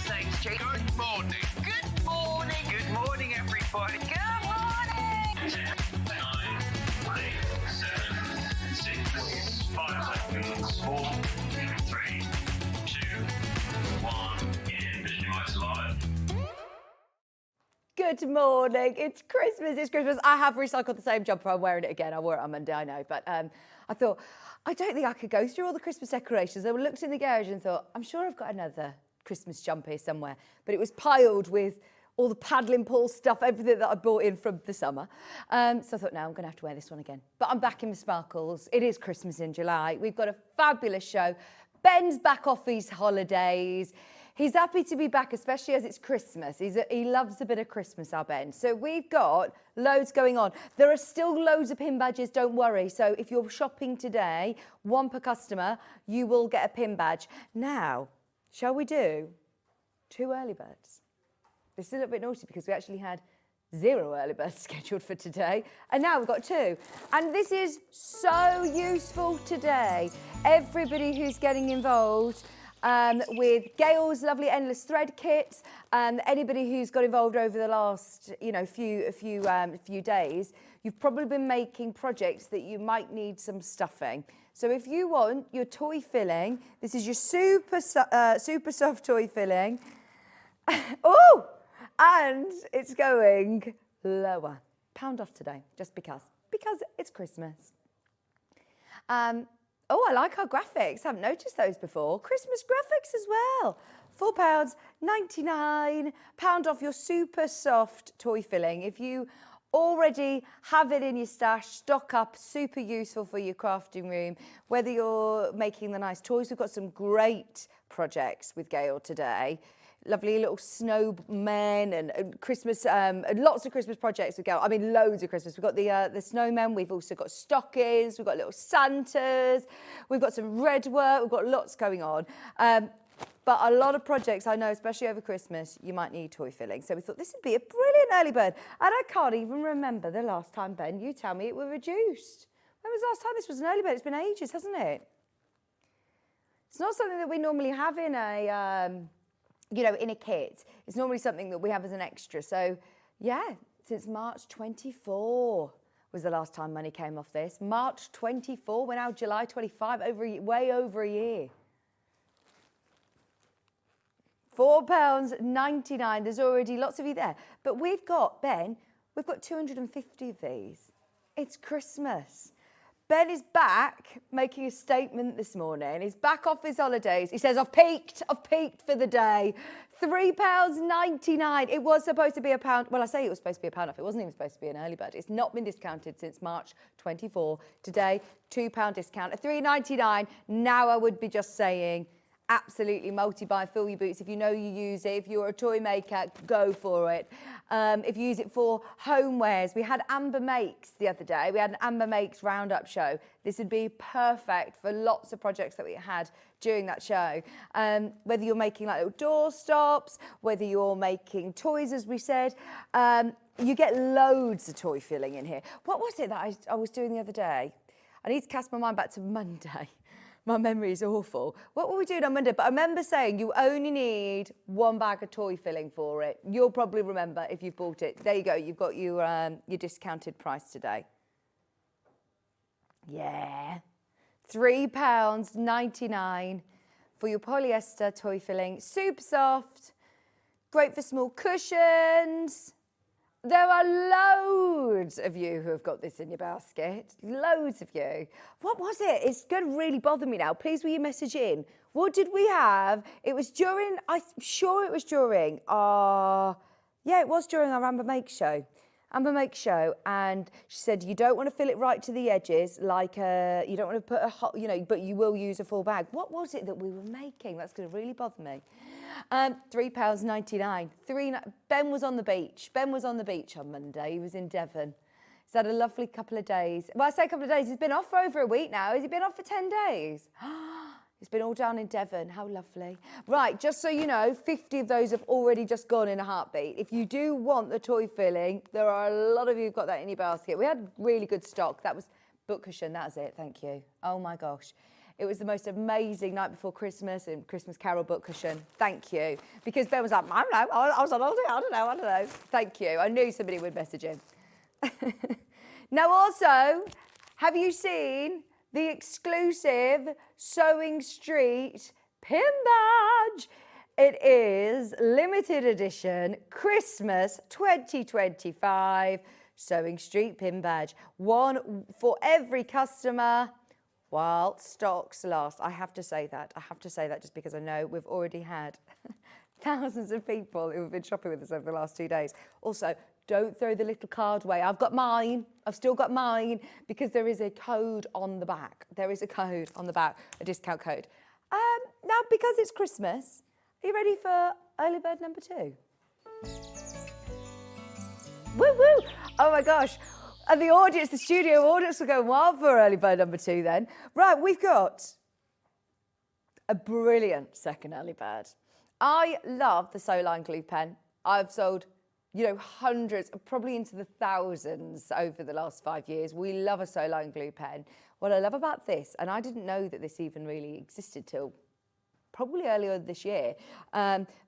Thanks, Jake. Good morning. Good morning. Good morning, everybody. Good morning. 10, 9, 8, 7, 6, 5 seconds, 4, 3, 2, 1, in Mission Device Live. Good morning. It's Christmas. It's Christmas. I have recycled the same jumper. I'm wearing it again. I wore it on Monday, I know. But I thought, I don't think I could go through all the Christmas decorations. I looked in the garage and thought, I'm sure I've got another Christmas jumper here somewhere. But it was piled with all the paddling pool stuff, everything that I bought in from the summer. So I thought, no, I'm going to have to wear this one again. But I'm back in the sparkles. It is Christmas in July. We've got a fabulous show. Ben's back off his holidays. He's happy to be back, especially as it's Christmas. He loves a bit of Christmas, our Ben. So we've got loads going on. There are still loads of pin badges, don't worry. So if you're shopping today, one per customer, you will get a pin badge. Now, shall we do 2 early birds? This is a little bit naughty because we actually had 0 early birds scheduled for today, and now we've got 2. And this is so useful today. Everybody who's getting involved with Gail's lovely endless thread kit, anybody who's got involved over the last, few days, you've probably been making projects that you might need some stuffing. So if you want your toy filling, this is your super soft toy filling. Oh, and it's going lower. £1 off today, just because it's Christmas. Oh, I like our graphics. I haven't noticed those before. Christmas graphics as well. £4.99. £1 off your super soft toy filling. If you already have it in your stash, stock up, super useful for your crafting room. Whether you're making the nice toys, we've got some great projects with Gail today. Lovely little snowmen and Christmas, lots of Christmas projects with Gail. I mean, loads of Christmas. We've got the snowmen. We've also got stockings. We've got little Santas. We've got some red work. We've got lots going on. But a lot of projects, I know, especially over Christmas, you might need toy filling. So we thought this would be a brilliant early bird. And I can't even remember the last time, Ben, you tell me it were reduced. When was the last time this was an early bird? It's been ages, hasn't it? It's not something that we normally have in a... in a kit. It's normally something that we have as an extra. So, yeah, since March 24 was the last time money came off this. March 24, we're now July 25, way over a year. £4.99. There's already lots of you there. But we've got, Ben, 250 of these. It's Christmas. Ben is back making a statement this morning. He's back off his holidays. He says, I've peaked for the day. £3.99. It was supposed to be £1. Well, I say it was supposed to be £1 off. It wasn't even supposed to be an early bird. It's not been discounted since March 24. Today, £2 discount at £3.99. Now I would be just saying, absolutely multi-buy, fill your boots. If you know you use it, if you're a toy maker, go for it. If you use it for homewares, we had Amber Makes the other day. We had an Amber Makes roundup show. This would be perfect for lots of projects that we had during that show. Whether you're making like little door stops, whether you're making toys, as we said, you get loads of toy filling in here. What was it that I was doing the other day? I need to cast my mind back to Monday. My memory is awful. What were we doing on Monday? But I remember saying you only need 1 bag of toy filling for it. You'll probably remember if you've bought it. There you go. You've got your discounted price today. Yeah. £3.99 for your polyester toy filling. Super soft. Great for small cushions. There are loads of you who have got this in your basket. Loads of you. What was it? It's going to really bother me now. Please will you message in? What did we have? It was during, I'm sure it was during yeah, it was during our Amber Make show. And she said, you don't want to fill it right to the edges, like you don't want to put a hot, but you will use a full bag. What was it that we were making? That's going to really bother me. £3.99. Ben was on the beach. Ben was on the beach on Monday. He was in Devon. He's had a lovely couple of days. Well, I say a couple of days. He's been off for over a week now. Has he been off for 10 days? It's been all down in Devon. How lovely. Right, just so you know, 50 of those have already just gone in a heartbeat. If you do want the toy filling, there are a lot of you who've got that in your basket. We had really good stock. That was book cushion. That was it. Thank you. Oh, my gosh. It was the most amazing night before Christmas and Christmas Carroll book cushion. Thank you. Because Ben was like, I don't know, I was on holiday, I don't know. Thank you. I knew somebody would message him. Now also, have you seen the exclusive Sewing Street pin badge? It is limited edition Christmas 2025 Sewing Street pin badge. One for every customer while stocks last. I have to say that just because I know we've already had thousands of people who have been shopping with us over the last 2 days. Also, don't throw the little card away. I've got mine. I've still got mine because there is a code on the back. There is a code on the back, a discount code. Now, because it's Christmas, are you ready for early bird number 2? Woo woo! Oh my gosh. And the audience, the studio audience will go wild for early bird number 2 then. Right, we've got a brilliant second early bird. I love the Sew Line glue pen. I've sold, hundreds, probably into the thousands over the last 5 years. We love a Sew Line glue pen. What I love about this, and I didn't know that this even really existed till probably earlier this year,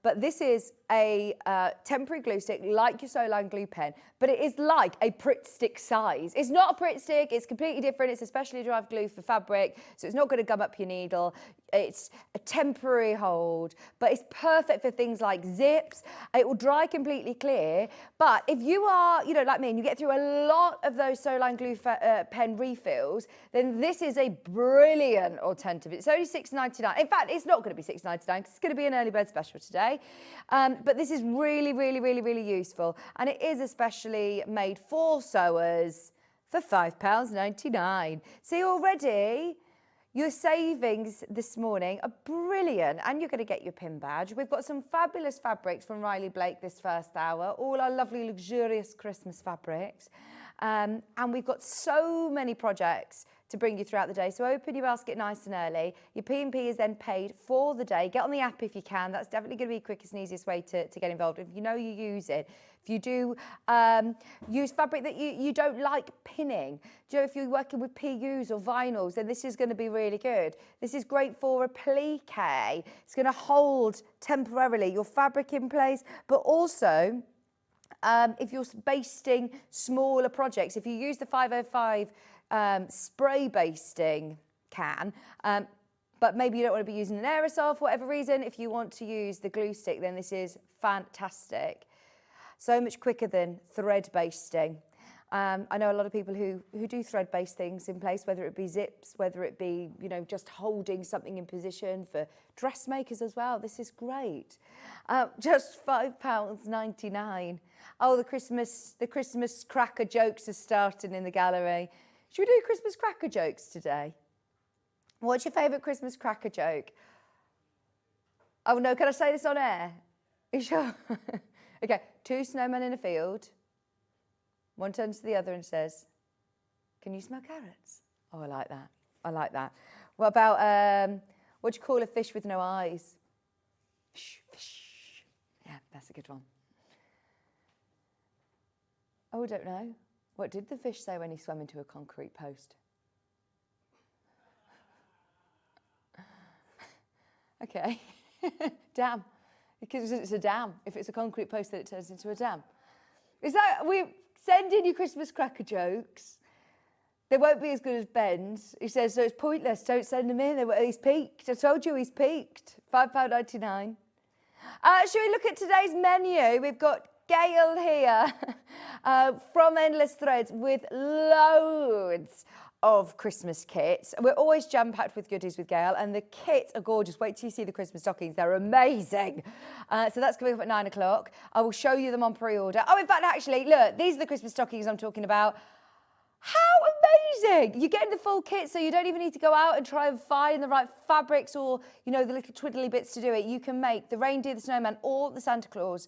but this is a temporary glue stick like your Sew Line glue pen, but it is like a Pritt stick size. It's not a Pritt stick, it's completely different. It's a specially derived glue for fabric, so it's not going to gum up your needle. It's a temporary hold, but it's perfect for things like zips. It will dry completely clear, but if you are, like me, and you get through a lot of those Sew Line glue pen refills, then this is a brilliant alternative. It's only $6.99. In fact, it's not going to be $6.99 because it's going to be an early bird special today. But this is really, really, really, really useful. And it is especially made for sewers for £5.99. See, already your savings this morning are brilliant, and you're going to get your pin badge. We've got some fabulous fabrics from Riley Blake this first hour, all our lovely, luxurious Christmas fabrics. And we've got so many projects to bring you throughout the day. So open your basket nice and early. Your P&P is then paid for the day. Get on the app if you can. That's definitely going to be the quickest and easiest way to get involved. If you know you use it. If you do use fabric that you don't like pinning, if you're working with PUs or vinyls, then this is going to be really good. This is great for a plique. It's going to hold temporarily your fabric in place, but also if you're basting smaller projects, if you use the 505 spray basting can, but maybe you don't want to be using an aerosol for whatever reason, if you want to use the glue stick, then this is fantastic. So much quicker than thread basting. I know a lot of people who do thread-based things in place, whether it be zips, whether it be, just holding something in position for dressmakers as well. This is great. Just £5.99. Oh, the Christmas cracker jokes are starting in the gallery. Should we do Christmas cracker jokes today? What's your favourite Christmas cracker joke? Oh no, can I say this on air? Are you sure? Okay, 2 snowmen in a field. One turns to the other and says, "Can you smell carrots?" Oh, I like that. I like that. What about, what do you call a fish with no eyes? Fish. Yeah, that's a good one. Oh, I don't know. What did the fish say when he swam into a concrete post? Okay. Dam. Because it's a dam. If it's a concrete post, then it turns into a dam. Is that, we send in your Christmas cracker jokes. They won't be as good as Ben's. He says, so it's pointless. Don't send them in. He's peaked. I told you he's peaked. £5.99. Shall we look at today's menu? We've got Gail here from Endless Threads with loads of Christmas kits. We're always jam-packed with goodies with Gail, and the kits are gorgeous. Wait till you see the Christmas stockings. They're amazing. So that's coming up at 9 o'clock. I will show you them on pre-order. Oh, in fact, actually, look, these are the Christmas stockings I'm talking about. How amazing! You're getting the full kit, so you don't even need to go out and try and find the right fabrics or, the little twiddly bits to do it. You can make the reindeer, the snowman, or the Santa Claus.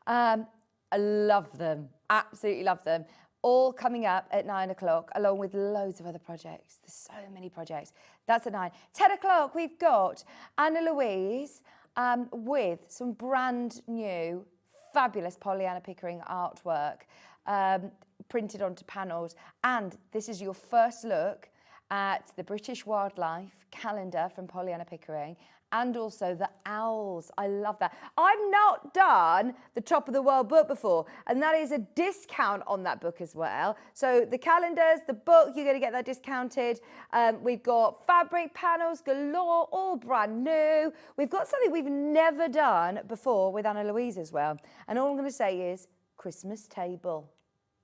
I love them. Absolutely love them. All coming up at 9 o'clock, along with loads of other projects. There's so many projects. That's at 9. 10 o'clock, we've got Anna-Louise with some brand new, fabulous Pollyanna Pickering artwork printed onto panels. And this is your first look at the British Wildlife calendar from Pollyanna Pickering, and also the owls. I love that. I've not done the Top of the World book before, and that is a discount on that book as well. So the calendars, the book, you're going to get that discounted. We've got fabric panels galore, all brand new. We've got something we've never done before with Anna-Louise as well. And all I'm going to say is Christmas table.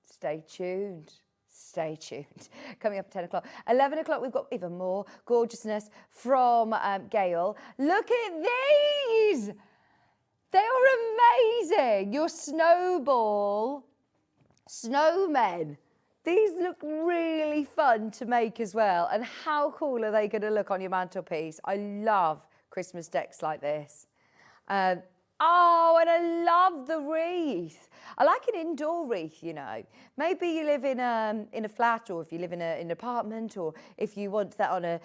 Stay tuned. Stay tuned. Coming up at 10 o'clock. 11 o'clock, we've got even more gorgeousness from Gail. Look at these. They are amazing. Your snowball snowmen. These look really fun to make as well. And how cool are they going to look on your mantelpiece? I love Christmas decks like this. Oh, and I love the wreath. I like an indoor wreath, you know. Maybe you live in a flat, or if you live in an apartment, or if you want that on a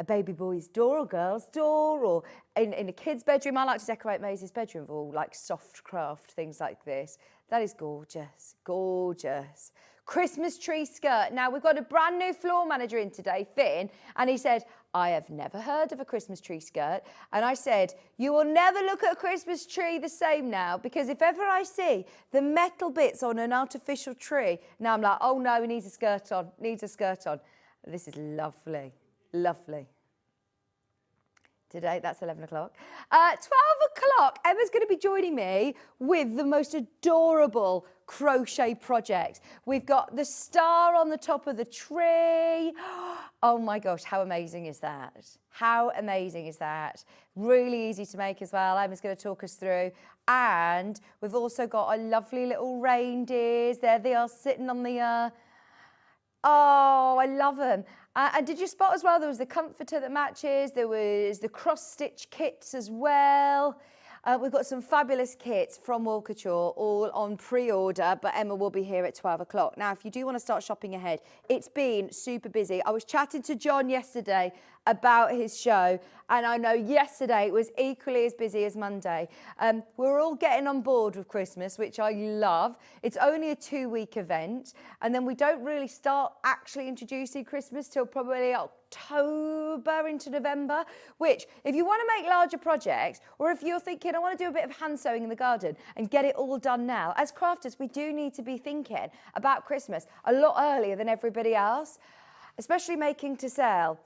baby boy's door or girl's door, or in a kid's bedroom. I like to decorate Maisie's bedroom with all like soft craft things like this. That is gorgeous, gorgeous. Christmas tree skirt. Now, we've got a brand new floor manager in today, Finn, and he said, I have never heard of a Christmas tree skirt. And I said, you will never look at a Christmas tree the same now, because if ever I see the metal bits on an artificial tree, now I'm like, oh no, he needs a skirt on, needs a skirt on. This is lovely, lovely. Today, that's 11 o'clock. 12 o'clock, Emma's going to be joining me with the most adorable crochet project. We've got the star on the top of the tree. Oh my gosh, how amazing is that? How amazing is that? Really easy to make as well. Emma's going to talk us through. And we've also got our lovely little reindeers. There they are sitting on the... Oh, I love them. And did you spot as well, there was the comforter that matches, there was the cross-stitch kits as well. We've got some fabulous kits from Wool Couture, all on pre-order, but Emma will be here at 12 o'clock. Now, if you do want to start shopping ahead, it's been super busy. I was chatting to John yesterday about his show, and I know yesterday it was equally as busy as Monday. We're all getting on board with Christmas, which I love. It's only a 2-week event, and then we don't really start actually introducing Christmas till probably October into November, which if you want to make larger projects, or if you're thinking, I want to do a bit of hand sewing in the garden and get it all done now, as crafters, we do need to be thinking about Christmas a lot earlier than everybody else, especially making to sell.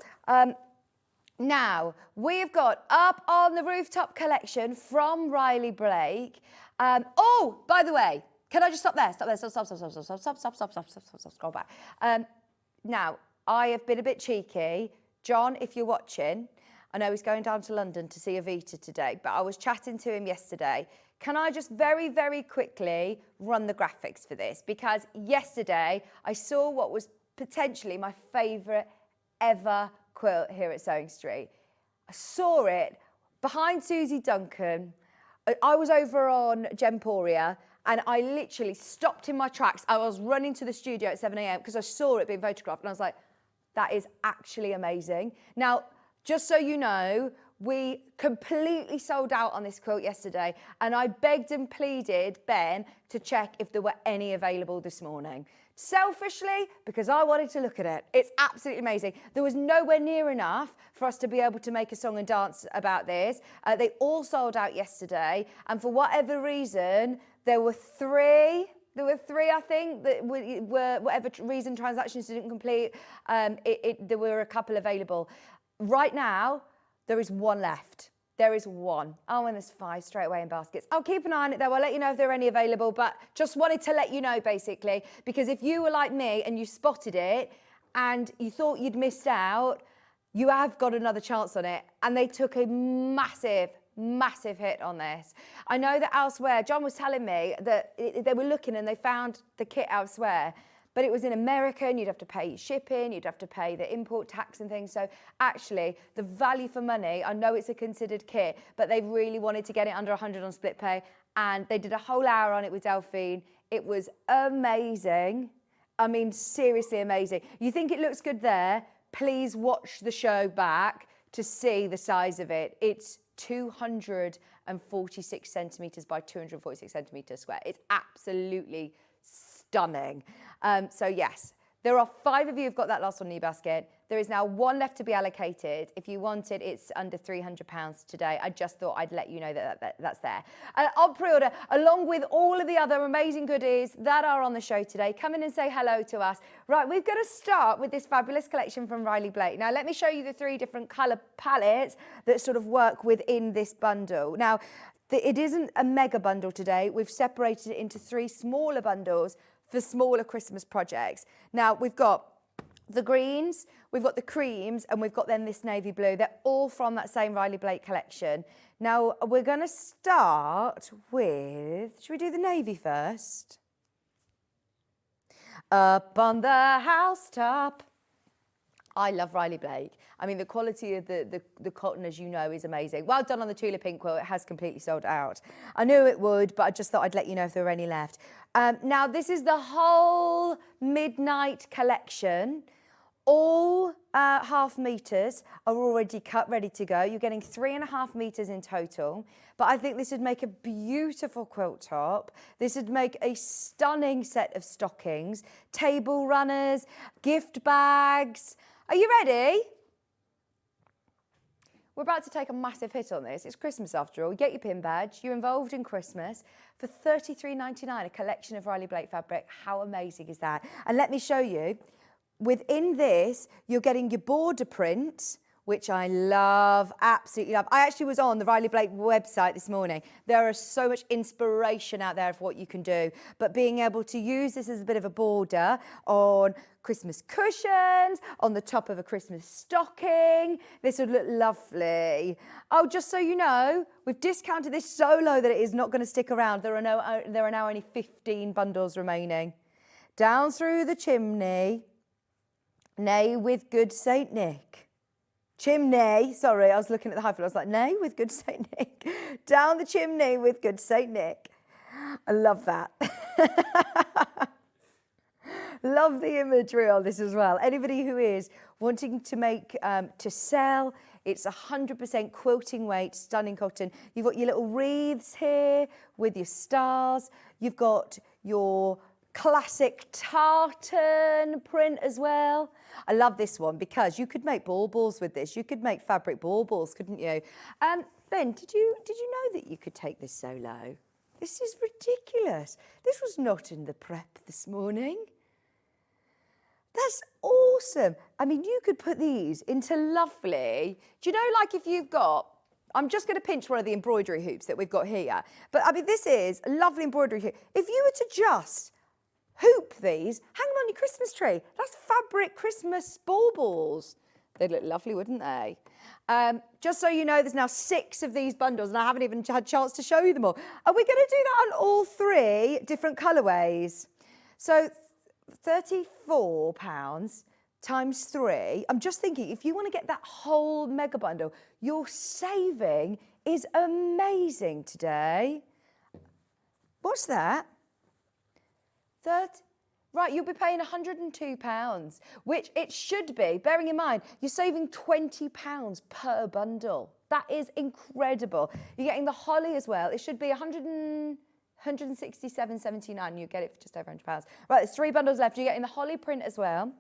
Now, we've got Up on the Rooftop collection from Riley Blake. Oh, by the way, can I just stop there? Stop there. Stop, scroll back. Now, I have been a bit cheeky. John, if you're watching, I know he's going down to London to see Avita today, but I was chatting to him yesterday. Can I just very, very quickly run the graphics for this? Because yesterday I saw what was potentially my favourite ever quilt here at Sewing Street. I saw it behind Susie Duncan. I was over on Gemporia, and I literally stopped in my tracks. I was running to the studio at 7 a.m. because I saw it being photographed, and I was like, that is actually amazing. Now, just so you know, we completely sold out on this quilt yesterday, and I begged and pleaded Ben to check if there were any available this morning. Selfishly, because I wanted to look at it. It's absolutely amazing. There was nowhere near enough for us to be able to make a song and dance about this. They all sold out yesterday, and for whatever reason, there were three, I think, that were whatever reason transactions didn't complete. There were a couple available. Right now, there is one left. There is one. Oh, and there's 5 straight away in baskets. I'll keep an eye on it though. I'll let you know if there are any available, but just wanted to let you know basically, because if you were like me and you spotted it and you thought you'd missed out, you have got another chance on it. And they took a massive hit on this. I know that elsewhere, John was telling me that they were looking and they found the kit elsewhere, but it was in America and you'd have to pay shipping, you'd have to pay the import tax and things. So actually, the value for money, I know it's a considered kit, but they really wanted to get it under 100 on split pay, and they did a whole hour on it with Delphine. It was amazing. I mean, seriously amazing. You think it looks good there? Please watch the show back to see the size of it. It's 246 centimetres by 246 centimetres square. It's absolutely stunning. So yes, There are 5 of you who've got that last one in your basket. There is now 1 left to be allocated. If you want it, it's under £300 today. I just thought I'd let you know that's there. On pre-order, along with all of the other amazing goodies that are on the show today. Come in and say hello to us. Right, we've got to start with this fabulous collection from Riley Blake. Now, let me show you the 3 different colour palettes that sort of work within this bundle. Now, it isn't a mega bundle today. We've separated it into 3 smaller bundles for smaller Christmas projects. Now, we've got the greens, we've got the creams, and we've got then this navy blue. They're all from that same Riley Blake collection. Now, we're going to start with, should we do the navy first? Up on the housetop. I love Riley Blake. I mean, the quality of the cotton, as you know, is amazing. Well done on the tulip ink quilt. It has completely sold out. I knew it would, but I just thought I'd let you know if there were any left. Now, this is the whole midnight collection. All half meters are already cut, ready to go. You're getting 3.5 meters in total. But I think this would make a beautiful quilt top. This would make a stunning set of stockings, table runners, gift bags. Are you ready? We're about to take a massive hit on this. It's Christmas after all. You get your pin badge. You're involved in Christmas for £33.99, a collection of Riley Blake fabric. How amazing is that? And let me show you. Within this, you're getting your border print, which I love, absolutely love. I actually was on the Riley Blake website this morning. There is so much inspiration out there of what you can do. But being able to use this as a bit of a border on Christmas cushions, on the top of a Christmas stocking, this would look lovely. Oh, just so you know, we've discounted this so low that it is not going to stick around. There are now only 15 bundles remaining. Down through the chimney, nay with good Saint Nick. Chimney, sorry, I was looking at the hyphen. I was like, nay, with good Saint Nick. Down the chimney with good Saint Nick. I love that. Love the imagery on this as well. Anybody who is wanting to make, to sell, it's 100% quilting weight, stunning cotton. You've got your little wreaths here with your stars. You've got your classic tartan print as well. I love this one because you could make baubles with this. You could make fabric baubles, couldn't you? Ben, did you know that you could take this so low? This is ridiculous. This was not in the prep this morning. That's awesome. I mean, you could put these into lovely, do you know, like if you've got, I'm just going to pinch one of the embroidery hoops that we've got here. But I mean, this is a lovely embroidery hoop. If you were to just hoop these, hang them on your Christmas tree. That's fabric Christmas baubles. They'd look lovely, wouldn't they? Just so you know, there's now 6 of these bundles, and I haven't even had a chance to show you them all. Are we going to do that on all 3 different colourways? So £34 times 3. I'm just thinking, if you want to get that whole mega bundle, your saving is amazing today. What's that? Right, you'll be paying £102, which it should be. Bearing in mind, you're saving £20 per bundle. That is incredible. You're getting the holly as well. It should be £167.79. You get it for just over £100. Right, there's 3 bundles left. You're getting the holly print as well.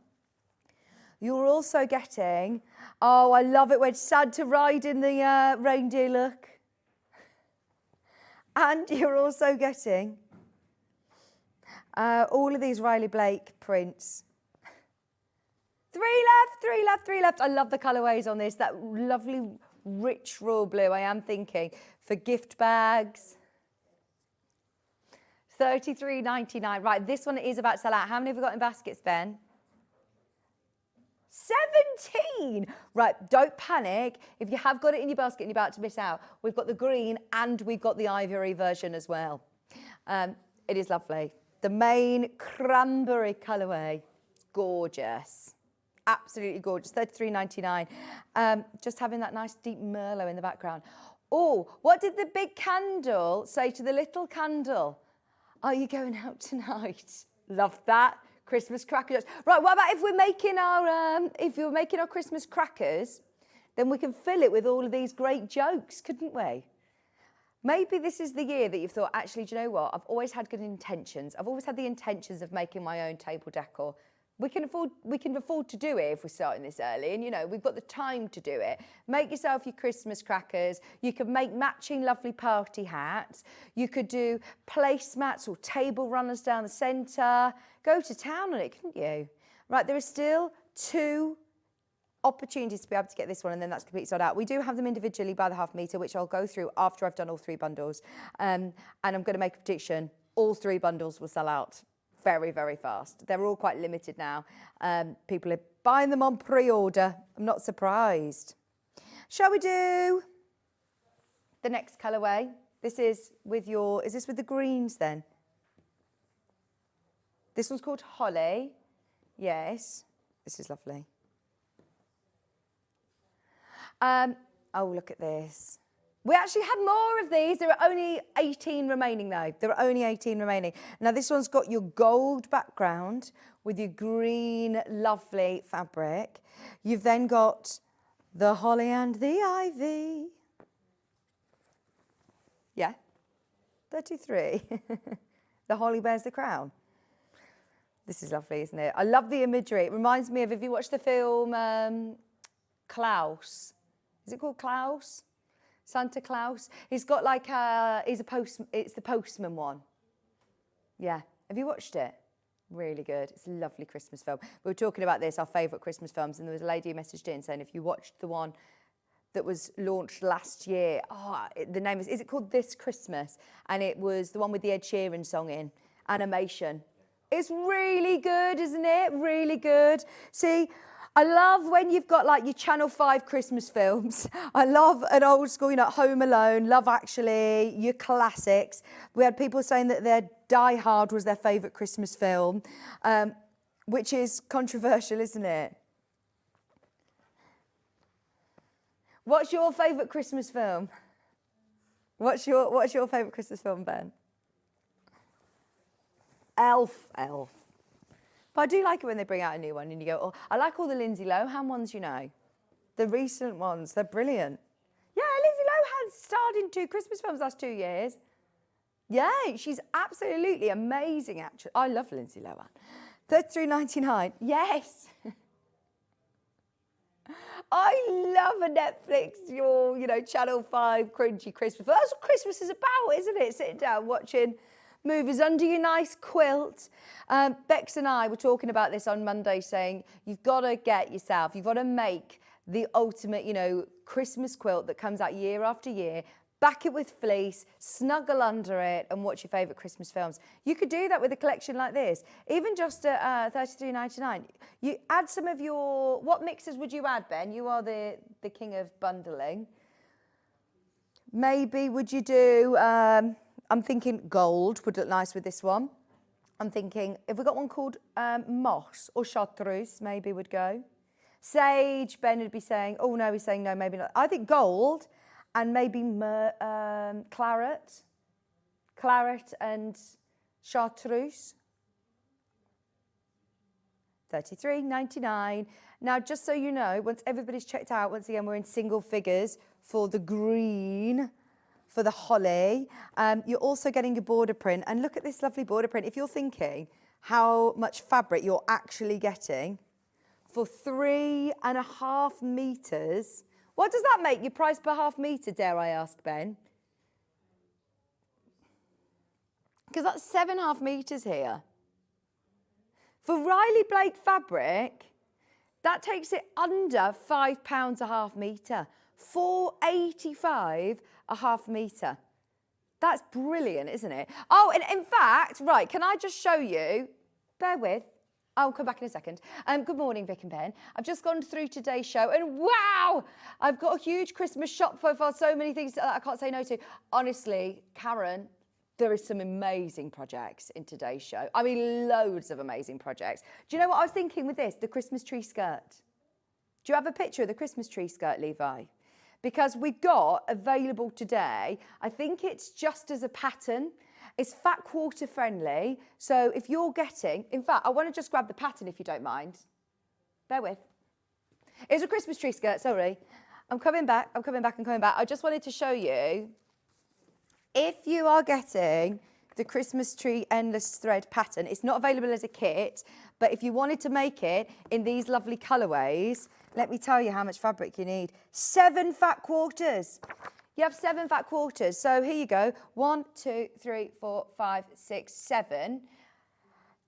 You're also getting, oh, I love it when Santa ride in the reindeer look. And you're also getting all of these Riley Blake prints. 3 left. I love the colourways on this. That lovely rich royal blue, I am thinking, for gift bags. $33.99. Right, this one is about to sell out. How many have we got in baskets, Ben? 17. Right, don't panic. If you have got it in your basket and you're about to miss out, we've got the green and we've got the ivory version as well. It is lovely. The main cranberry colourway, gorgeous, absolutely gorgeous. $33.99. Just having that nice deep merlot in the background. Oh, what did the big candle say to the little candle? Are you going out tonight? Love that. Christmas crackers. Right, what about if we're making our Christmas crackers, then we can fill it with all of these great jokes, couldn't we? Maybe this is the year that you've thought, actually, do you know what? I've always had good intentions. I've always had the intentions of making my own table decor. We can afford to do it if we're starting this early, and you know, we've got the time to do it. Make yourself your Christmas crackers. You could make matching lovely party hats. You could do placemats or table runners down the centre. Go to town on it, couldn't you? Right, there are still 2 opportunities to be able to get this one, and then that's completely sold out. We do have them individually by the half metre, which I'll go through after I've done all 3 bundles. And I'm going to make a prediction. All 3 bundles will sell out very, very fast. They're all quite limited now. People are buying them on pre-order. I'm not surprised. Shall we do the next colourway? This is with is this with the greens then? This one's called Holly. Yes, this is lovely. Oh, look at this. We actually had more of these. There are only 18 remaining though. There are only 18 remaining. Now this one's got your gold background with your green lovely fabric. You've then got the holly and the ivy. Yeah, 33. The holly bears the crown. This is lovely, isn't it? I love the imagery. It reminds me of, if you watch the film Klaus. Is it called Klaus? Santa Claus. He's got like it's the postman one. Yeah. Have you watched it? Really good. It's a lovely Christmas film. We were talking about this, our favourite Christmas films, and there was a lady who messaged in saying if you watched the one that was launched last year, the name is it called This Christmas? And it was the one with the Ed Sheeran song in, animation. It's really good, isn't it? Really good. See, I love when you've got like your Channel 5 Christmas films. I love an old school, you know, Home Alone, Love Actually, your classics. We had people saying that their Die Hard was their favourite Christmas film, which is controversial, isn't it? What's your favourite Christmas film? What's your favourite Christmas film, Ben? Elf. But I do like it when they bring out a new one and you go, oh, I like all the Lindsay Lohan ones, you know. The recent ones, they're brilliant. Yeah, Lindsay Lohan starred in 2 Christmas films last 2 years. Yeah, she's absolutely amazing actress. I love Lindsay Lohan. $33.99, yes. I love a Netflix, you know, Channel 5 cringy Christmas. That's what Christmas is about, isn't it? Sitting down watching movies under your nice quilt. Bex and I were talking about this on Monday, saying you've got to make the ultimate, you know, Christmas quilt that comes out year after year, back it with fleece, snuggle under it and watch your favourite Christmas films. You could do that with a collection like this, even just at $33.99. You add some of what mixes would you add, Ben? You are the king of bundling. Maybe would you do... I'm thinking gold would look nice with this one. I'm thinking, if we got one called moss or chartreuse, maybe would go. Sage, Ben would be saying, oh no, he's saying no, maybe not. I think gold and maybe claret and chartreuse. $33.99. Now, just so you know, once everybody's checked out, once again, we're in single figures for the green, for the holly. You're also getting your border print. And look at this lovely border print. If you're thinking how much fabric you're actually getting for 3.5 meters, what does that make your price per half meter, dare I ask, Ben? Because that's 7.5 meters here. For Riley Blake fabric, that takes it under £5 a half metre. $4.85 a half metre. That's brilliant, isn't it? Oh, and in fact, right, can I just show you? Bear with. I'll come back in a second. Good morning, Vic and Ben. I've just gone through today's show and wow, I've got a huge Christmas shop profile, so many things that I can't say no to. Honestly, Karen, there is some amazing projects in today's show. I mean, loads of amazing projects. Do you know what I was thinking with this? The Christmas tree skirt. Do you have a picture of the Christmas tree skirt, Levi? Because we've got available today, I think it's just as a pattern. It's fat quarter friendly. So if you're getting, in fact, I want to just grab the pattern if you don't mind. Bear with. It's a Christmas tree skirt, sorry. I'm coming back. I just wanted to show you, if you are getting the Christmas tree endless thread pattern. It's not available as a kit, but if you wanted to make it in these lovely colourways, let me tell you how much fabric you need. 7 fat quarters. You have 7 fat quarters. So here you go. 1, 2, 3, 4, 5, 6, 7.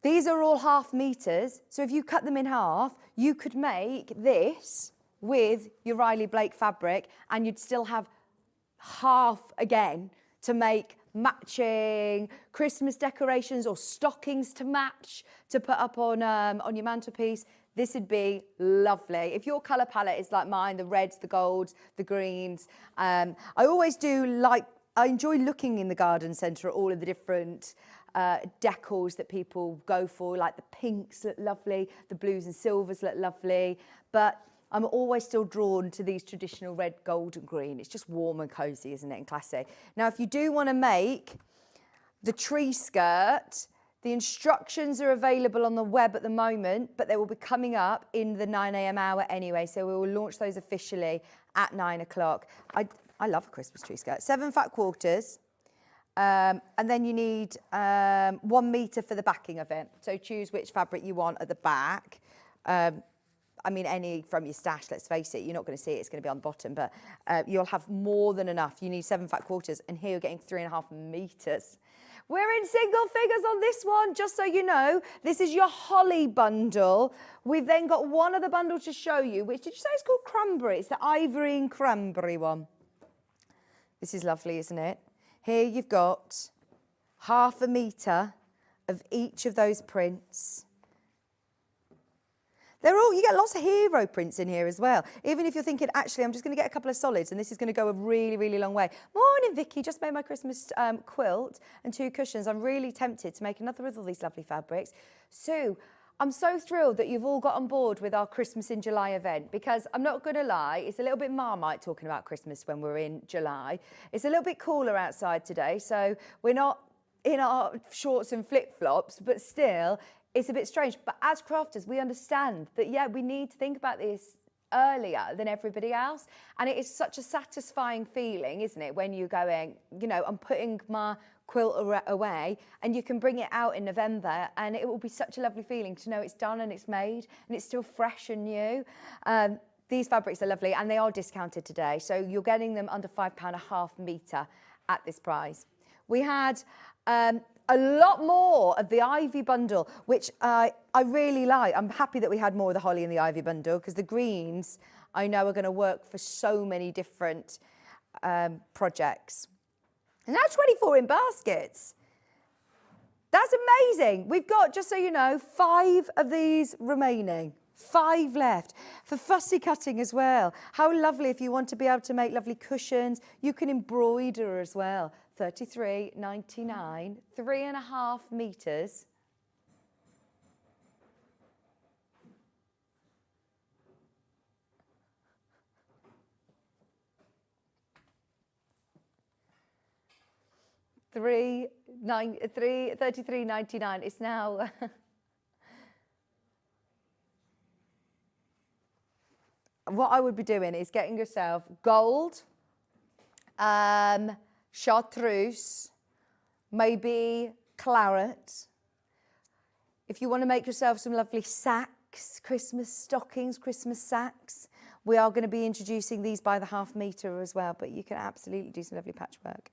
These are all half meters. So if you cut them in half, you could make this with your Riley Blake fabric and you'd still have half again to make matching Christmas decorations or stockings to match to put up on your mantelpiece. This would be lovely. If your colour palette is like mine, the reds, the golds, the greens, I always do I enjoy looking in the garden centre at all of the different decors that people go for, like the pinks look lovely, the blues and silvers look lovely, but I'm always still drawn to these traditional red, gold and green. It's just warm and cosy, isn't it, and classy. Now, if you do want to make the tree skirt, the instructions are available on the web at the moment, but they will be coming up in the 9 a.m. hour anyway, so we will launch those officially at 9 o'clock. I love a Christmas tree skirt. 7 fat quarters, and then you need 1 metre for the backing of it. So choose which fabric you want at the back. I mean, any from your stash, let's face it, you're not going to see it, it's going to be on the bottom, but you'll have more than enough. You need 7 fat quarters, and here you're getting 3.5 metres. We're in single figures on this one, just so you know. This is your holly bundle. We've then got one other bundle to show you, which, did you say it's called cranberry? It's the ivory and cranberry one. This is lovely, isn't it? Here you've got 1/2 metre of each of those prints. You get lots of hero prints in here as well. Even if you're thinking, actually, I'm just going to get a couple of solids and this is going to go a really, really long way. Morning, Vicki. Just made my Christmas quilt and 2 cushions. I'm really tempted to make another with all these lovely fabrics. Sue, I'm so thrilled that you've all got on board with our Christmas in July event, because I'm not going to lie, it's a little bit Marmite talking about Christmas when we're in July. It's a little bit cooler outside today, so we're not in our shorts and flip-flops, but still, it's a bit strange. But as crafters, we understand that, yeah, we need to think about this earlier than everybody else. And it is such a satisfying feeling, isn't it, when you're going, you know, I'm putting my quilt away, and you can bring it out in November, and it will be such a lovely feeling to know it's done and it's made and it's still fresh and new. These fabrics are lovely, and they are discounted today. So you're getting them under £5.50 metre at this price. We had a lot more of the ivy bundle, which I really like. I'm happy that we had more of the holly in the ivy bundle, because the greens I know are going to work for so many different projects. And now 24 in baskets. That's amazing. We've got, just so you know, 5 of these remaining. 5 left for fussy cutting as well. How lovely if you want to be able to make lovely cushions. You can embroider as well. $33.99, 3.5 metres. $33.99. It's now what I would be doing is getting yourself gold, chartreuse, maybe claret. If you want to make yourself some lovely sacks, Christmas stockings, Christmas sacks, we are going to be introducing these by the £1/2 metre as well, but you can absolutely do some lovely patchwork.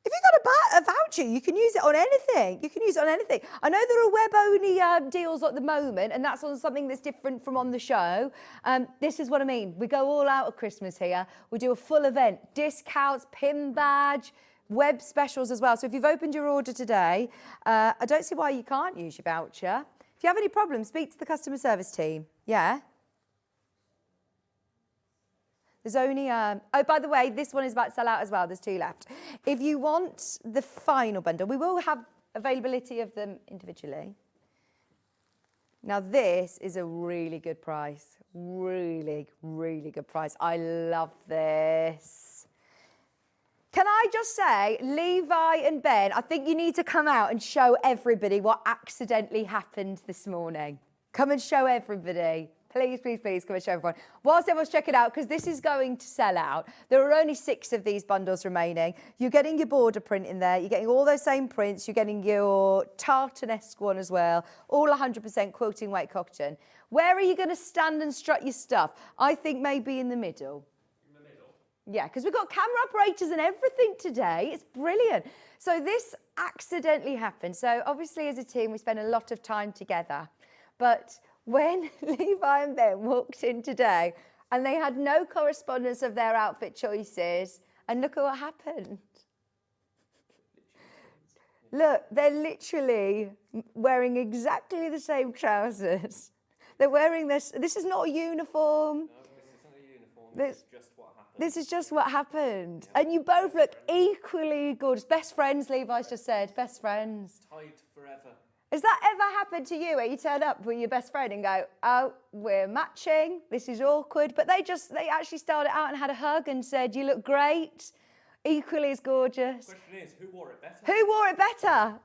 If you've got a voucher, you can use it on anything. You can use it on anything. I know there are web-only deals at the moment, and that's on something that's different from on the show. This is what I mean. We go all out at Christmas here. We do a full event, discounts, pin badge, web specials as well. So if you've opened your order today, I don't see why you can't use your voucher. If you have any problems, speak to the customer service team. Yeah? There's only, oh, by the way, this one is about to sell out as well. There's 2 left. If you want the final bundle, we will have availability of them individually. Now, this is a really good price. Really, really good price. I love this. Can I just say, Levi and Ben, I think you need to come out and show everybody what accidentally happened this morning. Come and show everybody. Please, please, please come and show everyone. Whilst everyone's checking out, because this is going to sell out. There are only 6 of these bundles remaining. You're getting your border print in there. You're getting all those same prints. You're getting your tartan-esque one as well. All 100% quilting weight cotton. Where are you going to stand and strut your stuff? I think maybe in the middle. In the middle? Yeah, because we've got camera operators and everything today. It's brilliant. So this accidentally happened. So obviously as a team, we spend a lot of time together. But when Levi and Ben walked in today and they had no correspondence of their outfit choices, and look at what happened. Look, they're literally wearing exactly the same trousers. They're wearing this. This is not a uniform. No, this isn't a uniform. This is just what happened. This is just what happened. Yeah. And you both look equally gorgeous. Best friends, Levi's just said. Best friends. Tied forever. Has that ever happened to you where you turn up with your best friend and go, oh, we're matching, this is awkward, but they actually started out and had a hug and said, you look great, equally as gorgeous. The question is, who wore it better? Who wore it better?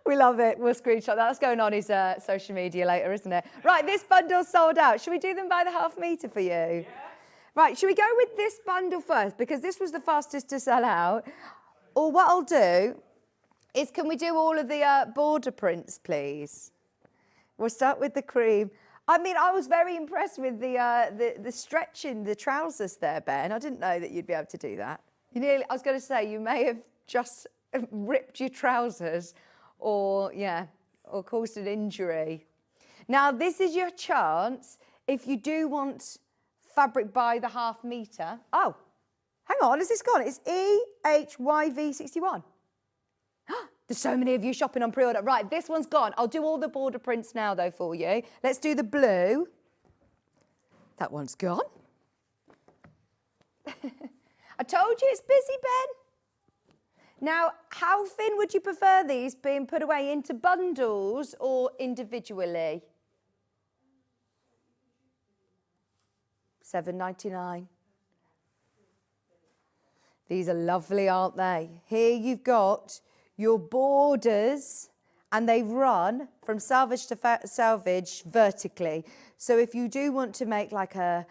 We love it. We'll screenshot that. That's going on his social media later, isn't it? Right, this bundle's sold out. Should we do them by the half metre for you? Yeah. Right, should we go with this bundle first? Because this was the fastest to sell out. Or what I'll do is, can we do all of the border prints, please? We'll start with the cream. I mean, I was very impressed with the stretch in the trousers there, Ben. I didn't know that you'd be able to do that. I was going to say, you may have just ripped your trousers or caused an injury. Now, this is your chance if you do want fabric by the half metre. Oh. Hang on, has this gone? It's EHYV61. There's so many of you shopping on pre-order. Right, this one's gone. I'll do all the border prints now, though, for you. Let's do the blue. That one's gone. I told you it's busy, Ben. Now, how thin would you prefer these being put away, into bundles or individually? $7.99. These are lovely, aren't they? Here you've got your borders, and they run from selvage to selvage vertically. So if you do want to make like a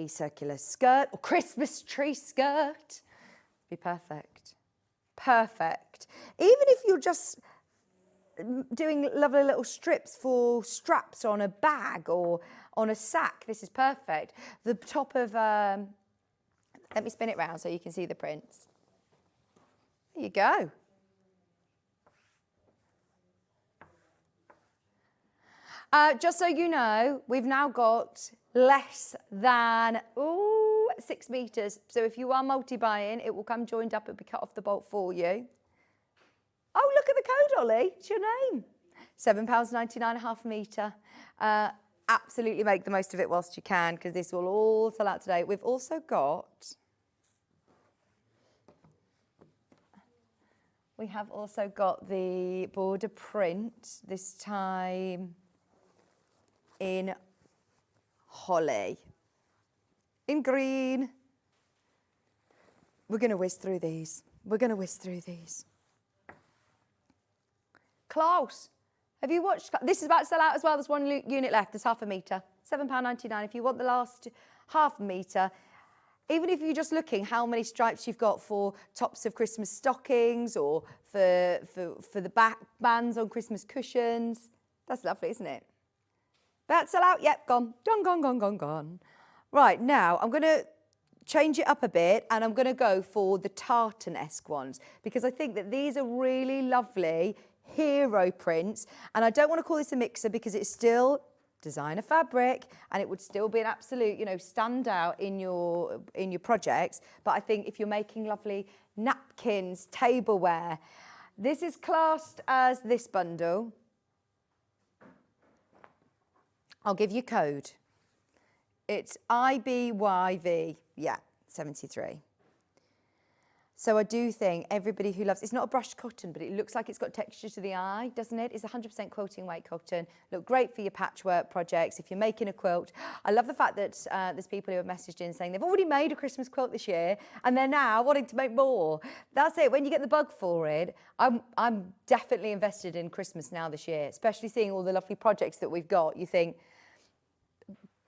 circular skirt or Christmas tree skirt, be perfect. Perfect. Even if you're just doing lovely little strips for straps on a bag or on a sack, this is perfect. The top of... let me spin it round so you can see the prints. There you go. Just so you know, we've now got less than 6 metres. So if you are multi-buying, it will come joined up. It'll be cut off the bolt for you. Oh, look at the code, Ollie. It's your name. £7.99 a half metre. Absolutely make the most of it whilst you can, because this will all sell out today. We've also got... We have also got the border print, this time in holly. In green. We're going to whiz through these. Klaus, have you watched? This is about to sell out as well. There's one unit left. There's half a metre. £7.99. If you want the last half a metre, even if you're just looking how many stripes you've got for tops of Christmas stockings or for the back bands on Christmas cushions. That's lovely, isn't it? About to sell out? Yep, gone. Gone. Right, now I'm going to change it up a bit and I'm going to go for the tartan-esque ones because I think that these are really lovely hero prints, and I don't want to call this a mixer because it's still designer fabric and it would still be an absolute, standout in your projects. But I think if you're making lovely napkins, tableware, this is classed as this bundle. I'll give you code. It's IBYV, 73. So I do think everybody who loves, it's not a brushed cotton, but it looks like it's got texture to the eye, doesn't it? It's 100% quilting weight cotton. Look great for your patchwork projects. If you're making a quilt, I love the fact that there's people who have messaged in saying they've already made a Christmas quilt this year and they're now wanting to make more. That's it. When you get the bug for it, I'm definitely invested in Christmas now this year, especially seeing all the lovely projects that we've got. You think,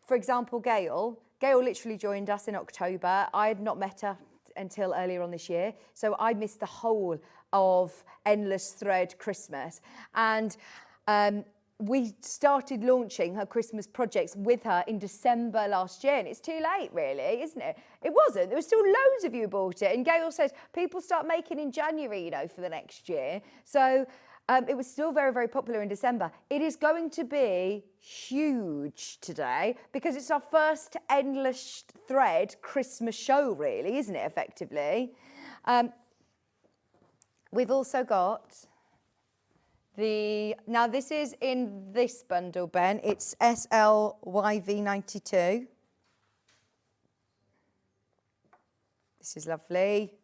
for example, Gail literally joined us in October. I had not met her until earlier on this year. So I missed the whole of Endless Thread Christmas. And we started launching her Christmas projects with her in December last year. And it's too late, really, isn't it? It wasn't. There were still loads of you who bought it. And Gail says people start making in January, you know, for the next year. So it was still very, very popular in December. It is going to be huge today because it's our first Endless Thread Christmas show, really, isn't it, effectively? We've also got now this is in this bundle, Ben. It's SLYV92. This is lovely.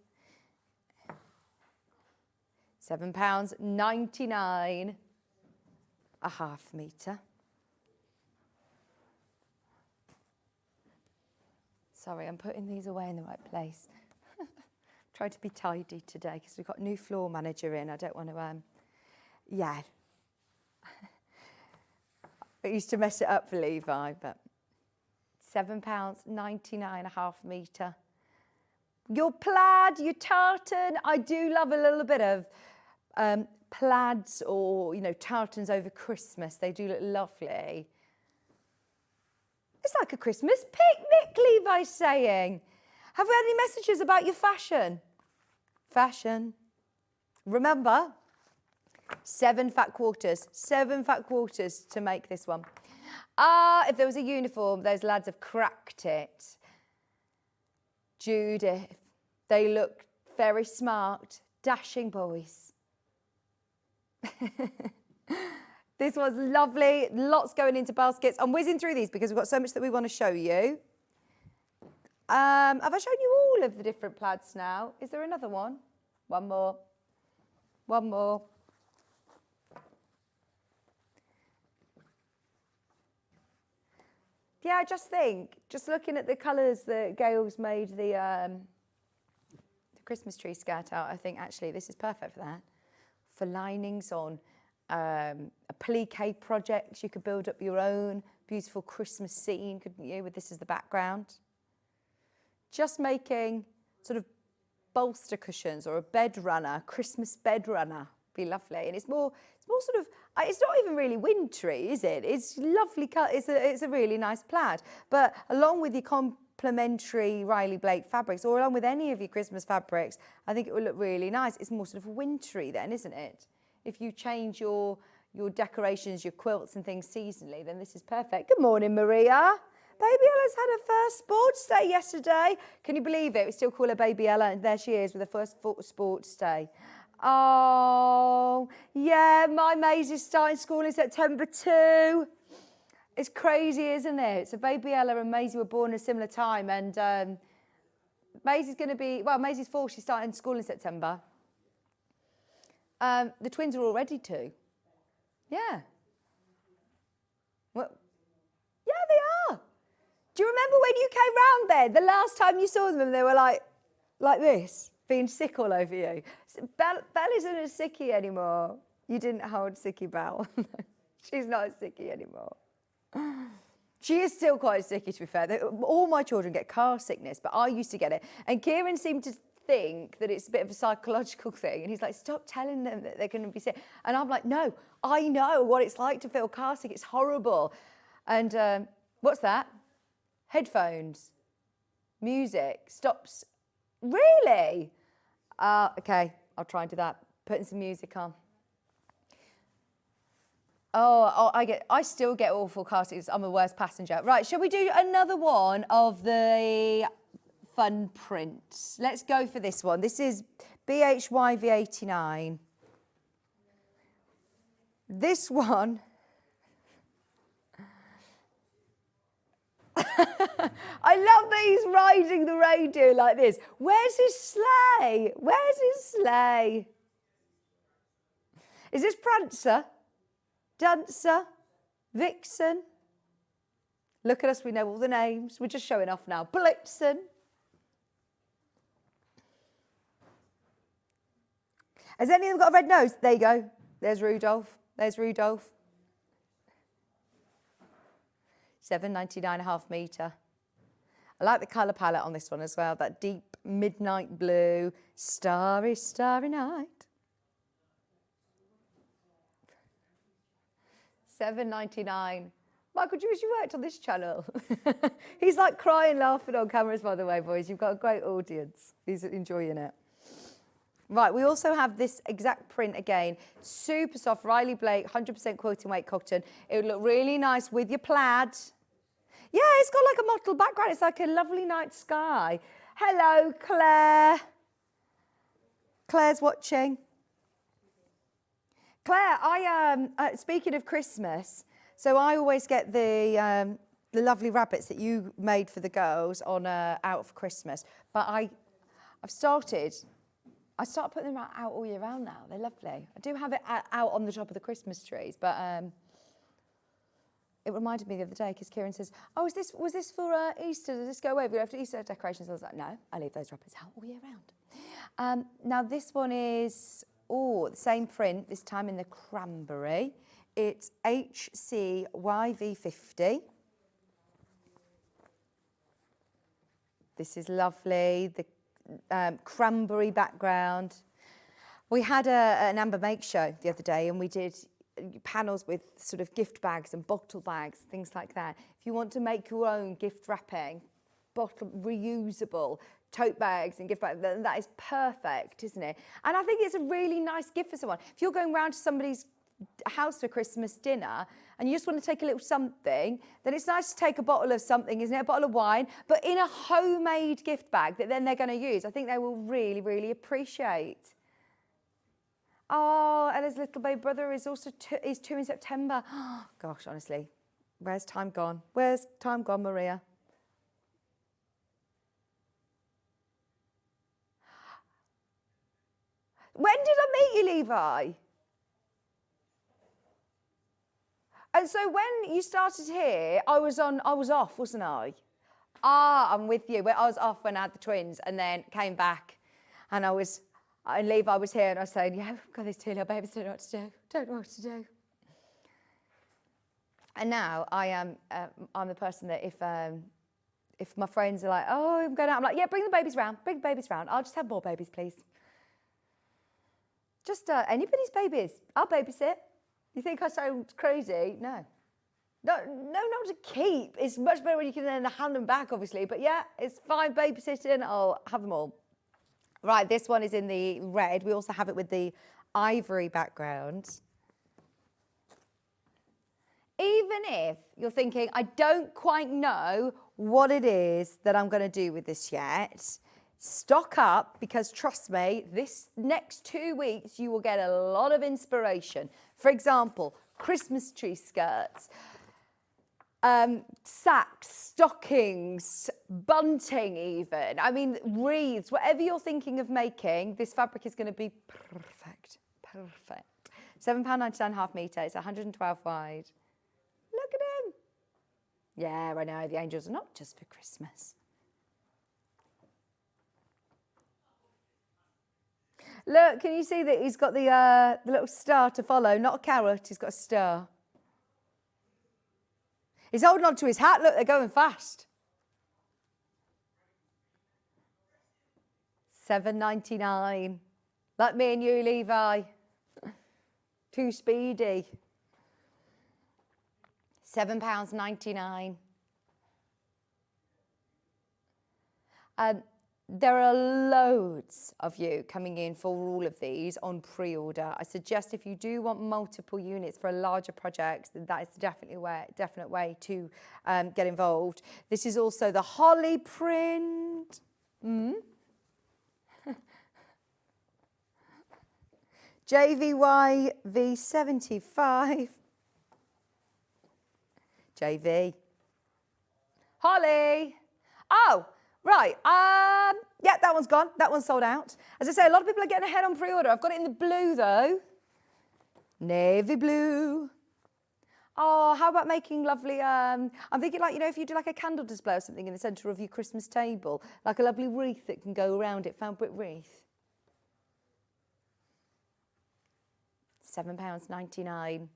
£7.99 a half metre. Sorry, I'm putting these away in the right place. Trying to be tidy today because we've got a new floor manager in. I don't want to, yeah. I used to mess it up for Levi, but £7.99 a half metre. Your plaid, your tartan. I do love a little bit of plaids or, you know, tartans over Christmas. They do look lovely. It's like a Christmas picnic, Levi's saying. Have we had any messages about your fashion? Fashion. Remember, 7 fat quarters to make this one. If there was a uniform, those lads have cracked it. Judith, they look very smart, dashing boys. This was lovely, lots going into baskets. I'm whizzing through these because we've got so much that we want to show you. Have I shown you all of the different plaids now? Is there another one? One more. One more. Yeah, I just think, just looking at the colours that Gail's made the Christmas tree skirt out, I think actually this is perfect for that. For linings on a plique project, you could build up your own beautiful Christmas scene, couldn't you, with this as the background? Just making sort of bolster cushions or a bed runner, Christmas bed runner, be lovely. And it's more sort of, it's not even really wintry, is it? It's lovely cut. It's a really nice plaid. But along with your complementary Riley Blake fabrics, or along with any of your Christmas fabrics, I think it will look really nice. It's more sort of wintry then, isn't it? If you change your decorations, your quilts and things seasonally, then this is perfect. Good morning, Maria. Baby Ella's had her first sports day yesterday. Can you believe it? We still call her Baby Ella, and there she is with her first sports day. Oh, yeah, my Maisie's starting school in September too. It's crazy, isn't it? So Baby Ella and Maisie were born at a similar time, and Maisie's going to be, well, Maisie's 4, she's starting school in September. The twins are all ready to. Yeah. Well, yeah, they are. Do you remember when you came round there, the last time you saw them, and they were like this, being sick all over you? Belle isn't a sickie anymore. You didn't hold Sicky Belle. She's not a sickie anymore. She is still quite a sickie, to be fair. All my children get car sickness, but I used to get it. And Kieran seemed to think that it's a bit of a psychological thing. And he's like, stop telling them that they're going to be sick. And I'm like, no, I know what it's like to feel car sick. It's horrible. And what's that? Headphones. Music. Stops. Really? Okay, I'll try and do that. Putting some music on. Oh, I still get awful car sickness. I'm the worst passenger. Right, shall we do another one of the fun prints? Let's go for this one. This is BHYV89. This one. I love that he's riding the reindeer like this. Where's his sleigh? Where's his sleigh? Is this Prancer? Dancer? Vixen? Look at us, we know all the names. We're just showing off now. Blitzen. Has any of them got a red nose? There you go. There's Rudolph. There's Rudolph. 7.99 a half metre. I like the colour palette on this one as well. That deep midnight blue. Starry, starry night. 7.99. Michael, do you wish you worked on this channel? He's like crying, laughing on cameras, by the way, boys. You've got a great audience. He's enjoying it. Right, we also have this exact print again. Super soft, Riley Blake, 100% quilting weight cotton. It would look really nice with your plaid. Yeah, it's got like a mottled background. It's like a lovely night sky. Hello, Claire. Claire's watching. Claire, speaking of Christmas, so I always get the lovely rabbits that you made for the girls on out for Christmas. But I started putting them out all year round now. They're lovely. I do have it out on the top of the Christmas trees, but it reminded me the other day because Kieran says, "Oh, was this for Easter? Does this go away? We left Easter decorations." I was like, "No, I leave those rabbits out all year round." Now this one is the same print, this time in the cranberry. It's HCYV50. This is lovely. The cranberry background. We had an Amber Make show the other day and we did panels with sort of gift bags and bottle bags, things like that. If you want to make your own gift wrapping, bottle reusable tote bags and gift bags, that is perfect, isn't it? And I think it's a really nice gift for someone. If you're going round to somebody's house for Christmas dinner and you just want to take a little something, then it's nice to take a bottle of something, isn't it? A bottle of wine, but in a homemade gift bag that then they're going to use. I think they will really, really appreciate. Oh, Ella's little baby brother is also is 2 in September. Oh, gosh, honestly, where's time gone? Where's time gone, Maria? When did I meet you, Levi? And so when you started here, I was off, wasn't I? Ah, I'm with you. I was off when I had the twins and then came back and Levi was here and I was saying, yeah, we've got these two little babies, don't know what to do. And now I'm the person that if my friends are like, oh, I'm going out, I'm like, yeah, bring the babies round. I'll just have more babies, please. Just anybody's babies. I'll babysit. You think I sound crazy? No, not to keep. It's much better when you can then hand them back, obviously. But yeah, it's fine babysitting. I'll have them all. Right, this one is in the red. We also have it with the ivory background. Even if you're thinking, I don't quite know what it is that I'm going to do with this yet, stock up because trust me, this next 2 weeks you will get a lot of inspiration. For example, Christmas tree skirts, sacks, stockings, bunting even. I mean, wreaths, whatever you're thinking of making, this fabric is going to be perfect. £7.99 half metre, it's 112 wide. Look at him. Yeah, I know, the angels are not just for Christmas. Look, can you see that he's got the little star to follow? Not a carrot, he's got a star. He's holding on to his hat. Look, they're going fast. $7.99. Like me and you, Levi. Too speedy. £7.99. There are loads of you coming in for all of these on pre-order. I suggest if you do want multiple units for a larger project, then that is definitely a definite way to get involved. This is also the holly print. JVY V75. JV. Holly. Oh, right. Yeah, that one's gone. That one's sold out. As I say, a lot of people are getting ahead on pre-order. I've got it in the blue, though. Navy blue. Oh, how about making lovely, I'm thinking like, you know, if you do like a candle display or something in the centre of your Christmas table, like a lovely wreath that can go around it, fabric wreath. £7.99.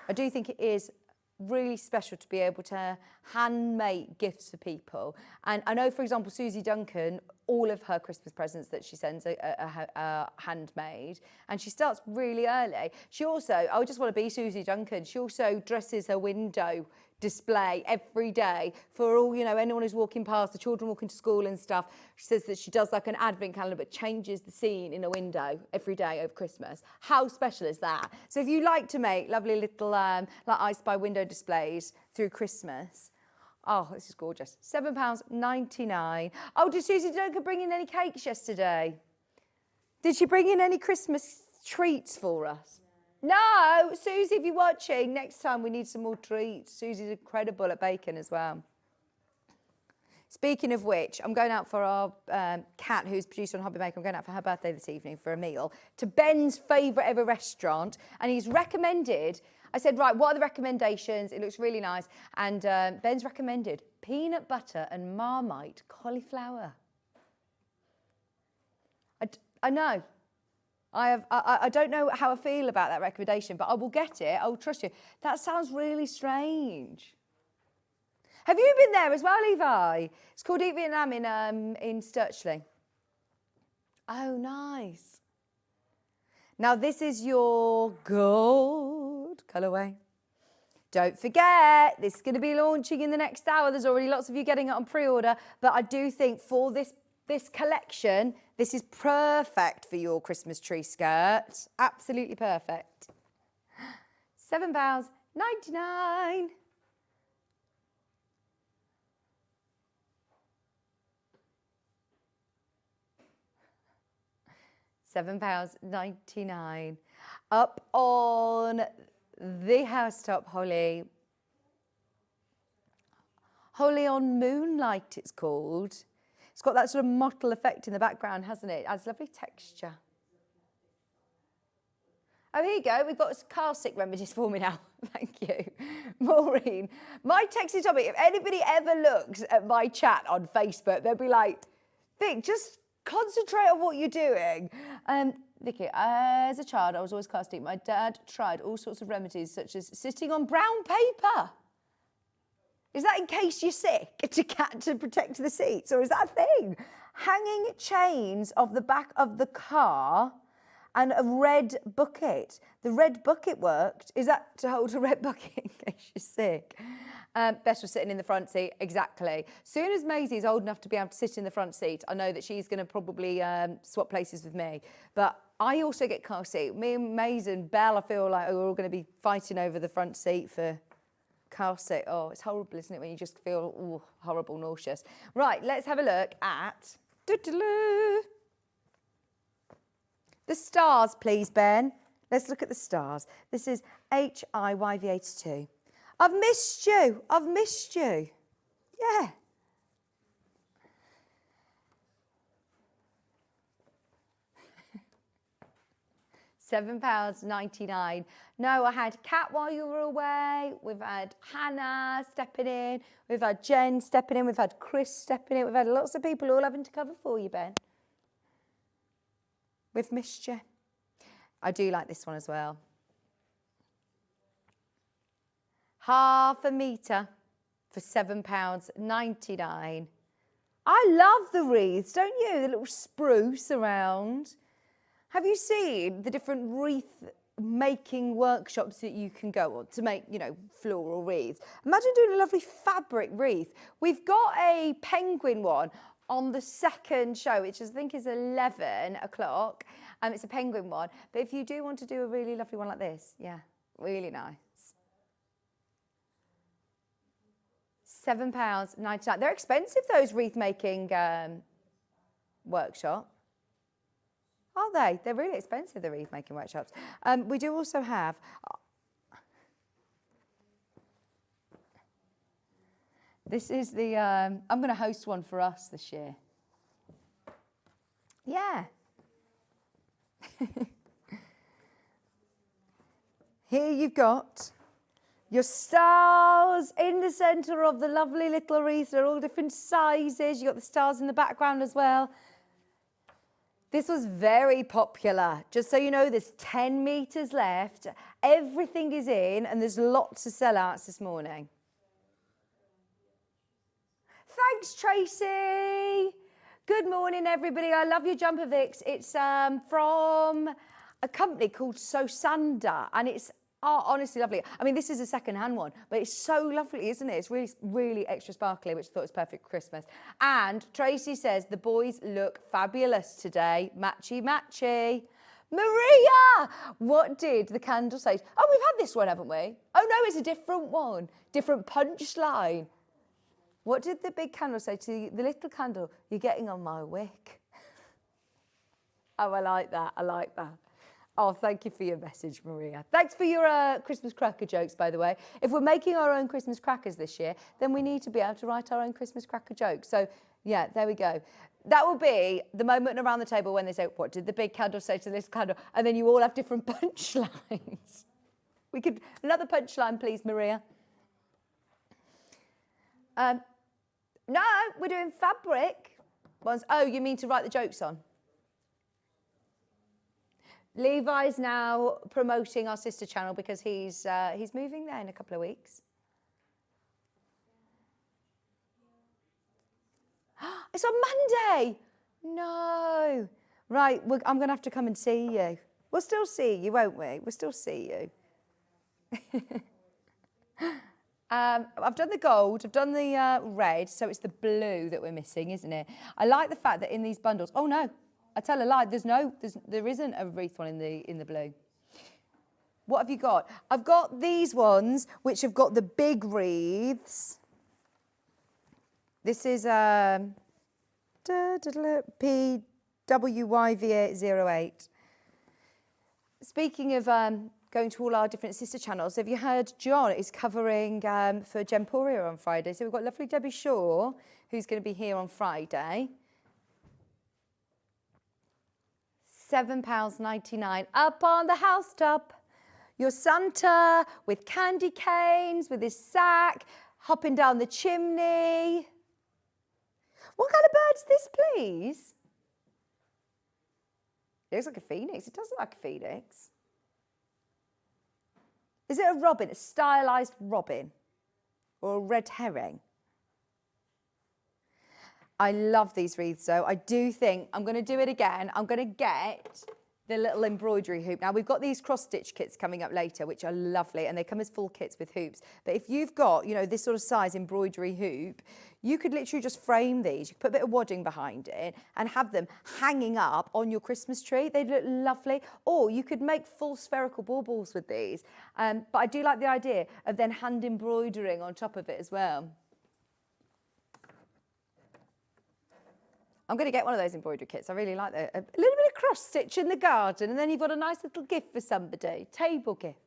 I do think it is really special to be able to hand make gifts for people. And I know, for example, Susie Duncan, all of her Christmas presents that she sends are handmade, and she starts really early. She also, I just want to be Susie Duncan, she also dresses her window display every day for all, you know, anyone who's walking past, the children walking to school and stuff. She says that she does like an advent calendar but changes the scene in a window every day over Christmas. How special is that? So if you like to make lovely little like I Spy window displays through Christmas, oh, this is gorgeous. £7.99. Oh, did Susie Duncan bring in any cakes yesterday? Did she bring in any Christmas treats for us? No, Susie, if you're watching, next time we need some more treats. Susie's incredible at baking as well. Speaking of which, I'm going out for our Kat, who's producer on Hobby Maker. I'm going out for her birthday this evening for a meal to Ben's favourite ever restaurant. And he's recommended, I said, right, what are the recommendations? It looks really nice. And Ben's recommended peanut butter and Marmite cauliflower. I know. I don't know how I feel about that recommendation, but I will get it. I will trust you. That sounds really strange. Have you been there as well, Levi? It's called Eat Vietnam in Sturchley. Oh, nice. Now, this is your gold colourway. Don't forget, this is going to be launching in the next hour. There's already lots of you getting it on pre-order, but I do think for this collection, this is perfect for your Christmas tree skirt. Absolutely perfect. £7.99. £7.99. Up on the housetop, Holly. Holly on Moonlight, it's called. It's got that sort of mottle effect in the background, hasn't it? It adds lovely texture. Oh, here you go. We've got car sick remedies for me now. Thank you. Maureen, my texting topic, if anybody ever looks at my chat on Facebook, they'll be like, Vic, just concentrate on what you're doing. Vicky, as a child, I was always car sick. My dad tried all sorts of remedies, such as sitting on brown paper. Is that in case you're sick, to protect the seats, or is that a thing? Hanging chains off the back of the car and a red bucket. The red bucket worked. Is that to hold a red bucket in case you're sick? Bess was sitting in the front seat, exactly. Soon as Maisie's old enough to be able to sit in the front seat, I know that she's going to probably swap places with me. But I also get car seat. Me and Maisie and Belle, I feel like we're all going to be fighting over the front seat for car seat. Oh, it's horrible, isn't it, when you just feel horrible, nauseous. Right, let's have a look at the stars, please, Ben. Let's look at the stars. This is HIYV82. I've missed you. I've missed you. Yeah. £7.99. No, I had Kat while you were away. We've had Hannah stepping in. We've had Jen stepping in. We've had Chris stepping in. We've had lots of people all having to cover for you, Ben. We've missed you. I do like this one as well. Half a metre for £7.99. I love the wreaths, don't you? The little spruce around. Have you seen the different wreath making workshops that you can go on to make, you know, floral wreaths? Imagine doing a lovely fabric wreath. We've got a penguin one on the second show, which I think is 11 o'clock. It's a penguin one. But if you do want to do a really lovely one like this, yeah, really nice. £7.99. They're expensive, those wreath making workshops. Are they? They're really expensive, the wreath making workshops. We do also have This is the, I'm going to host one for us this year. Yeah. Here you've got your stars in the centre of the lovely little wreath. They're all different sizes. You've got the stars in the background as well. This was very popular. Just so you know, there's 10 metres left. Everything is in and there's lots of sellouts this morning. Thanks, Tracy. Good morning, everybody. I love your jumper, Vix. It's from a company called Sosanda, and it's honestly lovely. I mean, this is a second-hand one, but it's so lovely, isn't it? It's really, really extra sparkly, which I thought was perfect for Christmas. And Tracy says the boys look fabulous today. Matchy, matchy. Maria, what did the candle say? Oh, we've had this one, haven't we? Oh, no, it's a different one. Different punchline. What did the big candle say to the little candle? You're getting on my wick. Oh, I like that. I like that. Oh, thank you for your message, Maria. Thanks for your Christmas cracker jokes, by the way. If we're making our own Christmas crackers this year, then we need to be able to write our own Christmas cracker jokes. So, yeah, there we go. That will be the moment around the table when they say, what did the big candle say to the little candle? And then you all have different punchlines. We could, another punchline, please, Maria. No, we're doing fabric ones. Oh, you mean to write the jokes on? Levi's now promoting our sister channel because he's moving there in a couple of weeks. It's on Monday. No. Right, I'm going to have to come and see you. We'll still see you, won't we? We'll still see you. I've done the gold, I've done the red, so it's the blue that we're missing, isn't it? I like the fact that in these bundles, oh no, I tell a lie, there isn't a wreath one in the blue. What have you got? I've got these ones, which have got the big wreaths. This is PWYV808. Speaking of going to all our different sister channels, have you heard John is covering for Gemporia on Friday? So we've got lovely Debbie Shaw, who's going to be here on Friday. £7.99 up on the housetop. Your Santa with candy canes, with his sack, hopping down the chimney. What kind of bird's this, please? It looks like a phoenix. It does look like a phoenix. Is it a robin, a stylised robin? Or a red herring? I love these wreaths, though. I do think I'm going to do it again. I'm going to get the little embroidery hoop. Now, we've got these cross-stitch kits coming up later, which are lovely, and they come as full kits with hoops. But if you've got, you know, this sort of size embroidery hoop, you could literally just frame these. You could put a bit of wadding behind it and have them hanging up on your Christmas tree. They'd look lovely. Or you could make full spherical baubles with these. But I do like the idea of then hand embroidering on top of it as well. I'm going to get one of those embroidery kits. I really like that. A little bit of cross-stitch in the garden, and then you've got a nice little gift for somebody. Table gift.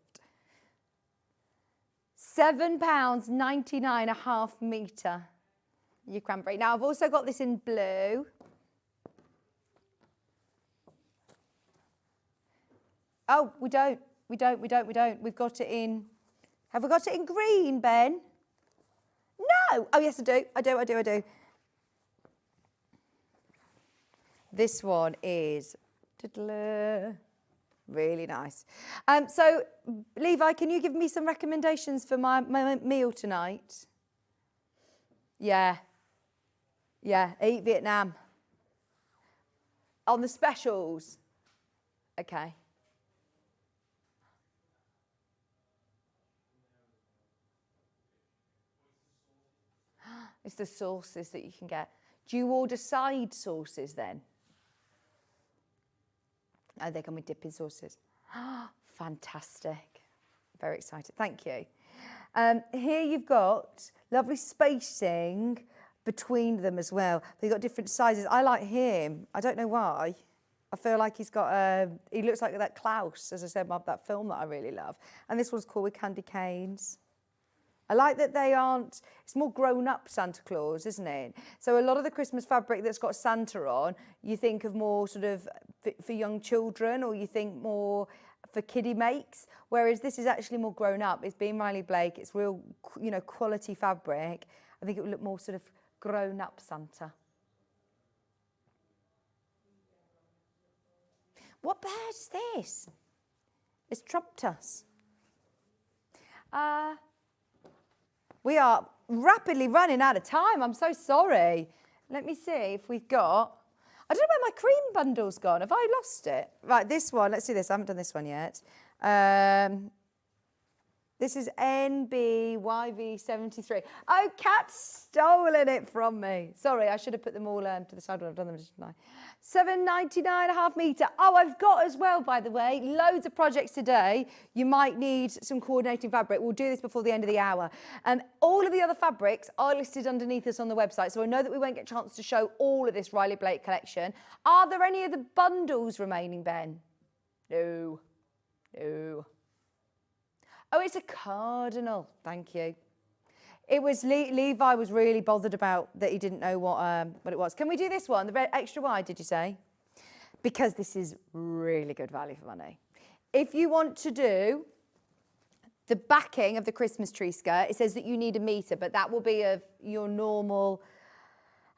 £7.99 a half metre. Your cranberry. Now, I've also got this in blue. Oh, we don't. We've got it in... Have we got it in green, Ben? No! Oh, yes, I do. This one is really nice. So, Levi, can you give me some recommendations for my meal tonight? Yeah, eat Vietnam. On the specials. Okay. It's the sauces that you can get. Do you order side sauces then? Oh, they come with dipping sauces. Fantastic. Very excited. Thank you. Here you've got lovely spacing between them as well. They've got different sizes. I like him. I don't know why. I feel like he's got he looks like that Klaus, as I said, that film that I really love. And this one's called with candy canes. I like that they aren't, it's more grown-up Santa Claus, isn't it? So a lot of the Christmas fabric that's got Santa on, you think of more sort of for young children, or you think more for kiddie makes, whereas this is actually more grown-up. It's being Riley Blake, it's real, you know, quality fabric. I think it would look more sort of grown-up Santa. What bird is this? It's trumped us. We are rapidly running out of time. I'm so sorry. Let me see if we've got... I don't know where my cream bundle's gone. Have I lost it? Right, this one. Let's do this. I haven't done this one yet. This is NBYV73. Oh, Kat's stolen it from me. Sorry, I should have put them all to the side when I've done them, didn't I? 799.5 metre. Oh, I've got as well, by the way, loads of projects today. You might need some coordinating fabric. We'll do this before the end of the hour. All of the other fabrics are listed underneath us on the website, so I know that we won't get a chance to show all of this Riley Blake collection. Are there any of the bundles remaining, Ben? No. No. Oh, it's a cardinal. Thank you. It was Levi was really bothered about that he didn't know what it was. Can we do this one? The red extra wide, did you say? Because this is really good value for money. If you want to do the backing of the Christmas tree skirt, it says that you need a metre, but that will be of your normal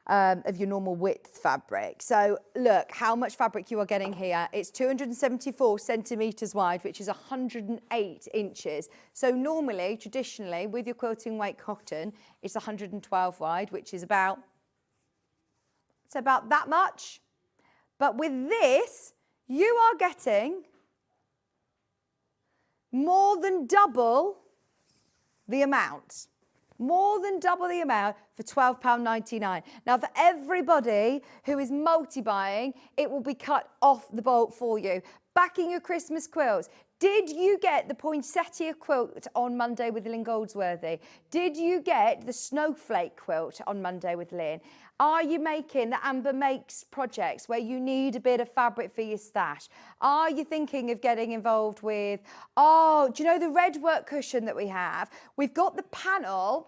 width fabric. So look how much fabric you are getting here. It's 274 centimetres wide, which is 108 inches. So normally, traditionally, with your quilting weight cotton, it's 112 wide, which is about that much. But with this, you are getting more than double the amount. More than double the amount for £12.99. Now, for everybody who is multi-buying, it will be cut off the bolt for you. Backing your Christmas quilts. Did you get the poinsettia quilt on Monday with Lynn Goldsworthy? Did you get the snowflake quilt on Monday with Lynn? Are you making the Amber Makes projects where you need a bit of fabric for your stash? Are you thinking of getting involved with, oh, do you know the red work cushion that we have? We've got the panel,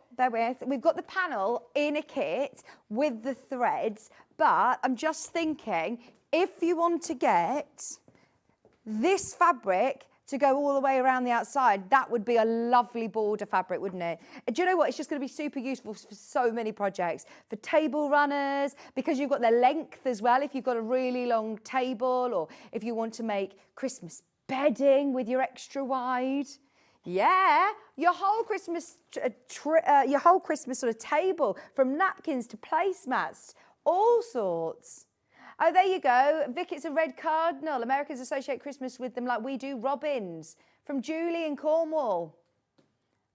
we've got the panel in a kit with the threads, but I'm just thinking, if you want to get this fabric to go all the way around the outside, that would be a lovely border fabric, wouldn't it? Do you know what? It's just going to be super useful for so many projects. For table runners, because you've got the length as well, if you've got a really long table, or if you want to make Christmas bedding with your extra wide. Yeah, your whole Christmas sort of table, from napkins to placemats, all sorts. Oh, there you go. Vic, it's a red cardinal. Americans associate Christmas with them like we do robins. From Julie in Cornwall.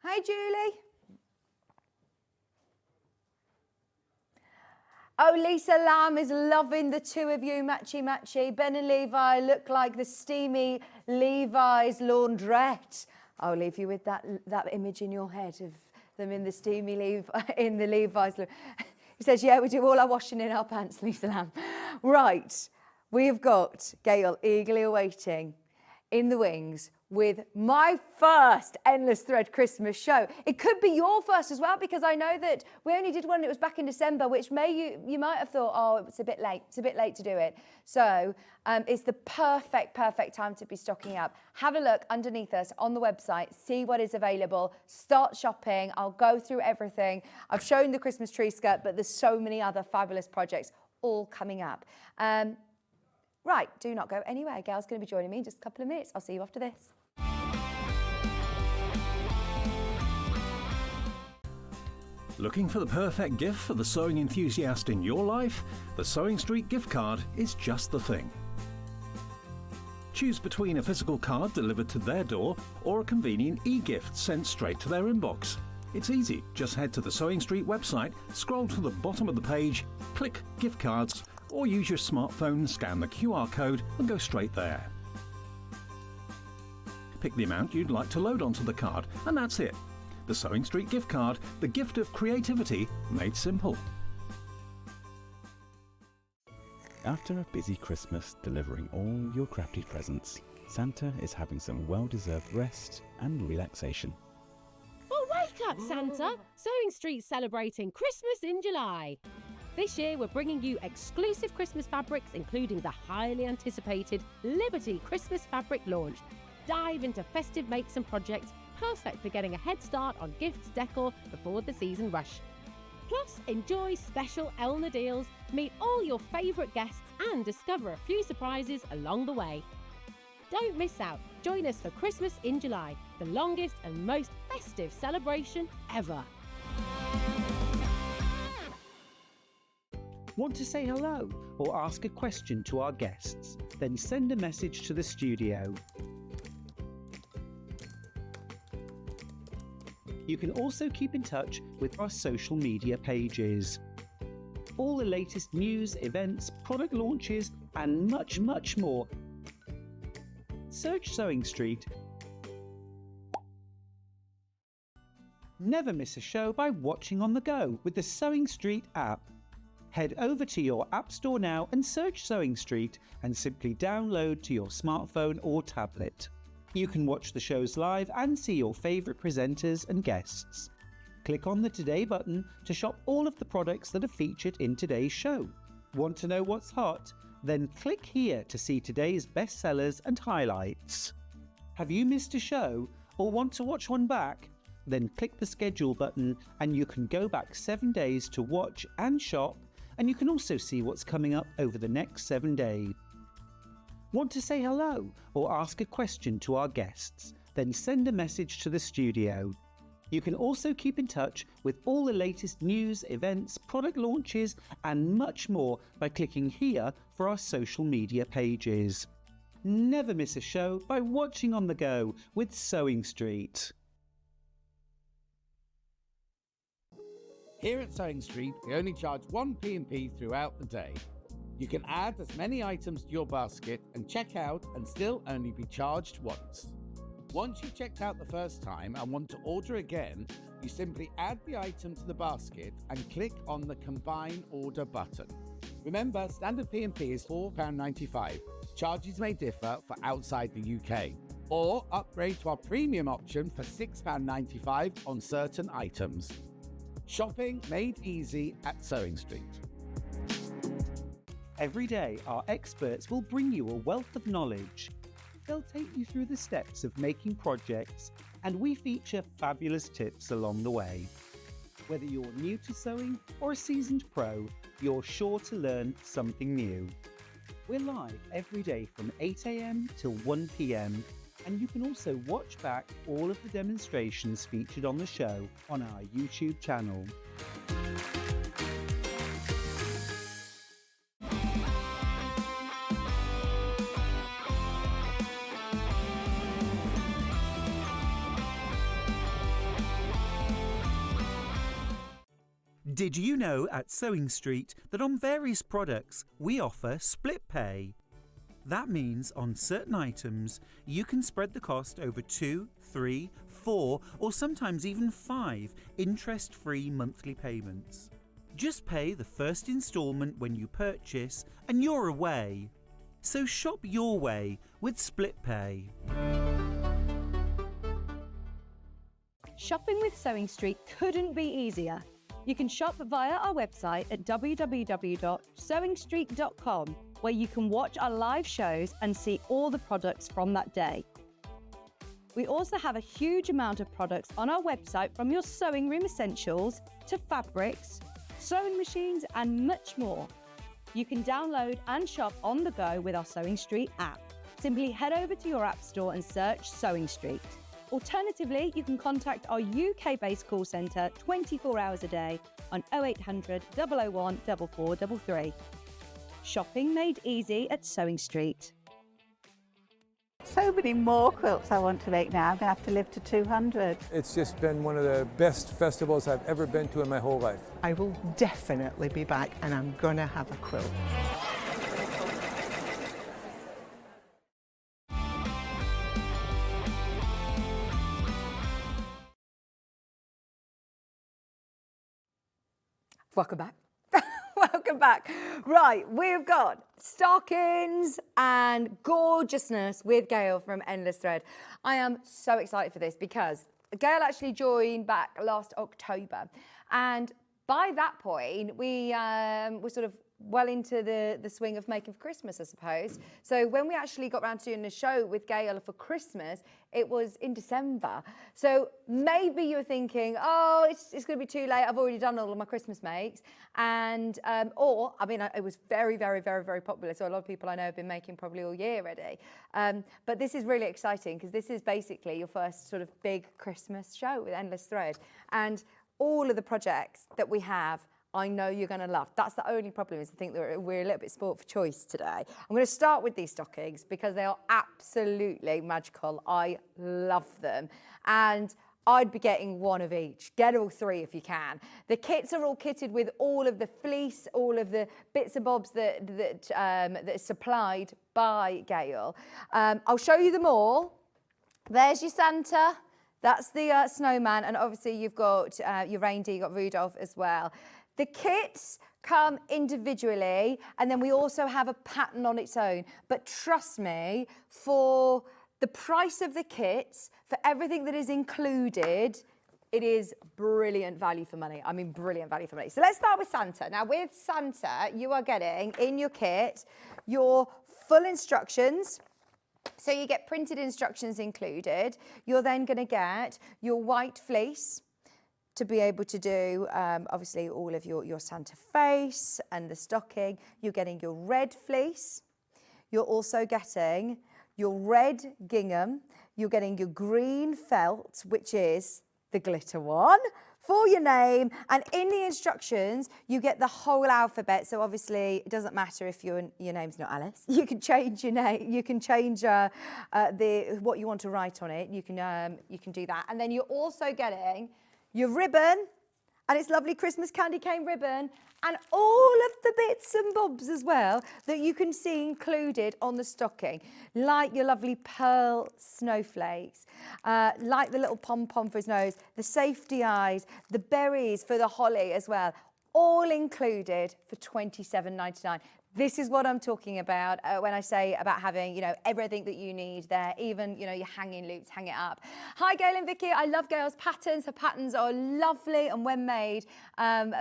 Hi, Julie. Oh, Lisa Lamb is loving the two of you, matchy-matchy. Ben and Levi look like the steamy Levi's laundrette. I'll leave you with that image in your head of them in the steamy Levi's. He says, yeah, we do all our washing in our pants, Lisa Lamb. Right, we have got Gail eagerly awaiting in the wings with my first Endless Thread Christmas show. It could be your first as well, because I know that we only did one and it was back in December, which you might have thought, oh, it's a bit late. It's a bit late to do it. So it's the perfect time to be stocking up. Have a look underneath us on the website, see what is available, start shopping. I'll go through everything. I've shown the Christmas tree skirt, but there's so many other fabulous projects all coming up. Right, do not go anywhere. Gail's going to be joining me in just a couple of minutes. I'll see you after this. Looking for the perfect gift for the sewing enthusiast in your life? The Sewing Street gift card is just the thing. Choose between a physical card delivered to their door or a convenient e-gift sent straight to their inbox. It's easy. Just head to the Sewing Street website, scroll to the bottom of the page, click Gift Cards, or use your smartphone, scan the QR code and go straight there. Pick the amount you'd like to load onto the card, and that's it. The Sewing Street gift card, the gift of creativity made simple. After a busy Christmas delivering all your crafted presents, Santa is having some well-deserved rest and relaxation. Oh, wake Wake up, Santa! Sewing Street's celebrating Christmas in July. This year, we're bringing you exclusive Christmas fabrics, including the highly anticipated Liberty Christmas fabric launch. Dive into festive makes and projects, perfect for getting a head start on gifts decor before the season rush. Plus, enjoy special Elna deals, meet all your favourite guests and discover a few surprises along the way. Don't miss out. Join us for Christmas in July, the longest and most festive celebration ever. Want to say hello or ask a question to our guests? Then send a message to the studio. You can also keep in touch with our social media pages. All the latest news, events, product launches, and much, much more. Search Sewing Street. Never miss a show by watching on the go with the Sewing Street app. Head over to your App Store now and search Sewing Street and simply download to your smartphone or tablet. You can watch the shows live and see your favourite presenters and guests. Click on the Today button to shop all of the products that are featured in today's show. Want to know what's hot? Then click here to see today's bestsellers and highlights. Have you missed a show or want to watch one back? Then click the schedule button and you can go back 7 days to watch and shop, and you can also see what's coming up over the next 7 days. Want to say hello or ask a question to our guests? Then send a message to the studio. You can also keep in touch with all the latest news, events, product launches, and much more by clicking here for our social media pages. Never miss a show by watching on the go with Sewing Street. Here at Sewing Street, we only charge one P&P throughout the day. You can add as many items to your basket and check out and still only be charged once. Once you've checked out the first time and want to order again, you simply add the item to the basket and click on the Combine Order button. Remember, standard P&P is £4.95. Charges may differ for outside the UK. Or upgrade to our premium option for £6.95 on certain items. Shopping made easy at Sewing Street. Every day, our experts will bring you a wealth of knowledge. They'll take you through the steps of making projects, and we feature fabulous tips along the way. Whether you're new to sewing or a seasoned pro, you're sure to learn something new. We're live every day from 8 a.m. till 1 p.m, and you can also watch back all of the demonstrations featured on the show on our YouTube channel. Did you know at Sewing Street that on various products we offer split pay? That means on certain items you can spread the cost over 2, 3, 4 or sometimes even 5 interest-free monthly payments. Just pay the first instalment when you purchase and you're away. So shop your way with split pay. Shopping with Sewing Street couldn't be easier. You can shop via our website at www.sewingstreet.com, where you can watch our live shows and see all the products from that day. We also have a huge amount of products on our website, from your sewing room essentials to fabrics, sewing machines and much more. You can download and shop on the go with our Sewing Street app. Simply head over to your app store and search Sewing Street. Alternatively, you can contact our UK-based call centre 24 hours a day on 0800 001 4433. Shopping made easy at Sewing Street. So many more quilts I want to make now. I'm going to have to live to 200. It's just been one of the best festivals I've ever been to in my whole life. I will definitely be back, and I'm going to have a quilt. Welcome back. Welcome back. Right, we've got stockings and gorgeousness with Gail from Endless Thread. I am so excited for this because Gail actually joined back last October, and by that point, we were sort of well into the swing of making for Christmas, I suppose. So when we actually got around to doing a show with Gail for Christmas, it was in December. So maybe you're thinking, oh, it's going to be too late. I've already done all of my Christmas makes. And, or, I mean, it was very, very, very, very popular. So a lot of people I know have been making probably all year already. But this is really exciting because this is basically your first sort of big Christmas show with Endless Thread. And all of the projects that we have, I know you're going to love. That's the only problem, is I think that we're a little bit sport for choice today. I'm going to start with these stockings because they are absolutely magical. I love them. And I'd be getting one of each. Get all three if you can. The kits are all kitted with all of the fleece, all of the bits and bobs that is supplied by Gail. I'll show you them all. There's your Santa. That's the snowman. And obviously you've got your reindeer, you've got Rudolph as well. The kits come individually, and then we also have a pattern on its own. But trust me, for the price of the kits, for everything that is included, it is brilliant value for money. I mean, brilliant value for money. So let's start with Santa. Now, with Santa, you are getting in your kit your full instructions. So you get printed instructions included. You're then going to get your white fleece to be able to do, obviously, all of your Santa face and the stocking. You're getting your red fleece. You're also getting your red gingham. You're getting your green felt, which is the glitter one, for your name. And in the instructions, you get the whole alphabet. So obviously, it doesn't matter if your name's not Alice. You can change your name. You can change what you want to write on it. You can do that. And then you're also getting your ribbon, and it's lovely Christmas candy cane ribbon, and all of the bits and bobs as well that you can see included on the stocking, like your lovely pearl snowflakes, like the little pom-pom for his nose, the safety eyes, the berries for the holly as well, all included for £27.99. This is what I'm talking about when I say about having, everything that you need there, even, your hanging loops, hang it up. Hi, Gail and Vicki. I love Gail's patterns. Her patterns are lovely and when made, and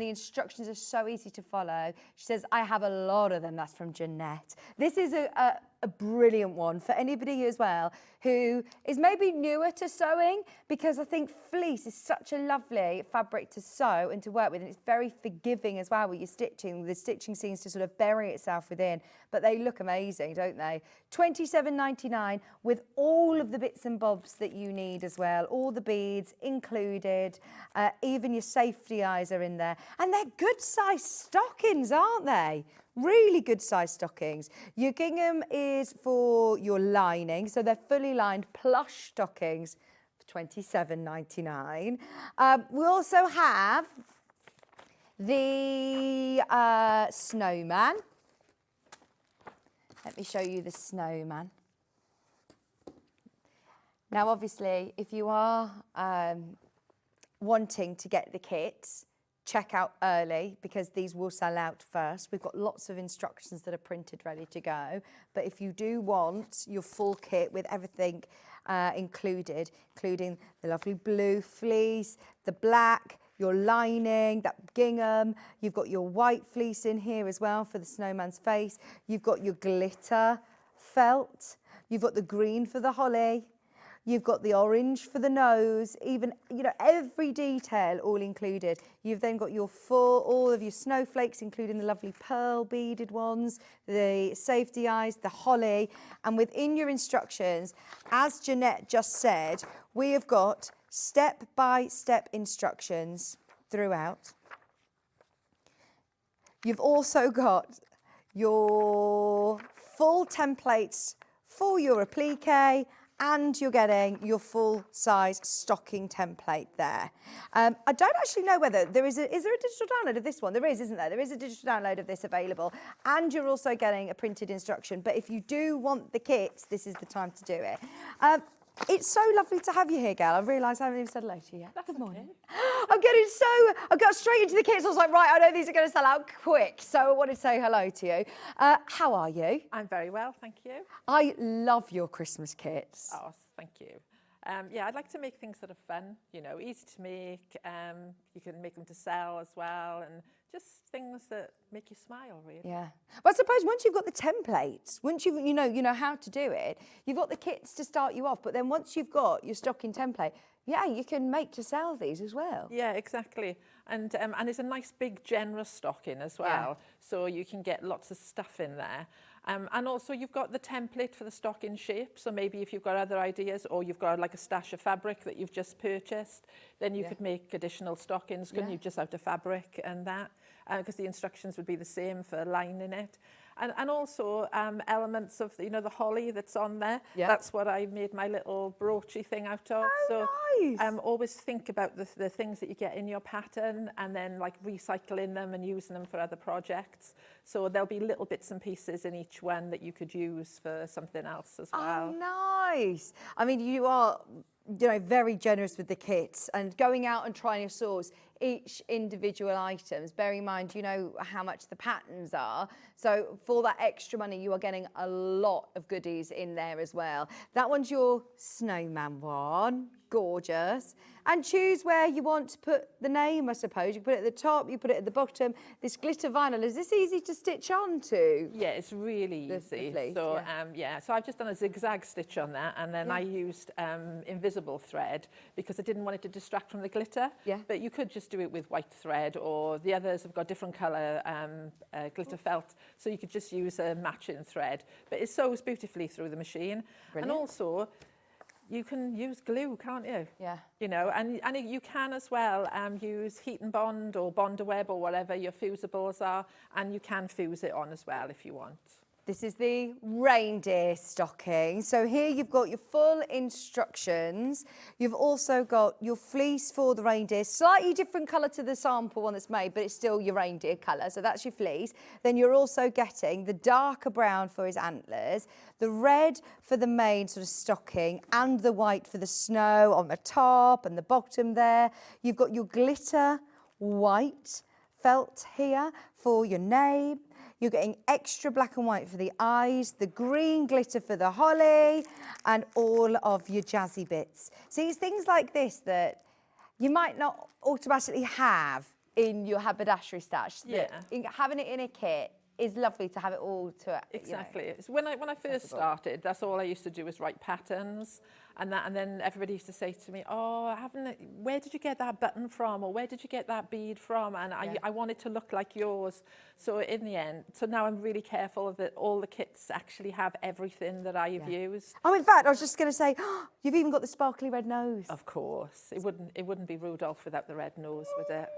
the instructions are so easy to follow. She says, I have a lot of them. That's from Jeanette. This is a brilliant one for anybody as well who is maybe newer to sewing, because I think fleece is such a lovely fabric to sew and to work with, and it's very forgiving as well with your stitching. The stitching seems to sort of bury itself within, but they look amazing, don't they? £27.99 with all of the bits and bobs that you need as well, all the beads included, even your safety eyes are in there, and they're good sized stockings, aren't they? Really good size stockings. Your gingham is for your lining, so they're fully lined plush stockings for £27.99. We also have the snowman. Let me show you the snowman. Now, obviously, if you are wanting to get the kits, check out early, because these will sell out first. We've got lots of instructions that are printed ready to go. But if you do want your full kit with everything included, including the lovely blue fleece, the black, your lining, that gingham, you've got your white fleece in here as well for the snowman's face. You've got your glitter felt. You've got the green for the holly. You've got the orange for the nose, even, every detail all included. You've then got your all of your snowflakes, including the lovely pearl beaded ones, the safety eyes, the holly. And within your instructions, as Jeanette just said, we have got step-by-step instructions throughout. You've also got your full templates for your applique, and you're getting your full-size stocking template there. I don't actually know whether is there a digital download of this one? There is, isn't there? There is a digital download of this available, and you're also getting a printed instruction. But if you do want the kits, this is the time to do it. It's so lovely to have you here, Gail. I realise I haven't even said hello to you yet. Good morning. I got straight into the kits. I was like, right, I know these are going to sell out quick. So I wanted to say hello to you. How are you? I'm very well, thank you. I love your Christmas kits. Oh, thank you. Yeah, I'd like to make things that are fun, you know, easy to make. You can make them to sell as well, and just things that make you smile, really. Yeah. Well, I suppose once you've got the templates, once you know how to do it, you've got the kits to start you off. But then once you've got your stocking template, yeah, you can make to sell these as well. Yeah, exactly. And it's a nice big generous stocking as well, so you can get lots of stuff in there. And also you've got the template for the stocking shape, so maybe if you've got other ideas or you've got like a stash of fabric that you've just purchased, then you could make additional stockings, couldn't you, just out of fabric and that, because the instructions would be the same for lining it. And also elements of, you know, the holly that's on there. Yeah. That's what I made my little broochy thing out of. Oh, nice. Always think about the things that you get in your pattern and then like recycling them and using them for other projects. So there'll be little bits and pieces in each one that you could use for something else as well. Oh, nice. I mean, you are, you know, very generous with the kits and going out and trying to source each individual items, bearing in mind, you know, how much the patterns are. So for that extra money, you are getting a lot of goodies in there as well. That one's your snowman one. Gorgeous. And choose where you want to put the name, I suppose. You put it at the top, you put it at the bottom. This glitter vinyl, is this easy to stitch onto? Yeah, it's really easy. Fleece, so so I've just done a zigzag stitch on that, and then I used invisible thread because I didn't want it to distract from the glitter. Yeah. But you could just do it with white thread, or the others have got different colour glitter felt, so you could just use a matching thread. But it sews beautifully through the machine. Brilliant. And also, you can use glue, can't you? Yeah. You know, and you can as well use heat and bond or Bond-A-Web or whatever your fusibles are, and you can fuse it on as well if you want. This is the reindeer stocking. So here you've got your full instructions. You've also got your fleece for the reindeer, slightly different colour to the sample one that's made, but it's still your reindeer colour. So that's your fleece. Then you're also getting the darker brown for his antlers, the red for the main sort of stocking, and the white for the snow on the top and the bottom there. You've got your glitter white felt here for your name. You're getting extra black and white for the eyes, the green glitter for the holly, and all of your jazzy bits. See, it's things like this that you might not automatically have in your haberdashery stash. Yeah. Having it in a kit is lovely to have it all to exactly. You know, when I first started, that's all I used to do was write patterns, and then everybody used to say to me, "Oh, where did you get that button from, or where did you get that bead from?" And I want it to look like yours. So in the end, so now I'm really careful that all the kits actually have everything that I've used. Oh, in fact, I was just going to say, you've even got the sparkly red nose. Of course, it wouldn't be Rudolph without the red nose, would it?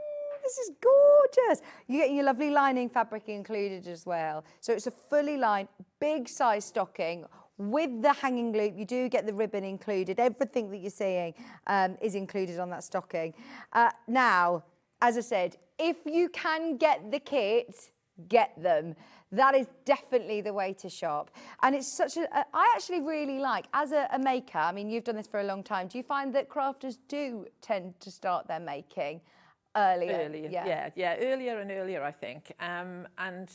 This is gorgeous. You're getting your lovely lining fabric included as well. So it's a fully lined, big size stocking with the hanging loop. You do get the ribbon included. Everything that you're seeing is included on that stocking. Now, as I said, if you can get the kit, get them. That is definitely the way to shop. And it's such I actually really like, as a maker, I mean, you've done this for a long time, do you find that crafters do tend to start their making earlier, earlier and earlier, I think, and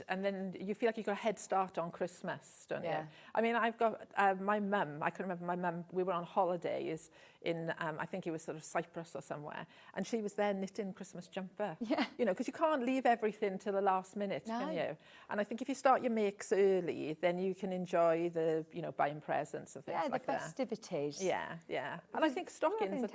then you feel like you've got a head start on Christmas, don't you? I mean, I've got my mum. I can remember my mum. We were on holidays in I think it was sort of Cyprus or somewhere, and she was there knitting Christmas jumper. Yeah, you know, because you can't leave everything till the last minute, can you? And I think if you start your makes early, then you can enjoy the buying presents and things like that. Yeah, the festivities. Yeah. And I think stockings are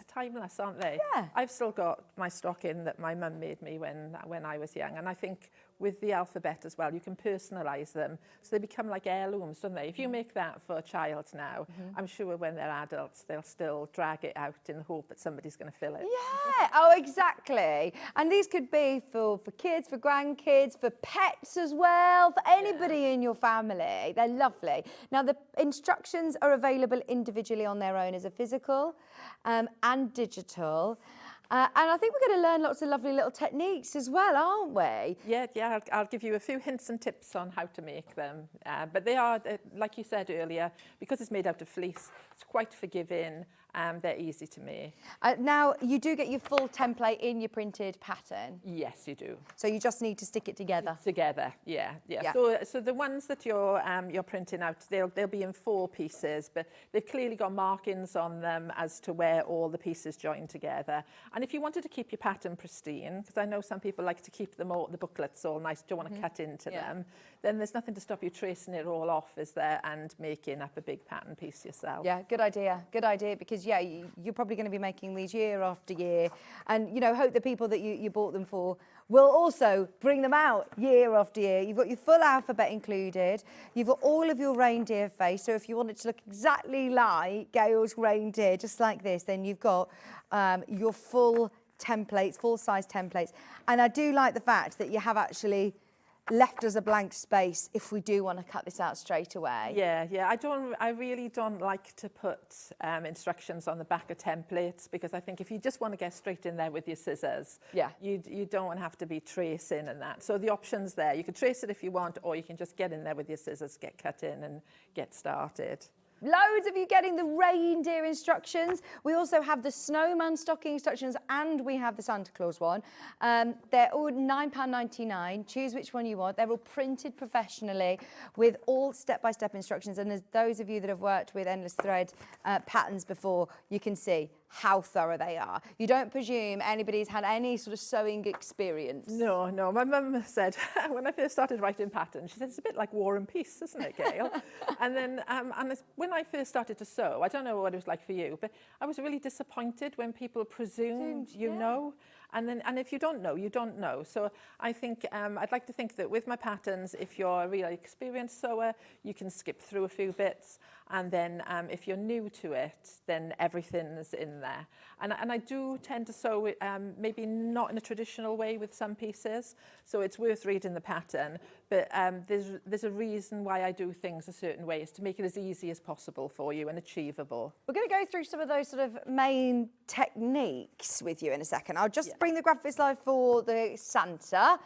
timeless, aren't they? Yeah. I've still got my stocking that my mum made me when I was young, and I think with the alphabet as well, you can personalise them so they become like heirlooms, don't they? If you make that for a child now, I'm sure when they're adults, they'll still drag it out in the hope that somebody's going to fill it. Yeah, oh, exactly. And these could be for kids, for grandkids, for pets as well, for anybody in your family. They're lovely. Now, the instructions are available individually on their own as a physical and digital. And I think we're going to learn lots of lovely little techniques as well, aren't we? Yeah, I'll give you a few hints and tips on how to make them. But they are, like you said earlier, because it's made out of fleece, it's quite forgiving, They're easy to make. Now, you do get your full template in your printed pattern? Yes, you do. So you just need to stick it together? Together, yeah. So the ones that you're printing out, they'll be in 4 pieces, but they've clearly got markings on them as to where all the pieces join together. And if you wanted to keep your pattern pristine, because I know some people like to keep them all, the booklets all nice, don't want to cut into them, then there's nothing to stop you tracing it all off, is there, and making up a big pattern piece yourself. Yeah, good idea, because you're probably going to be making these year after year, and hope the people that you bought them for will also bring them out year after year. You've got your full alphabet included, you've got all of your reindeer face, so if you want it to look exactly like Gail's reindeer, just like this, then you've got your full templates, full size templates. And I do like the fact that you have actually left us a blank space if we do want to cut this out straight away. Yeah. I really don't like to put instructions on the back of templates, because I think if you just want to get straight in there with your scissors, you don't have to be tracing and that. So the option's there. You can trace it if you want, or you can just get in there with your scissors, get cut in and get started. Loads of you getting the reindeer instructions. We also have the snowman stocking instructions, and we have the Santa Claus one. They're all £9.99. Choose which one you want. They're all printed professionally with all step-by-step instructions. And as those of you that have worked with endless thread patterns before, you can see how thorough they are. You don't presume anybody's had any sort of sewing experience? No. My mum said, when I first started writing patterns, she said, it's a bit like War and Peace, isn't it, Gail? And then when I first started to sew, I don't know what it was like for you, but I was really disappointed when people presumed you know. And if you don't know, you don't know. So I think I'd like to think that with my patterns, if you're a really experienced sewer, you can skip through a few bits. And then if you're new to it, then everything's in there. And I do tend to sew it, maybe not in a traditional way with some pieces. So it's worth reading the pattern. But there's a reason why I do things a certain way, is to make it as easy as possible for you and achievable. We're going to go through some of those sort of main techniques with you in a second. I'll just bring the graphics live for the Santa.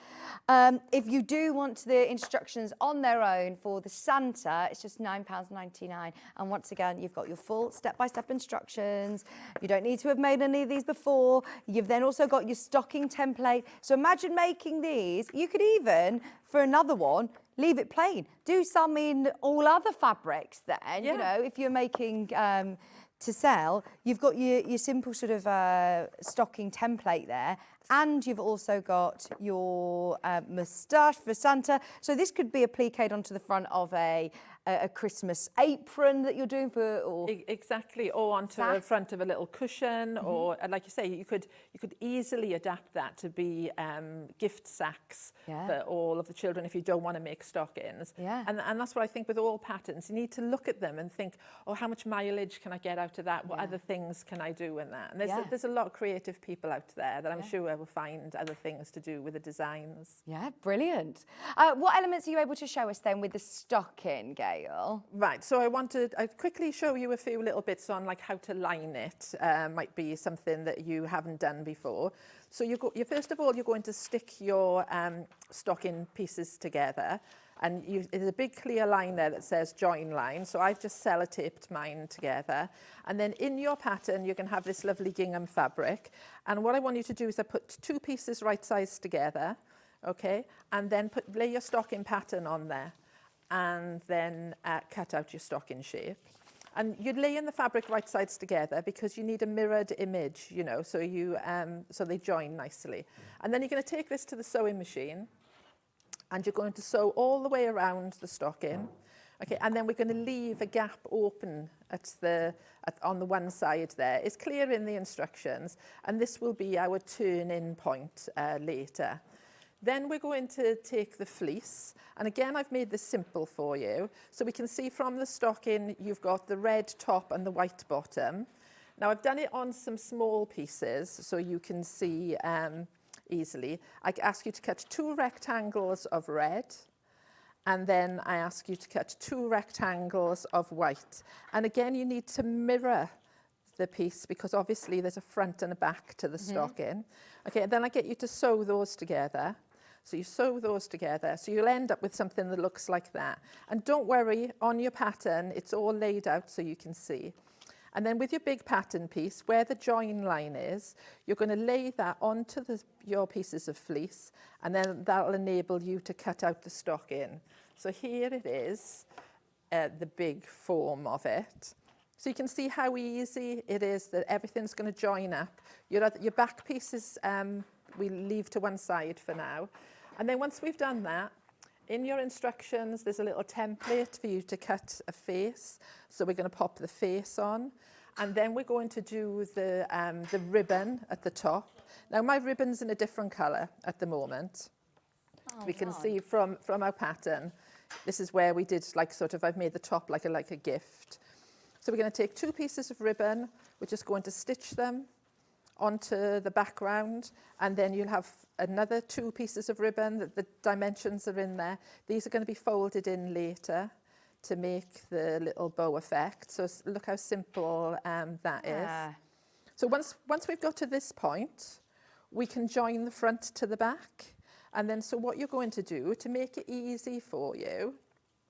If you do want the instructions on their own for the Santa, it's just £9.99. And once again, you've got your full step-by-step instructions. You don't need to have made any of these before. You've then also got your stocking template. So imagine making these. You could even, for another one, leave it plain. Do some in all other fabrics then, you know, if you're making to sell, you've got your simple sort of stocking template there, and you've also got your moustache for Santa. So this could be appliqued onto the front of a Christmas apron that you're doing for, or exactly, or onto the front of a little cushion, or like you say, you could easily adapt that to be gift sacks for all of the children if you don't want to make stockings. And that's what I think with all patterns. You need to look at them and think, oh, how much mileage can I get out of that? What other things can I do in that? And there's a lot of creative people out there that I'm sure will find other things to do with the designs. Yeah, brilliant. What elements are you able to show us then with the stocking, Gail? Right, so I'd quickly show you a few little bits on like how to line it. Might be something that you haven't done before. So first of all, you're going to stick your stocking pieces together. And there's a big clear line there that says join line. So I've just sellotaped mine together. And then in your pattern, you can have this lovely gingham fabric. And what I want you to do is I put 2 pieces right size together, okay? And then lay your stocking pattern on there. And then cut out your stocking shape. And you'd lay in the fabric right sides together because you need a mirrored image, you know, so so they join nicely. And then you're going to take this to the sewing machine, and you're going to sew all the way around the stocking. Okay, and then we're going to leave a gap open on the one side there. It's clear in the instructions, and this will be our turn-in point later. Then we're going to take the fleece, and again I've made this simple for you. So we can see from the stocking you've got the red top and the white bottom. Now I've done it on some small pieces so you can see easily. I ask you to cut 2 rectangles of red, and then I ask you to cut 2 rectangles of white. And again, you need to mirror the piece because obviously there's a front and a back to the stocking. Okay, and then I get you to sew those together. So you sew those together, so you'll end up with something that looks like that. And don't worry, on your pattern, it's all laid out so you can see. And then with your big pattern piece, where the join line is, you're going to lay that onto your pieces of fleece, and then that'll enable you to cut out the stocking. So here it is, the big form of it. So you can see how easy it is that everything's going to join up. Your back pieces we leave to one side for now. And then once we've done that, in your instructions, there's a little template for you to cut a face. So we're going to pop the face on. And then we're going to do the ribbon at the top. Now, my ribbon's in a different colour at the moment. We can see from our pattern, this is where we did like sort of, I've made the top like a gift. So we're going to take 2 pieces of ribbon, we're just going to stitch them onto the background, and then you'll have another 2 pieces of ribbon, the dimensions are in there. These are going to be folded in later to make the little bow effect. So look how simple that is. So once we've got to this point, we can join the front to the back. And then so what you're going to do to make it easy for you,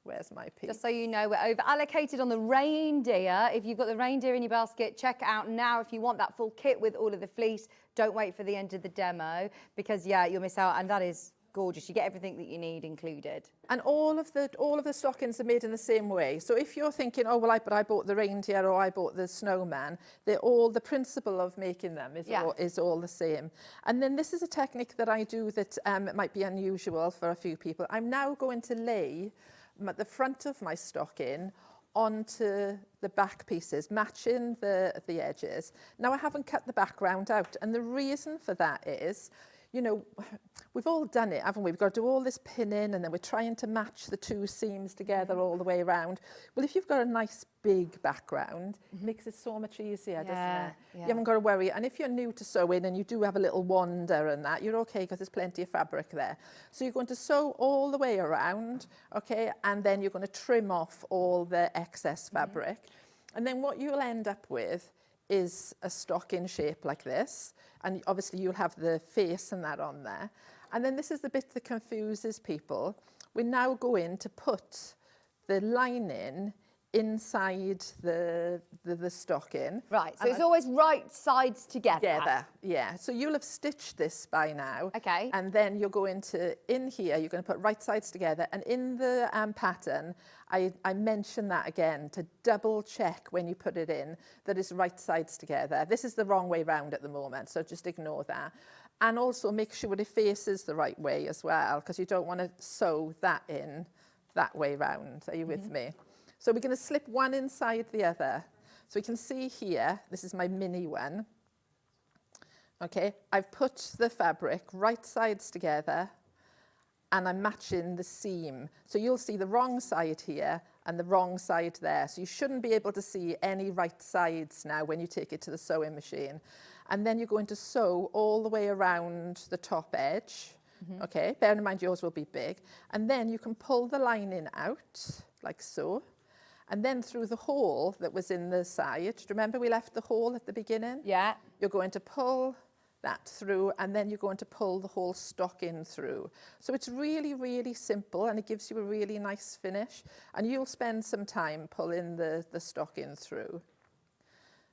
where's my piece? Just so you know, we're over allocated on the reindeer. If you've got the reindeer in your basket, check it out now. If you want that full kit with all of the fleece, don't wait for the end of the demo, because yeah, you'll miss out. And that is gorgeous. You get everything that you need included. And all of the stockings are made in the same way. So if you're thinking, oh well, I bought the reindeer or I bought the snowman, they're all, the principle of making them is all the same. And then this is a technique that I do that might be unusual for a few people. I'm now going to lay the front of my stocking onto the back pieces, matching the edges. Now I haven't cut the background out, and the reason for that is, you know, we've all done it, haven't we? We've got to do all this pinning, and then we're trying to match the 2 seams together all the way around. Well, if you've got a nice big background, it makes it so much easier, doesn't it? You haven't got to worry. And if you're new to sewing and you do have a little wander and that, you're okay because there's plenty of fabric there. So you're going to sew all the way around, okay? And then you're going to trim off all the excess fabric. And then what you'll end up with is a stocking shape like this, and obviously you'll have the face and that on there. And then this is the bit that confuses people. We're now going to put the lining inside the stocking. Right, so it's always right sides together. Yeah, so you'll have stitched this by now. Okay. And then you're going to, in here, you're going to put right sides together, and in the pattern, I mention that again to double check when you put it in that it's right sides together. This is the wrong way round at the moment, so just ignore that. And also make sure it faces the right way as well, because you don't want to sew that in that way round. Are you with me? So we're going to slip one inside the other. So we can see here, this is my mini one. Okay, I've put the fabric right sides together, and I'm matching the seam. So you'll see the wrong side here and the wrong side there. So you shouldn't be able to see any right sides now when you take it to the sewing machine. And then you're going to sew all the way around the top edge. Okay, bear in mind yours will be big. And then you can pull the lining out, like so. And then through the hole that was in the side, remember we left the hole at the beginning? Yeah. You're going to pull that through, and then you're going to pull the whole stocking through. So it's really, really simple, and it gives you a really nice finish. And you'll spend some time pulling the stocking through.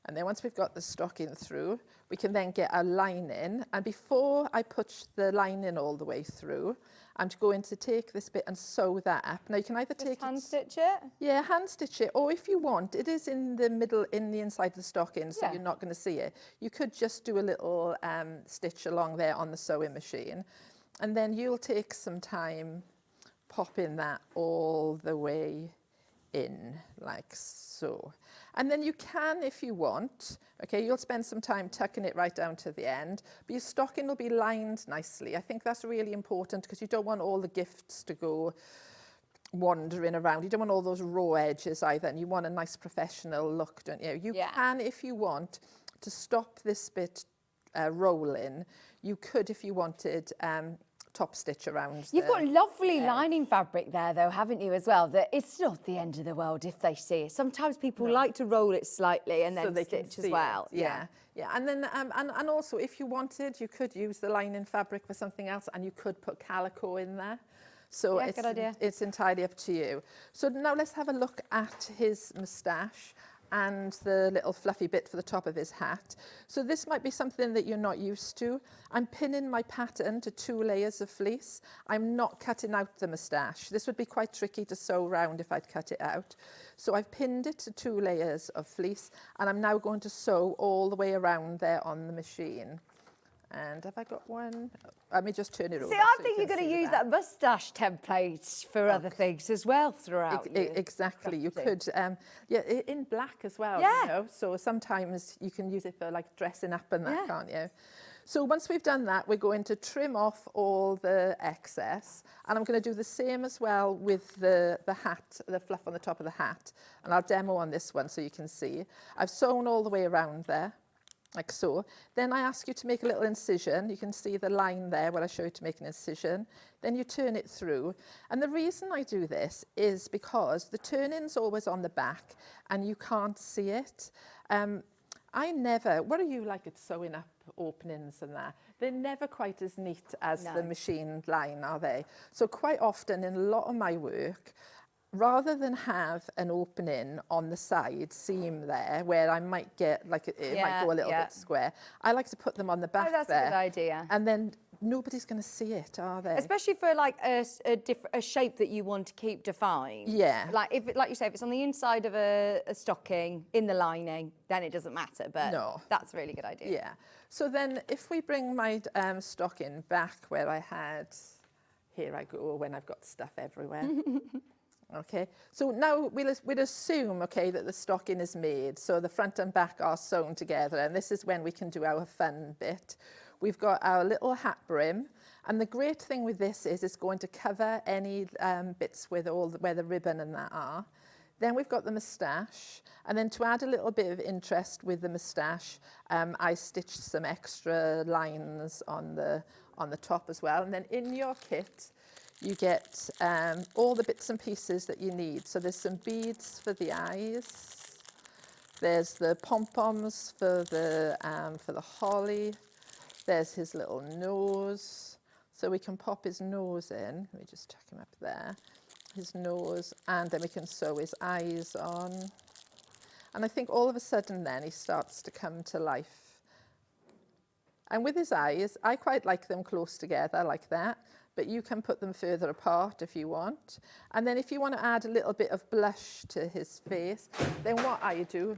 And then once we've got the stocking through, we can then get our lining. And before I put the lining all the way through, I'm going to take this bit and sew that up. Now you can either take hand stitch it? Yeah, hand stitch it. Or if you want, it is in the middle, in the inside of the stocking, so you're not going to see it. You could just do a little stitch along there on the sewing machine. And then you'll take some time popping that all the way in, like so. And then you can, if you want, okay, you'll spend some time tucking it right down to the end, but your stocking will be lined nicely. I think that's really important because you don't want all the gifts to go wandering around. You don't want all those raw edges either, and you want a nice professional look, don't you? You can, if you want, to stop this bit rolling. You could, if you wanted, top stitch around. You've got lovely lining fabric there though, haven't you, as well, that it's not the end of the world if they see it. Sometimes people like to roll it slightly and then stitch as well. Yeah, and then and also if you wanted, you could use the lining fabric for something else, and you could put calico in there. So good idea. It's entirely up to you. So now let's have a look at his moustache. and the little fluffy bit for the top of his hat. So this might be something that you're not used to. I'm pinning my pattern to 2 layers of fleece. I'm not cutting out the moustache. This would be quite tricky to sew round if I'd cut it out. So I've pinned it to 2 layers of fleece, and I'm now going to sew all the way around there on the machine. And have I got one? Let me just turn it over. See, I think you're going to use that moustache template for other things as well throughout. Exactly. You could, in black as well, you know. So sometimes you can use it for like dressing up and that, can't you? So once we've done that, we're going to trim off all the excess. And I'm going to do the same as well with the hat, the fluff on the top of the hat. And I'll demo on this one so you can see. I've sewn all the way around there, like so. Then I ask you to make a little incision. You can see the line there where I show you to make an incision. Then you turn it through. And the reason I do this is because the turning's always on the back and you can't see it. What are you like at sewing up openings and that? They're never quite as neat as the machine line, are they? So quite often in a lot of my work, rather than have an opening on the side seam there where I might get like it might go a little bit square, I like to put them on the back that's there. a good idea. And then nobody's going to see it, are they? Especially for like a shape that you want to keep defined. Yeah. Like you say, if it's on the inside of a stocking in the lining, then it doesn't matter. But that's a really good idea. Yeah. So then if we bring my stocking back where I had, here I go when I've got stuff everywhere. Okay, so now we'd assume, okay, that the stocking is made, so the front and back are sewn together, and this is when we can do our fun bit. We've got our little hat brim, and the great thing with this is it's going to cover any bits with where the ribbon and that are. Then we've got the moustache, and then to add a little bit of interest with the moustache, I stitched some extra lines on the top as well, and then in your kit, you get all the bits and pieces that you need. So there's some beads for the eyes. There's the pom-poms for the holly. There's his little nose. So we can pop his nose in. Let me just tuck him up there. His nose, and then we can sew his eyes on. And I think all of a sudden then he starts to come to life. And with his eyes, I quite like them close together like that. But you can put them further apart if you want. And then if you want to add a little bit of blush to his face, then what I do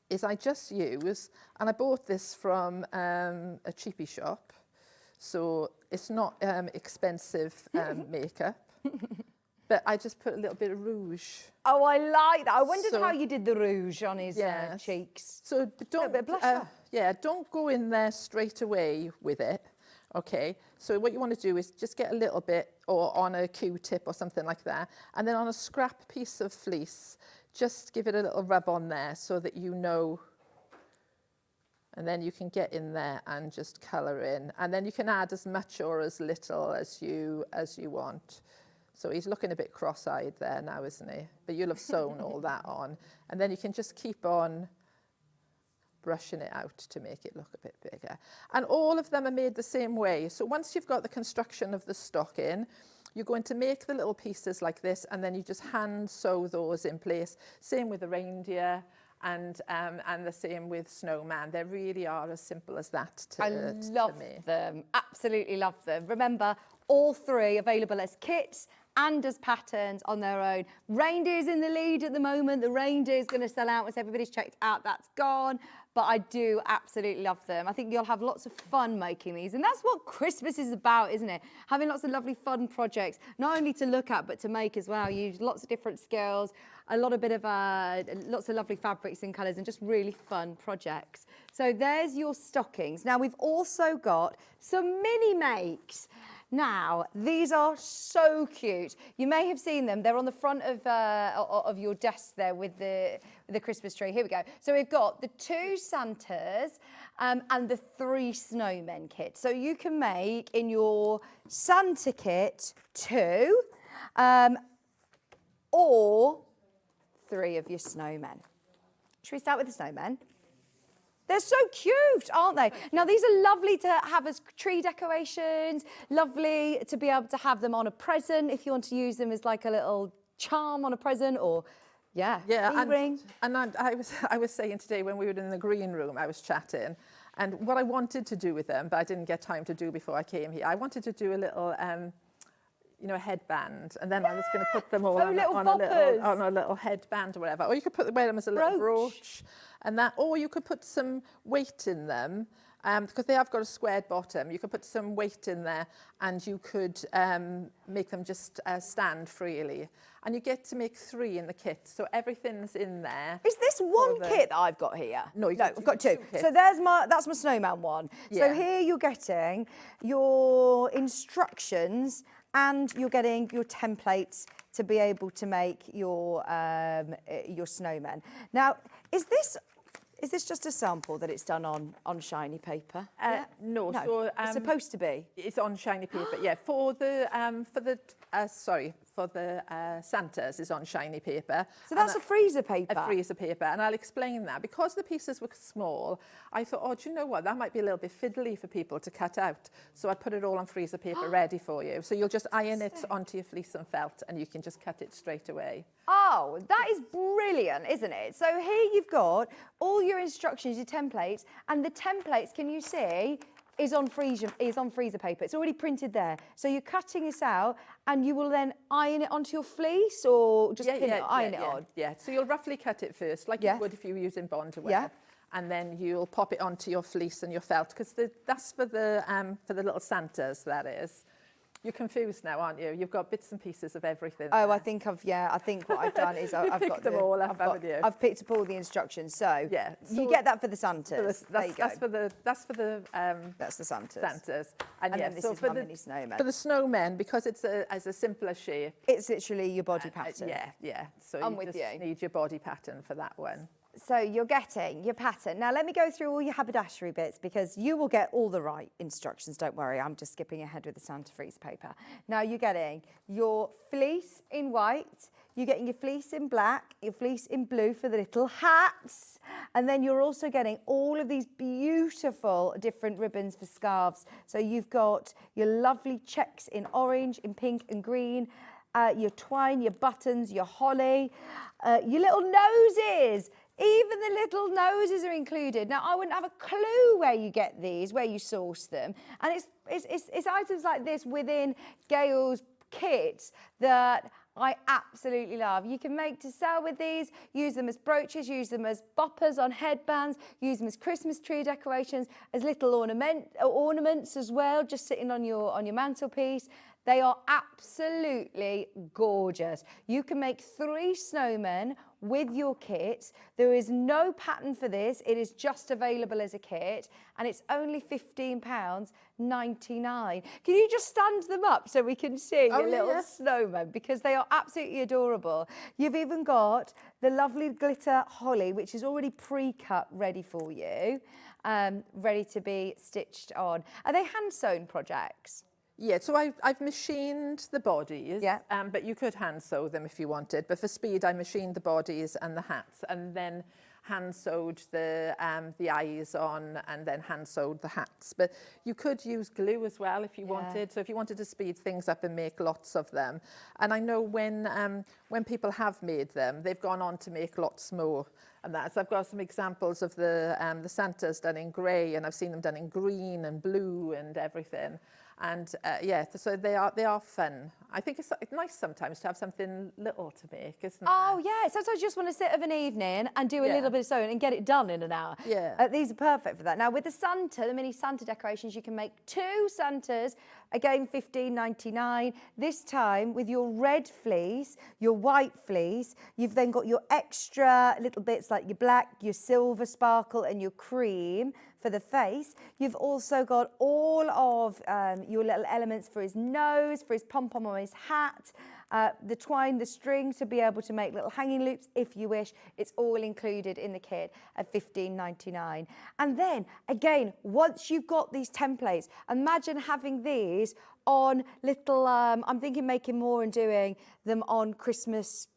is I just use, and I bought this from a cheapie shop, so it's not expensive makeup, but I just put a little bit of rouge. Oh, I like that. I wondered how you did the rouge on his cheeks. So don't, a bit of blush don't go in there straight away with it. Okay, so what you want to do is just get a little bit, or on a Q-tip or something like that, and then on a scrap piece of fleece, just give it a little rub on there so that you know, and then you can get in there and just colour in, and then you can add as much or as little as you want. So he's looking a bit cross-eyed there now, isn't he? But you'll have sewn all that on, and then you can just keep on brushing it out to make it look a bit bigger. And all of them are made the same way. So once you've got the construction of the stocking, you're going to make the little pieces like this, and then you just hand sew those in place. Same with the reindeer and the same with snowman. They really are as simple as that to me. I love them, absolutely love them. Remember, all 3 available as kits and as patterns on their own. Reindeer's in the lead at the moment. The reindeer's going to sell out once everybody's checked out. That's gone. But I do absolutely love them. I think you'll have lots of fun making these. And that's what Christmas is about, isn't it? Having lots of lovely fun projects, not only to look at, but to make as well. Use lots of different skills, lots of lovely fabrics and colours, and just really fun projects. So there's your stockings. Now we've also got some mini makes. Now, these are so cute. You may have seen them. They're on the front of your desk there with the Christmas tree. Here we go. So we've got the 2 Santas and the 3 snowmen kit. So you can make in your Santa kit 2 or 3 of your snowmen. Should we start with the snowmen? They're so cute, aren't they? Now, these are lovely to have as tree decorations, lovely to be able to have them on a present if you want to use them as like a little charm on a present, or Yeah. Yeah, ring. And I was saying today when we were in the green room, I was chatting, and what I wanted to do with them, but I didn't get time to do before I came here. I wanted to do a little, you know, a headband, and then I was going to put them all on a little headband or whatever. Or you could wear them as a little brooch, and that, or you could put some weight in them. Because they have got a squared bottom, you could put some weight in there and you could make them just stand freely. And you get to make 3 in the kit, so everything's in there. Is this one kit that I've got here? No, I've got 2. So that's my snowman one. Yeah. So here you're getting your instructions and you're getting your templates to be able to make your snowman. Now, is this just a sample that it's done on shiny paper? No. So, it's supposed to be. It's on shiny paper, yeah. For the Santas is on shiny paper. So that's a freezer paper? A freezer paper, and I'll explain that. Because the pieces were small, I thought, oh, do you know what? That might be a little bit fiddly for people to cut out. So I put it all on freezer paper ready for you. So you'll just iron it onto your fleece and felt, and you can just cut it straight away. Oh, that is brilliant, isn't it? So here you've got all your instructions, your templates, and the templates, can you see, is on freezer paper. It's already printed there. So you're cutting this out and you will then iron it onto your fleece or just iron it on? Yeah, so you'll roughly cut it first, like you would if you were using bond wear. Yeah. And then you'll pop it onto your fleece and your felt, because that's for the little Santas, that is. You're confused now, aren't you? You've got bits and pieces of everything. Oh, I think what I've done is I've got them all up, haven't you? I've picked up all the instructions. So yeah, you get that for the Santas. That's for the that's the Santas. And then this is my mini snowman. For the snowmen, because it's as a simpler shape. It's literally your body pattern. Yeah. So I'm you with just you. need your body pattern for that one. So you're getting your pattern. Now let me go through all your haberdashery bits because you will get all the right instructions, don't worry. I'm just skipping ahead with the Santa freeze paper. Now you're getting your fleece in white, you're getting your fleece in black, your fleece in blue for the little hats, and then you're also getting all of these beautiful different ribbons for scarves. So you've got your lovely checks in orange, in pink and green, your twine, your buttons, your holly, your little noses. Even the little noses are included. Now, I wouldn't have a clue where you get these, where you source them. And it's items like this within Gail's kit that I absolutely love. You can make to sell with these, use them as brooches, use them as boppers on headbands, use them as Christmas tree decorations, as little ornaments as well, just sitting on your mantelpiece. They are absolutely gorgeous. You can make 3 snowmen with your kit. There is no pattern for this. It is just available as a kit and it's only £15.99. Can you just stand them up so we can see your little snowmen, because they are absolutely adorable. You've even got the lovely glitter holly, which is already pre-cut ready for you, ready to be stitched on. Are they hand-sewn projects? Yeah, so I've machined the bodies, but you could hand sew them if you wanted. But for speed, I machined the bodies and the hats, and then hand sewed the eyes on, and then hand sewed the hats. But you could use glue as well if you wanted. So if you wanted to speed things up and make lots of them. And I know when people have made them, they've gone on to make lots more. And that. So I've got some examples of the Santas done in grey, and I've seen them done in green and blue and everything. And so they are fun. I think it's nice sometimes to have something little to make, isn't it? Oh yeah, sometimes you just want to sit of an evening and do a little bit of sewing and get it done in an hour. Yeah. These are perfect for that. Now with the Santa, the mini Santa decorations, you can make 2 Santas, again £15.99. This time with your red fleece, your white fleece, you've then got your extra little bits like your black, your silver sparkle and your cream for the face. You've also got all of your little elements for his nose, for his pom-pom on his hat, the twine, the string to be able to make little hanging loops if you wish. It's all included in the kit at £15.99. And then, again, once you've got these templates, imagine having these on little, I'm thinking making more and doing them on Christmas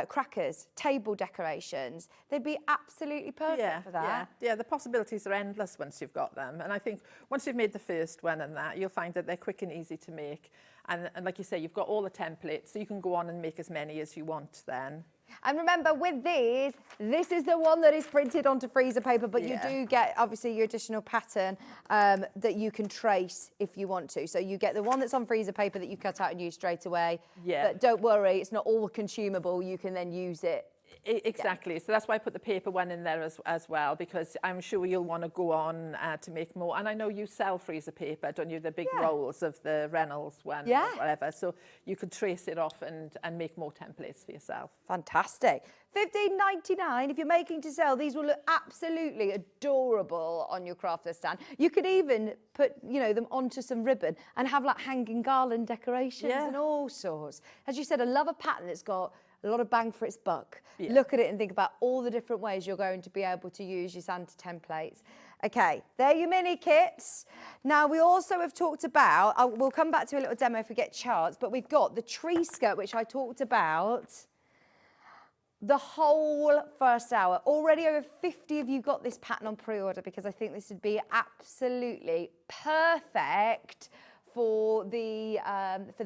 crackers, table decorations. They'd be absolutely perfect for that. Yeah, the possibilities are endless once you've got them. And I think once you've made the first one and that, you'll find that they're quick and easy to make. And like you say, you've got all the templates, so you can go on and make as many as you want then. And remember, with these, this is the one that is printed onto freezer paper, but you do get, obviously, your additional pattern that you can trace if you want to. So you get the one that's on freezer paper that you cut out and use straight away. Yeah. But don't worry, it's not all consumable. You can then use it. Exactly. So that's why I put the paper one in there as well, because I'm sure you'll want to go on to make more. And I know you sell freezer paper, don't you? The big rolls of the Reynolds one or whatever. So you could trace it off and make more templates for yourself. Fantastic. $15.99. If you're making to sell, these will look absolutely adorable on your crafter stand. You could even put, you know, them onto some ribbon and have like hanging garland decorations and all sorts. As you said, I love a pattern that's got a lot of bang for its buck. Look at it and think about all the different ways you're going to be able to use your Santa templates. Okay, they're your mini kits. Now, we also have talked about, we'll come back to a little demo if we get charts, but we've got the tree skirt, which I talked about the whole first hour. Already over 50 of you got this pattern on pre-order, because I think this would be absolutely perfect for the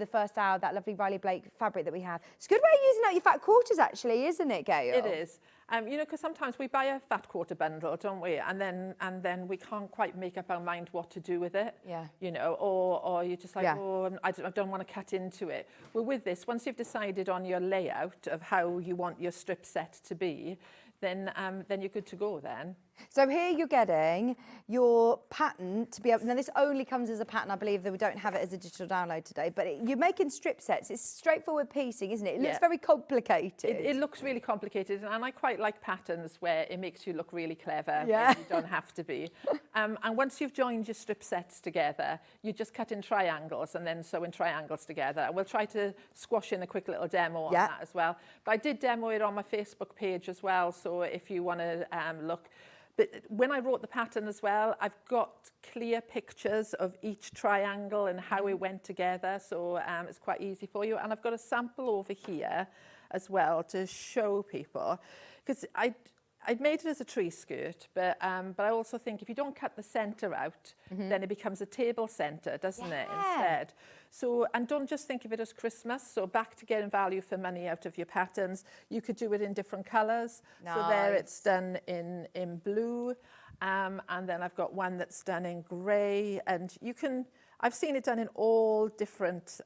first hour, that lovely Riley Blake fabric that we have. It's a good way of using out your fat quarters, actually, isn't it, Gail? It is. You know, because sometimes we buy a fat quarter bundle, don't we? And then we can't quite make up our mind what to do with it. Yeah. You know, or you're just like, oh, I don't want to cut into it. Well, with this, once you've decided on your layout of how you want your strip set to be, then you're good to go then. So here you're getting your pattern to be able, now this only comes as a pattern, I believe that we don't have it as a digital download today, but you're making strip sets. It's straightforward piecing, isn't it? It looks very complicated. It looks really complicated, and I quite like patterns where it makes you look really clever. Yeah. You don't have to be. And once you've joined your strip sets together, you just cut in triangles and then sew in triangles together. We'll try to squash in a quick little demo on that as well. But I did demo it on my Facebook page as well, so if you want to look. But when I wrote the pattern as well, I've got clear pictures of each triangle and how it went together, so it's quite easy for you. And I've got a sample over here as well to show people, because I'd made it as a tree skirt, but I also think if you don't cut the centre out, then it becomes a table centre, doesn't it, instead? So, and don't just think of it as Christmas. So back to getting value for money out of your patterns, you could do it in different colours. Nice. So there it's done in blue, and then I've got one that's done in grey, and you can, I've seen it done in all different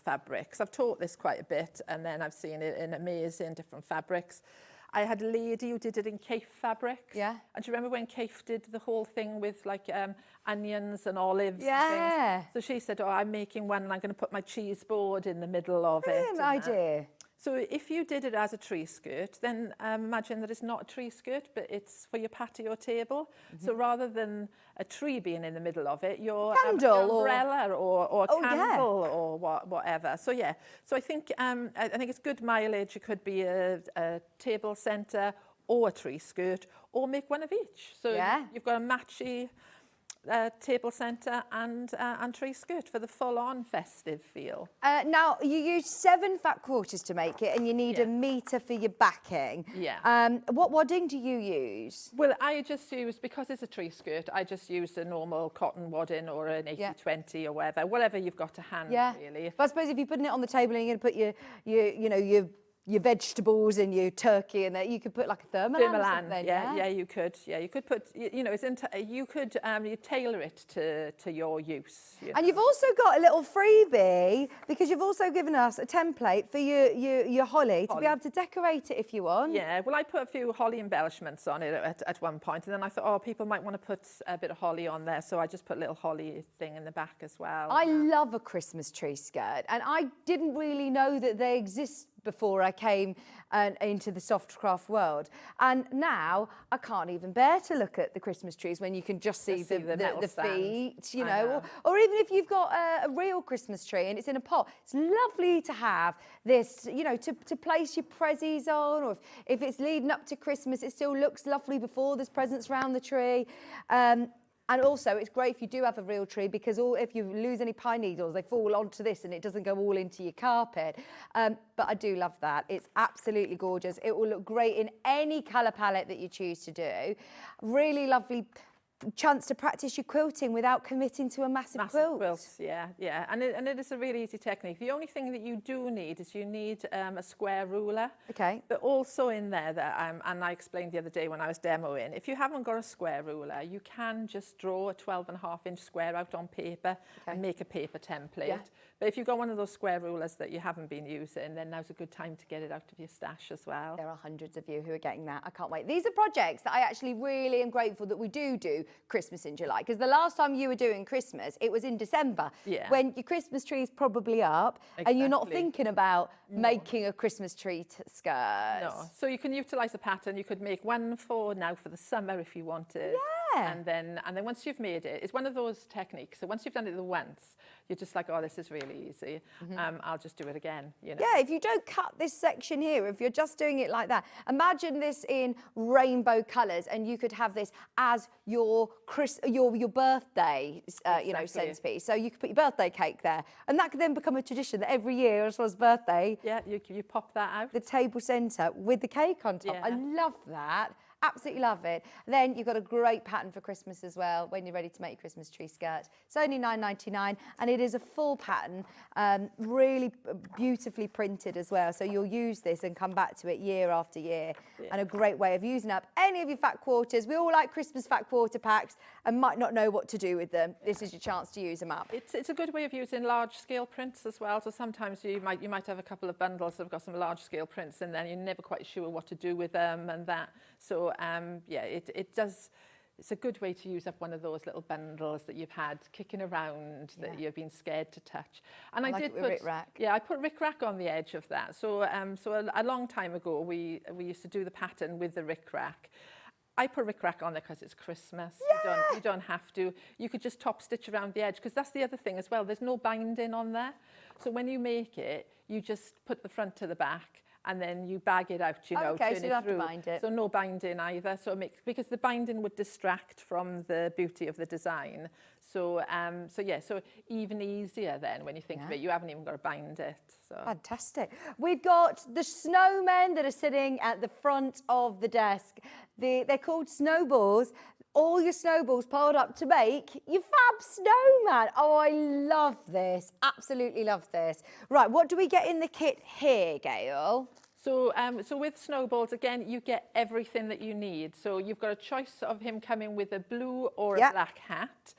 fabrics. I've taught this quite a bit, and then I've seen it in amazing different fabrics. I had a lady who did it in Kaif fabrics. Yeah. And do you remember when Kaif did the whole thing with like onions and olives and things? So she said, oh, I'm making one and I'm going to put my cheese board in the middle of it. Brilliant idea. So if you did it as a tree skirt, then imagine that it's not a tree skirt, but it's for your patio table. So rather than a tree being in the middle of it, your umbrella or a candle or whatever. So yeah, so I think it's good mileage. It could be a table centre or a tree skirt, or make one of each. So you've got a matchy table centre and tree skirt for the full-on festive feel. Now, you use 7 fat quarters to make it, and you need a metre for your backing. What wadding do you use? Well, I just use, because it's a tree skirt, I just use a normal cotton wadding or an 80-20 or whatever you've got to hand, really. But I suppose if you're putting it on the table and you're going to put your vegetables and your turkey and that, you could put like a thermalan or something. You could. Yeah, you could put, you could you tailor it to your use. And you've also got a little freebie, because you've also given us a template for your holly to be able to decorate it if you want. Yeah, well, I put a few holly embellishments on it at one point, and then I thought, oh, people might want to put a bit of holly on there, so I just put a little holly thing in the back as well. I love a Christmas tree skirt, and I didn't really know that they exist before I came into the soft craft world. And now I can't even bear to look at the Christmas trees when you can just see the feet, you know. Or even if you've got a real Christmas tree and it's in a pot, it's lovely to have this, you know, to place your prezzies on, or if it's leading up to Christmas, it still looks lovely before there's presents around the tree. And also, it's great if you do have a real tree, because if you lose any pine needles, they fall onto this and it doesn't go all into your carpet. But I do love that. It's absolutely gorgeous. It will look great in any colour palette that you choose to do. Really lovely chance to practice your quilting without committing to a massive quilt. Quilts, yeah, yeah. And it is a really easy technique. The only thing that you do need is you need a square ruler. Okay. But also in there, and I explained the other day when I was demoing, if you haven't got a square ruler, you can just draw a 12.5-inch square out on paper and make a paper template. Yeah. But if you've got one of those square rulers that you haven't been using, then now's a good time to get it out of your stash as well. There are hundreds of you who are getting that. I can't wait. These are projects that I actually really am grateful that we do Christmas in July, because the last time you were doing Christmas, it was in December, when your Christmas tree is probably up and you're not thinking about making a Christmas tree skirt. No, so you can utilise the pattern. You could make one for the summer if you wanted. Yeah. And then once you've made it, it's one of those techniques. So once you've done it once, you're just like, oh, this is really easy. I'll just do it again. You know? Yeah, if you don't cut this section here, if you're just doing it like that, imagine this in rainbow colours, and you could have this as your birthday, centerpiece. So you could put your birthday cake there, and that could then become a tradition that every year, as well as birthday, you pop that out, the table centre with the cake on top. Yeah. I love that. Absolutely love it. Then you've got a great pattern for Christmas as well when you're ready to make your Christmas tree skirt. It's only £9.99 and it is a full pattern, really beautifully printed as well. So you'll use this and come back to it year after year. And a great way of using up any of your fat quarters. We all like Christmas fat quarter packs and might not know what to do with them. This is your chance to use them up. It's a good way of using large scale prints as well. So sometimes you might have a couple of bundles that have got some large scale prints in there and you're never quite sure what to do with them and that. So it's a good way to use up one of those little bundles that you've had kicking around that you've been scared to touch. And I did put rickrack. Yeah, I put rickrack on the edge of that. So a long time ago we used to do the pattern with the rickrack. I put rickrack on there because it's Christmas. Yeah. You don't have to. You could just top stitch around the edge, because that's the other thing as well. There's no binding on there. So when you make it, you just put the front to the back and then you bag it out, okay, turn so you it don't have through. to bind it. So no binding either. So because the binding would distract from the beauty of the design. So so even easier then when you think of it. You haven't even got to bind it. So. Fantastic. We've got the snowmen that are sitting at the front of the desk. They're called snowballs. All your snowballs piled up to make your fab snowman. Oh, I love this. Absolutely love this. Right, what do we get in the kit here, Gail? So with snowballs, again, you get everything that you need. So you've got a choice of him coming with a blue or a black hat.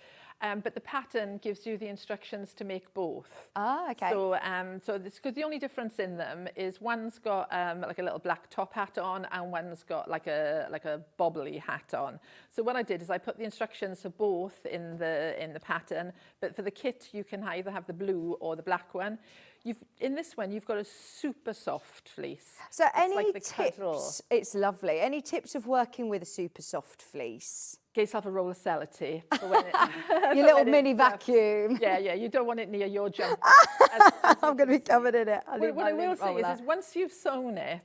But the pattern gives you the instructions to make both. Ah, okay. So, because the only difference in them is one's got like a little black top hat on, and one's got like a bobbly hat on. So what I did is I put the instructions for both in the pattern. But for the kit, you can either have the blue or the black one. In this one, you've got a super soft fleece. So any like tips? It's lovely. Any tips of working with a super soft fleece? Get yourself a roll of sellotape. Your little mini vacuum. Yeah, you don't want it near your jumper. I'm going to be covered in it. What I will say is once you've sewn it,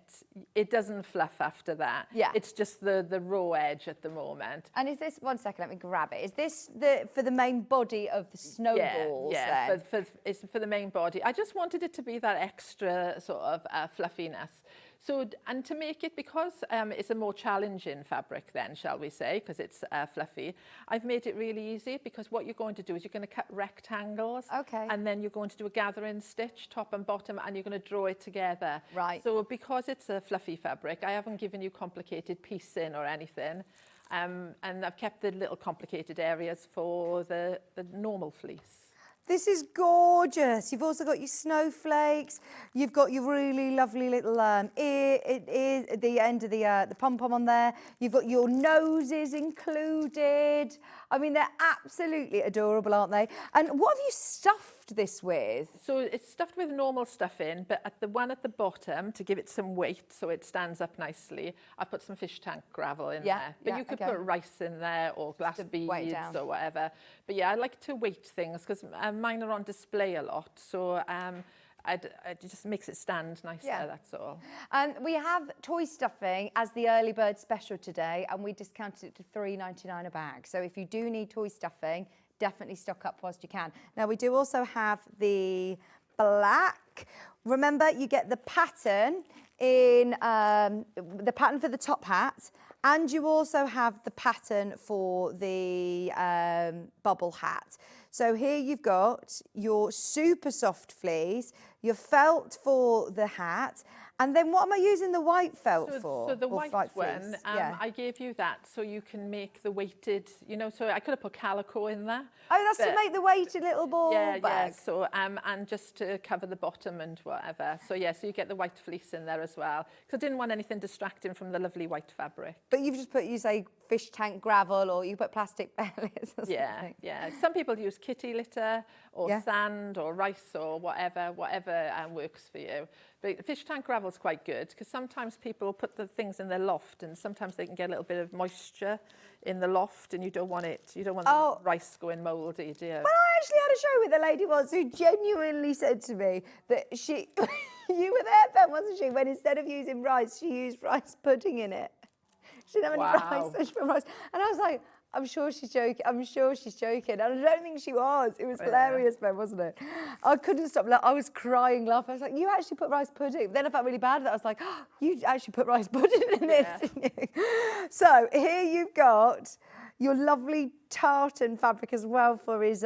it doesn't fluff after that. Yeah. It's just the raw edge at the moment. And is this, one second, let me grab it. Is this for the main body of the snowballs? Yeah, it's for the main body. I just wanted it to be that extra sort of fluffiness. So, and to make it, because it's a more challenging fabric then, shall we say, because it's fluffy, I've made it really easy, because what you're going to do is you're going to cut rectangles. Okay. And then you're going to do a gathering stitch, top and bottom, and you're going to draw it together. Right. So because it's a fluffy fabric, I haven't given you complicated piecing or anything. And I've kept the little complicated areas for the normal fleece. This is gorgeous. You've also got your snowflakes. You've got your really lovely little ear at the end of the pom-pom on there. You've got your noses included. I mean, they're absolutely adorable, aren't they? And what have you stuffed this with? So it's stuffed with normal stuffing, but at the one at the bottom, to give it some weight so it stands up nicely, I put some fish tank gravel in there. But you could put rice in there or glass beads or whatever. But yeah, I like to weight things because mine are on display a lot. So it just makes it stand nicer, that's all. We have toy stuffing as the early bird special today, and we discounted it to £3.99 a bag. So if you do need toy stuffing, definitely stock up whilst you can. Now, we do also have the black. Remember, you get the pattern in the pattern for the top hat And you also have the pattern for the bubble hat. So here you've got your super soft fleece, your felt for the hat, and then what am I using the white felt for? So the Or white fleece? one, I gave you that so you can make the weighted, you know, so I could have put calico in there. Oh, that's to make the weighted little ball bag. Yeah, so, and just to cover the bottom and whatever. So yeah, so you get the white fleece in there as well. Because I didn't want anything distracting from the lovely white fabric. But you've just put, you say, fish tank gravel, or you put plastic bellies or something. Yeah. Some people use kitty litter or sand or rice or whatever works for you. But fish tank gravel is quite good because sometimes people put the things in their loft and sometimes they can get a little bit of moisture in the loft and you don't want the rice going mouldy, do you? Well, I actually had a show with a lady once who genuinely said to me that she, you were there, Ben, wasn't she, when instead of using rice, she used rice pudding in it. She didn't have any rice, so she put rice. And I was like, I'm sure she's joking. I'm sure she's joking. And I don't think she was. It was hilarious, Ben, wasn't it? I couldn't stop. I was crying, laughing. I was like, you actually put rice pudding. Then I felt really bad that I was like, oh, you actually put rice pudding in this, didn't you? So here you've got your lovely tartan fabric as well for his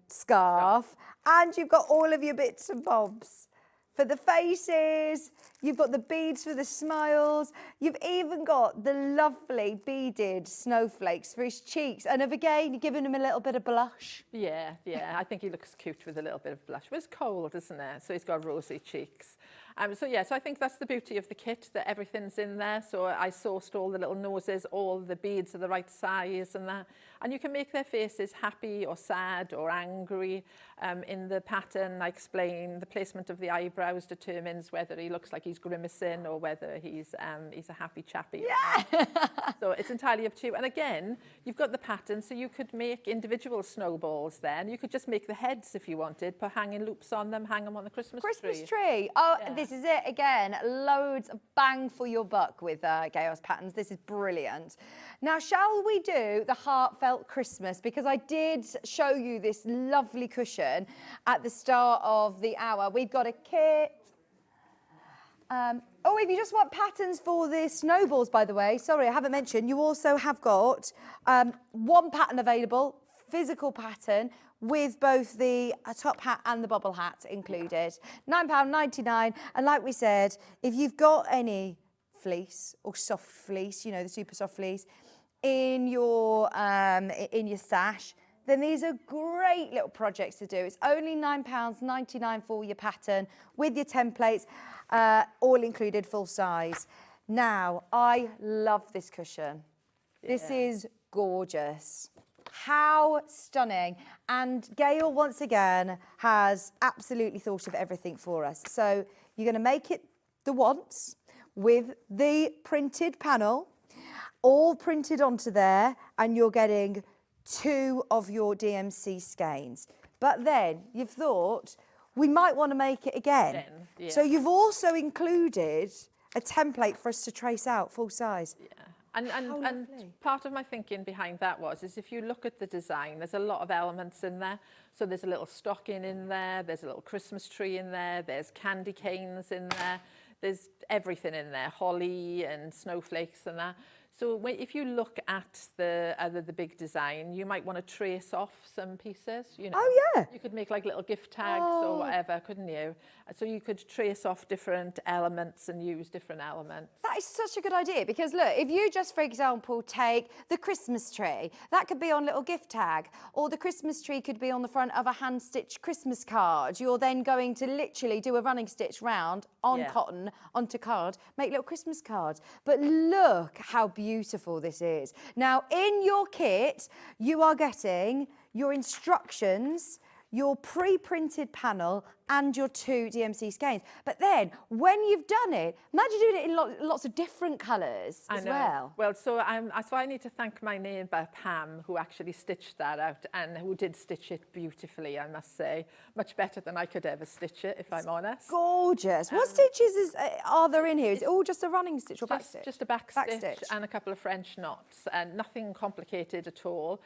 scarf. And you've got all of your bits and bobs. For the faces, you've got the beads for the smiles. You've even got the lovely beaded snowflakes for his cheeks. And again, you've given him a little bit of blush. Yeah. I think he looks cute with a little bit of blush. But it's cold, isn't it? So he's got rosy cheeks. So I think that's the beauty of the kit, that everything's in there. So I sourced all the little noses, all the beads are the right size and that. And you can make their faces happy or sad or angry. In the pattern, I explain the placement of the eyebrows determines whether he looks like he's grimacing or whether he's a happy chappy. Yeah. So it's entirely up to you. And again, you've got the pattern, so you could make individual snowballs then. You could just make the heads if you wanted, put hanging loops on them, hang them on the Christmas tree. Oh, this is it again. Loads of bang for your buck with Gail's patterns. This is brilliant. Now, shall we do the heartfelt Christmas? Because I did show you this lovely cushion at the start of the hour. We've got a kit. If you just want patterns for the snowballs, by the way, sorry, I haven't mentioned, you also have got one pattern available, physical pattern, with both the top hat and the bubble hat included. £9.99. And like we said, if you've got any fleece or soft fleece, you know, the super soft fleece, in your stash, then these are great little projects to do. It's only £9.99 for your pattern with your templates, all included, full size. Now, I love this cushion. This is gorgeous. How stunning. And Gail, once again, has absolutely thought of everything for us. So you're going to make it the once with the printed panel, all printed onto there, and you're getting 2 of your DMC skeins. But then you've thought, we might want to make it again. So you've also included a template for us to trace out full size. Yeah. And part of my thinking behind that is if you look at the design, there's a lot of elements in there. So there's a little stocking in there, there's a little Christmas tree in there, there's candy canes in there, there's everything in there, holly and snowflakes and that. So if you look at the big design, you might want to trace off some pieces, you know. Oh, yeah. You could make like little gift tags or whatever, couldn't you? So you could trace off different elements and use different elements. That is such a good idea because look, if you just, for example, take the Christmas tree, that could be on a little gift tag, or the Christmas tree could be on the front of a hand-stitched Christmas card. You're then going to literally do a running stitch round on cotton onto card, make little Christmas cards. But look how beautiful this is. Now, in your kit, you are getting your instructions, your pre-printed panel, and your 2 DMC skeins. But then, when you've done it, imagine doing it in lots of different colours as well. Well, so I need to thank my neighbour, Pam, who actually stitched that out and who did stitch it beautifully, I must say. Much better than I could ever stitch it, if I'm honest. Gorgeous. What stitches are there in here? Is it all just a running stitch or back stitch? Just a back stitch and a couple of French knots, and nothing complicated at all.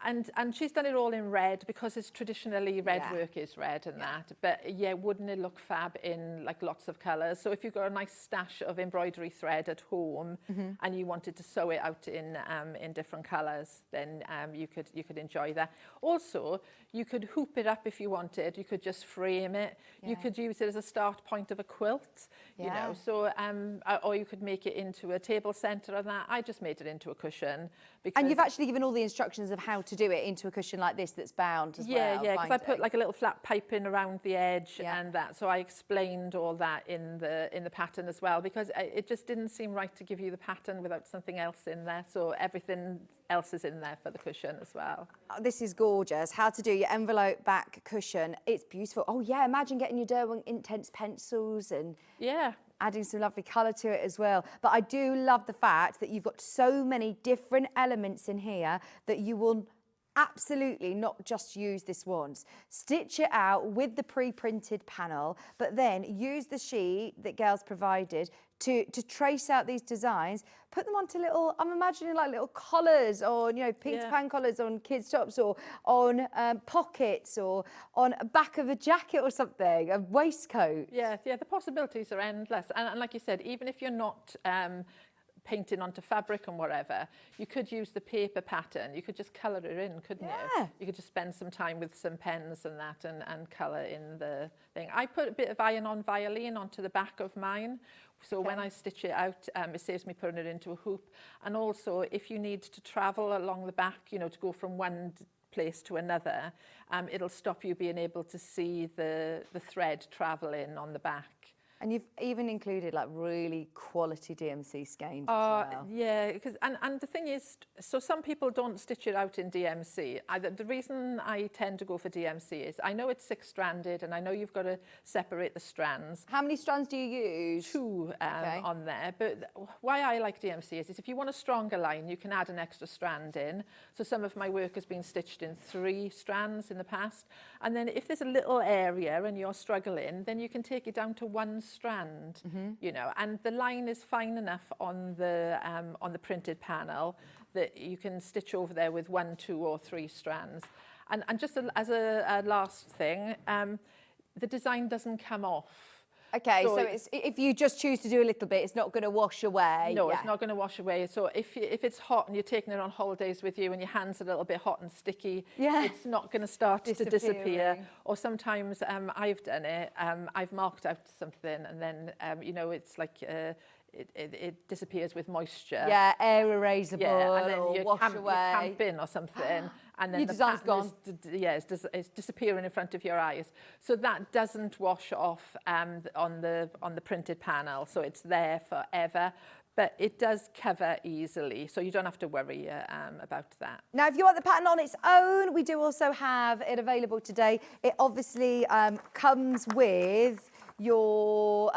And she's done it all in red because it's traditionally red work is red and that. But yeah, wouldn't it look fab in like lots of colours? So if you've got a nice stash of embroidery thread at home and you wanted to sew it out in different colours, then you could enjoy that. Also, you could hoop it up if you wanted. You could just frame it. You could use it as a start point of a quilt, you know. So or you could make it into a table centre and that. I just made it into a cushion. And you've actually given all the instructions of how to do it into a cushion like this that's bound as well. Yeah, because I put like a little flat piping around the edge and that. So I explained all that in the pattern as well, because it just didn't seem right to give you the pattern without something else in there. So everything else is in there for the cushion as well. Oh, this is gorgeous. How to do your envelope back cushion. It's beautiful. Oh yeah, imagine getting your Derwent Intense pencils and adding some lovely colour to it as well. But I do love the fact that you've got so many different elements in here that you will absolutely not just use this once. Stitch it out with the pre-printed panel, but then use the sheet that Gail's provided to trace out these designs, put them onto little, I'm imagining like little collars on, you know, Peter Pan collars on kids' tops, or on pockets, or on a back of a jacket or something, a waistcoat. Yeah, the possibilities are endless. And like you said, even if you're not painting onto fabric and whatever, you could use the paper pattern. You could just colour it in, couldn't you? You could just spend some time with some pens and that and colour in the thing. I put a bit of iron-on violin onto the back of mine. So when I stitch it out, it saves me putting it into a hoop. And also, if you need to travel along the back, you know, to go from one place to another, it'll stop you being able to see the thread travelling on the back. And you've even included like really quality DMC skeins as well. Yeah, because and the thing is, so some people don't stitch it out in DMC. The reason I tend to go for DMC is I know it's 6-stranded and I know you've got to separate the strands. How many strands do you use? 2 on there. But why I like DMC is if you want a stronger line, you can add an extra strand in. So some of my work has been stitched in 3 strands in the past. And then if there's a little area and you're struggling, then you can take it down to 1 strand, you know, and the line is fine enough on the printed panel that you can stitch over there with 1, 2 or 3 strands. And just as a last thing, the design doesn't come off. Okay, so it's, if you just choose to do a little bit, it's not going to wash away. No, it's not going to wash away. So if it's hot and you're taking it on holidays with you and your hand's a little bit hot and sticky, it's not going to to disappear. Or sometimes I've done it. I've marked out something and then, you know, it's like it disappears with moisture. Yeah, air erasable, and then or wash away. You're camping or something, and then your design's gone. It's disappearing in front of your eyes. So that doesn't wash off on the printed panel, so it's there forever. But it does cover easily, so you don't have to worry about that. Now, if you want the pattern on its own, we do also have it available today. It obviously comes with your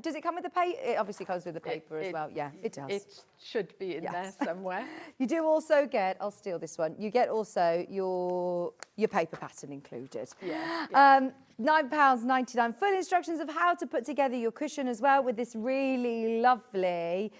does it come with the paper? It obviously comes with the paper as well. Yeah, it does. It should be in there somewhere. You do also get, I'll steal this one, you get also your paper pattern included. £9.99, full instructions of how to put together your cushion as well, with this really lovely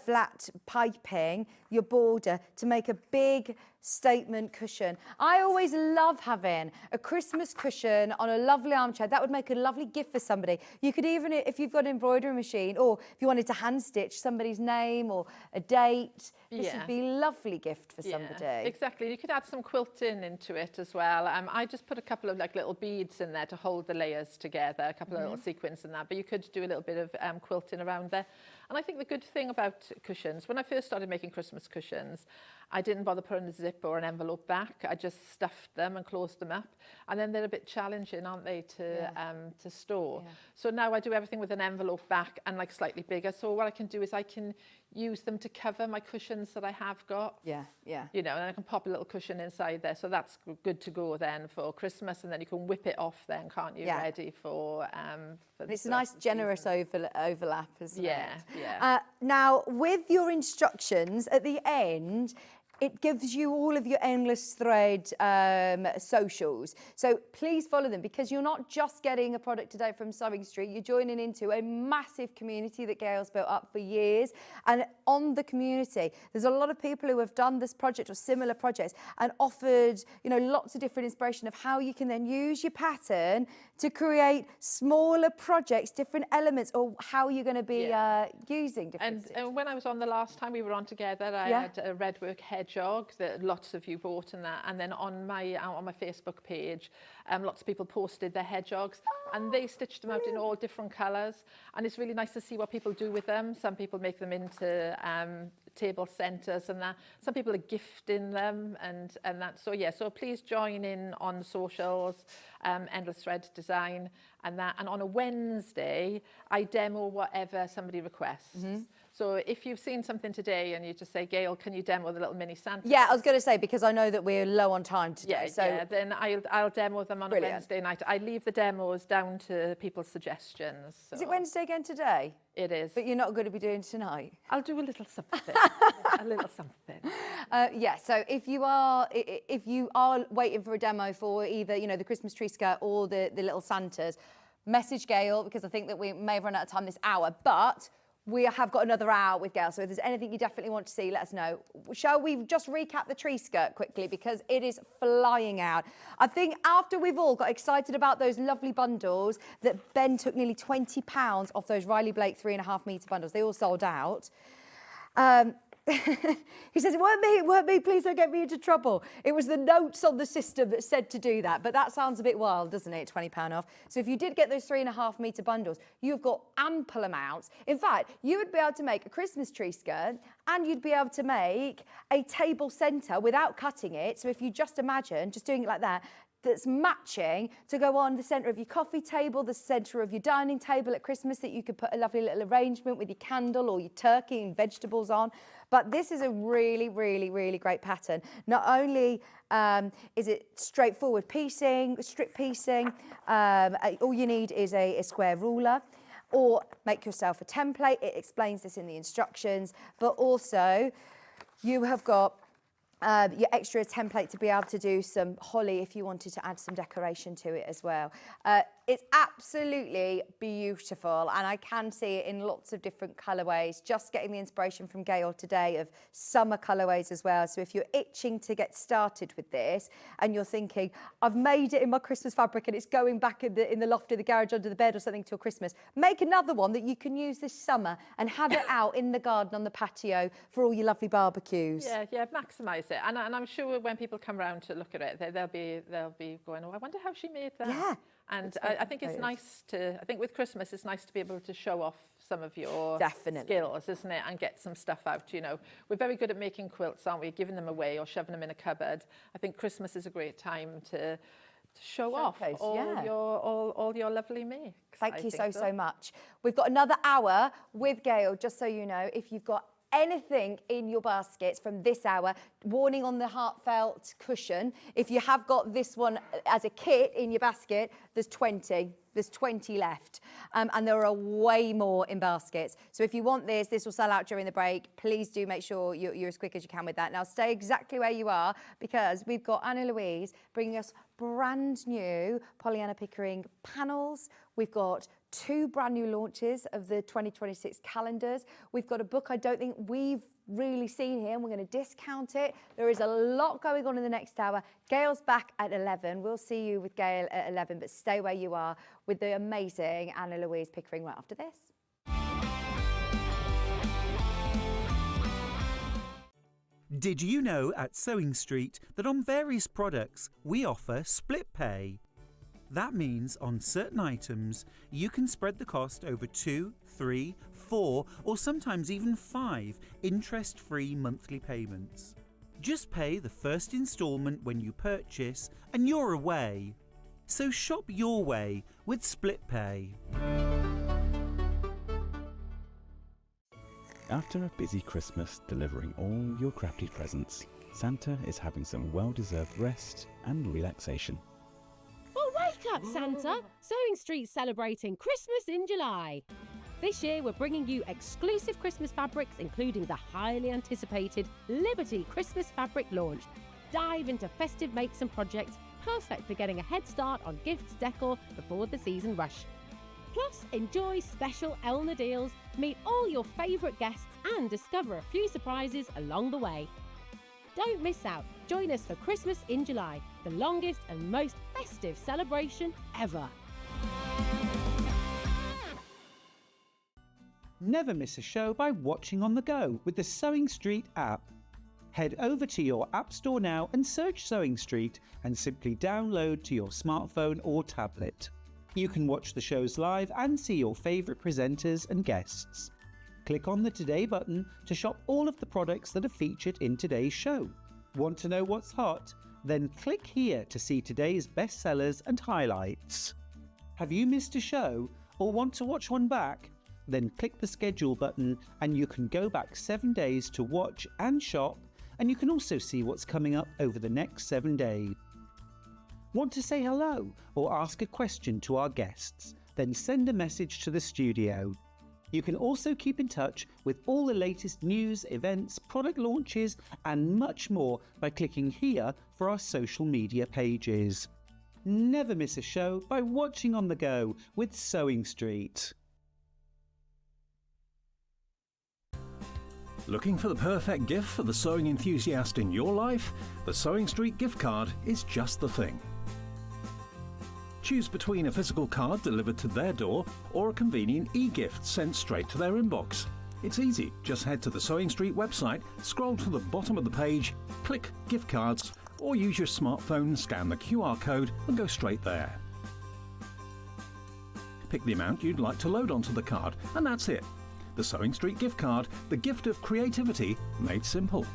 flat piping, your border, to make a big statement cushion. I always love having a Christmas cushion on a lovely armchair. That would make a lovely gift for somebody. You could even, if you've got an embroidery machine, or if you wanted to hand stitch somebody's name or a date, this would be a lovely gift for somebody. Exactly. You could add some quilting into it as well. I just put a couple of like little beads in there to hold the layers together, a couple of little sequins in that, but you could do a little bit of quilting around there. And I think the good thing about cushions, when I first started making Christmas cushions, I didn't bother putting a zip or an envelope back. I just stuffed them and closed them up. And then they're a bit challenging, aren't they, to store. So now I do everything with an envelope back and like slightly bigger. So what I can do is I can use them to cover my cushions that I have got. You know, and I can pop a little cushion inside there. So that's good to go then for Christmas. And then you can whip it off then, can't you? Ready for it's a nice generous overlap, isn't it? Yeah. Now, with your instructions at the end, it gives you all of your Endless Thread socials. So please follow them, because you're not just getting a product today from Sewing Street, you're joining into a massive community that Gail's built up for years. And on the community, there's a lot of people who have done this project or similar projects and offered, you know, lots of different inspiration of how you can then use your pattern to create smaller projects, different elements, or how you're going to be using different and when I was on the last time we were on together, I had a redwork hedgehog that lots of you bought in that, and then on my Facebook page, lots of people posted their hedgehogs, and they stitched them out in all different colours, and it's really nice to see what people do with them. Some people make them into table centres and that. Some people are gifting them and that. So yeah, so please join in on the socials, Endless Thread Design and that. And on a Wednesday, I demo whatever somebody requests. So if you've seen something today and you just say, Gail, can you demo the little mini Santa? Yeah, I was going to say, because I know that we're low on time today. Then I'll demo them on a Wednesday night. I leave the demos down to people's suggestions. So. Is it Wednesday again today? It is. But you're not going to be doing tonight? I'll do a little something. A little something. Yeah, so if you are waiting for a demo for either, you know, the Christmas tree skirt or the little Santas, message Gail, because I think that we may have run out of time this hour, but we have got another hour with Gail, so if there's anything you definitely want to see, let us know. Shall we just recap the tree skirt quickly, because it is flying out. I think after we've all got excited about those lovely bundles, that Ben took nearly £20 off those Riley Blake 3.5 metre bundles. They all sold out. He says, it weren't me, please don't get me into trouble. It was the notes on the system that said to do that. But that sounds a bit wild, doesn't it? £20 off. So if you did get those 3.5 metre bundles, you've got ample amounts. In fact, you would be able to make a Christmas tree skirt, and you'd be able to make a table centre without cutting it. So if you just imagine just doing it like that, that's matching to go on the centre of your coffee table, the centre of your dining table at Christmas, that you could put a lovely little arrangement with your candle or your turkey and vegetables on. But this is a really, really, really great pattern. Not only is it straightforward piecing, strip piecing, all you need is a square ruler, or make yourself a template. It explains this in the instructions, but also you have got your extra template to be able to do some holly if you wanted to add some decoration to it as well. It's absolutely beautiful, and I can see it in lots of different colourways. Just getting the inspiration from Gail today of summer colourways as well. So if you're itching to get started with this and you're thinking, I've made it in my Christmas fabric and it's going back in the loft of the garage under the bed or something till Christmas, make another one that you can use this summer and have it out in the garden on the patio for all your lovely barbecues. Yeah, maximise it. And I'm sure when people come round to look at it, they'll be going, oh, I wonder how she made that. Yeah. And I think it's nice to, I think with Christmas, it's nice to be able to show off some of your skills, isn't it? And get some stuff out, you know. We're very good at making quilts, aren't we? Giving them away or shoving them in a cupboard. I think Christmas is a great time to show off all your lovely makes. Thank you so much. We've got another hour with Gail, just so you know, if you've got anything in your baskets from this hour, warning on the heartfelt cushion. If you have got this one as a kit in your basket, there's 20. There's 20 left, and there are way more in baskets. So if you want this will sell out during the break. Please do make sure you're as quick as you can with that. Now stay exactly where you are, because we've got Anna-Louise bringing us brand new Pollyanna Pickering panels. We've got 2 brand new launches of the 2026 calendars. We've got a book I don't think we've really seen here, and we're going to discount it. There is a lot going on in the next hour. Gail's back at 11. We'll see you with Gail at 11, but stay where you are with the amazing Anna-Louise Pickering right after this. Did you know at Sewing Street that on various products we offer split pay? That means on certain items you can spread the cost over 2, 3, 4 or sometimes even 5 interest-free monthly payments. Just pay the first instalment when you purchase and you're away. So shop your way with split pay. After a busy Christmas delivering all your crafty presents, Santa is having some well-deserved rest and relaxation. Well, wake up, Santa! Sewing Street's celebrating Christmas in July. This year, we're bringing you exclusive Christmas fabrics, including the highly anticipated Liberty Christmas fabric launch. Dive into festive makes and projects, perfect for getting a head start on gifts decor before the season rush. Plus, enjoy special Elna deals, meet all your favourite guests and discover a few surprises along the way. Don't miss out. Join us for Christmas in July, the longest and most festive celebration ever. Never miss a show by watching on the go with the Sewing Street app. Head over to your App Store now and search Sewing Street and simply download to your smartphone or tablet. You can watch the shows live and see your favourite presenters and guests. Click on the Today button to shop all of the products that are featured in today's show. Want to know what's hot? Then click here to see today's bestsellers and highlights. Have you missed a show or want to watch one back? Then click the schedule button and you can go back 7 days to watch and shop, and you can also see what's coming up over the next 7 days. Want to say hello or ask a question to our guests? Then send a message to the studio. You can also keep in touch with all the latest news, events, product launches and much more by clicking here for our social media pages. Never miss a show by watching on the go with Sewing Street. Looking for the perfect gift for the sewing enthusiast in your life? The Sewing Street gift card is just the thing. Choose between a physical card delivered to their door or a convenient e-gift sent straight to their inbox. It's easy. Just head to the Sewing Street website, scroll to the bottom of the page, click Gift Cards, or use your smartphone, scan the QR code and go straight there. Pick the amount you'd like to load onto the card, and that's it. The Sewing Street gift card, the gift of creativity made simple.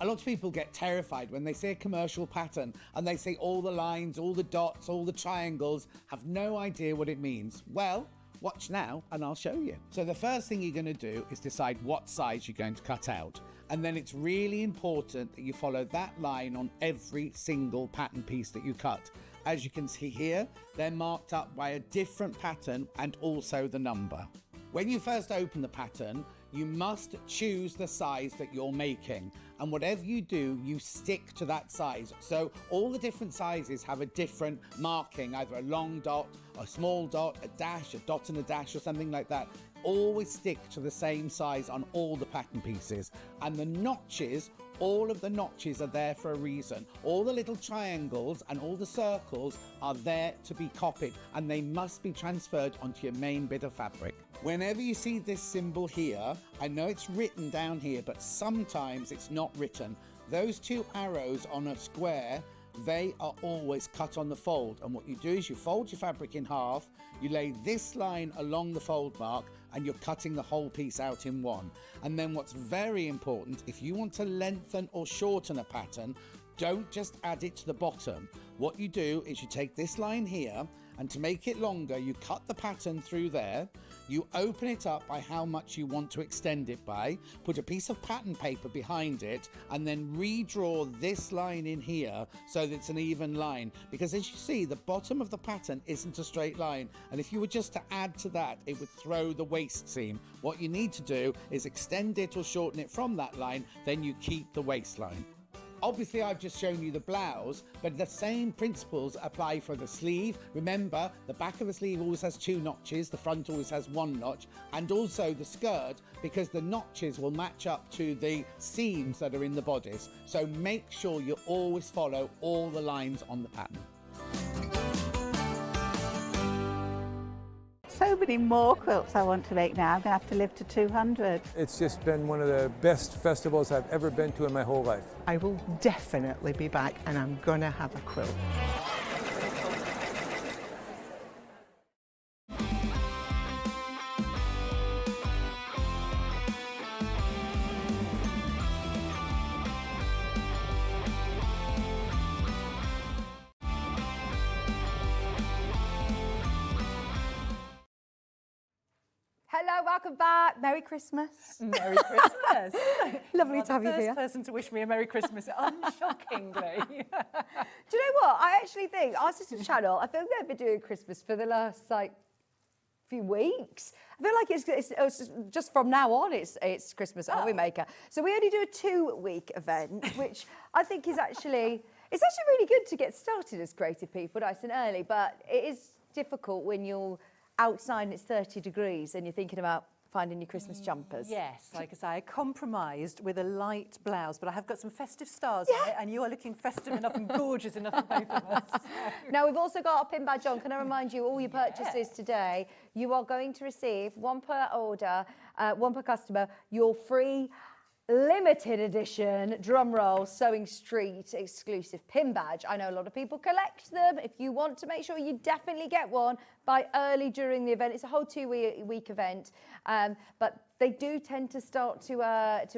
A lot of people get terrified when they see a commercial pattern and they see all the lines, all the dots, all the triangles, have no idea what it means. Well, watch now and I'll show you. So the first thing you're going to do is decide what size you're going to cut out. And then it's really important that you follow that line on every single pattern piece that you cut. As you can see here, they're marked up by a different pattern and also the number. When you first open the pattern, you must choose the size that you're making. And whatever you do, you stick to that size. So all the different sizes have a different marking, either a long dot, a small dot, a dash, a dot and a dash, or something like that. Always stick to the same size on all the pattern pieces. And the notches, all of the notches are there for a reason. All the little triangles and all the circles are there to be copied, and they must be transferred onto your main bit of fabric. Whenever you see this symbol here, I know it's written down here, but sometimes it's not written. Those two arrows on a square, they are always cut on the fold. And what you do is you fold your fabric in half, you lay this line along the fold mark, and you're cutting the whole piece out in one. And then what's very important, if you want to lengthen or shorten a pattern, don't just add it to the bottom. What you do is you take this line here, and to make it longer, you cut the pattern through there, you open it up by how much you want to extend it by, put a piece of pattern paper behind it, and then redraw this line in here so that it's an even line. Because as you see, the bottom of the pattern isn't a straight line, and if you were just to add to that, it would throw the waist seam. What you need to do is extend it or shorten it from that line, then you keep the waistline. Obviously, I've just shown you the blouse, but the same principles apply for the sleeve. Remember, the back of the sleeve always has two notches, the front always has one notch, and also the skirt, because the notches will match up to the seams that are in the bodice. So make sure you always follow all the lines on the pattern. So many more quilts I want to make now. I'm going to have to live to 200. It's just been one of the best festivals I've ever been to in my whole life. I will definitely be back and I'm going to have a quilt. Hello, welcome back. Merry Christmas. Merry Christmas. Lovely to have you here. here. First person to wish me a Merry Christmas, unshockingly. Do you know what? I actually think our sister channel, I feel they've been doing Christmas for the last few weeks. I feel like it's just from now on it's Christmas at Hobby Maker. So we only do a 2-week event, which I think is actually really good to get started as creative people nice and early, but it is difficult when you're outside and it's 30 degrees and you're thinking about finding your Christmas jumpers. Yes, like I say, I compromised with a light blouse, but I have got some festive stars on it, and you are looking festive enough and gorgeous enough for both of us. Now, we've also got our pin badge on. Can I remind you, all your purchases today, you are going to receive, one per order, one per customer, your free limited edition drumroll Sewing Street exclusive pin badge. I know a lot of people collect them. If you want to make sure you definitely get one by early during the event, it's a whole 2-week event, but they do tend to start to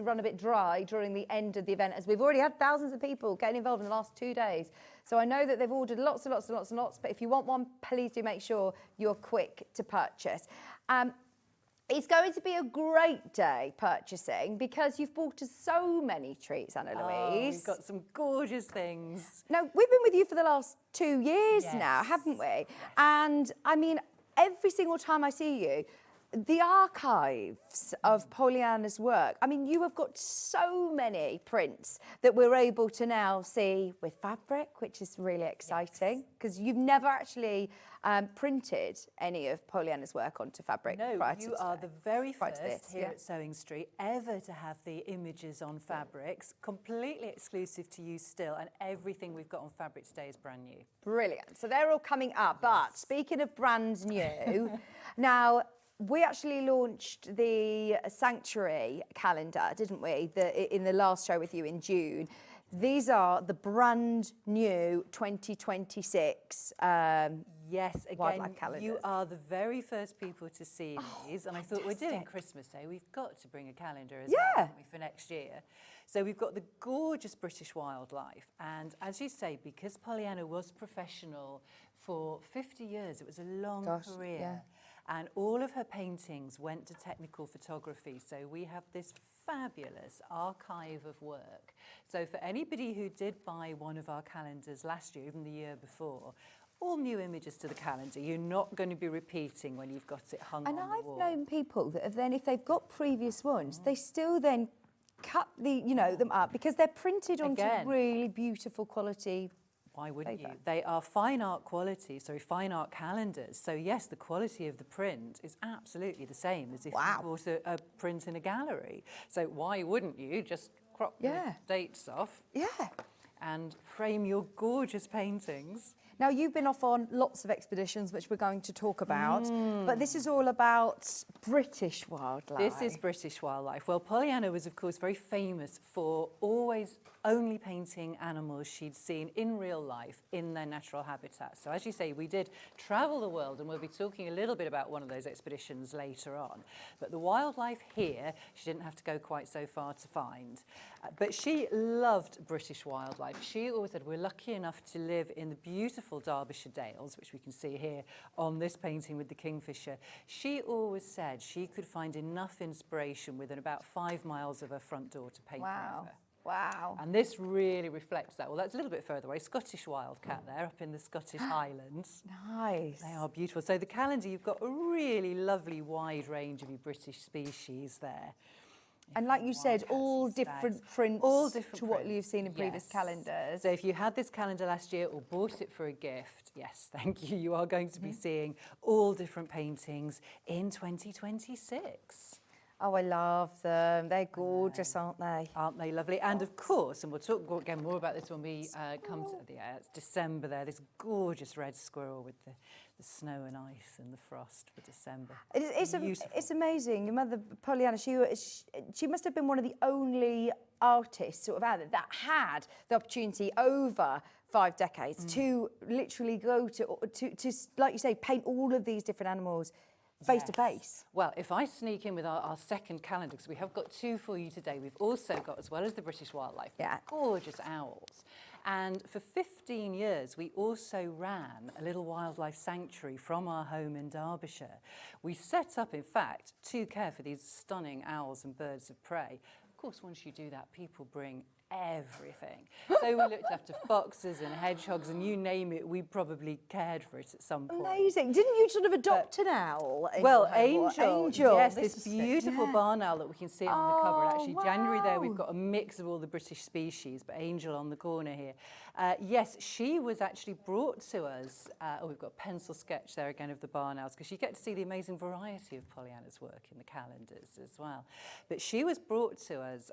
run a bit dry during the end of the event, as we've already had thousands of people getting involved in the last 2 days. So I know that they've ordered lots and lots and lots and lots, but if you want one, please do make sure you're quick to purchase. It's going to be a great day purchasing because you've bought us so many treats, Anna-Louise. Oh, we've got some gorgeous things. Now, we've been with you for the last 2 years now, haven't we? Yes. And, I mean, every single time I see you, the archives of Pollyanna's work, I mean, you have got so many prints that we're able to now see with fabric, which is really exciting because you've never actually printed any of Pollyanna's work onto fabric prior to you are the very first here yeah. at Sewing Street ever to have the images on fabrics, completely exclusive to you still, and everything we've got on fabric today is brand new. Brilliant. So they're all coming up. But speaking of brand new, now, we actually launched the Sanctuary calendar, didn't we, in the last show with you in June. These are the brand new 2026 yes, again, wildlife calendars. You are the very first people to see these, and I thought we're doing fantastic. Christmas Day, we've got to bring a calendar as well, haven't we, for next year. So we've got the gorgeous British wildlife, and as you say, because Pollyanna was professional for 50 years, it was a long career. Yeah. And all of her paintings went to technical photography. So we have this fabulous archive of work. So for anybody who did buy one of our calendars last year, even the year before, all new images to the calendar. You're not going to be repeating when you've got it hung on the wall. And I've known people that have then, if they've got previous ones, they still then cut them up because they're printed onto really beautiful quality. Why wouldn't you? They are fine art quality, fine art calendars. So yes, the quality of the print is absolutely the same as if you bought a print in a gallery. So why wouldn't you just crop the dates off and frame your gorgeous paintings? Now, you've been off on lots of expeditions, which we're going to talk about, but this is all about British wildlife. This is British wildlife. Well, Pollyanna was, of course, very famous for always only painting animals she'd seen in real life in their natural habitat. So as you say, we did travel the world, and we'll be talking a little bit about one of those expeditions later on. But the wildlife here, she didn't have to go quite so far to find. But she loved British wildlife. She always said, we're lucky enough to live in the beautiful Derbyshire Dales, which we can see here on this painting with the kingfisher. She always said she could find enough inspiration within about 5 miles of her front door to paint forever. Wow. And this really reflects that. Well, that's a little bit further away. Scottish wildcat there, up in the Scottish Highlands. Nice. They are beautiful. So the calendar, you've got a really lovely wide range of your British species there. And like you said, all different prints to what you've seen in previous calendars. So if you had this calendar last year or bought it for a gift, yes, thank you, you are going to be seeing all different paintings in 2026. Oh, I love them. They're gorgeous, aren't they? Aren't they lovely? And of course, and we'll talk again more about this when we come to it's December there, this gorgeous red squirrel with the snow and ice and the frost for December. It's amazing. Your mother, Pollyanna, she must have been one of the only artists sort of out there that had the opportunity over 5 decades to literally go to, like you say, paint all of these different animals face to face. Well, if I sneak in with our second calendar, because we have got 2 for you today, we've also got, as well as the British wildlife, gorgeous owls. And for 15 years, we also ran a little wildlife sanctuary from our home in Derbyshire. We set up, in fact, to care for these stunning owls and birds of prey. Of course, once you do that, people bring everything. So we looked after foxes and hedgehogs and you name it, we probably cared for it at some point. Amazing. Didn't you sort of adopt an owl? Well, Angel. Yes, this beautiful barn owl that we can see on the cover. And actually, January there, we've got a mix of all the British species, but Angel on the corner here. Yes, she was actually brought to us. We've got a pencil sketch there again of the barn owls, because you get to see the amazing variety of Pollyanna's work in the calendars as well. But she was brought to us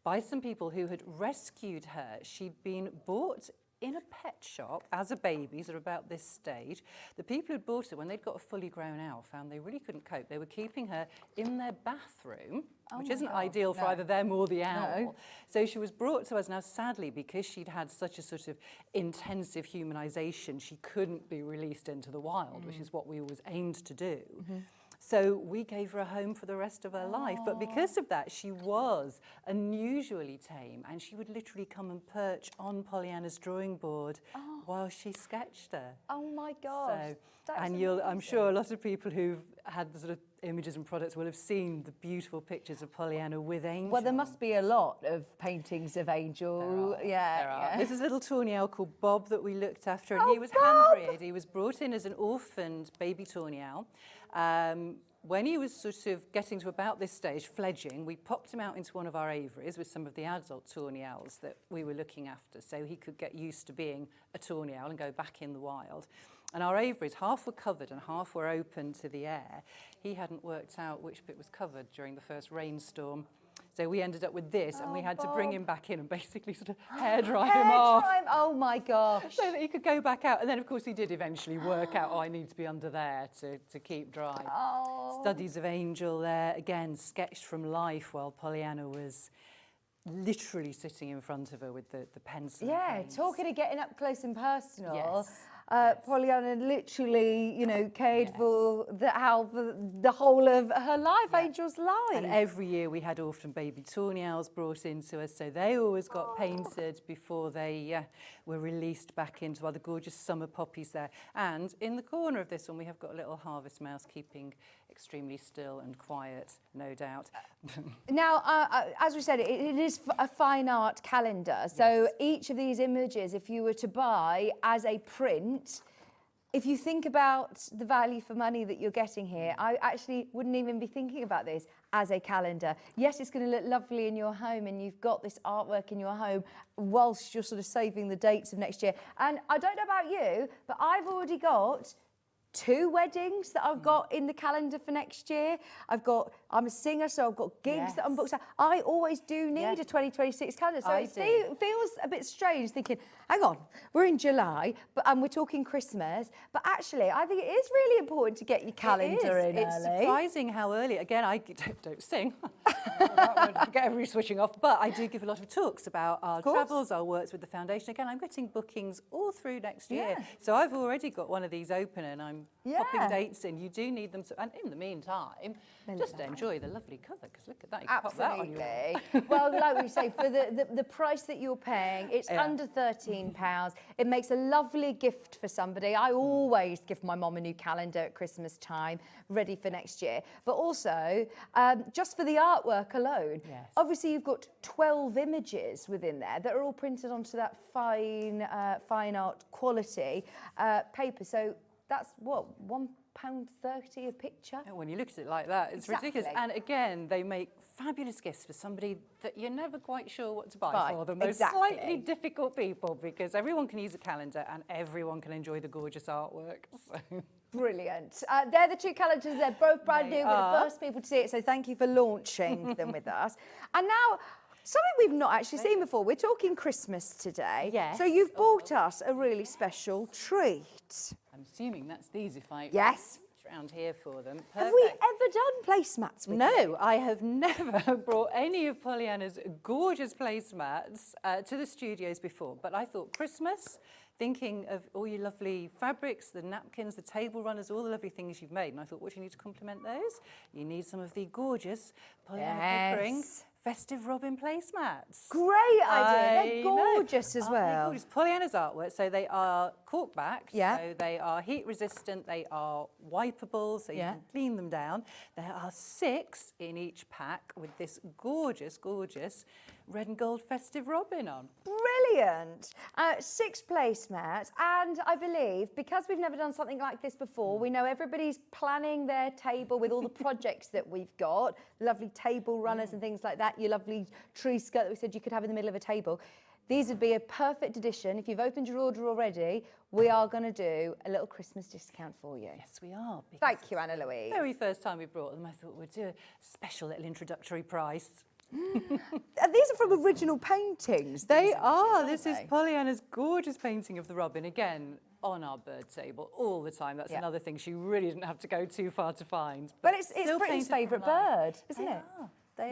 by some people who had rescued her. She'd been bought in a pet shop as a baby, sort of about this stage. The people who'd bought her, when they'd got a fully grown owl, found they really couldn't cope. They were keeping her in their bathroom, which isn't ideal for either them or the owl. No. So she was brought to us. Now, sadly, because she'd had such a sort of intensive humanisation, she couldn't be released into the wild, which is what we always aimed to do. So we gave her a home for the rest of her life. But because of that, she was unusually tame, and she would literally come and perch on Pollyanna's drawing board while she sketched her. Oh my gosh. So, and I'm sure a lot of people who've had the sort of images and products will have seen the beautiful pictures of Pollyanna with Angel. Well, there must be a lot of paintings of Angel. There are. This is a little tawny owl called Bob that we looked after, and he was Bob! hand-reared. He was brought in as an orphaned baby tawny owl. When he was sort of getting to about this stage, fledging, we popped him out into one of our aviaries with some of the adult tawny owls that we were looking after, so he could get used to being a tawny owl and go back in the wild. And our aviaries, half were covered and half were open to the air. He hadn't worked out which bit was covered during the first rainstorm. So we ended up with this, and we had to bring him back in and basically sort of hair dry him off. Oh my gosh. So that he could go back out. And then, of course, he did eventually work out, I need to be under there to keep dry. Studies of Angel there, again, sketched from life while Pollyanna was literally sitting in front of her with the pencil. Yeah, talking of getting up close and personal. Yes. Pollyanna literally, you know, cared for the whole of her life, Angel's life. And every year we had orphan baby tawny owls brought into us, so they always got painted before they were released back into other gorgeous summer poppies there. And in the corner of this one, we have got a little harvest mouse keeping extremely still and quiet, no doubt. Now, as we said, it is a fine art calendar. So each of these images, if you were to buy as a print, if you think about the value for money that you're getting here, I actually wouldn't even be thinking about this as a calendar. Yes, it's going to look lovely in your home, and you've got this artwork in your home whilst you're sort of saving the dates of next year. And I don't know about you, but I've already got 2 weddings that I've got in the calendar for next year. I'm a singer, so I've got gigs that I'm booked. So I always do need a 2026 calendar. So it feels a bit strange thinking, hang on, we're in July, and we're talking Christmas. But actually, I think it is really important to get your calendar in It's early. surprising how early. Again, I don't sing. That would get everybody switching off. But I do give a lot of talks about our travels, our works with the foundation. Again, I'm getting bookings all through next year. So I've already got one of these open, and I'm popping dates in. You do need them. And in the meantime, just enjoy the lovely cover, because look at that. You can pop that on your wall. Well, like we say, for the price that you're paying, it's under £13. It makes a lovely gift for somebody. I always give my mum a new calendar at Christmas time, ready for next year. But also, just for the artwork alone, obviously you've got 12 images within there that are all printed onto that fine art quality paper. So that's what, £1.30 a picture? When you look at it like that, it's ridiculous. And again, they make fabulous gifts for somebody that you're never quite sure what to buy for them. Those slightly difficult people, because everyone can use a calendar and everyone can enjoy the gorgeous artwork. So. Brilliant. They're the 2 calendars. They're both brand new. We're the first people to see it, so thank you for launching them with us. And now, something we've not actually seen before. We're talking Christmas today. Yes. So you've bought us a really special treat. I'm assuming that's these, if I reach around here for them. Perfect. Have we ever done placemats with you? No, I have never brought any of Pollyanna's gorgeous placemats to the studios before. But I thought Christmas, thinking of all your lovely fabrics, the napkins, the table runners, all the lovely things you've made. And I thought, what do you need to complement those? You need some of the gorgeous Pollyanna Pickering festive robin placemats. Great idea. They're gorgeous as Aren't well. They gorgeous? Pollyanna's artwork, so they are cork-backed, Yeah. so they are heat-resistant, they are wipeable, so you can clean them down. There are 6 in each pack with this gorgeous, gorgeous red and gold festive robin on. Brilliant. 6 placemats, and I believe because we've never done something like this before, we know everybody's planning their table with all the projects that we've got, lovely table runners and things like that, your lovely tree skirt that we said you could have in the middle of a table. These would be a perfect addition. If you've opened your order already, we are going to do a little Christmas discount for you. Yes, we are. Thank you, Anna-Louise. Very first time we brought them, I thought we'd do a special little introductory price. These are from original paintings. They are. This is Pollyanna's gorgeous painting of the robin, again, on our bird table all the time. That's another thing she really didn't have to go too far to find. But it's Britain's favourite bird, isn't it?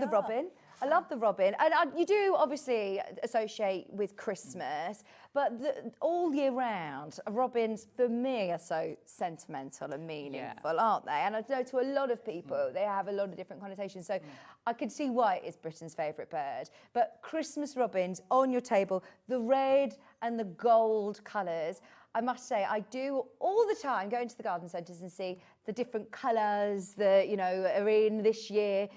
The robin. I love the robin. And you do obviously associate with Christmas, but all year round, robins for me are so sentimental and meaningful, aren't they? And I know to a lot of people, they have a lot of different connotations. So I could see why it is Britain's favourite bird. But Christmas robins on your table, the red and the gold colours, I must say, I do all the time go into the garden centres and see the different colours that, you know, are in this year.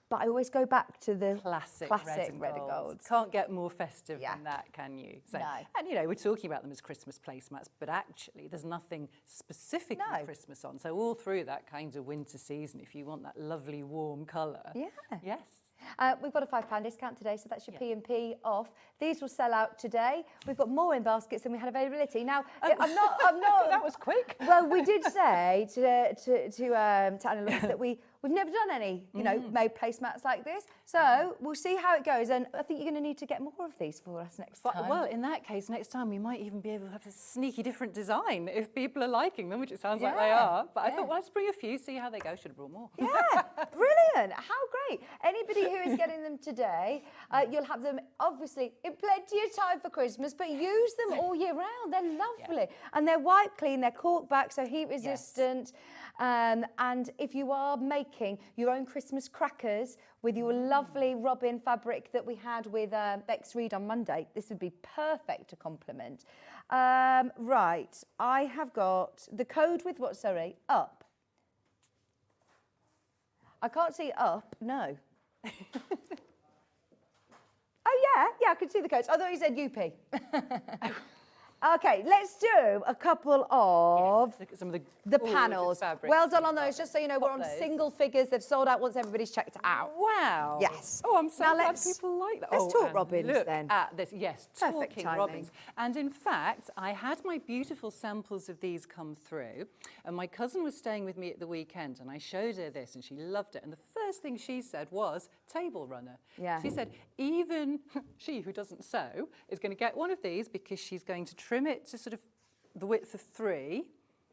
But I always go back to the classic red and gold. Can't get more festive than that, can you? So, No. And, you know, we're talking about them as Christmas placemats, but actually there's nothing specifically Christmas on. So all through that kind of winter season, if you want that lovely warm colour. Yeah. Yes. We've got a £5 discount today, so that's your P&P off. These will sell out today. We've got more in baskets than we had availability. Now, I'm not. That was quick. Well, we did say to Anna-Louise that we've never done any, you know, made placemats like this. So we'll see how it goes, and I think you're going to need to get more of these for us next time. Well, in that case, next time we might even be able to have a sneaky different design if people are liking them, which it sounds like they are. But I thought, well, let's bring a few, see how they go. Should have brought more. Yeah, brilliant. How great. Anybody who is getting them today, you'll have them obviously in plenty of time for Christmas, but use them all year round. They're lovely. And they're wipe clean, they're cork back, so heat resistant. And if you are making your own Christmas crackers with your lovely robin fabric that we had with Bex Reed on Monday, this would be perfect to complement. Right, I have got the code with what, sorry? Up. I can't see up, no. Oh, yeah, I can see the codes. I thought you said UP. Okay, let's do a couple of look at some of the panels. Fabrics. Well done on those. Just so you know, we're on single figures. They've sold out once everybody's checked out. Wow. Yes. Oh, I'm so Now glad people like that. Let's talk and robins look then. At this. Yes, Perfect talking timing. robins. And in fact, I had my beautiful samples of these come through, and my cousin was staying with me at the weekend, and I showed her this, and she loved it. And the first thing she said was table runner. Yeah. She said even she, who doesn't sew, is going to get one of these because she's going to trim it to sort of the width of 3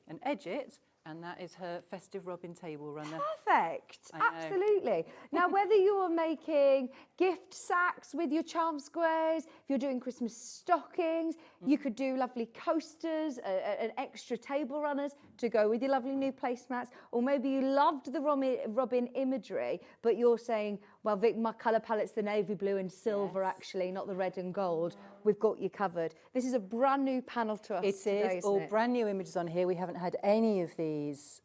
and edge it, and that is her festive robin table runner. Perfect. Absolutely. Now, whether you're making gift sacks with your charm squares, if you're doing Christmas stockings, you could do lovely coasters and extra table runners to go with your lovely new placemats. Or maybe you loved the robin imagery, but you're saying, well, Vic, my colour palette's the navy blue and silver, actually, not the red and gold. We've got you covered. This is a brand new panel to us today, It is all brand new images on here. We haven't had any of these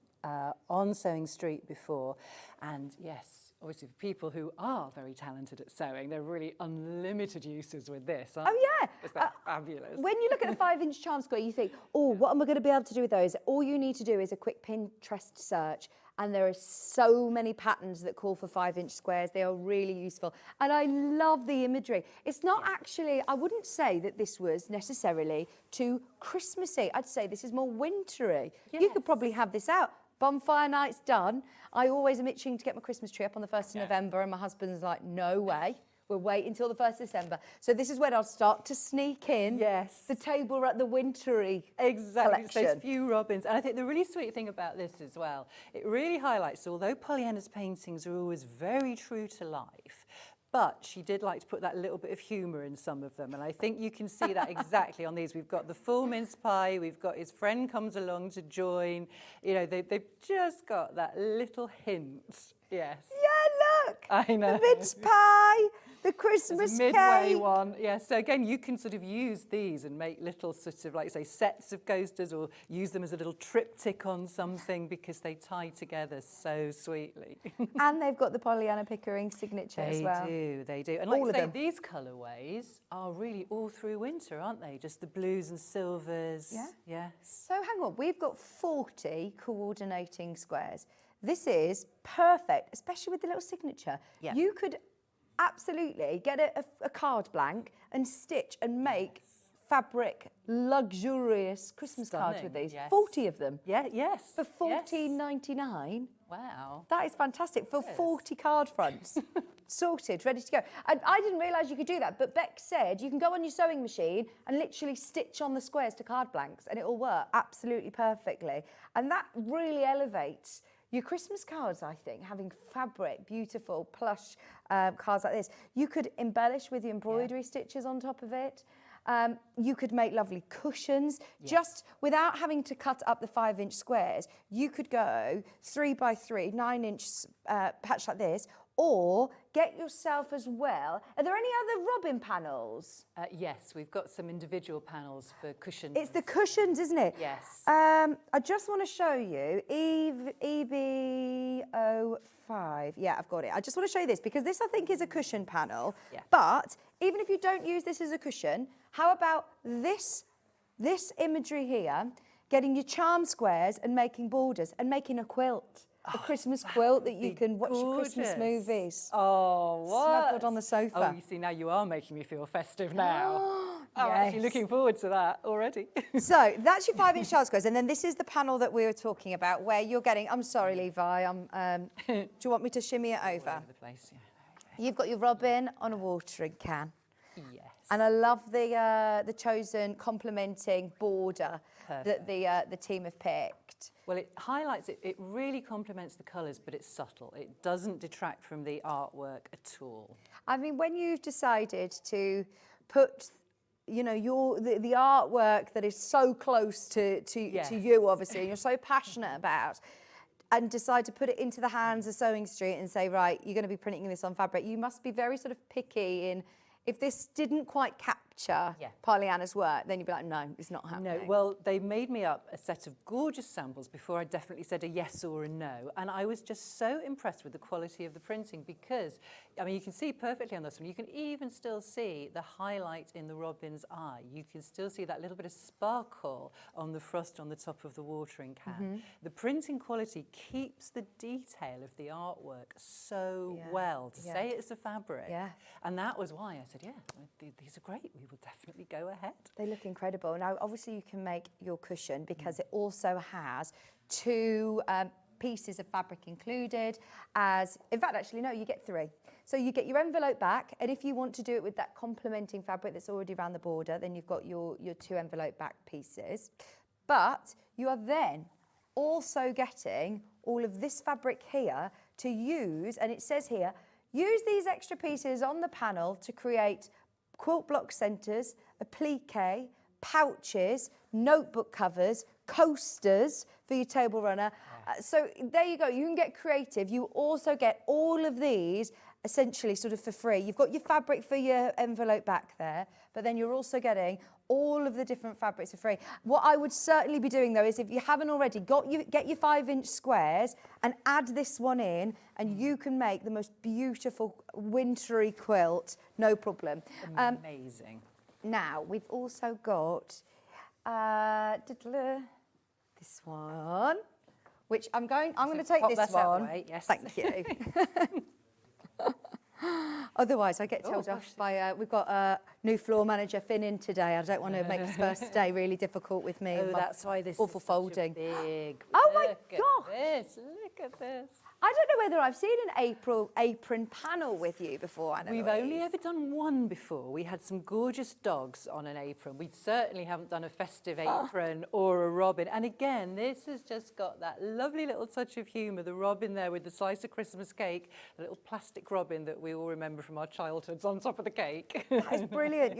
on Sewing Street before. And yes, obviously for people who are very talented at sewing, there are really unlimited uses with this. Oh, yeah. Is that fabulous? When you look at a 5-inch charm square, you think, oh, what am I going to be able to do with those? All you need to do is a quick Pinterest search. And there are so many patterns that call for 5-inch squares. They are really useful. And I love the imagery. It's not actually, I wouldn't say that this was necessarily too Christmassy. I'd say this is more wintry. Yes. You could probably have this out. Bonfire night's done. I always am itching to get my Christmas tree up on the 1st of November, and my husband's like, no way. We'll wait until the 1st of December. So this is when I'll start to sneak in the table at the wintry collection. Those few robins. And I think the really sweet thing about this as well, it really highlights, although Pollyanna's paintings are always very true to life, but she did like to put that little bit of humour in some of them. And I think you can see that exactly on these. We've got the full mince pie. We've got his friend comes along to join. You know, they've just got that little hint. Yes. Yeah, look. I know. The mince pie, the There's Christmas a midway cake. one. Yeah, so again, you can sort of use these and make little sort of, like say, sets of coasters, or use them as a little triptych on something because they tie together so sweetly. And they've got the Pollyanna Pickering signature as well. They do. And All like of say, them. these colourways are really all through winter, aren't they? Just the blues and silvers. Yeah. Yes. So hang on, we've got 40 coordinating squares. This is perfect, especially with the little signature. Yeah. You could absolutely get a card blank and stitch and make fabric luxurious Christmas cards with these. Yes. 40 of them. Yeah, yes. For $14.99. Wow. That is fantastic for 40 card fronts. Sorted, ready to go. And I didn't realise you could do that, but Beck said you can go on your sewing machine and literally stitch on the squares to card blanks and it will work absolutely perfectly. And that really elevates your Christmas cards, I think, having fabric, beautiful, plush cards like this. You could embellish with your embroidery stitches on top of it. You could make lovely cushions, just without having to cut up the 5-inch squares. You could go 3 by 3, 9-inch patch like this, or get yourself as well. Are there any other robin panels? Yes, we've got some individual panels for cushions. It's the cushions, isn't it? Yes. I just want to show you EB05. Yeah, I've got it. I just want to show you this because this I think is a cushion panel. Yeah. But even if you don't use this as a cushion, how about this imagery here, getting your charm squares and making borders and making a quilt? A Christmas quilt that you can watch your Christmas movies. Oh, what? Snuggled on the sofa. Oh, you see, now you are making me feel festive now. I'm Yes. actually looking forward to that already. So that's your 5-inch child squares, and then this is the panel that we were talking about, where you're getting. I'm sorry, Levi. Do you want me to shimmy it over? All over the place, yeah. You've got your robin on a watering can. Yes. And I love the chosen complementing border that the team have picked. Well, it highlights it. It really complements the colours, but it's subtle. It doesn't detract from the artwork at all. I mean, when you've decided to put, you know, the artwork that is so close to you, obviously, and you're so passionate about, and decide to put it into the hands of Sewing Street and say, right, you're going to be printing this on fabric, you must be very sort of picky in. If this didn't quite capture Pollyanna's work, then you'd be like, no, it's not happening. No, well, they made me up a set of gorgeous samples before I definitely said a yes or a no. And I was just so impressed with the quality of the printing because, I mean, you can see perfectly on this one. You can even still see the highlight in the robin's eye. You can still see that little bit of sparkle on the frost on the top of the watering can. The printing quality keeps the detail of the artwork so well to say it's a fabric. Yeah. And that was why I said, yeah, these are great. We will definitely go ahead. They look incredible. Now, obviously, you can make your cushion because it also has 2 pieces of fabric included. In fact, actually, no, you get 3. So you get your envelope back, and if you want to do it with that complementing fabric that's already around the border, then you've got your 2 envelope back pieces. But you are then also getting all of this fabric here to use, and it says here, use these extra pieces on the panel to create quilt block centres, applique, pouches, notebook covers, coasters for your table runner. So there you go, you can get creative. You also get all of these essentially sort of for free. You've got your fabric for your envelope back there, but then you're also getting all of the different fabrics for free. What I would certainly be doing though is if you haven't already, get your 5-inch squares and add this one in, and you can make the most beautiful wintry quilt, no problem. Amazing. Now, we've also got this one, which I'm going to take pop this that out one. the way, yes. Thank you. Otherwise, I get told off by, we've got a new floor manager, Finn, in today. I don't want to make his first day really difficult with me. Oh, that's why this awful is folding. such a big. Oh my Look at gosh! this! Look at this! I don't know whether I've seen an apron panel with you before, Anna-Louise. We've only ever done one before. We had some gorgeous dogs on an apron. We certainly haven't done a festive apron or a robin. And again, this has just got that lovely little touch of humour. The robin there with the slice of Christmas cake, the little plastic robin that we all remember from our childhoods on top of the cake. That is brilliant.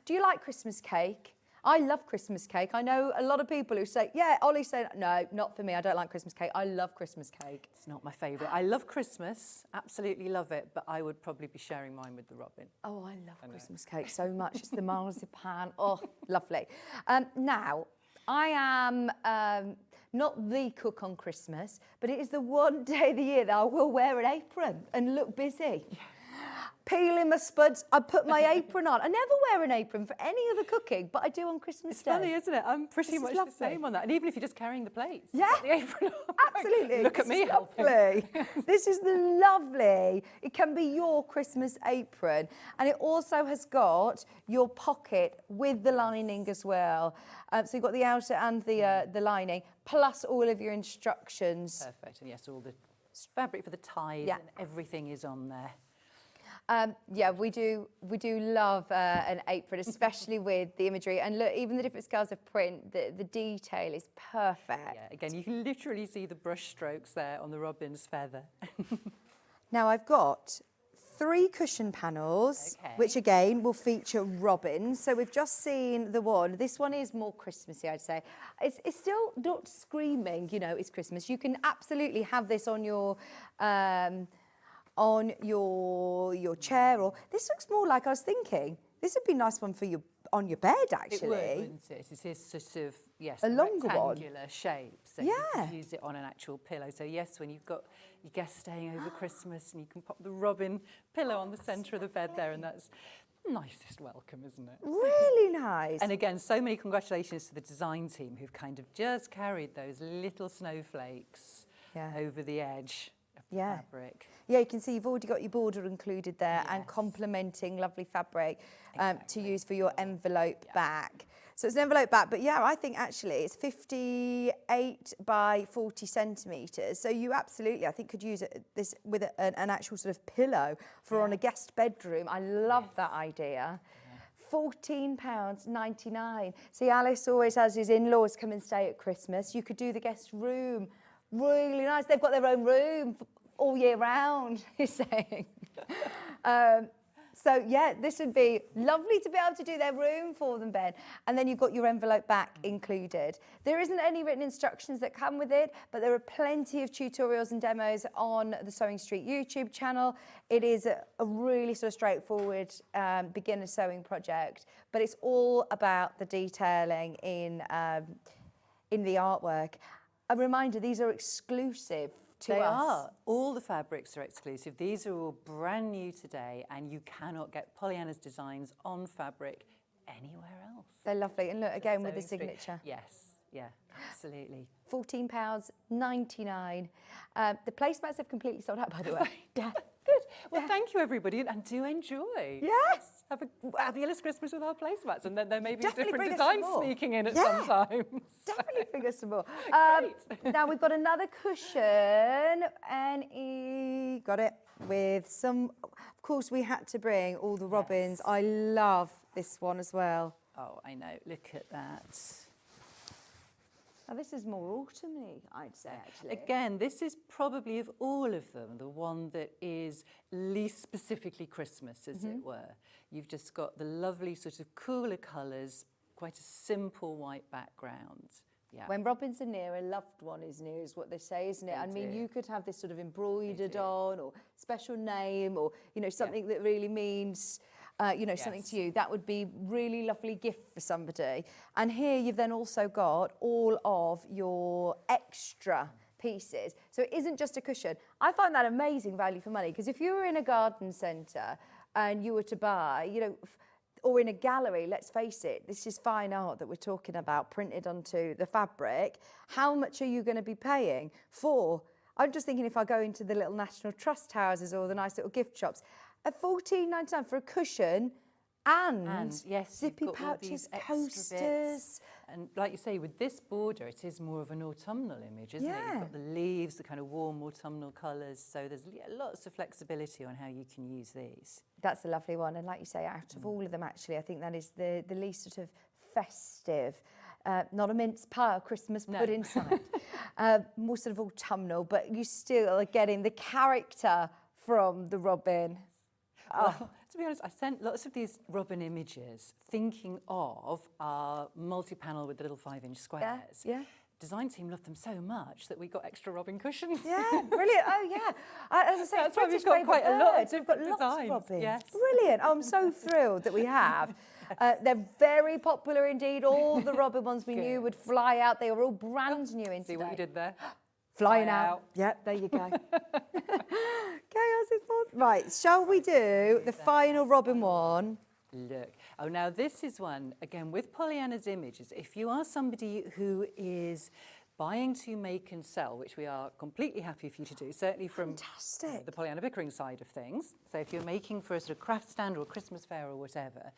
Do you like Christmas cake? I love Christmas cake. I know a lot of people who say, yeah, Ollie said, no, not for me. I don't like Christmas cake. I love Christmas cake. It's not my favourite. I love Christmas, absolutely love it, but I would probably be sharing mine with the robin. Oh, I love Christmas cake so much. It's the marzipan. Oh, lovely. Now, I am not the cook on Christmas, but it is the one day of the year that I will wear an apron and look busy. Yeah. Peeling my spuds, I put my apron on. I never wear an apron for any other cooking, but I do on Christmas Day. It's funny, isn't it? I'm pretty much the same on that. And even if you're just carrying the plates, yeah, the apron on. Absolutely. Look at me helping. This is the lovely. It can be your Christmas apron, and it also has got your pocket with the lining as well. So you've got the outer and the lining, plus all of your instructions. Perfect. And yes, all the fabric for the ties and everything is on there. Yeah, we do love an apron, especially with the imagery. And look, even the different scales of print, the detail is perfect. Yeah, again, you can literally see the brush strokes there on the robin's feather. Now I've got 3 cushion panels, which again will feature robins. So we've just seen the one. This one is more Christmassy, I'd say. It's still not screaming, you know, it's Christmas. You can absolutely have this on your chair, or this looks more like, I was thinking, this would be a nice one for you on your bed, actually. It would, wouldn't it? It is sort of, yes, a longer rectangular shape, so you can use it on an actual pillow. So yes, when you've got your guests staying over Christmas, and you can pop the robin pillow on the centre of the bed there, and that's the nicest welcome, isn't it? Really nice. And again, so many congratulations to the design team who've kind of just carried those little snowflakes over the edge of the fabric. Yeah, you can see you've already got your border included there and complementing lovely fabric to use for your envelope back. So it's an envelope back, but yeah, I think actually it's 58 by 40 centimetres. So you absolutely, I think, could use this with an actual sort of pillow for on a guest bedroom. I love that idea. £14.99. See, Alice always has his in-laws come and stay at Christmas. You could do the guest room. Really nice. They've got their own room all year round, he's saying. So yeah, this would be lovely to be able to do their room for them, Ben. And then you've got your envelope back included. There isn't any written instructions that come with it, but there are plenty of tutorials and demos on the Sewing Street YouTube channel. It is a really sort of straightforward beginner sewing project, but it's all about the detailing in the artwork. A reminder, these are exclusive to us. They are. All the fabrics are exclusive. These are all brand new today, and you cannot get Pollyanna's designs on fabric anywhere else. They're lovely. And look, again, with the signature. Yes, yeah, absolutely. £14.99. The placemats have completely sold out, by the way. Yeah. Good. Well, thank you, everybody, and do enjoy. Yes. Have a fabulous Christmas with our placemats, and then there may be Definitely different designs sneaking in at some time. Definitely bring us some more. Now we've got another cushion, and he got it with some. Of course, we had to bring all the robins. I love this one as well. Oh, I know. Look at that. Now, this is more autumny, I'd say, actually. Again, this is probably of all of them the one that is least specifically Christmas, as it were. You've just got the lovely sort of cooler colours, quite a simple white background. Yeah. When robins are near, a loved one is near, is what they say, isn't it? I mean, you could have this sort of embroidered on, or special name, or, you know, something that really means... you know, something to you. That would be really lovely gift for somebody. And here you've then also got all of your extra pieces. So it isn't just a cushion. I find that amazing value for money, because if you were in a garden centre and you were to buy, you know, or in a gallery, let's face it, this is fine art that we're talking about, printed onto the fabric. How much are you going to be paying for? I'm just thinking, if I go into the little National Trust houses or the nice little gift shops, at £14.99 for a cushion and yes, zippy pouches, coasters. Bits. And like you say, with this border, it is more of an autumnal image, isn't it? You've got the leaves, the kind of warm autumnal colours. So there's lots of flexibility on how you can use these. That's a lovely one. And like you say, out of all of them, actually, I think that is the least sort of festive. Not a mince pie, Christmas put inside. More sort of autumnal, but you still are getting the character from the robin. Well, to be honest, I sent lots of these robin images thinking of our multi-panel with the little 5-inch squares. Yeah. Design team loved them so much that we got extra robin cushions. Yeah, brilliant. Oh, yeah. As I say, that's why we've got quite a lot of different We've got lots designs. of robins. Yes. Brilliant. Oh, I'm so thrilled that we have. They're very popular indeed. All the robin ones we knew would fly out. They were all brand new in See what you did there? Flying out. Yep, there you go. Chaos is forth. Right, shall we do the final robin one? Look. Oh, now this is one, again, with Pollyanna's images. If you are somebody who is buying to make and sell, which we are completely happy for you to do, certainly from the Pollyanna Pickering side of things. So if you're making for a sort of craft stand or a Christmas fair or whatever,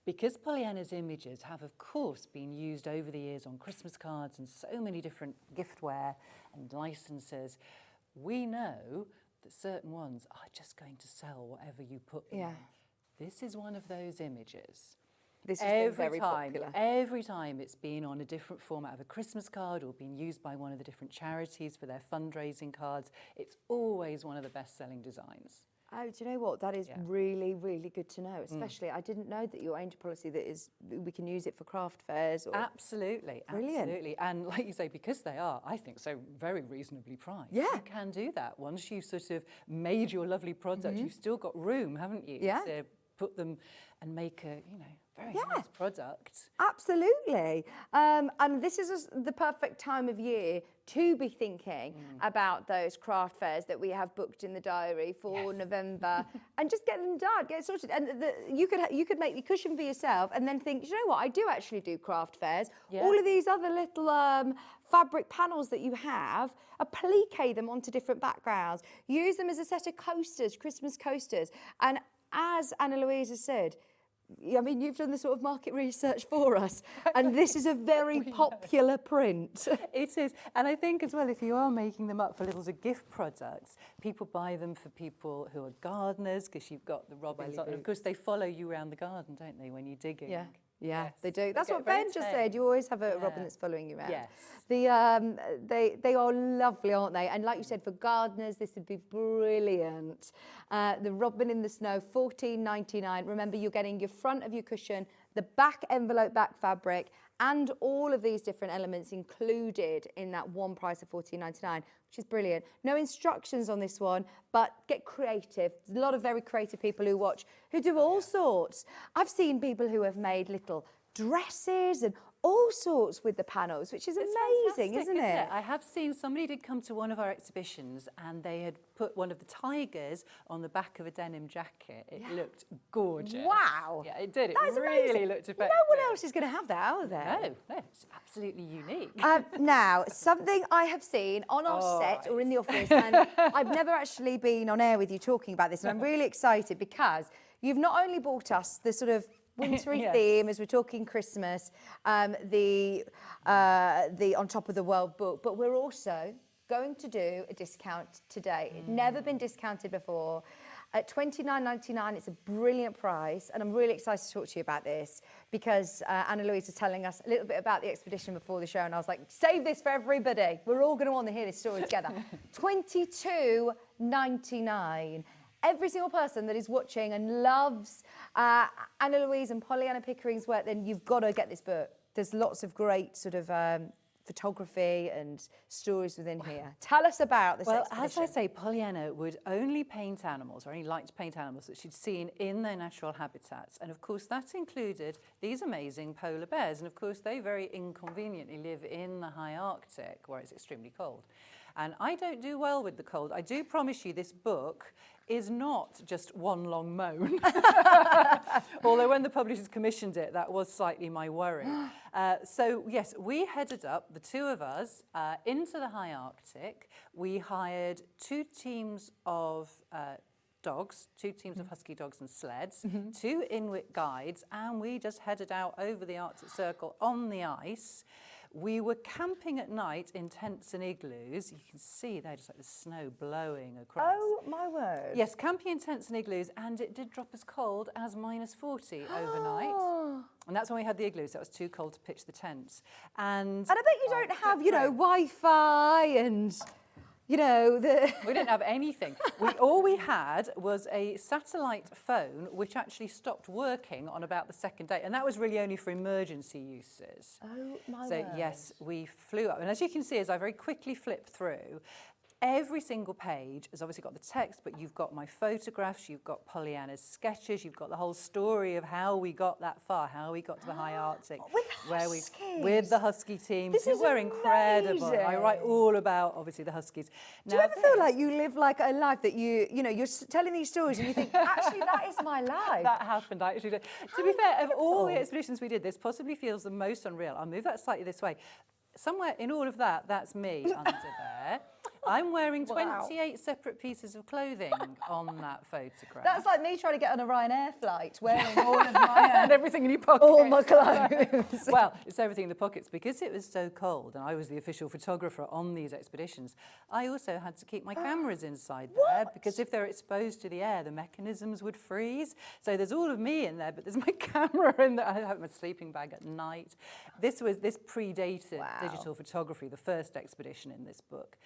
because Pollyanna's images have, of course, been used over the years on Christmas cards and so many different giftware and licenses, we know that certain ones are just going to sell whatever you put them in. This is one of those images. This has been very popular. Every time it's been on a different format of a Christmas card or been used by one of the different charities for their fundraising cards, it's always one of the best-selling designs. Oh, do you know what? That is really, really good to know. Especially, I didn't know that your angel policy that is we can use it for craft fairs. Or... Absolutely, brilliant. Absolutely. And like you say, because they are, I think, so very reasonably priced. Yeah, you can do that once you've sort of made your lovely product. You've still got room, haven't you? Yeah. To put them and make a, very nice product. Absolutely. And this is the perfect time of year to be thinking about those craft fairs that we have booked in the diary for November and just get them done, get it sorted. And you could make the cushion for yourself and then think, you know what, I do actually do craft fairs. Yeah. All of these other little fabric panels that you have, applique them onto different backgrounds. Use them as a set of coasters, Christmas coasters. And as Anna-Louise has said, I mean, you've done the sort of market research for us, and this is a very popular print. It is, and I think as well, if you are making them up for little gift products, people buy them for people who are gardeners, because you've got the robins on, and of course they follow you around the garden, don't they, when you're digging? Yeah. Yeah, yes. they do. That's what Ben just said. You always have a robin that's following you around. Yes. They are lovely, aren't they? And like you said, for gardeners, this would be brilliant. The robin in the snow, $14.99. Remember, you're getting your front of your cushion, the back envelope, back fabric, and all of these different elements included in that one price of $14.99, which is brilliant. No instructions on this one, but get creative. There's a lot of very creative people who watch, who do all sorts. I've seen people who have made little dresses and all sorts with the panels, which is amazing, isn't it? I have seen somebody did come to one of our exhibitions and they had put one of the tigers on the back of a denim jacket. It looked gorgeous. Wow. Yeah, it did. It That's really amazing. looked effective. No one else is going to have that, are they? No, it's absolutely unique. Now, something I have seen on our set or in the office, and I've never actually been on air with you talking about this, and I'm really excited because you've not only brought us the sort of wintry theme as we're talking Christmas, the On Top of the World book, but we're also going to do a discount today. It's never been discounted before. At $29.99, it's a brilliant price, and I'm really excited to talk to you about this because Anna-Louise was telling us a little bit about the expedition before the show, and I was like, save this for everybody. We're all going to want to hear this story together. $22.99. Every single person that is watching and loves Anna-Louise and Pollyanna Pickering's work, then you've got to get this book. There's lots of great sort of photography and stories within here. Tell us about this expedition. As I say, Pollyanna would only paint animals, or only like to paint animals that she'd seen in their natural habitats. And of course, that included these amazing polar bears. And of course, they very inconveniently live in the high Arctic, where it's extremely cold. And I don't do well with the cold. I do promise you this book is not just one long moan. Although when the publishers commissioned it, that was slightly my worry. So yes, we headed up, the two of us, into the high Arctic. We hired two teams of dogs, two teams of husky dogs and sleds, two Inuit guides, and we just headed out over the Arctic Circle on the ice. We were camping at night in tents and igloos. You can see there just like the snow blowing across. Oh, my word. Yes, camping in tents and igloos, and it did drop as cold as -40 overnight. And that's when we had the igloos, so it was too cold to pitch the tents. And I bet you don't have, you know, Wi-Fi and... you know, We didn't have anything. All we had was a satellite phone, which actually stopped working on about the second day. And that was really only for emergency uses. Oh, my So, word. yes, we flew up. And as you can see, as I very quickly flipped through, every single page has obviously got the text, but you've got my photographs, you've got Pollyanna's sketches, you've got the whole story of how we got that far, how we got to the high Arctic. With the Husky team. This is We're incredible. I write all about, obviously, the Huskies. Do you ever feel like you live like a life that you know, you're telling these stories and you think, actually, that is my life? That happened, I actually did. To be fair, of all the expeditions we did, this possibly feels the most unreal. I'll move that slightly this way. Somewhere in all of that, that's me under there. I'm wearing 28 separate pieces of clothing on that photograph. That's like me trying to get on a Ryanair flight, wearing all of my... and everything in your pockets. All my clothes. Well, it's everything in the pockets. Because it was so cold and I was the official photographer on these expeditions, I also had to keep my cameras inside there because if they're exposed to the air, the mechanisms would freeze. So there's all of me in there, but there's my camera in there. I have my sleeping bag at night. This predated digital photography, the first expedition in this book.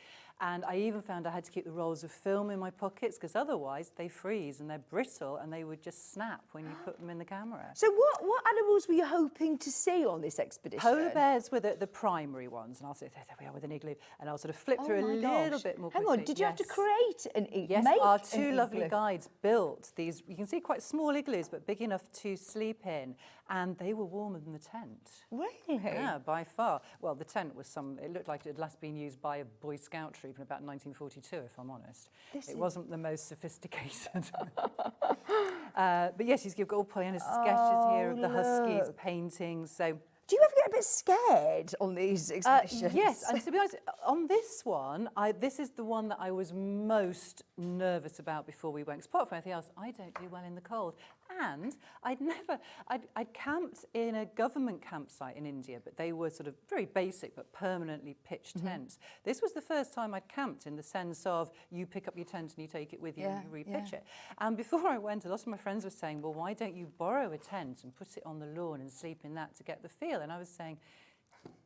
And I even found I had to keep the rolls of film in my pockets because otherwise they freeze and they're brittle and they would just snap when you put them in the camera. So what animals were you hoping to see on this expedition? Polar bears were the primary ones, and I'll say, there we are with an igloo, and I'll sort of flip through a little bit more quickly. Hang on, did you have to create an igloo? Yes, our two lovely guides built these, you can see quite small igloos, but big enough to sleep in, and they were warmer than the tent. Really? Yeah, by far. Well, the tent was it looked like it had last been used by a Boy Scout troop in about 1942, if I'm honest. It wasn't the most sophisticated. But yes, you've got all Pollyanna's sketches here of the Huskies, paintings, so... Do you ever get a bit scared on these expeditions? Yes, and to be honest, on this one, this is the one that I was most nervous about before we went. Because apart from anything else, I don't do well in the cold. And I'd camped in a government campsite in India, but they were sort of very basic but permanently pitched tents. This was the first time I'd camped in the sense of you pick up your tent and you take it with you and you repitch it. And before I went, a lot of my friends were saying, well, why don't you borrow a tent and put it on the lawn and sleep in that to get the feel? And I was saying,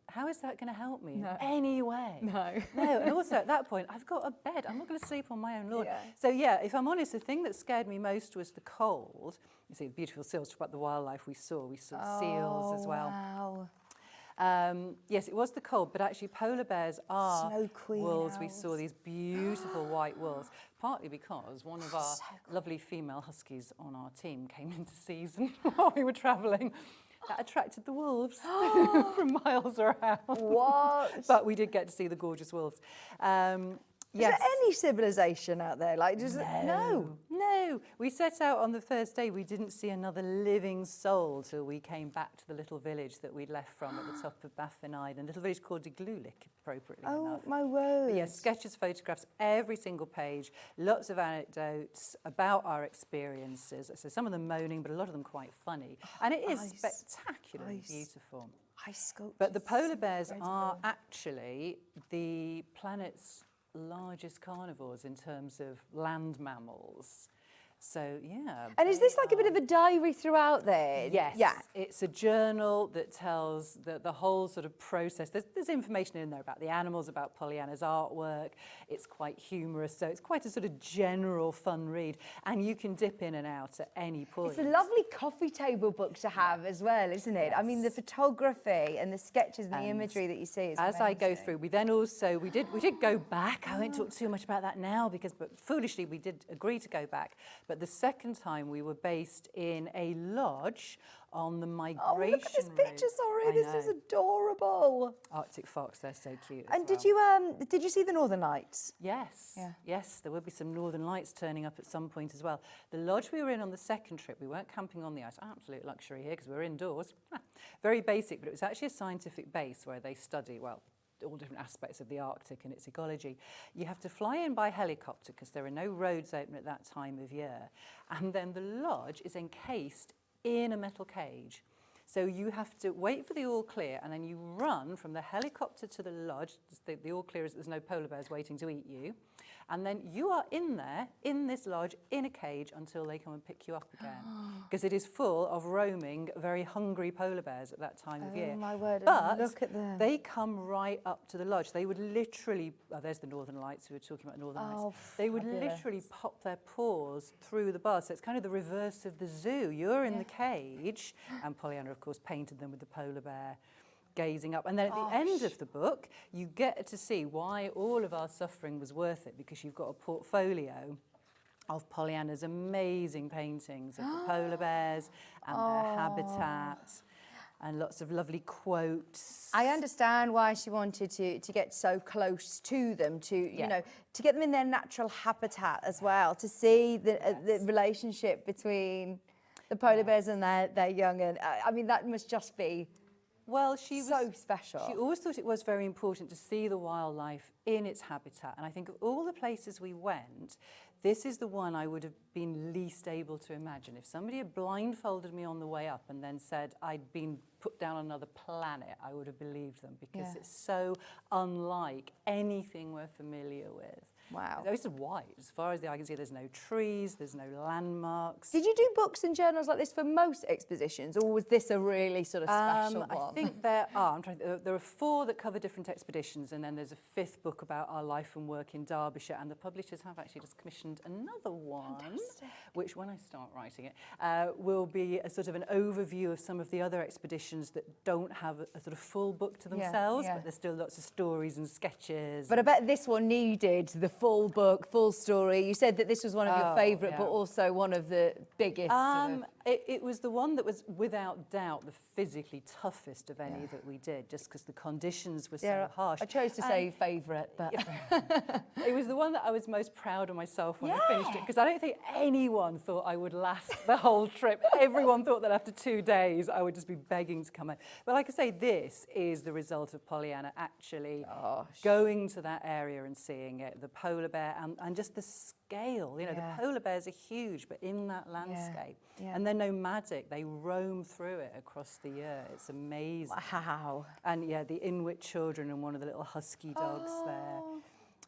how is that going to help me in any way? No. And also at that point, I've got a bed. I'm not going to sleep on my own lawn. So yeah, if I'm honest, the thing that scared me most was the cold. You see the beautiful seals, talk about the wildlife we saw. We saw seals as well. Wow. Yes, it was the cold, but actually polar bears are wolves. We saw these beautiful white wolves, partly because one of our lovely female huskies on our team came into season while we were travelling. That attracted the wolves from miles around. What? But we did get to see the gorgeous wolves. Is there any civilization out there? Like, No. We set out on the first day. We didn't see another living soul till we came back to the little village that we'd left from at the top of Baffin-Ide, a little village called Igloolik, appropriately enough. Oh, my word. But yes, sketches, photographs, every single page, lots of anecdotes about our experiences. So some of them moaning, but a lot of them quite funny. And it is spectacularly beautiful. But the polar bears are actually the planet's largest carnivores in terms of land mammals. So, yeah. And is this like a bit of a diary throughout there? Yes. Yeah. It's a journal that tells the whole sort of process. There's information in there about the animals, about Pollyanna's artwork. It's quite humorous, so it's quite a sort of general fun read. And you can dip in and out at any point. It's a lovely coffee table book to have as well, isn't it? I mean, the photography and the sketches and the imagery that you see is amazing. I go through, we then also, we did go back. I won't talk too much about that now but foolishly we did agree to go back. But the second time we were based in a lodge on the migration route. Oh, look at this picture, sorry. This is adorable. Arctic fox, they're so cute. And did you see the Northern Lights? Yes. Yeah. Yes, there will be some Northern Lights turning up at some point as well. The lodge we were in on the second trip, we weren't camping on the ice. Absolute luxury here because we were indoors. Very basic, but it was actually a scientific base where they study, all different aspects of the Arctic and its ecology. You have to fly in by helicopter because there are no roads open at that time of year. And then the lodge is encased in a metal cage. So you have to wait for the all clear, and then you run from the helicopter to the lodge. The all clear is there's no polar bears waiting to eat you. And then you are in there, in this lodge, in a cage until they come and pick you up again. Because it is full of roaming, very hungry polar bears at that time of year. Oh, my word, but look at them. they come right up to the lodge. They would literally, there's the Northern Lights, we were talking about Northern Lights. They would literally pop their paws through the bars. So it's kind of the reverse of the zoo. You're in the cage, and Pollyanna, of course, painted them with the polar bear gazing up. And then at the end of the book, you get to see why all of our suffering was worth it, because you've got a portfolio of Pollyanna's amazing paintings of the polar bears and their habitat, and lots of lovely quotes. I understand why she wanted to get so close to them, you know, to get them in their natural habitat as well, to see the relationship between the polar bears and their young. And I mean, that must just be so special. She always thought it was very important to see the wildlife in its habitat. And I think of all the places we went, this is the one I would have been least able to imagine. If somebody had blindfolded me on the way up and then said I'd been put down on another planet, I would have believed them, because it's so unlike anything we're familiar with. Wow. This is white. As far as the eye can see, there's no trees, there's no landmarks. Did you do books and journals like this for most expositions, or was this a really sort of special one? I think there are. There are 4 that cover different expeditions, and then there's a 5th book about our life and work in Derbyshire, and the publishers have actually just commissioned another one, which, when I start writing it, will be a sort of an overview of some of the other expeditions that don't have a sort of full book to themselves, but there's still lots of stories and sketches. But I bet this one needed the full book, full story. You said that this was one of your favourite, but also one of the biggest. It was the one that was, without doubt, the physically toughest of any that we did, just because the conditions were so harsh. I chose to say favourite, but it was the one that I was most proud of myself when I finished it, because I don't think anyone thought I would last the whole trip. Everyone thought that after 2 days I would just be begging to come home. But like I say, this is the result of Pollyanna actually going to that area and seeing it, the polar bear, and just the scale. You know, the polar bears are huge, but in that landscape. And they're nomadic. They roam through it across the year. It's amazing. Wow. And the Inuit children and one of the little husky dogs there.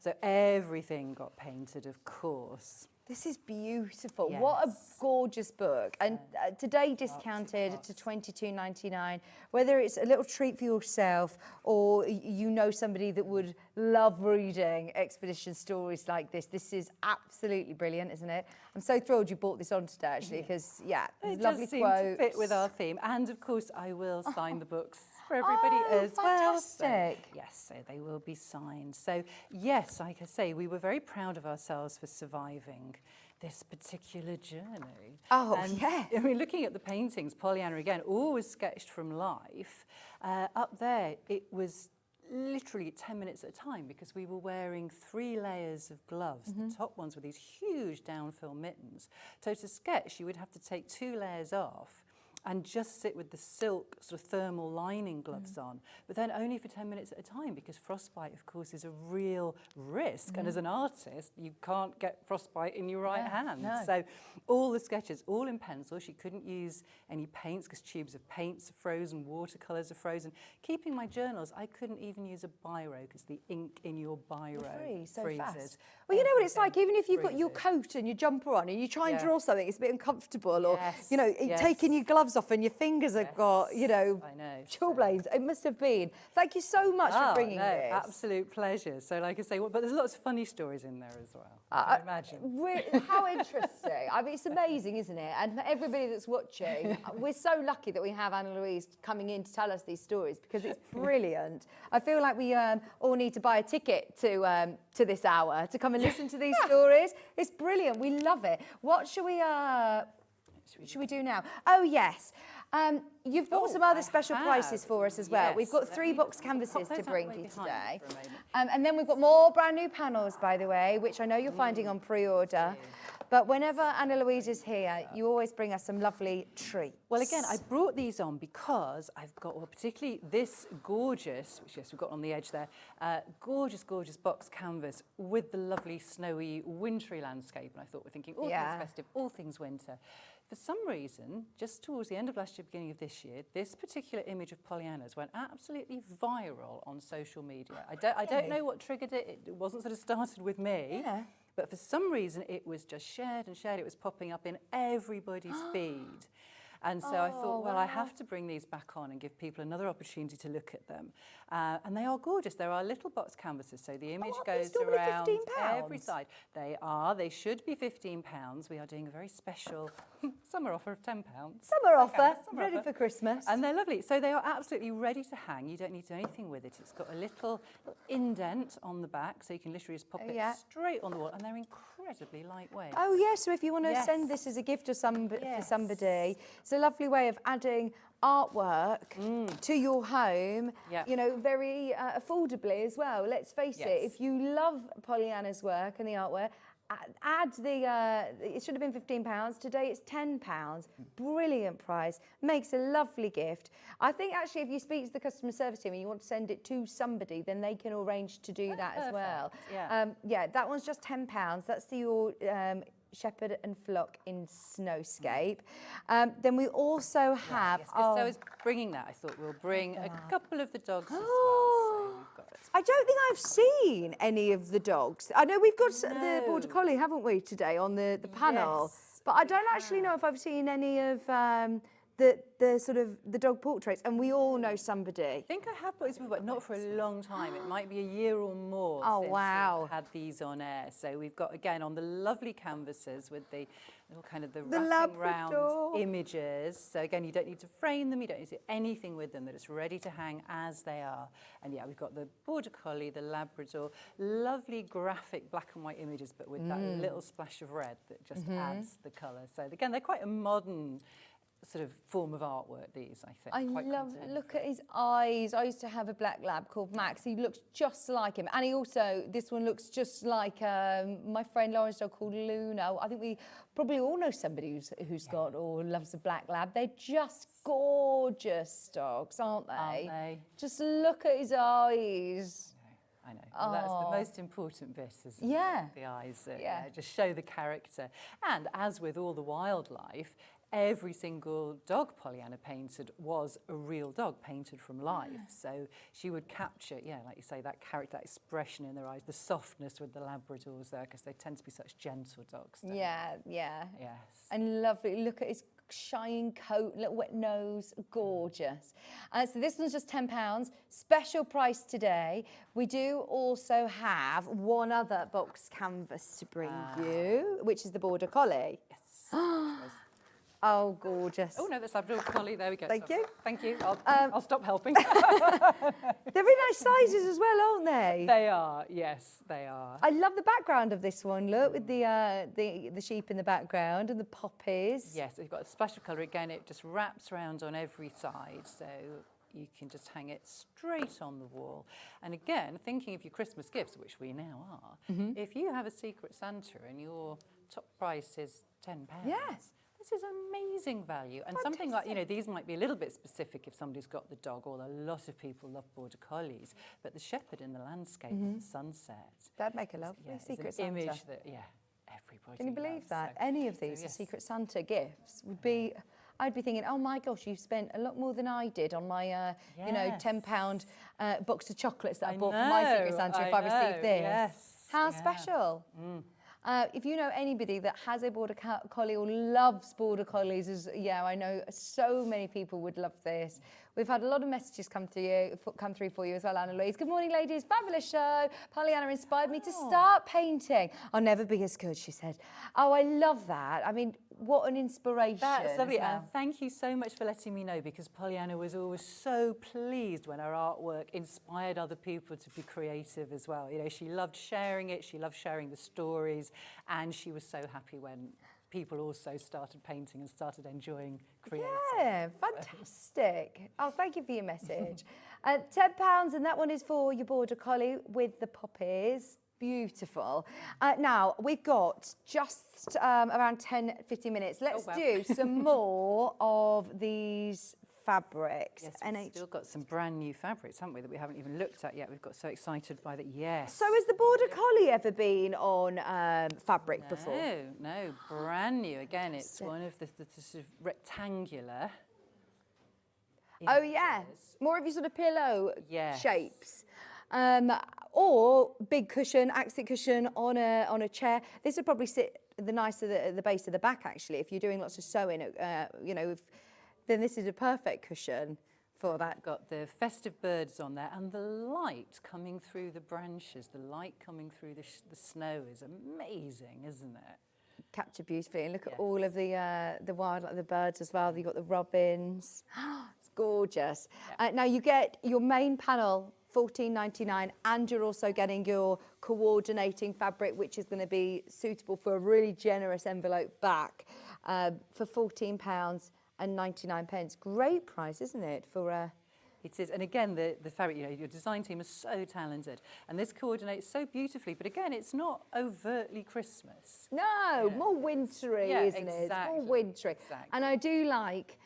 So everything got painted, of course. This is beautiful. Yes. What a gorgeous book. And today discounted to $22.99. Whether it's a little treat for yourself or you know somebody that would love reading expedition stories like this, this is absolutely brilliant, isn't it? I'm so thrilled you bought this on today, actually, because, it lovely does seem quotes. to fit with our theme. And, of course, I will sign the books for everybody as well. Fantastic. So, yes, so they will be signed. So, yes, like I say, we were very proud of ourselves for surviving this particular journey. I mean, looking at the paintings, Pollyanna, again, always sketched from life. Up there, it was literally 10 minutes at a time, because we were wearing 3 layers of gloves. The top ones were these huge downfill mittens. So to sketch, you would have to take 2 layers off and just sit with the silk sort of thermal lining gloves on, but then only for 10 minutes at a time, because frostbite, of course, is a real risk. And as an artist, you can't get frostbite in your right hand. No. So all the sketches, all in pencil. She couldn't use any paints because tubes of paints are frozen, watercolours are frozen. Keeping my journals, I couldn't even use a biro because the ink in your biro freezes. Fast. Well, you know what it's like, even if you've got your coat and your jumper on and you try and draw something, it's a bit uncomfortable, or, you know, taking your gloves off and your fingers have got, you know, chilblains. It must have been. Thank you so much for bringing this. Absolute pleasure. So, like I say, but there's lots of funny stories in there as well. I imagine. How interesting. I mean, it's amazing, isn't it? And for everybody that's watching, we're so lucky that we have Anna-Louise coming in to tell us these stories, because it's brilliant. I feel like we all need to buy a ticket to this hour to come and listen to these stories. It's brilliant. We love it. What should we do now? Oh, yes. You've brought some other special prices for us as well. Yes. We've got 3 box canvases to bring you today. And then we've got more brand new panels, by the way, which I know you're finding on pre-order. But whenever Anna-Louise is here, you always bring us some lovely treats. Well, again, I brought these on because I've got, particularly this gorgeous, which, yes, we've got on the edge there, gorgeous, gorgeous box canvas with the lovely snowy, wintry landscape. And I thought, we're thinking all things festive, all things winter. For some reason, just towards the end of last year, beginning of this year, this particular image of Pollyanna's went absolutely viral on social media. I don't know what triggered it. It wasn't sort of started with me. Yeah. But for some reason, it was just shared and shared. It was popping up in everybody's feed. And so I thought, well, I have to bring these back on and give people another opportunity to look at them. And they are gorgeous. There are little box canvases, so the image goes around every side. They are. They should be £15. We are doing a very special summer offer of £10. Summer offer, ready for Christmas. And they're lovely. So they are absolutely ready to hang. You don't need to do anything with it. It's got a little indent on the back, so you can literally just pop it straight on the wall. And they're incredibly lightweight. Oh, yeah, so if you want to send this as a gift to for somebody, it's a lovely way of adding artwork to your home, you know, very affordably as well. Let's face it, if you love Pollyanna's work and the artwork, add the, it should have been £15, today it's £10. Brilliant price, makes a lovely gift. I think actually if you speak to the customer service team and you want to send it to somebody, then they can arrange to do that as well. Yeah, that one's just £10. That's the Shepherd and Flock in Snowscape. Then we also have... so I was bringing that. I thought we'll bring a couple of the dogs as well. So we've got I don't think I've seen any of the dogs. I know we've got the Border Collie, haven't we, today on the panel? But I don't actually know if I've seen any of the sort of the dog portraits, and we all know somebody. I think I have put these before, but not for a long time. It might be a year or more since we've had these on air. So we've got, again, on the lovely canvases with the little kind of the wrapping round images. So again, you don't need to frame them, you don't need to do anything with them. They're just ready to hang as they are. And yeah, we've got the Border Collie, the Labrador, lovely graphic black and white images, but with that little splash of red that just adds the colour. So again, they're quite a modern sort of form of artwork, these, I think. I love, look at his eyes. I used to have a black lab called Max. He looks just like him. And he also, this one looks just like my friend Lauren's dog called Luna. I think we probably all know somebody who's got or loves a black lab. They're just gorgeous dogs, aren't they? Just look at his eyes. I know. Well, that's the most important bit, isn't it? The eyes just show the character. And as with all the wildlife, every single dog Pollyanna painted was a real dog painted from life. So she would capture, like you say, that character, that expression in their eyes, the softness with the Labradors there, because they tend to be such gentle dogs. Yes. And lovely. Look at his shine coat, little wet nose, gorgeous. So this one's just £10, special price today. We do also have one other box canvas to bring you, which is the Border Collie. Oh, gorgeous. Oh, no, that's Labrador Collie. There we go. Thank you. Thank you. I'll stop helping. They're very nice sizes as well, aren't they? They are, yes, they are. I love the background of this one. Look, with the sheep in the background and the poppies. Yes, we've got a special colour. Again, it just wraps around on every side, so you can just hang it straight on the wall. And again, thinking of your Christmas gifts, which we now are, if you have a Secret Santa and your top price is £10, this is amazing value. And something like, you know, these might be a little bit specific if somebody's got the dog, or a lot of people love Border Collies, but the shepherd in the landscape at the sunset. That'd make a lovely Secret Santa. Image that, everybody Can you believe loves, that? so. Any of these Secret Santa gifts would be... I'd be thinking, oh my gosh, you spent a lot more than I did on my, you know, £10 box of chocolates that I bought for my Secret Santa if I received this. How special. If you know anybody that has a Border Collie or loves Border Collies, I know so many people would love this. We've had a lot of messages come through for you as well, Anna-Louise. Good morning, ladies. Fabulous show. Pollyanna inspired me to start painting. I'll never be as good, she said. Oh, I love that. I mean, what an inspiration. That's lovely. And thank you so much for letting me know, because Pollyanna was always so pleased when her artwork inspired other people to be creative as well. You know, she loved sharing it. She loved sharing the stories. And she was so happy when people also started painting and started enjoying creating. Yeah, fantastic. Oh, thank you for your message. £10, and that one is for your Border Collie with the poppies. Beautiful. Now, we've got just around 10, 15 minutes. Let's do some more of these fabrics. Yes, we've still got some brand new fabrics, haven't we, that we haven't even looked at yet. We've got so excited by that. Yes. So has the Border Collie ever been on fabric before? No, brand new. Again, it's one of the sort of rectangular. Oh yeah, more of your sort of pillow Yes. shapes. Or big cushion, accent cushion on a chair. This would probably sit the nice at the base of the back actually. If you're doing lots of sewing, you know, then this is a perfect cushion for that. We've got the festive birds on there, and the light coming through the branches, the light coming through the snow is amazing, isn't it? Captured beautifully, and look at all of the wildlife, the birds as well. You've got the robins. It's gorgeous. Yeah. Now you get your main panel, $14.99, and you're also getting your coordinating fabric, which is going to be suitable for a really generous envelope back for £14.99. Great price, isn't it, for It is, and again, the fabric, you know, your design team is so talented, and this coordinates so beautifully, but again, it's not overtly Christmas. No, more wintry, isn't it? It's more wintry. Exactly. And I do like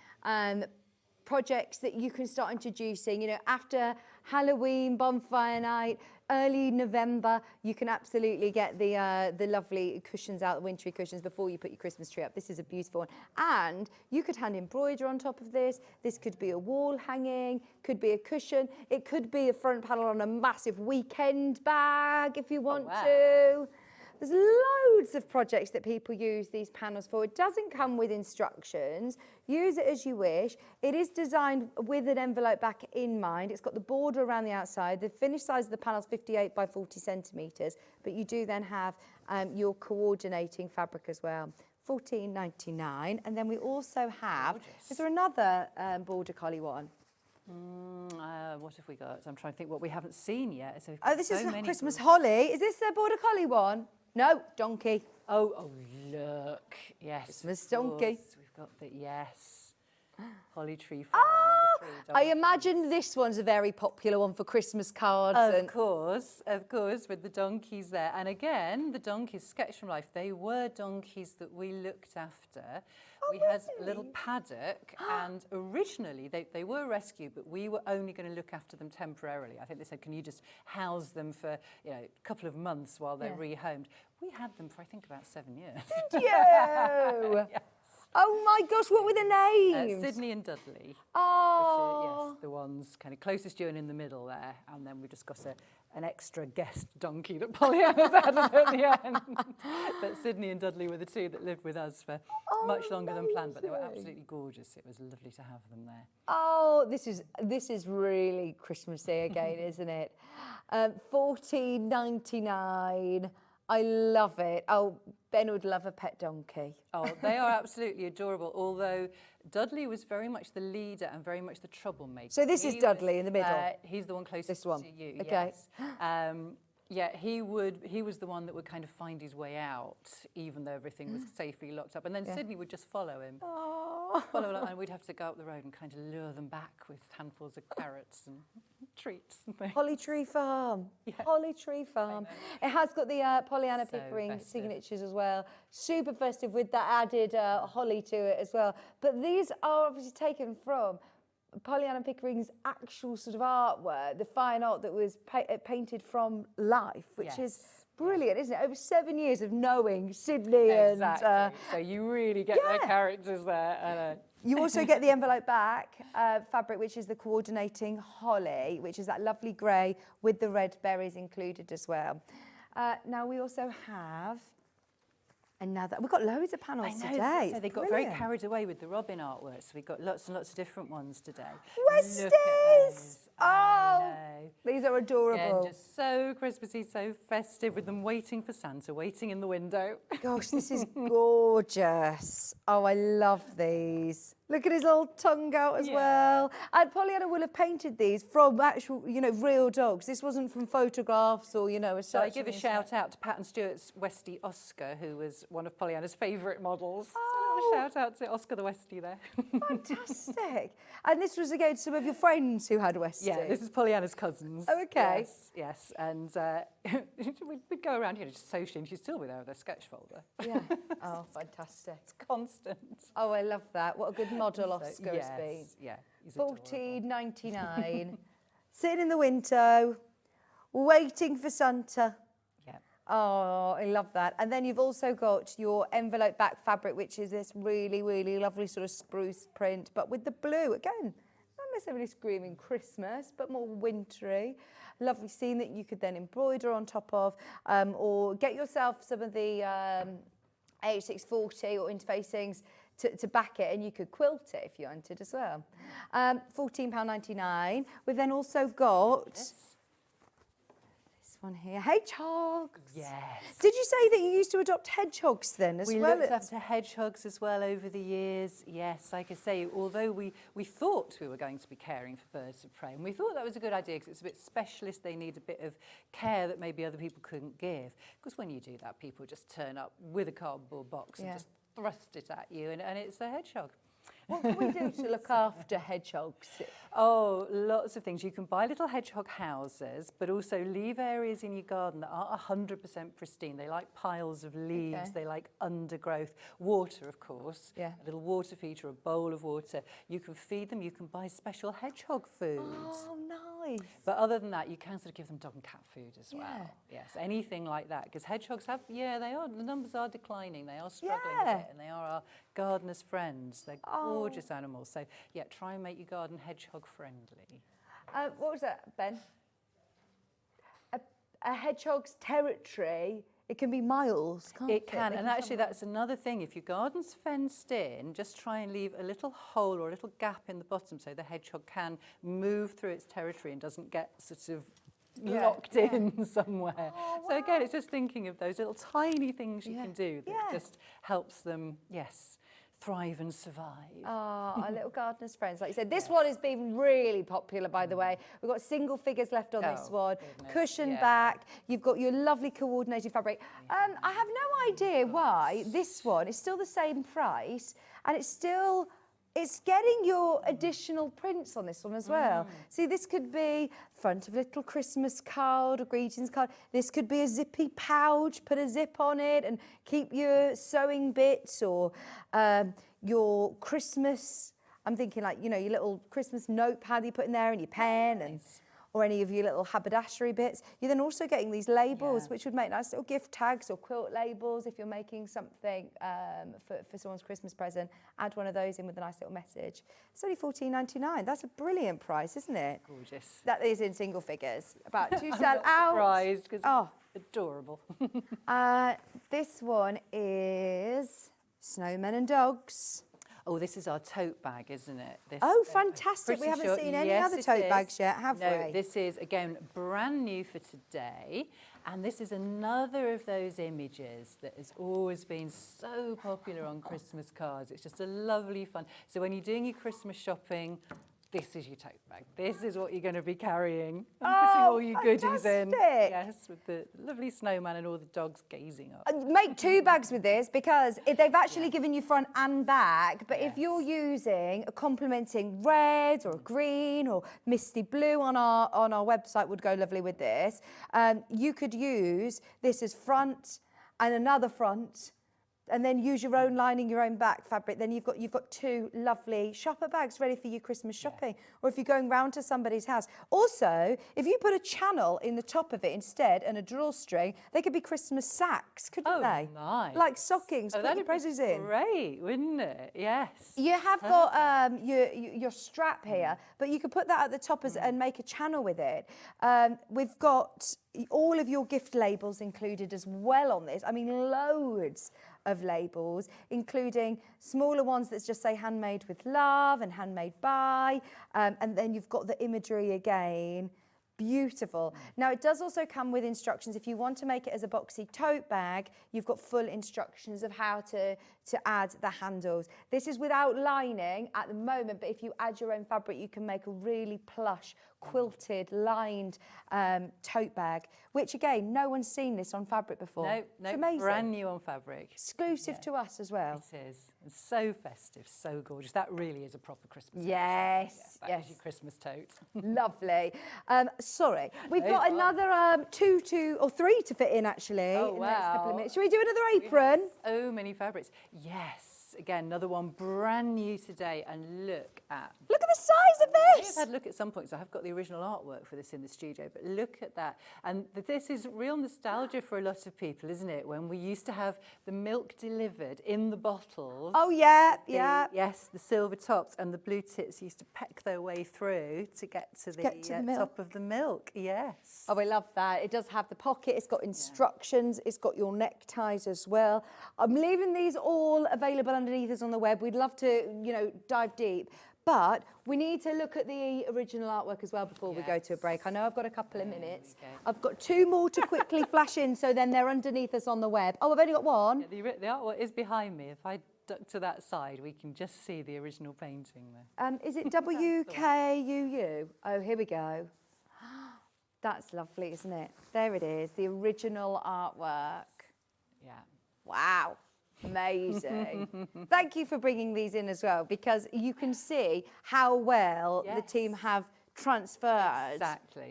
projects that you can start introducing, you know, after Halloween, bonfire night, early November, you can absolutely get the lovely cushions out, the wintry cushions, before you put your Christmas tree up. This is a beautiful one. And you could hand embroider on top of this. This could be a wall hanging, could be a cushion. It could be a front panel on a massive weekend bag if you want to. There's loads of projects that people use these panels for. It doesn't come with instructions. Use it as you wish. It is designed with an envelope back in mind. It's got the border around the outside. The finished size of the panel is 58 by 40 centimetres, but you do then have your coordinating fabric as well. $14.99. And then we also have, is there another Border Collie one? What have we got? I'm trying to think what we haven't seen yet. So this is Christmas Holly. Is this a Border Collie one? No, donkey. Oh, look. Yes. Christmas donkey. We've got the, holly tree farm. I imagine this one's a very popular one for Christmas cards. Of course, with the donkeys there. And again, the donkeys sketched from life. They were donkeys that we looked after. We had a little paddock, and originally they were rescued, but we were only going to look after them temporarily. I think they said, can you just house them for, you know, a couple of months while they're rehomed? We had them for, I think, about 7 years. Did you? Yes. Oh my gosh, what were the names? Sydney and Dudley. Oh. Which are, yes, the ones kind of closest to you and in the middle there. And then we just got an extra guest donkey that Pollyanna's added at the end. But Sydney and Dudley were the two that lived with us for much longer than planned, but they were absolutely gorgeous. It was lovely to have them there. Oh, this is really Christmassy again, isn't it? $14.99. I love it. Oh, Ben would love a pet donkey. Oh, they are absolutely adorable, although Dudley was very much the leader and very much the troublemaker. So this is Dudley in the middle? He's the one closest to you, okay. Yes. He was the one that would kind of find his way out, even though everything was safely locked up. And then Sydney would just follow him. Follow along, and we'd have to go up the road and kind of lure them back with handfuls of carrots and treats and things. Holly Tree Farm. Yeah. Holly Tree Farm. It has got the Pollyanna Pickering signatures as well. Super festive with that added holly to it as well. But these are obviously taken from Pollyanna Pickering's actual sort of artwork, the fine art that was painted from life, which is brilliant, isn't it? Over 7 years of knowing Sydney and... So you really get their characters there. I know. You also get the envelope back fabric, which is the coordinating holly, which is that lovely grey with the red berries included as well. Now we also have another. We've got loads of panels today. So they got very carried away with the robin artwork. So we've got lots and lots of different ones today. Westies! Oh, these are adorable. Again, just so Christmassy, so festive, with them waiting for Santa, waiting in the window. Gosh, this is gorgeous. Oh, I love these. Look at his little tongue out as well. And Pollyanna will have painted these from actual, you know, real dogs. This wasn't from photographs or, you know, a So I give a shout out to Pat and Stuart's Westie Oscar, who was one of Pollyanna's favourite models. So a shout out to Oscar the Westie there. Fantastic. And this was again some of your friends who had Westie. Yeah, this is Pollyanna's cousins. Oh, okay. Yes. And we'd go around, you know, just socially, and she'd still be there with her sketch folder. Yeah. Oh, fantastic. It's constant. Oh, I love that. What a good model Oscar has been. Yeah. 14.99. Sitting in the window, waiting for Santa. Yeah. Oh, I love that. And then you've also got your envelope back fabric, which is this really, really lovely sort of spruce print, but with the blue. Again, not necessarily screaming Christmas, but more wintry. Lovely scene that you could then embroider on top of, or get yourself some of the H640 or interfacings to back it, and you could quilt it if you wanted as well. £14.99. We've then also got this one here, hedgehogs. Yes. Did you say that you used to adopt hedgehogs then as we well? We looked after hedgehogs as well over the years. Yes, like I say, although we thought we were going to be caring for birds of prey, and we thought that was a good idea because it's a bit specialist. They need a bit of care that maybe other people couldn't give. Because when you do that, people just turn up with a cardboard box and just thrust it at you, and it's a hedgehog. What can we do to look after hedgehogs? Oh, lots of things. You can buy little hedgehog houses, but also leave areas in your garden that aren't 100% pristine. They like piles of leaves, they like undergrowth, water, of course, a little water feature, a bowl of water. You can feed them, you can buy special hedgehog foods. Oh, nice. But other than that, you can sort of give them dog and cat food as well. Yes, anything like that, because hedgehogs have, the numbers are declining. They are struggling a bit, and they are our gardeners' friends. They're gorgeous animals. So, try and make your garden hedgehog friendly. What was that, Ben? A hedgehog's territory, it can be miles, can't it? It can, and actually that's another thing. If your garden's fenced in, just try and leave a little hole or a little gap in the bottom so the hedgehog can move through its territory and doesn't get sort of locked in somewhere. So again, it's just thinking of those little tiny things you can do that just helps them, thrive and survive. Our little gardener's friends, like you said. This one has been really popular, by the way. We've got single figures left on this one. Goodness, Cushion back. You've got your lovely coordinated fabric. I have no idea why this one is still the same price, and it's getting your additional prints on this one as well. See, this could be front of a little Christmas card or greetings card. This could be a zippy pouch, put a zip on it and keep your sewing bits, or your Christmas, I'm thinking like, your little Christmas notepad you put in there and your pen and or any of your little haberdashery bits. You're then also getting these labels, which would make nice little gift tags or quilt labels if you're making something for someone's Christmas present. Add one of those in with a nice little message. It's only $14.99. That's a brilliant price, isn't it? Gorgeous. That is in single figures. About to sell out. Surprised, because adorable. This one is Snowmen and Dogs. Oh, this is our tote bag, isn't it? This, fantastic. We haven't seen any other tote bags yet, have we? No, this is, again, brand new for today. And this is another of those images that has always been so popular on Christmas cards. It's just a lovely fun. So when you're doing your Christmas shopping, this is your tote bag. This is what you're going to be carrying and putting all your goodies in. Yes, with the lovely snowman and all the dogs gazing up. Make 2 bags with this, because they've actually given you front and back. But if you're using a complementing red or green or misty blue on our website would go lovely with this. You could use this as front and another front, and then use your own lining, your own back fabric. Then you've got 2 lovely shopper bags ready for your Christmas shopping, or if you're going round to somebody's house. Also, if you put a channel in the top of it instead and a drawstring, they could be Christmas sacks, couldn't they? Nice. Like stockings, put your presents in. Great, wouldn't it? Yes. You have got your strap here, but you could put that at the top and make a channel with it. We've got all of your gift labels included as well on this. I mean, loads of labels, including smaller ones that just say handmade with love and handmade by, and then you've got the imagery again. Beautiful. Now, it does also come with instructions. If you want to make it as a boxy tote bag, you've got full instructions of how to add the handles. This is without lining at the moment, but if you add your own fabric, you can make a really plush, quilted, lined tote bag, which again, no one's seen this on fabric before. No, it's amazing. Brand new on fabric. Exclusive to us as well. It is. It's so festive, so gorgeous. That really is a proper Christmas tote. Yes, that is your Christmas tote. Lovely. Sorry, we've got another 2 or 3 to fit in actually in the next couple of minutes. Shall we do another apron? So many fabrics. Yes. again, another one brand new today. And look at the size of this. I've had a look at some points. I have got the original artwork for this in the studio, but look at that. And this is real nostalgia for a lot of people, isn't it? When we used to have the milk delivered in the bottles. Oh, yeah, yeah. Yes, the silver tops and the blue tits used to peck their way through to get to the top of the milk. Yes. Oh, I love that. It does have the pocket. It's got instructions. It's got your neckties as well. I'm leaving these all available underneath us on the web. We'd love to, dive deep. But we need to look at the original artwork as well before we go to a break. I know I've got a couple of minutes. I've got 2 more to quickly flash in, so then they're underneath us on the web. Oh, I've only got 1. Yeah, the artwork is behind me. If I duck to that side, we can just see the original painting there. Is it WKUU? Oh, here we go. That's lovely, isn't it? There it is, the original artwork. Yeah. Wow. Amazing. Thank you for bringing these in as well, because you can see how well the team have transferred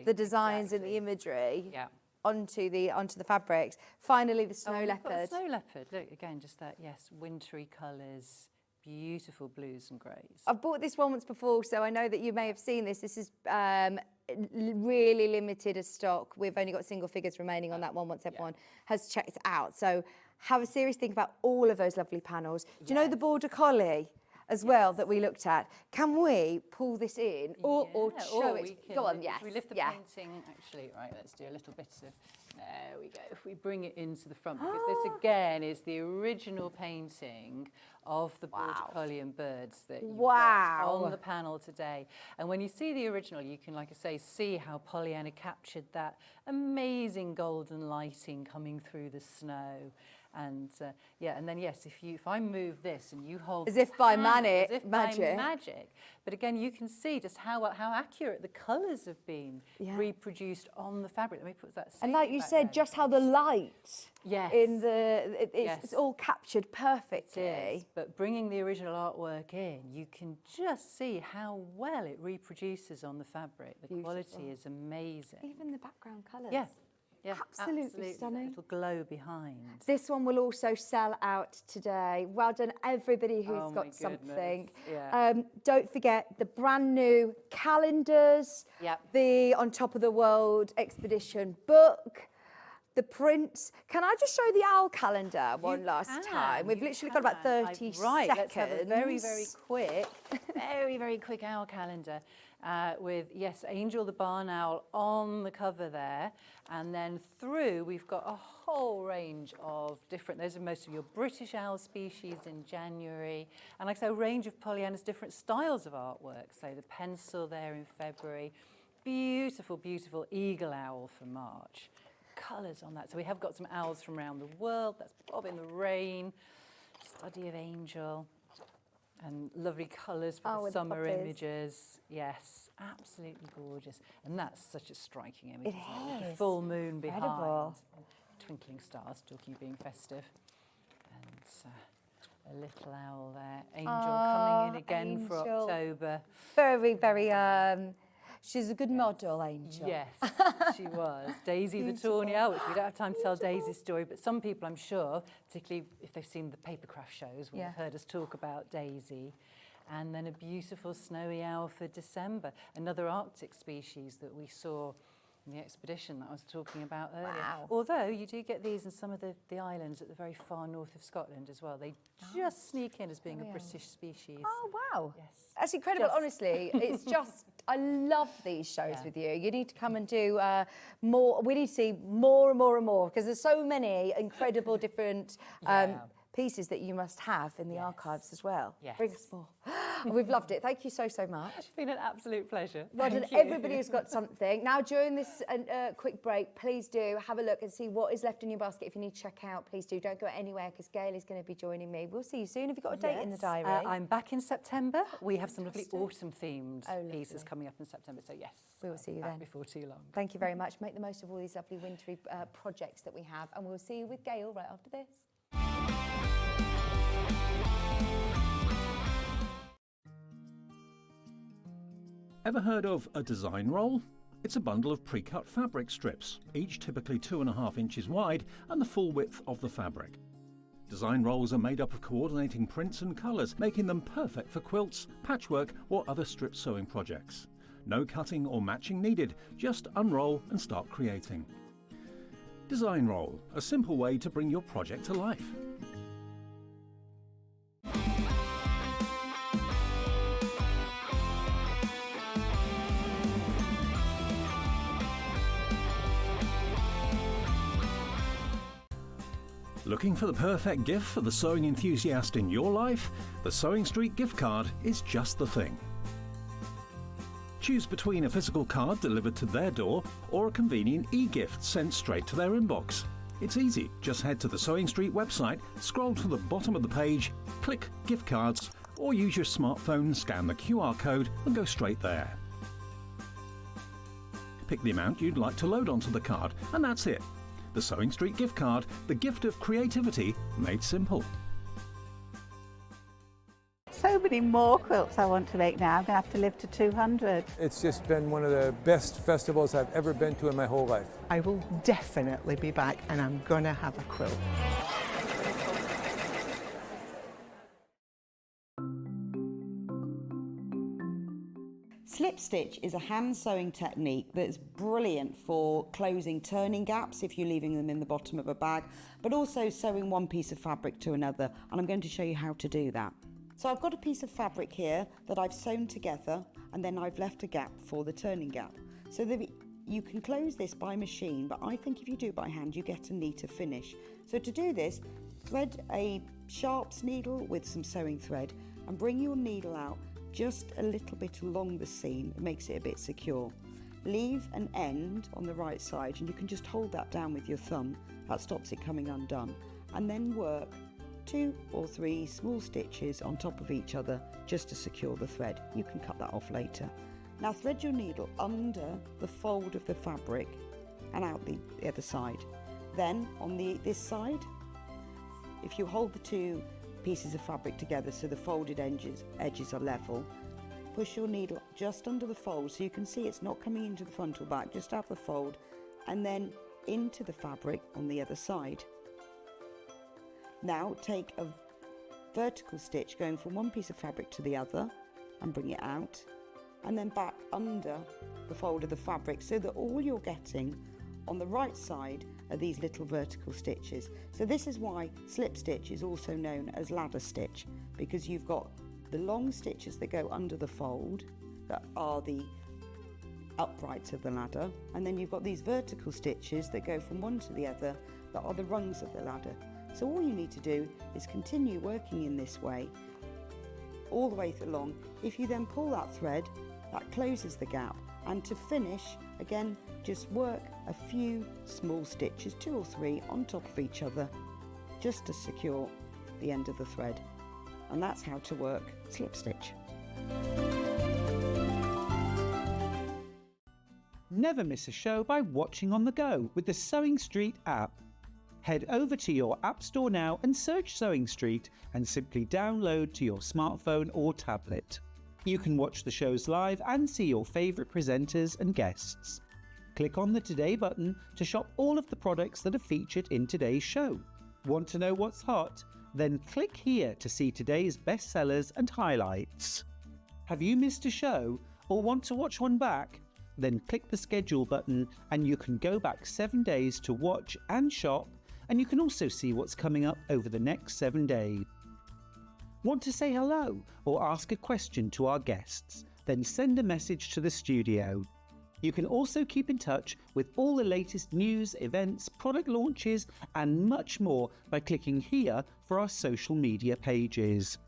the designs and the imagery onto the fabrics. Finally, the snow leopard. Snow leopard. Look again, just that wintry colours, beautiful blues and greys. I've bought this one once before, so I know that you may have seen this. This is really limited as stock. We've only got single figures remaining on that one once everyone has checked out. So have a serious think about all of those lovely panels. Do you know the border collie as well that we looked at? Can we pull this in or show it? Go on, yes. If we lift the painting, actually, right, let's do a little bit of, there we go. If we bring it into the front, because this again is the original painting of the border collie and birds that you've got on the panel today. And when you see the original, you can, like I say, see how Pollyanna captured that amazing golden lighting coming through the snow. And and then if I move this and you hold as if by magic. magic. But again, you can see just how accurate the colours have been reproduced on the fabric. Let me put that. And like you said, just how the light in the it's all captured perfectly. It is. But bringing the original artwork in, you can just see how well it reproduces on the fabric. The quality is amazing. Even the background colours. Yeah, absolutely stunning. A little glow behind. This one will also sell out today. Well done, everybody who's got something. Yeah. Don't forget the brand new calendars, the On Top of the World expedition book, the prints. Can I just show the owl calendar one last time? We've literally got about 30 seconds. Let's have a very, very quick owl calendar. With, Angel the barn owl on the cover there. And then through, we've got a whole range of different, those are most of your British owl species in January. And like I say, a range of Pollyanna's different styles of artwork. So the pencil there in February. Beautiful, beautiful eagle owl for March. Colours on that. So we have got some owls from around the world. That's Bob in the Rain, Study of Angel. And lovely colours for the summer images. Yes, absolutely gorgeous. And that's such a striking image. It is. The full moon behind. Twinkling stars, talking of being festive. And a little owl there. Angel coming in again for October. Very, very... she's a good model, Angel. Yes, she was. Daisy the tawny owl, which we don't have time to tell Daisy's story, but some people, I'm sure, particularly if they've seen the papercraft shows, will have heard us talk about Daisy. And then a beautiful snowy owl for December, another Arctic species that we saw in the expedition that I was talking about earlier. Wow. Although you do get these in some of the islands at the very far north of Scotland as well. They just sneak in as being a British species. Oh, wow. Yes. That's incredible, honestly. It's just, I love these shows with you. You need to come and do more. We need to see more and more and more, because there's so many incredible different pieces that you must have in the archives as well. Yes. Bring us more. We've loved it. Thank you so, so much. It's been an absolute pleasure. Well done, everybody who's got something. Now, during this quick break, please do have a look and see what is left in your basket. If you need to check out, please do. Don't go anywhere, because Gail is going to be joining me. We'll see you soon. Have you got a date in the diary? I'm back in September. We have some lovely autumn-themed pieces coming up in September. So, yes, we will see you then. Before too long. Thank you very much. Make the most of all these lovely wintry projects that we have. And we'll see you with Gail right after this. Ever heard of a design roll? It's a bundle of pre-cut fabric strips, each typically 2.5 inches wide and the full width of the fabric. Design rolls are made up of coordinating prints and colours, making them perfect for quilts, patchwork or other strip sewing projects. No cutting or matching needed, just unroll and start creating. Design roll, a simple way to bring your project to life. Looking for the perfect gift for the sewing enthusiast in your life? The Sewing Street gift card is just the thing. Choose between a physical card delivered to their door or a convenient e-gift sent straight to their inbox. It's easy, just head to the Sewing Street website, scroll to the bottom of the page, click gift cards, or use your smartphone, scan the QR code and go straight there. Pick the amount you'd like to load onto the card and that's it. The Sewing Street gift card, the gift of creativity made simple. So many more quilts I want to make now. I'm going to have to live to 200. It's just been one of the best festivals I've ever been to in my whole life. I will definitely be back and I'm going to have a quilt. Slip stitch is a hand sewing technique that's brilliant for closing turning gaps if you're leaving them in the bottom of a bag, but also sewing one piece of fabric to another, and I'm going to show you how to do that. So I've got a piece of fabric here that I've sewn together and then I've left a gap for the turning gap. So you can close this by machine, but I think if you do it by hand you get a neater finish. So to do this, thread a sharps needle with some sewing thread and bring your needle out just a little bit along the seam. It makes it a bit secure. Leave an end on the right side and you can just hold that down with your thumb. That stops it coming undone. And then work 2 or 3 small stitches on top of each other just to secure the thread. You can cut that off later. Now thread your needle under the fold of the fabric and out the other side. Then on this side, if you hold the 2 pieces of fabric together so the folded edges are level, push your needle just under the fold so you can see it's not coming into the front or back, just out the fold, and then into the fabric on the other side. Now take a vertical stitch going from one piece of fabric to the other and bring it out, and then back under the fold of the fabric so that all you're getting on the right side are these little vertical stitches. So this is why slip stitch is also known as ladder stitch, because you've got the long stitches that go under the fold that are the uprights of the ladder, and then you've got these vertical stitches that go from one to the other that are the rungs of the ladder. So all you need to do is continue working in this way all the way along. If you then pull that thread, that closes the gap, and to finish, again, just work a few small stitches, 2 or 3 on top of each other, just to secure the end of the thread. And that's how to work slip stitch. Never miss a show by watching on the go with the Sewing Street app. Head over to your App Store now and search Sewing Street and simply download to your smartphone or tablet. You can watch the shows live and see your favourite presenters and guests. Click on the Today button to shop all of the products that are featured in today's show. Want to know what's hot? Then click here to see today's bestsellers and highlights. Have you missed a show or want to watch one back? Then click the schedule button and you can go back 7 days to watch and shop, and you can also see what's coming up over the next 7 days. Want to say hello or ask a question to our guests? Then send a message to the studio. You can also keep in touch with all the latest news, events, product launches and much more by clicking here for our social media pages.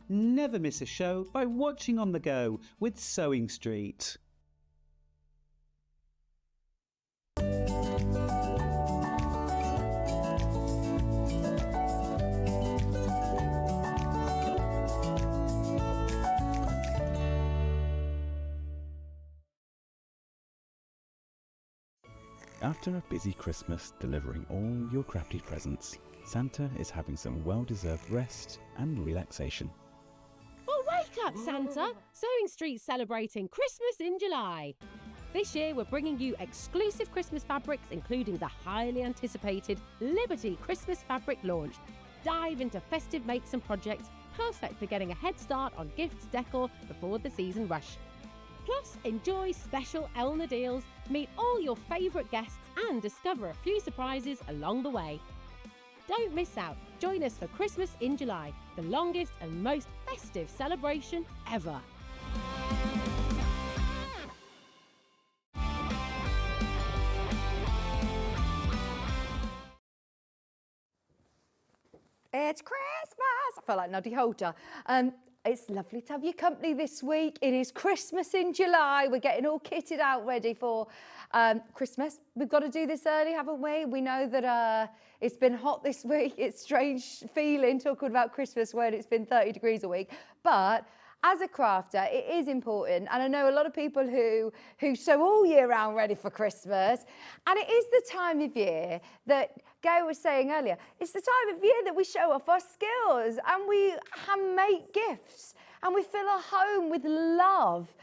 Never miss a show by watching on the go with Sewing Street. After a busy Christmas delivering all your crafty presents, Santa is having some well-deserved rest and relaxation. Well, wake up, Santa! Sewing Street's celebrating Christmas in July. This year, we're bringing you exclusive Christmas fabrics, including the highly anticipated Liberty Christmas fabric launch. dive into festive makes and projects, perfect for getting a head start on gifts decor before the season rush. Plus, enjoy special Elna deals, meet all your favourite guests and discover a few surprises along the way. Don't miss out. Join us for Christmas in July, the longest and most festive celebration ever. It's Christmas! I feel like Noddy Holder. It's lovely to have your company this week. It is Christmas in July. We're getting all kitted out ready for Christmas. We've got to do this early, haven't we? We know that it's been hot this week. It's strange feeling talking about Christmas when it's been 30 degrees a week. But as a crafter, it is important. And I know a lot of people who sew all year round ready for Christmas. And it is the time of year that Gail was saying earlier, it's the time of year that we show off our skills and we make gifts and we fill our home with love,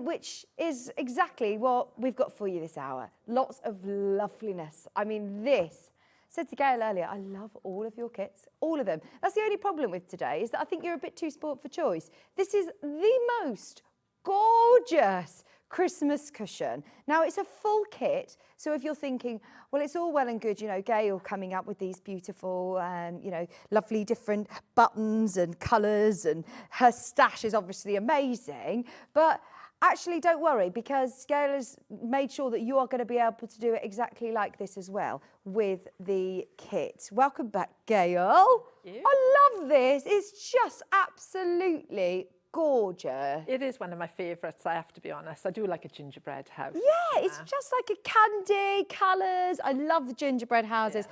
which is exactly what we've got for you this hour. Lots of loveliness. I mean, this. I said to Gail earlier, I love all of your kits, all of them. That's the only problem with today, is that I think you're a bit too spoilt for choice. This is the most gorgeous Christmas cushion. Now, it's a full kit, so if you're thinking, well, it's all well and good, you know, Gail coming up with these beautiful, you know, lovely different buttons and colours, and her stash is obviously amazing, but actually, don't worry, because Gail has made sure that you are going to be able to do it exactly like this as well with the kit. Welcome back, Gail. Thank you. I love this. It's just absolutely gorgeous. It is one of my favourites, I have to be honest. I do like a gingerbread house. Yeah, it's just like a candy, colours. I love the gingerbread houses.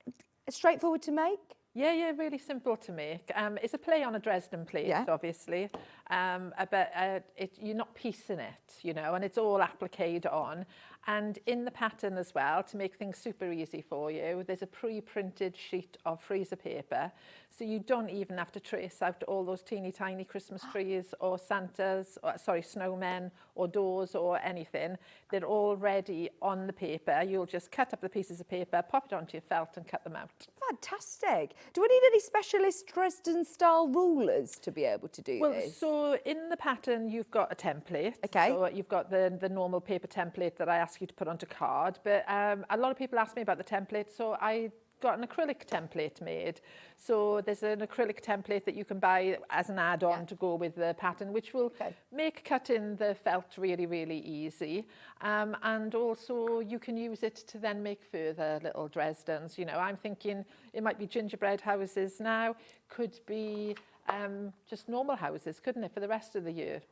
Yeah. Straightforward to make? Yeah, really simple to make. It's a play on a Dresden plate, obviously, but you're not piecing it, you know, and it's all appliqued on. And in the pattern as well, to make things super easy for you, there's a pre-printed sheet of freezer paper, so you don't even have to trace out all those teeny tiny Christmas trees or Santas, or, sorry, snowmen or doors or anything. They're all ready on the paper. You'll just cut up the pieces of paper, pop it onto your felt and cut them out. Fantastic. Do we need any specialist Dresden style rulers to be able to do this? Well, so in the pattern, you've got a template. Okay. So you've got the normal paper template that I ask you to put onto card, but a lot of people ask me about the template, so I got an acrylic template made. So there's an acrylic template that you can buy as an add-on to go with the pattern, which will make cutting the felt really, really easy. And also you can use it to then make further little Dresdens. You know, I'm thinking it might be gingerbread houses now, could be just normal houses, couldn't it, for the rest of the year?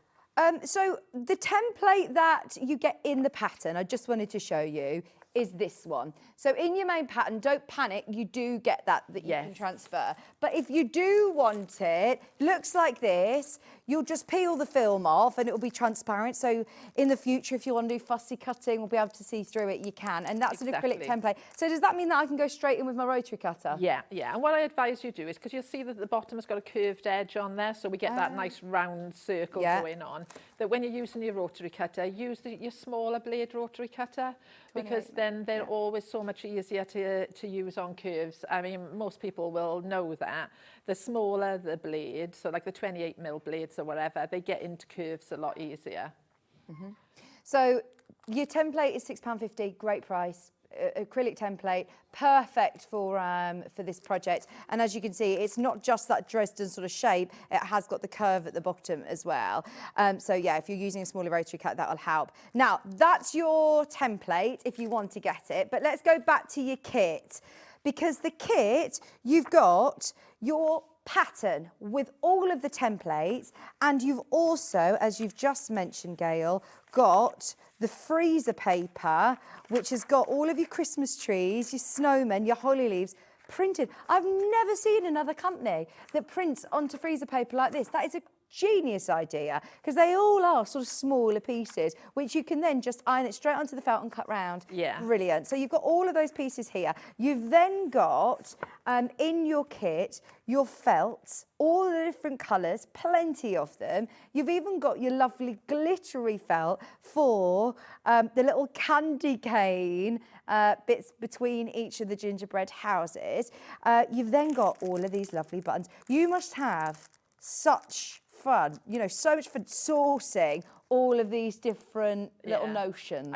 So the template that you get in the pattern, I just wanted to show you, is this one. So in your main pattern, don't panic, you do get that you can transfer. But if you do want it, looks like this, you'll just peel the film off and it will be transparent. So in the future, if you want to do fussy cutting, we'll be able to see through it, you can. And that's an acrylic template. So does that mean that I can go straight in with my rotary cutter? Yeah. And what I advise you do is, because you'll see that the bottom has got a curved edge on there, so we get that nice round circle going on, that when you're using your rotary cutter, use your smaller blade rotary cutter, because then they're always so much easier to use on curves. I mean, most people will know that. The smaller the blade, so like the 28mm blades or whatever, they get into curves a lot easier. Mm-hmm. So your template is £6.50, great price. Acrylic template, perfect for this project. And as you can see, it's not just that Dresden sort of shape, it has got the curve at the bottom as well. So yeah, if you're using a smaller rotary cut, that'll help. Now, that's your template if you want to get it, but let's go back to your kit, because the kit, you've got your pattern with all of the templates, and you've also, as you've just mentioned, Gail, got the freezer paper, which has got all of your Christmas trees, your snowmen, your holly leaves printed. I've never seen another company that prints onto freezer paper like this. That is a genius idea, because they all are sort of smaller pieces, which you can then just iron it straight onto the felt and cut round. Yeah. Brilliant. So you've got all of those pieces here. You've then got, in your kit, your felts, all the different colours, plenty of them. You've even got your lovely glittery felt for the little candy cane bits between each of the gingerbread houses. You've then got all of these lovely buttons. You must have such fun, you know, so much fun sourcing all of these different little notions.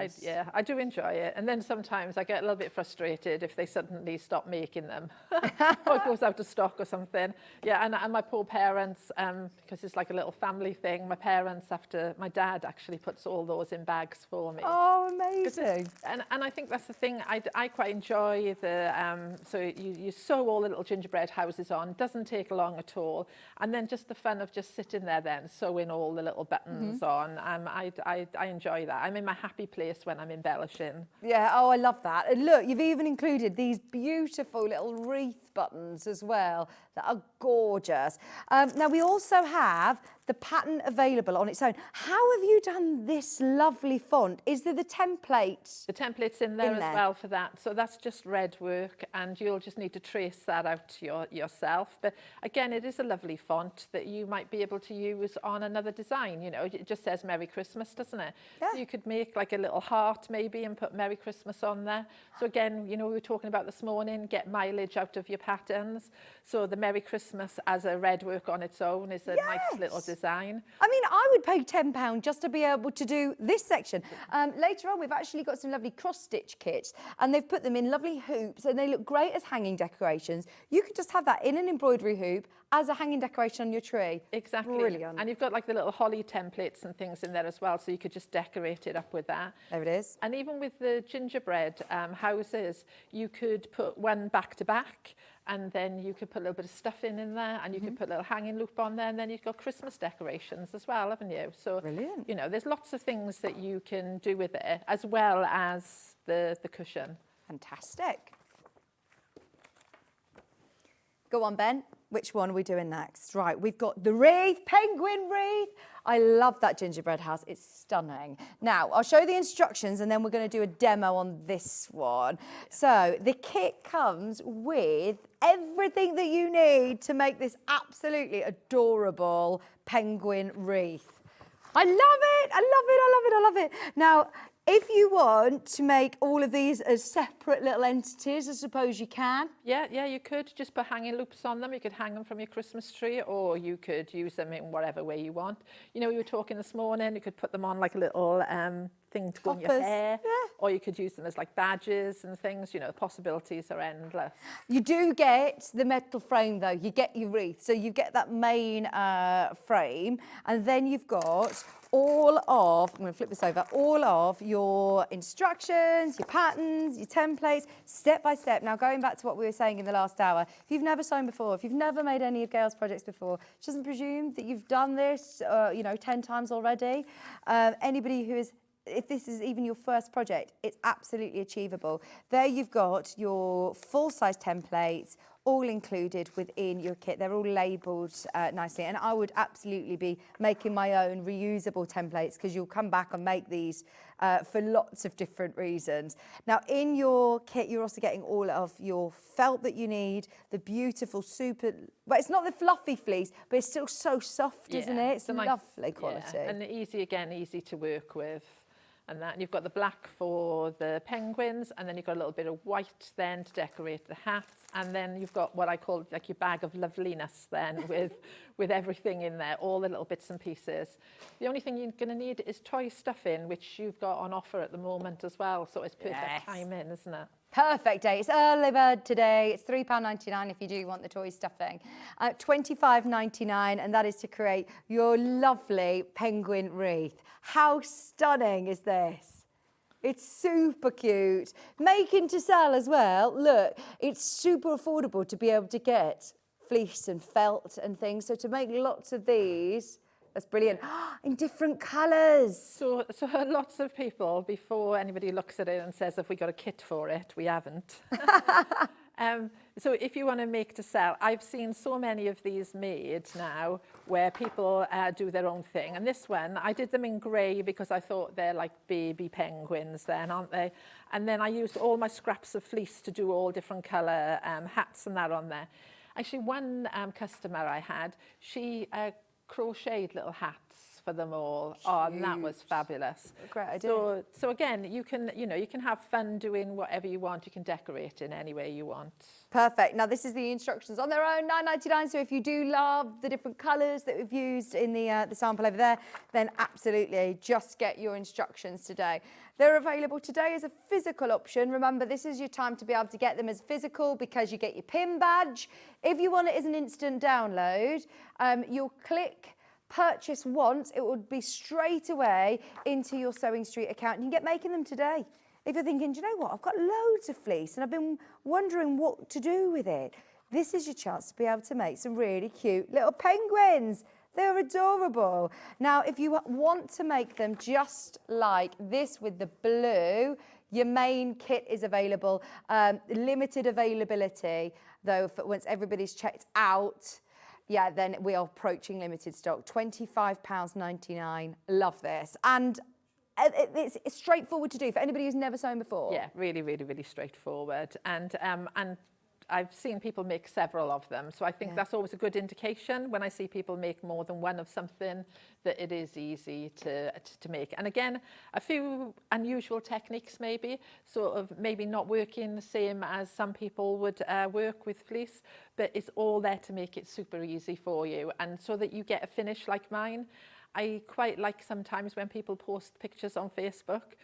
I do enjoy it. And then sometimes I get a little bit frustrated if they suddenly stop making them or it goes out of stock or something. Yeah, and my poor parents, because it's like a little family thing, my dad actually puts all those in bags for me. Oh, amazing. And I think that's the thing, I quite enjoy the, so you sew all the little gingerbread houses on, doesn't take long at all. And then just the fun of just sitting there then, sewing all the little buttons on. I enjoy that. I'm in my happy place when I'm embellishing. Yeah, oh, I love that. And look, you've even included these beautiful little wreath buttons as well that are gorgeous. Now, we also have the pattern available on its own. How have you done this lovely font? Is there the template? The template's in there as well for that. So that's just red work, and you'll just need to trace that out yourself. But again, it is a lovely font that you might be able to use on another design. You know, it just says Merry Christmas, doesn't it? Yeah. So you could make like a little heart maybe and put Merry Christmas on there. So again, you know, we were talking about this morning, get mileage out of your patterns. So the Merry Christmas as a red work on its own is a nice little design. I mean, I would pay £10 just to be able to do this section. Later on, we've actually got some lovely cross-stitch kits, and they've put them in lovely hoops, and they look great as hanging decorations. You could just have that in an embroidery hoop as a hanging decoration on your tree. Exactly. Brilliant. And you've got like the little holly templates and things in there as well, so you could just decorate it up with that. There it is. And even with the gingerbread houses, you could put one back to back, and then you could put a little bit of stuffing in there, and you could put a little hanging loop on there, and then you've got Christmas decorations as well, haven't you? So, brilliant. You know, there's lots of things that you can do with it, as well as the cushion. Fantastic. Go on, Ben. Which one are we doing next? Right, we've got the wreath, penguin wreath. I love that gingerbread house. It's stunning. Now, I'll show you the instructions, and then we're going to do a demo on this one. So the kit comes with everything that you need to make this absolutely adorable penguin wreath. I love it. I love it. I love it. I love it. Now, if you want to make all of these as separate little entities, I suppose you can. Yeah, you could just put hanging loops on them. You could hang them from your Christmas tree, or you could use them in whatever way you want. You know, we were talking this morning, you could put them on like a little thing to go in your hair, or you could use them as like badges and things. You know, the possibilities are endless. You do get the metal frame though. You get your wreath, so you get that main frame, and then you've got all of, I'm going to flip this over, all of your instructions, your patterns, your templates, step by step. Now, going back to what we were saying in the last hour, if you've never sewn before, if you've never made any of Gail's projects before, she doesn't presume that you've done this, 10 times already. Anybody who is, if this is even your first project, it's absolutely achievable. There you've got your full-size templates, all included within your kit. They're all labelled nicely, and I would absolutely be making my own reusable templates, because you'll come back and make these for lots of different reasons. Now, in your kit, you're also getting all of your felt that you need, the beautiful well, it's not the fluffy fleece, but it's still so soft, isn't it? It's a lovely quality. Yeah. And easy to work with. And that, and you've got the black for the penguins, and then you've got a little bit of white then to decorate the hats, and then you've got what I call like your bag of loveliness then with everything in there, all the little bits and pieces. The only thing you're going to need is toy stuffing, which you've got on offer at the moment as well, so it's perfect timing, isn't it? Perfect day. It's early bird today. It's £3.99 if you do want the toy stuffing. £25.99, and that is to create your lovely penguin wreath. How stunning is this? It's super cute. Making to sell as well. Look, it's super affordable to be able to get fleece and felt and things. So to make lots of these, that's brilliant. In different colours. So lots of people, before anybody looks at it and says, have we got a kit for it? We haven't. So if you want to make to sell, I've seen so many of these made now where people do their own thing. And this one, I did them in grey because I thought they're like baby penguins then, aren't they? And then I used all my scraps of fleece to do all different colour hats and that on there. Actually, one customer I had, she crocheted little hats for them all. Oh, and that was fabulous. Great idea. So again, you can have fun doing whatever you want. You can decorate in any way you want. Perfect. Now this is the instructions on their own, £9.99. So if you do love the different colours that we've used in the sample over there, then absolutely just get your instructions today. They're available today as a physical option. Remember, this is your time to be able to get them as physical because you get your pin badge. If you want it as an instant download, you'll click purchase once, it will be straight away into your Sewing Street account. You can get making them today. If you're thinking, do you know what, I've got loads of fleece and I've been wondering what to do with it. This is your chance to be able to make some really cute little penguins. They're adorable. Now, if you want to make them just like this with the blue, your main kit is available. Limited availability, though, once everybody's checked out. Yeah, then we are approaching limited stock. £25.99. Love this. And it's straightforward to do for anybody who's never sewn before. Yeah, really, really, really straightforward. And I've seen people make several of them. So I think that's always a good indication when I see people make more than one of something, that it is easy to make. And again, a few unusual techniques maybe, sort of maybe not working the same as some people would work with fleece, but it's all there to make it super easy for you. And so that you get a finish like mine. I quite like sometimes when people post pictures on Facebook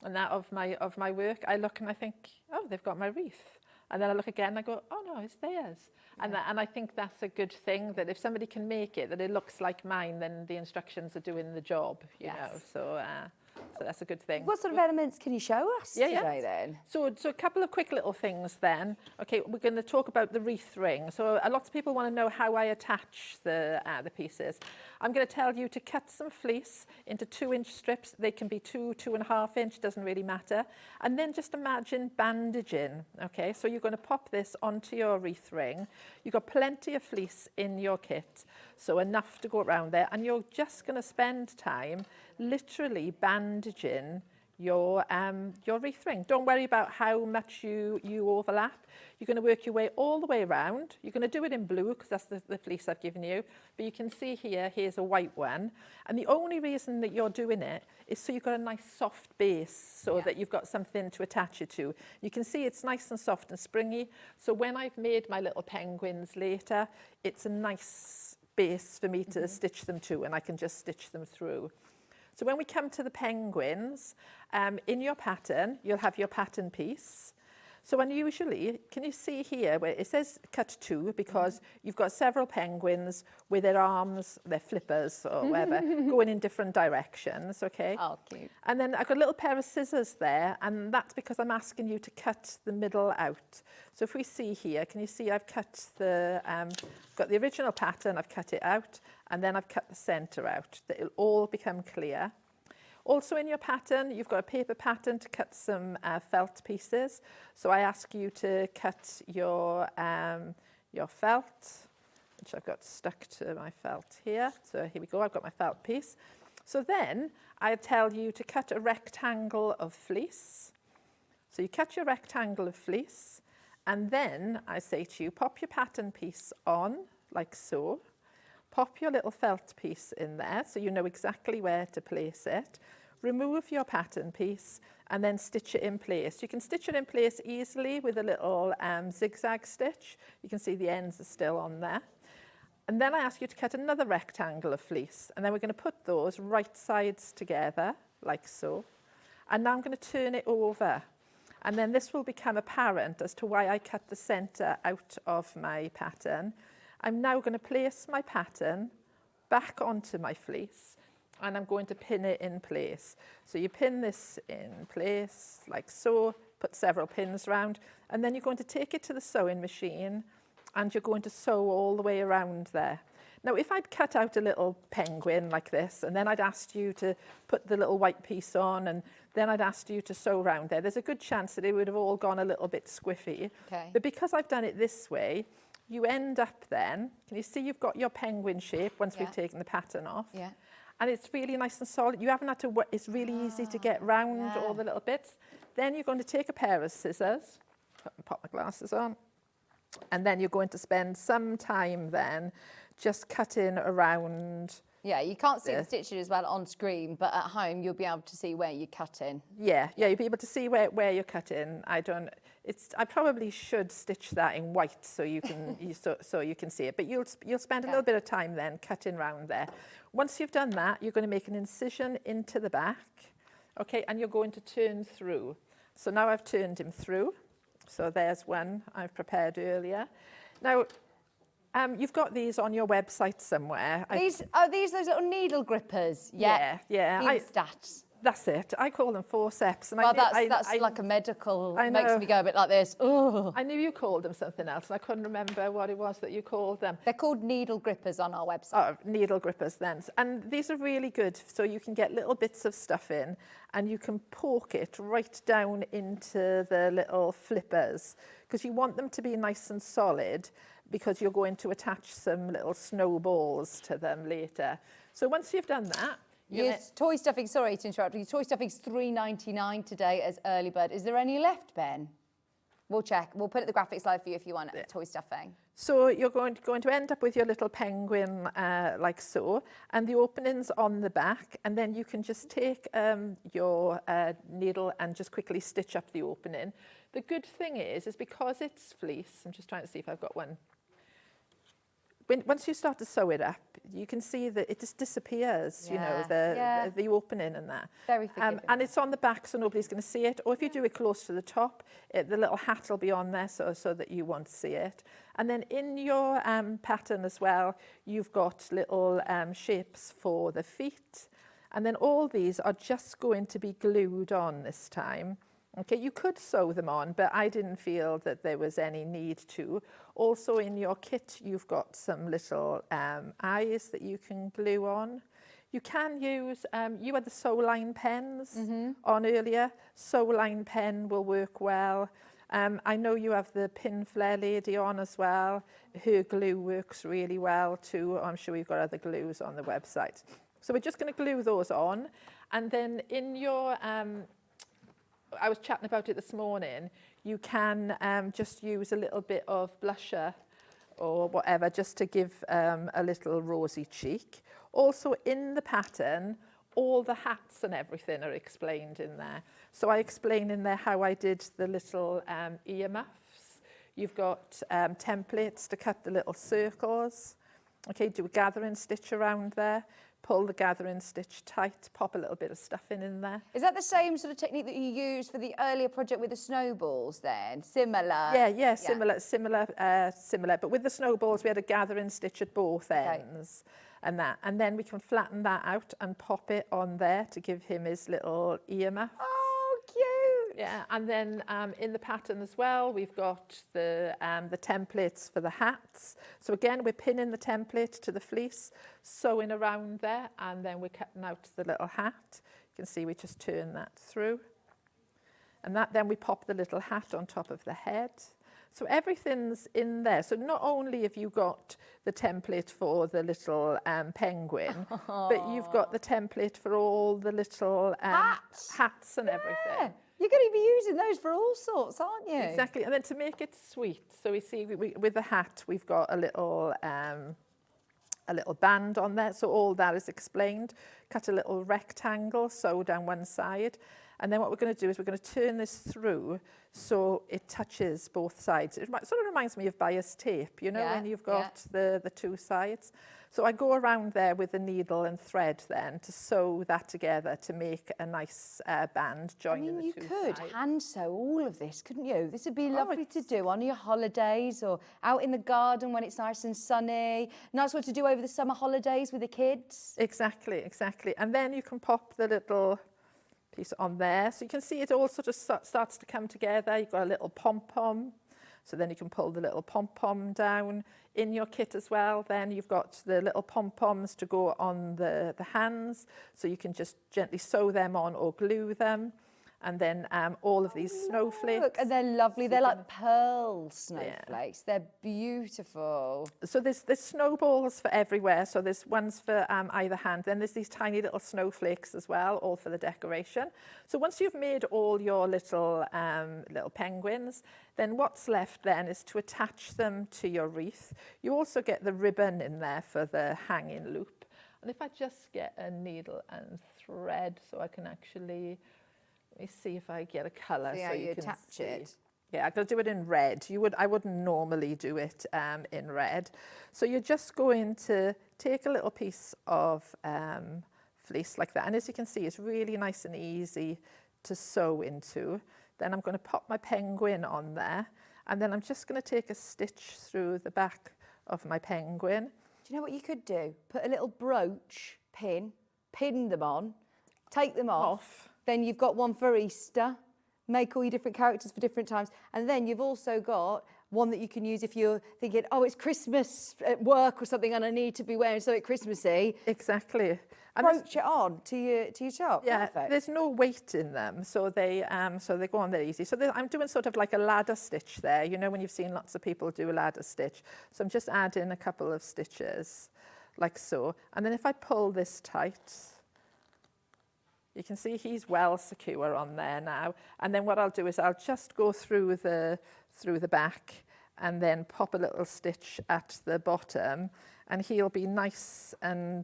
and that of my work, I look and I think, oh, they've got my wreath. And then I look again and I go, oh no, it's theirs. Yeah. And I think that's a good thing, that if somebody can make it, that it looks like mine, then the instructions are doing the job, you know. So that's a good thing. What sort of elements can you show us today then? So a couple of quick little things then. Okay, we're going to talk about the wreath ring. So a lot of people want to know how I attach the pieces. I'm going to tell you to cut some fleece into 2-inch strips. They can be 2.5 inch, doesn't really matter. And then just imagine bandaging. Okay, so you're going to pop this onto your wreath ring. You've got plenty of fleece in your kit, so enough to go around there. And you're just going to spend time literally bandaging your wreath ring. Don't worry about how much you overlap. You're going to work your way all the way around. You're going to do it in blue because that's the fleece I've given you. But you can see here's a white one. And the only reason that you're doing it is so you've got a nice soft base, so that you've got something to attach it to. You can see it's nice and soft and springy. So when I've made my little penguins later, it's a nice base for me to stitch them to, and I can just stitch them through. So when we come to the penguins, in your pattern, you'll have your pattern piece. So unusually, can you see here where it says cut 2, because you've got several penguins with their arms, their flippers or whatever, going in different directions, okay? Oh, cute. And then I've got a little pair of scissors there, and that's because I'm asking you to cut the middle out. So if we see here, can you see I've cut got the original pattern, I've cut it out, and then I've cut the centre out, that it'll all become clear. Also in your pattern, you've got a paper pattern to cut some felt pieces. So I ask you to cut your felt, which I've got stuck to my felt here. So here we go, I've got my felt piece. So then I tell you to cut a rectangle of fleece. So you cut your rectangle of fleece, and then I say to you, pop your pattern piece on, like so. Pop your little felt piece in there so you know exactly where to place it. Remove your pattern piece and then stitch it in place. You can stitch it in place easily with a little zigzag stitch. You can see the ends are still on there. And then I ask you to cut another rectangle of fleece, and then we're going to put those right sides together, like so. And now I'm going to turn it over. And then this will become apparent as to why I cut the centre out of my pattern. I'm now going to place my pattern back onto my fleece, and I'm going to pin it in place. So you pin this in place like so, put several pins around, and then you're going to take it to the sewing machine and you're going to sew all the way around there. Now, if I'd cut out a little penguin like this, and then I'd asked you to put the little white piece on, and then I'd asked you to sew around there's a good chance that it would have all gone a little bit squiffy. Okay. But because I've done it this way, you end up then, can you see you've got your penguin shape once we've taken the pattern off? Yeah. And it's really nice and solid. You haven't had to, it's really easy to get round all the little bits. Then you're going to take a pair of scissors, pop my glasses on, and then you're going to spend some time then just cutting around. Yeah, you can't see the stitches as well on screen, but at home you'll be able to see where you're cutting. Yeah, you'll be able to see where you're cutting. I probably should stitch that in white so you can so you can see it. But you'll spend a little bit of time then cutting round there. Once you've done that, you're going to make an incision into the back, okay, and you're going to turn through. So now I've turned him through. So there's one I've prepared earlier. Now, you've got these on your website somewhere. These those little needle grippers? Yeah. Stats. That's it. I call them forceps. And well, that's like a medical, makes me go a bit like this. Ooh. I knew you called them something else, and I couldn't remember what it was that you called them. They're called needle grippers on our website. Oh, needle grippers then. And these are really good, so you can get little bits of stuff in, and you can poke it right down into the little flippers, because you want them to be nice and solid, because you're going to attach some little snowballs to them later. So once you've done that, yes, toy stuffing, sorry to interrupt you, toy stuffing's $3.99 today as early bird. Is there any left, Ben? We'll check. We'll put it the graphics live for you if you want toy stuffing. So you're going to end up with your little penguin like so, and the opening's on the back, and then you can just take your needle and just quickly stitch up the opening. The good thing is because it's fleece, I'm just trying to see if I've got one. Once you start to sew it up, you can see that it just disappears, you know, the opening and that. Very forgiving. And it's on the back, so nobody's going to see it. Or if you do it close to the top, the little hat will be on there so that you won't see it. And then in your pattern as well, you've got little shapes for the feet. And then all these are just going to be glued on this time. Okay, you could sew them on, but I didn't feel that there was any need to. Also in your kit, you've got some little eyes that you can glue on. You can use, you had the sew line pens on earlier. Sew line pen will work well. I know you have the pin flare lady on as well. Her glue works really well too. I'm sure you've got other glues on the website. So we're just going to glue those on. And then in your... I was chatting about it this morning, you can just use a little bit of blusher or whatever just to give a little rosy cheek. Also in the pattern, all the hats and everything are explained in there. So I explain in there how I did the little ear muffs. You've got templates to cut the little circles. Okay, do a gathering stitch around there. Pull the gathering stitch tight, pop a little bit of stuffing in there. Is that the same sort of technique that you used for the earlier project with the snowballs then? Similar? Yeah, similar. But with the snowballs, we had a gathering stitch at both ends and that. And then we can flatten that out and pop it on there to give him his little ear muff. Oh, cute. Yeah, and then in the pattern as well, we've got the templates for the hats. So again, we're pinning the template to the fleece, sewing around there, and then we're cutting out the little hat. You can see we just turn that through. And then we pop the little hat on top of the head. So everything's in there. So not only have you got the template for the little penguin, but you've got the template for all the little hats and everything. You're going to be using those for all sorts, aren't you? Exactly. And then to make it sweet, so we see with the hat, we've got a little band on there. So all that is explained. Cut a little rectangle, sew down one side. And then what we're going to do is we're going to turn this through so it touches both sides. It sort of reminds me of bias tape, you know, when you've got the two sides. So I go around there with the needle and thread then to sew that together to make a nice band joining the two sides. You could hand sew all of this, couldn't you? This would be lovely to do on your holidays or out in the garden when it's nice and sunny. Nice one to do over the summer holidays with the kids. Exactly, exactly. And then you can pop the little piece on there. So you can see it all sort of starts to come together. You've got a little pom-pom. So then you can pull the little pom-pom down in your kit as well. Then you've got the little pom-poms to go on the hands, so you can just gently sew them on or glue them. And then all of these snowflakes. Look, and they're lovely. They're like pearl snowflakes. Yeah. They're beautiful. So there's snowballs for everywhere. So there's ones for either hand. Then there's these tiny little snowflakes as well, all for the decoration. So once you've made all your little penguins, then what's left then is to attach them to your wreath. You also get the ribbon in there for the hanging loop. And if I just get a needle and thread, so I can actually... Let me see if I get a colour so you can attach see. it. Yeah, I'm going to do it in red. I wouldn't normally do it in red. So you're just going to take a little piece of fleece like that. And as you can see, it's really nice and easy to sew into. Then I'm going to pop my penguin on there. And then I'm just going to take a stitch through the back of my penguin. Do you know what you could do? Put a little brooch pin them on, take them off. Then you've got one for Easter, make all your different characters for different times. And then you've also got one that you can use if you're thinking, oh, it's Christmas at work or something and I need to be wearing something Christmassy. Exactly. And brooch it on to your top. Yeah, perfect. There's no weight in them, so they go on there easy. So I'm doing sort of like a ladder stitch there, you know, when you've seen lots of people do a ladder stitch. So I'm just adding a couple of stitches like so. And then if I pull this tight, you can see he's well secure on there now. And then what I'll do is I'll just go through the back and then pop a little stitch at the bottom, and he'll be nice and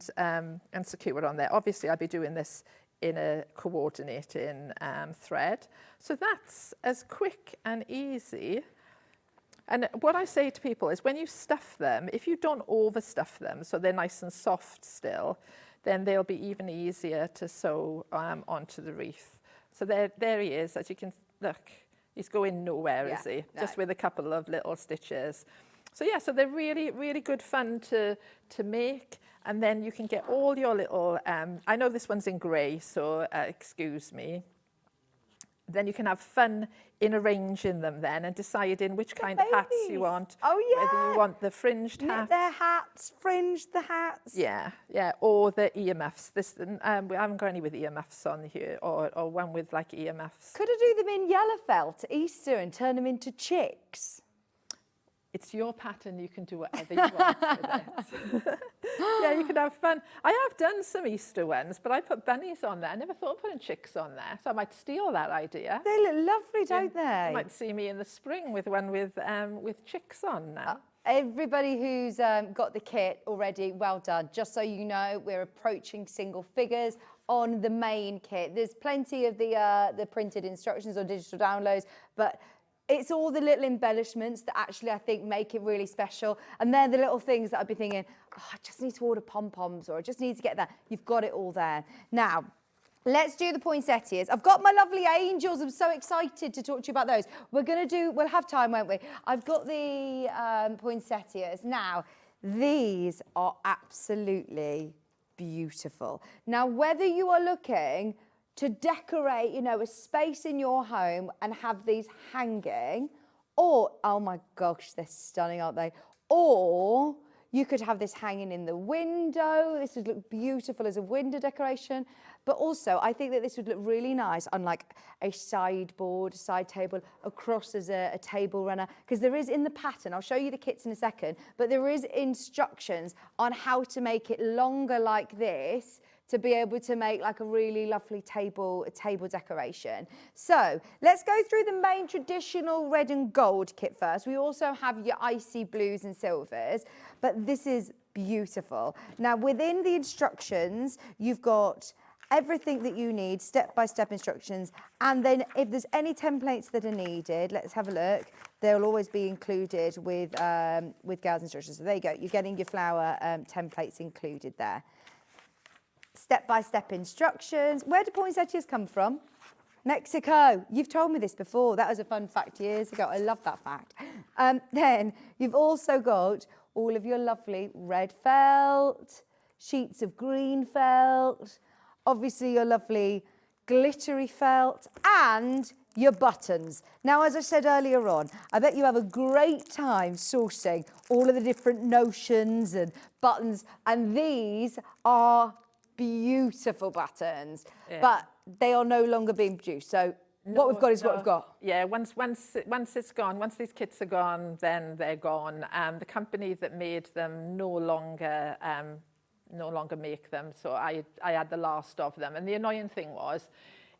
secure on there. Obviously, I'll be doing this in a coordinating thread. So that's as quick and easy. And what I say to people is when you stuff them, if you don't overstuff them so they're nice and soft still, then they'll be even easier to sew onto the wreath. So there he is, as you can look. He's going nowhere, is he? No. Just with a couple of little stitches. So yeah, so they're really, really good fun to make. And then you can get all your little, I know this one's in grey, so excuse me. Then you can have fun in arranging them then and deciding which kind of hats you want. Oh, yeah. Whether you want the fringed hats. Their hats, fringe the hats. Yeah, or the earmuffs. I haven't got any with earmuffs on here, or one with like earmuffs. Could I do them in yellow felt at Easter and turn them into chicks? It's your pattern, you can do whatever you want with it. Yeah, you can have fun. I have done some Easter ones, but I put bunnies on there. I never thought of putting chicks on there, so I might steal that idea. They look lovely, don't they? You might see me in the spring with one with chicks on now. Everybody who's got the kit already, well done. Just so you know, we're approaching single figures on the main kit. There's plenty of the printed instructions or digital downloads, but it's all the little embellishments that actually I think make it really special. And they're the little things that I'd be thinking, oh, I just need to order pom-poms or I just need to get that. You've got it all there. Now, let's do the poinsettias. I've got my lovely angels. I'm so excited to talk to you about those. We'll have time, won't we? I've got the poinsettias. Now, these are absolutely beautiful. Now, whether you are looking to decorate, you know, a space in your home and have these hanging, or, oh my gosh, they're stunning, aren't they? Or you could have this hanging in the window. This would look beautiful as a window decoration. But also, I think that this would look really nice on like a sideboard, side table, across as a table runner. Because there is in the pattern, I'll show you the kits in a second, but there is instructions on how to make it longer like this to be able to make like a really lovely table decoration. So let's go through the main traditional red and gold kit first. We also have your icy blues and silvers, but this is beautiful. Now within the instructions, you've got everything that you need, step-by-step instructions, and then if there's any templates that are needed, let's have a look. They'll always be included with Gail's instructions. So there you go, you're getting your flower templates included there. Step-by-step instructions. Where do poinsettias come from? Mexico. You've told me this before. That was a fun fact years ago. I love that fact. Then you've also got all of your lovely red felt, sheets of green felt, obviously your lovely glittery felt, and your buttons. Now, as I said earlier on, I bet you have a great time sourcing all of the different notions and buttons, and these are beautiful buttons, but they are no longer being produced. So what we've got is what we've got. Yeah, once it's gone, once these kits are gone, then they're gone. The company that made them no longer make them, so I had the last of them. And the annoying thing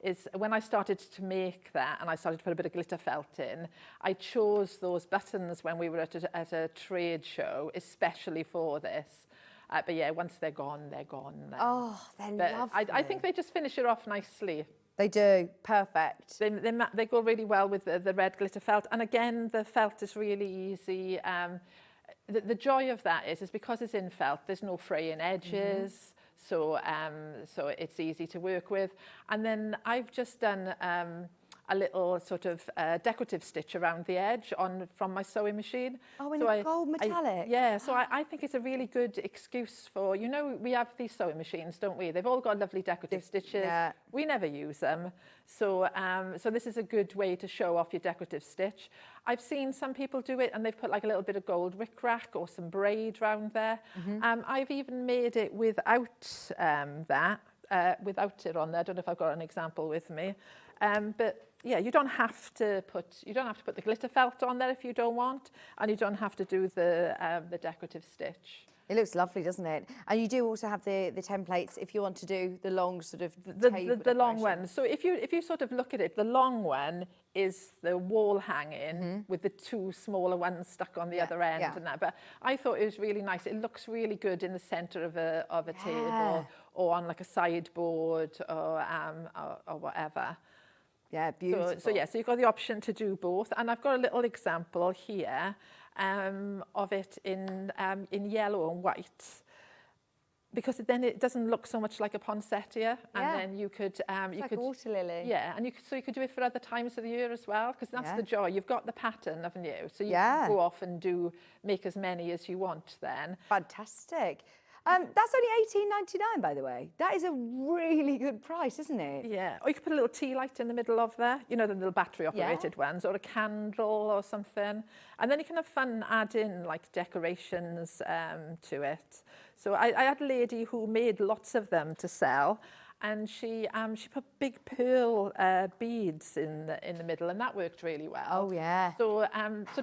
is when I started to make that and I started to put a bit of glitter felt in, I chose those buttons when we were at a trade show, especially for this. But yeah, once they're gone, they're gone. Oh, they're lovely. I think they just finish it off nicely. They do, perfect. They go really well with the red glitter felt. And again, the felt is really easy. The joy of that is because it's in felt, there's no fraying edges. So it's easy to work with. And then I've just done a little sort of decorative stitch around the edge from my sewing machine. Oh, in a gold metallic. So I think it's a really good excuse for, you know, we have these sewing machines, don't we? They've all got lovely decorative stitches. Yeah. We never use them. So this is a good way to show off your decorative stitch. I've seen some people do it and they've put like a little bit of gold rickrack or some braid round there. I've even made it without without it on there. I don't know if I've got an example with me. But yeah, you don't have to put the glitter felt on there if you don't want, and you don't have to do the decorative stitch. It looks lovely, doesn't it? And you do also have the templates if you want to do the long sort of the long one. So if you sort of look at it, the long one is the wall hanging with the two smaller ones stuck on the other end and that. But I thought it was really nice. It looks really good in the centre of a table or on like a sideboard or whatever. Yeah, beautiful. So you've got the option to do both, and I've got a little example here of it in yellow and white, because then it doesn't look so much like a poinsettia, and then you could like water lily. Yeah, and you could do it for other times of the year as well, because that's the joy. You've got the pattern, haven't you? So you can go off and make as many as you want. Then fantastic. That's only $18.99, by the way. That is a really good price, isn't it? Yeah. Or you could put a little tea light in the middle of there, you know, the little battery-operated ones, or a candle or something. And then you can have fun adding, like, decorations to it. So I had a lady who made lots of them to sell, and she put big pearl beads in the middle, and that worked really well. Oh, yeah. So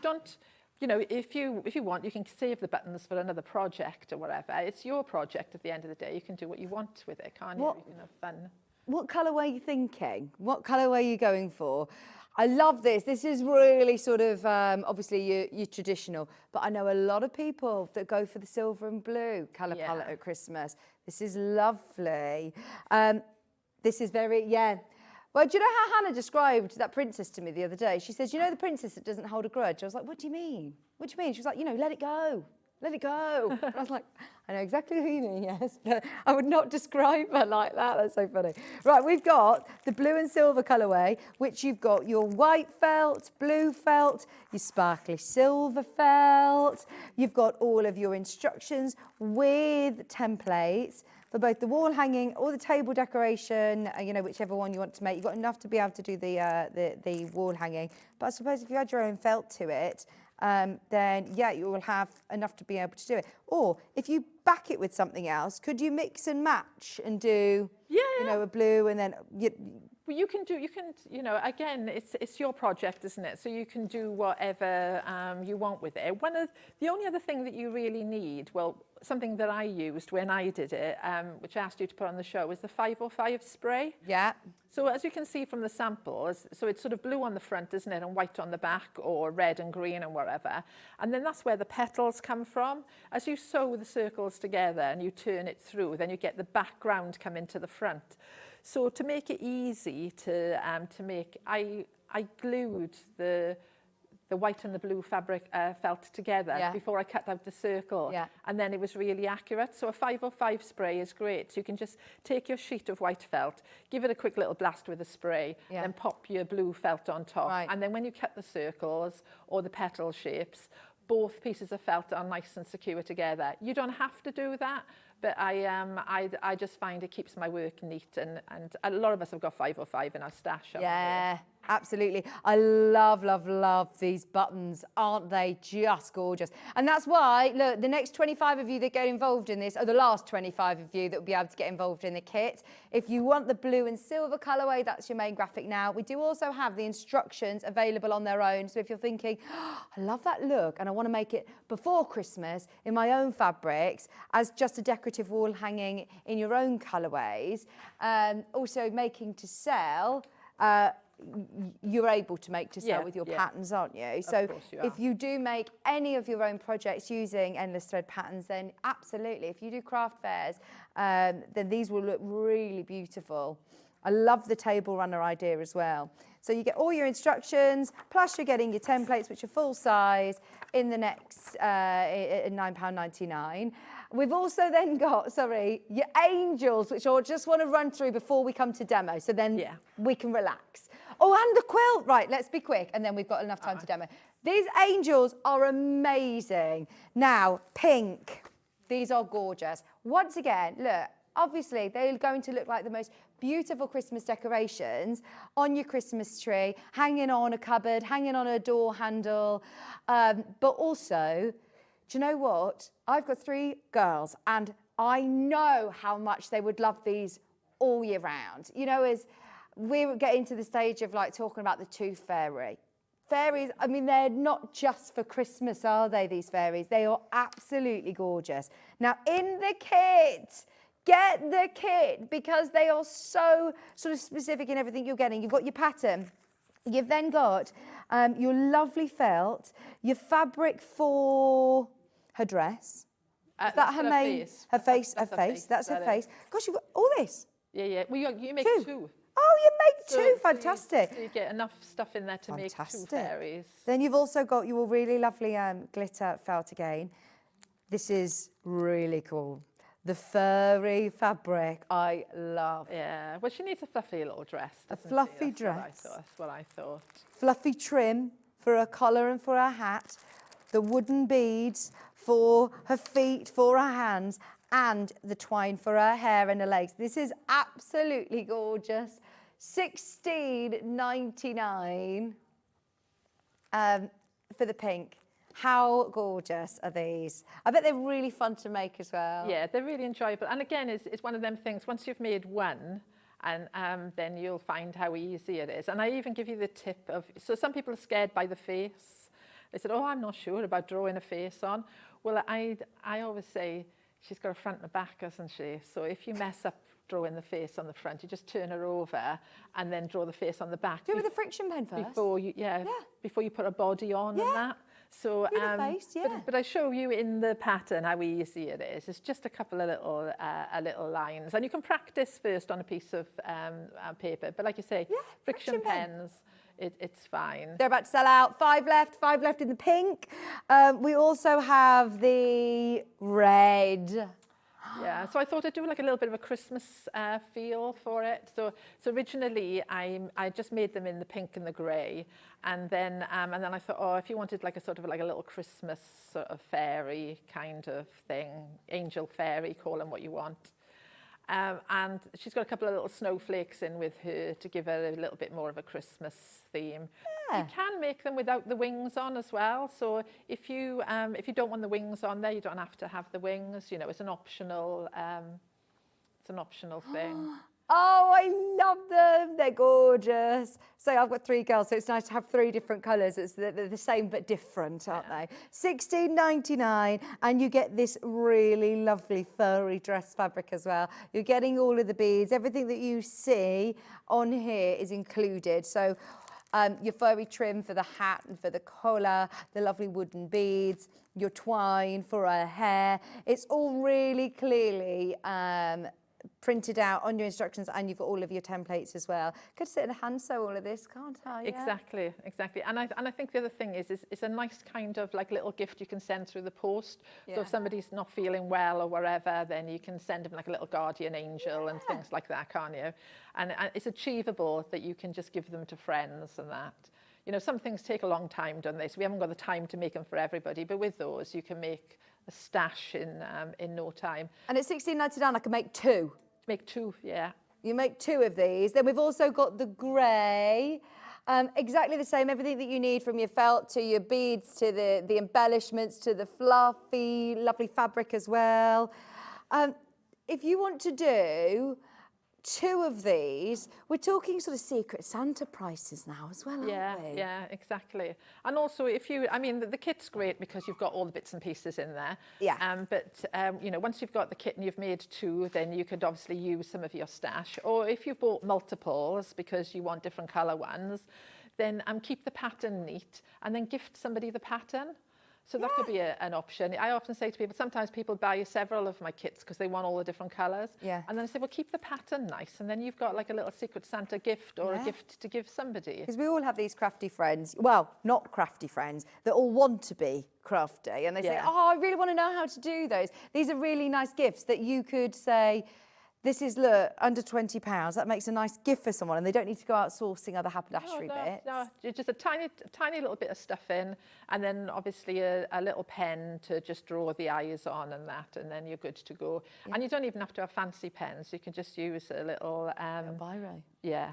don't... You know, if you want, you can save the buttons for another project or whatever. It's your project at the end of the day. You can do what you want with it, can't you? You can have fun. What colour were you thinking? What colour were you going for? I love this. This is really sort of, obviously, your traditional. But I know a lot of people that go for the silver and blue colour palette at Christmas. This is lovely. This is very, Well, do you know how Hannah described that princess to me the other day? She says, you know the princess that doesn't hold a grudge? I was like, what do you mean? What do you mean? She was like, you know, let it go. Let it go. And I was like, I know exactly who you mean, yes, but I would not describe her like that. That's so funny. Right, we've got the blue and silver colourway, which you've got your white felt, blue felt, your sparkly silver felt. You've got all of your instructions with templates for both the wall hanging or the table decoration, you know, whichever one you want to make. You've got enough to be able to do the wall hanging. But I suppose if you add your own felt to it, then yeah, you will have enough to be able to do it. Or if you back it with something else, could you mix and match and do, you know, a blue and then... Well, you can, you know, again, it's your project, isn't it? So you can do whatever you want with it. The only other thing that you really need, well, something that I used when I did it, which I asked you to put on the show, was the 505 spray. Yeah. So as you can see from the samples, so it's sort of blue on the front, isn't it, and white on the back, or red and green and whatever. And then that's where the petals come from. As you sew the circles together and you turn it through, then you get the background come into the front. So to make it easy to make, I glued the white and the blue fabric felt together before I cut out the circle. Yeah. And then it was really accurate. So a 505 spray is great. So you can just take your sheet of white felt, give it a quick little blast with a spray, then pop your blue felt on top. Right. And then when you cut the circles or the petal shapes, both pieces of felt are nice and secure together. You don't have to do that, but I just find it keeps my work neat, and a lot of us have got 505 in our stash. Yeah, Absolutely. I love, love, love these buttons. Aren't they just gorgeous? And that's why, look, the next 25 of you that get involved in this, or the last 25 of you that will be able to get involved in the kit, if you want the blue and silver colourway, that's your main graphic now. We do also have the instructions available on their own. So if you're thinking, oh, I love that look and I want to make it before Christmas in my own fabrics as just a decorative wall hanging in your own colourways, also making to sell, you're able to make to sell with your patterns, aren't you? So if you do make any of your own projects using endless thread patterns, then absolutely. If you do craft fairs, then these will look really beautiful. I love the table runner idea as well. So you get all your instructions, plus you're getting your templates, which are full size, in the next £9.99. We've also then got, your angels, which I just want to run through before we come to demo, so then we can relax. Oh, and the quilt. Right, let's be quick, and then we've got enough time to demo. These angels are amazing. Now, pink. These are gorgeous. Once again, look, obviously, they're going to look like the most beautiful Christmas decorations on your Christmas tree, hanging on a cupboard, hanging on a door handle. But also, do you know what? I've got 3 girls, and I know how much they would love these all year round. You know, as we're getting to the stage of like talking about the tooth fairy. Fairies, I mean, they're not just for Christmas, are they, these fairies? They are absolutely gorgeous. Now, in the kit, get the kit, because they are so sort of specific in everything you're getting. You've got your pattern. You've then got your lovely felt, your fabric for her dress. Is that her main? Her face. That's her face. Gosh, you've got all this. Yeah. Well, you make two. Oh, you make two. Fantastic. So you get enough stuff in there to make 2 fairies. Then you've also got your really lovely glitter felt again. This is really cool. The furry fabric, I love. Yeah, well, she needs a fluffy little dress. A fluffy dress. That's what I thought. Fluffy trim for her collar and for her hat. The wooden beads for her feet, for her hands, and the twine for her hair and her legs. This is absolutely gorgeous. $16.99 for the pink. How gorgeous are these? I bet they're really fun to make as well. Yeah, they're really enjoyable. And again, it's one of them things, once you've made one, and then you'll find how easy it is. And I even give you the tip of, so some people are scared by the face. They said, oh, I'm not sure about drawing a face on. Well, I always say, she's got a front and a back, hasn't she? So if you mess up drawing the face on the front, you just turn her over and then draw the face on the back. Do it with a friction pen first. Before you put a body on and that. So, but I show you in the pattern how easy it is. It's just a couple of little lines, and you can practice first on a piece of paper. But like you say, friction pens, it's fine. They're about to sell out. 5 left in the pink. We also have the red. Yeah, so I thought I'd do like a little bit of a Christmas feel for it. So originally I just made them in the pink and the grey, and then I thought, oh, if you wanted like a sort of like a little Christmas sort of fairy kind of thing, angel fairy, call them what you want. And she's got a couple of little snowflakes in with her to give her a little bit more of a Christmas theme. Yeah. You can make them without the wings on as well. So if you don't want the wings on there, you don't have to have the wings. You know, it's an optional thing. Oh, I love them. They're gorgeous. So I've got 3 girls, so it's nice to have 3 different colours. They're the same but different, aren't they? $16.99, and you get this really lovely furry dress fabric as well. You're getting all of the beads. Everything that you see on here is included. So your furry trim for the hat and for the collar, the lovely wooden beads, your twine for her hair. It's all really clearly printed out on your instructions, and you've got all of your templates as well. Could sit and hand sew all of this, can't I? Yeah. Exactly. And I think the other thing is it's a nice kind of like little gift you can send through the post. Yeah. So if somebody's not feeling well or whatever, then you can send them like a little guardian angel and things like that, can't you? And it's achievable that you can just give them to friends and that. You know, some things take a long time, don't they? So we haven't got the time to make them for everybody, but with those you can make a stash in no time. And at $16.99 I can make 2. Make 2, yeah. You make 2 of these. Then we've also got the grey. Exactly the same, everything that you need from your felt to your beads to the embellishments to the fluffy, lovely fabric as well. If you want to do 2 of these, we're talking sort of Secret Santa prices now as well, aren't we? Yeah, exactly. And also, if you, I mean, the kit's great because you've got all the bits and pieces in there. Yeah. You know, once you've got the kit and you've made 2, then you could obviously use some of your stash. Or if you've bought multiples because you want different colour ones, then keep the pattern neat and then gift somebody the pattern. So that could be an option. I often say to people, sometimes people buy several of my kits because they want all the different colours. Yeah. And then I say, well, keep the pattern nice. And then you've got like a little Secret Santa gift or a gift to give somebody. Because we all have these crafty friends, well, not crafty friends, that all want to be crafty. And they say, oh, I really want to know how to do those. These are really nice gifts that you could say, this is, look, under £20. That makes a nice gift for someone, and they don't need to go out sourcing other haberdashery bits. No, just a tiny little bit of stuff in, and then obviously a little pen to just draw the eyes on and that, and then you're good to go. Yeah. And you don't even have to have fancy pens. You can just use a little biro. Yeah.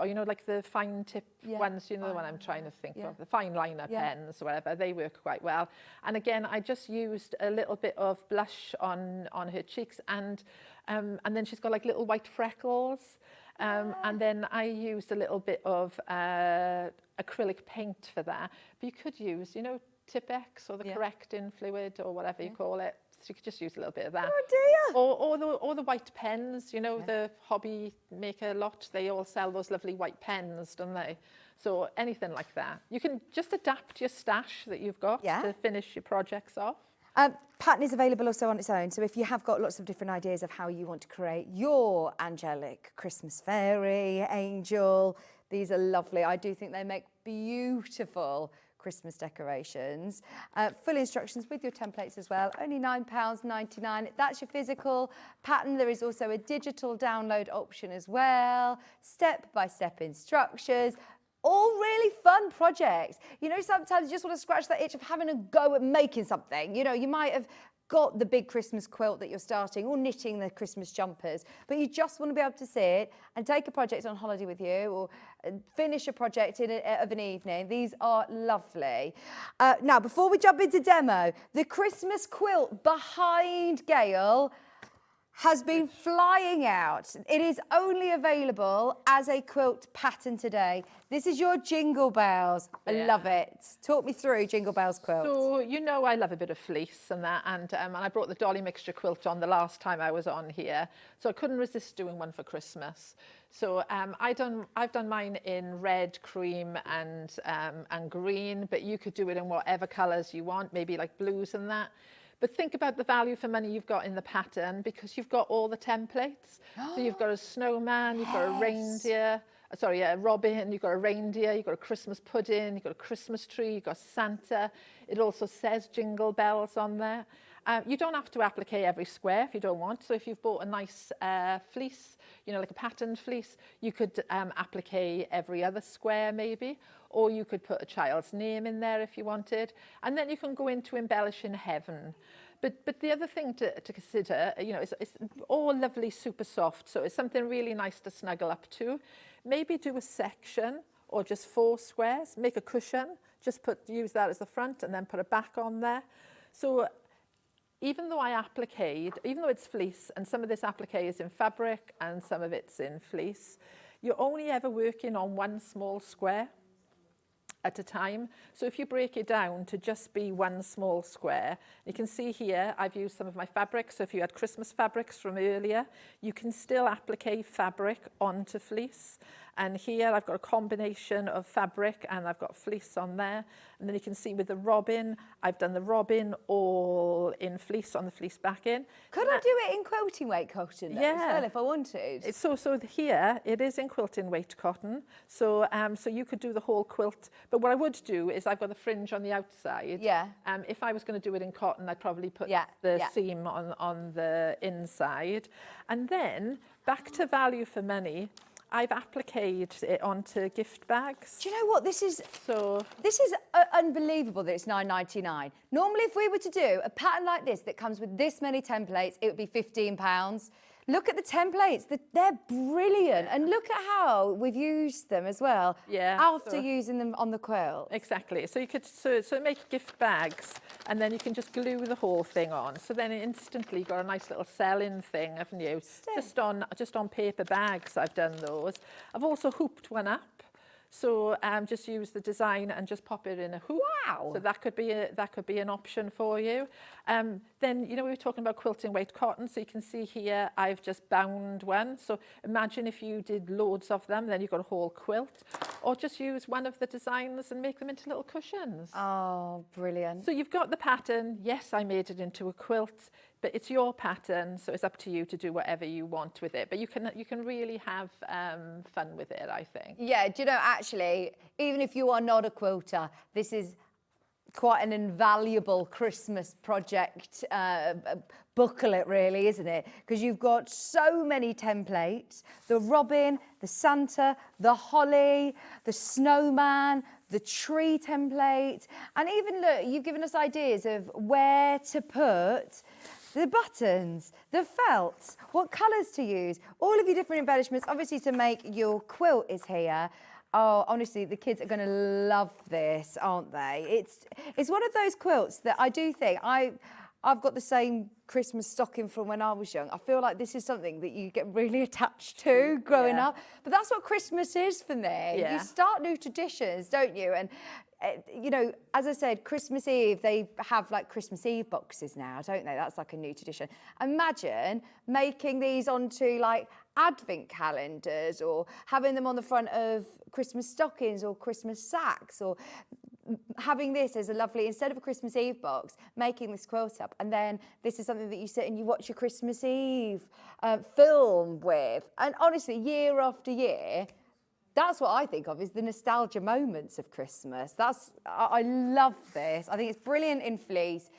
Or, you know, like the fine tip ones, you know, the one I'm trying to think of, the fine liner pens, whatever, they work quite well. And again, I just used a little bit of blush on her cheeks, and then she's got like little white freckles. And then I used a little bit of acrylic paint for that. But you could use, you know, Tip-X or the correcting fluid or whatever you call it. So you could just use a little bit of that. Oh dear! Or the white pens, you know, the hobby maker lot, they all sell those lovely white pens, don't they? So anything like that. You can just adapt your stash that you've got to finish your projects off. Pattern is available also on its own, so if you have got lots of different ideas of how you want to create your angelic Christmas fairy, angel, these are lovely. I do think they make beautiful Christmas decorations. Full instructions with your templates as well, only £9.99. That's your physical pattern. There is also a digital download option as well, step-by-step instructions. All really fun projects. You know, sometimes you just want to scratch that itch of having a go at making something. You know, you might have got the big Christmas quilt that you're starting or knitting the Christmas jumpers, but you just want to be able to sit and take a project on holiday with you or finish a project of an evening. These are lovely. Now, before we jump into demo, the Christmas quilt behind Gail has been flying out. It is only available as a quilt pattern today. This is your Jingle Bells. I love it. Talk me through Jingle Bells quilt. So, you know, I love a bit of fleece and that, and I brought the Dolly Mixture quilt on the last time I was on here, so I couldn't resist doing one for Christmas. So I've done mine in red, cream and green, but you could do it in whatever colours you want, maybe like blues and that. But think about the value for money you've got in the pattern because you've got all the templates. So you've got a snowman, you've got a reindeer, a robin, you've got a reindeer, you've got a Christmas pudding, you've got a Christmas tree, you've got Santa. It also says Jingle Bells on there. You don't have to applique every square if you don't want. So if you've bought a nice fleece, you know, like a patterned fleece, you could applique every other square maybe, or you could put a child's name in there if you wanted. And then you can go into embellishing heaven. But the other thing to consider, you know, it's all lovely, super soft. So it's something really nice to snuggle up to. Maybe do a section or just 4 squares, make a cushion, just use that as the front and then put a back on there. So even though even though it's fleece, and some of this applique is in fabric and some of it's in fleece, you're only ever working on one small square at a time. So if you break it down to just be one small square, you can see here I've used some of my fabrics. So if you had Christmas fabrics from earlier, you can still applique fabric onto fleece. And here I've got a combination of fabric and I've got fleece on there. And then you can see with the robin, I've done the robin all in fleece on the fleece backing. Could I do it in quilting weight cotton though, as well if I wanted? So here it is in quilting weight cotton. So so you could do the whole quilt. But what I would do is I've got the fringe on the outside. Yeah. If I was going to do it in cotton, I'd probably put the seam on the inside. And then back to value for money. I've appliqued it onto gift bags. Do you know what this is? This is unbelievable that it's £9.99. Normally, if we were to do a pattern like this that comes with this many templates, it would be £15. Look at the templates. They're brilliant. And look at how we've used them as well. Yeah. After using them on the quilt. Exactly. So you could so make gift bags, and then you can just glue the whole thing on. So then instantly you've got a nice little sell-in thing, haven't you? Just on paper bags, I've done those. I've also hooped one up. So just use the design and just pop it in a hoop. Wow! So that could be an option for you. Then we were talking about quilting weight cotton. So you can see here I've just bound one. So imagine if you did loads of them, then you've got a whole quilt. Or just use one of the designs and make them into little cushions. Oh, brilliant! So you've got the pattern. Yes, I made it into a quilt, but it's your pattern, so it's up to you to do whatever you want with it. But you can really have fun with it, I think. Yeah, do you know, actually, even if you are not a quilter, this is quite an invaluable Christmas project booklet, really, isn't it? Because you've got so many templates: the robin, the Santa, the holly, the snowman, the tree template, and even look, you've given us ideas of where to put the buttons, the felts, what colours to use, all of your different embellishments, obviously to make your quilt is here. Oh, honestly, the kids are going to love this, aren't they? It's one of those quilts that I do think, I've got the same Christmas stocking from when I was young. I feel like this is something that you get really attached to growing up. But that's what Christmas is for me. Yeah. You start new traditions, don't you? And as I said, Christmas Eve, they have like Christmas Eve boxes now, don't they? That's like a new tradition. Imagine making these onto like advent calendars, or having them on the front of Christmas stockings or Christmas sacks, or having this as a lovely, instead of a Christmas Eve box, making this quilt up, and then this is something that you sit and you watch your Christmas Eve film with. And honestly, year after year, that's what I think of is the nostalgia moments of Christmas. I love this. I think it's brilliant in fleece.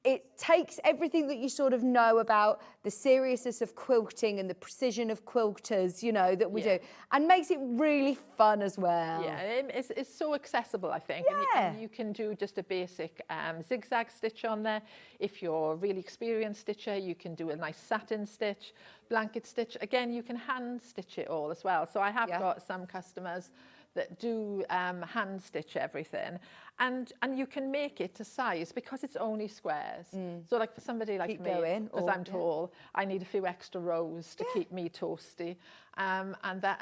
It takes everything that you sort of know about the seriousness of quilting and the precision of quilters, that we do, and makes it really fun as well. Yeah, it's so accessible, I think. Yeah. And you can do just a basic zigzag stitch on there. If you're a really experienced stitcher, you can do a nice satin stitch, blanket stitch. Again, you can hand stitch it all as well. So I have got some customers that do hand stitch everything, and you can make it to size because it's only squares. So like for somebody like me, because I'm tall, I need a few extra rows to keep me toasty, and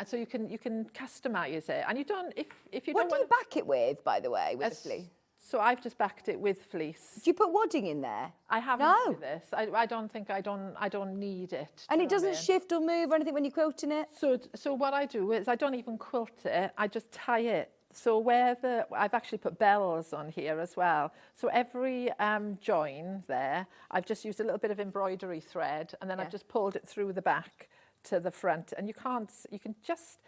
so you can customize it. And you don't if you what don't. What do you back it with, by the way, with the fleece? So I've just backed it with fleece. Do you put wadding in there? I haven't with this. I don't think I don't need it. And it doesn't shift or move or anything when you're quilting it? So what I do is I don't even quilt it. I just tie it. So I've actually put bells on here as well. So every join there, I've just used a little bit of embroidery thread, and then I've just pulled it through the back to the front. And you can just,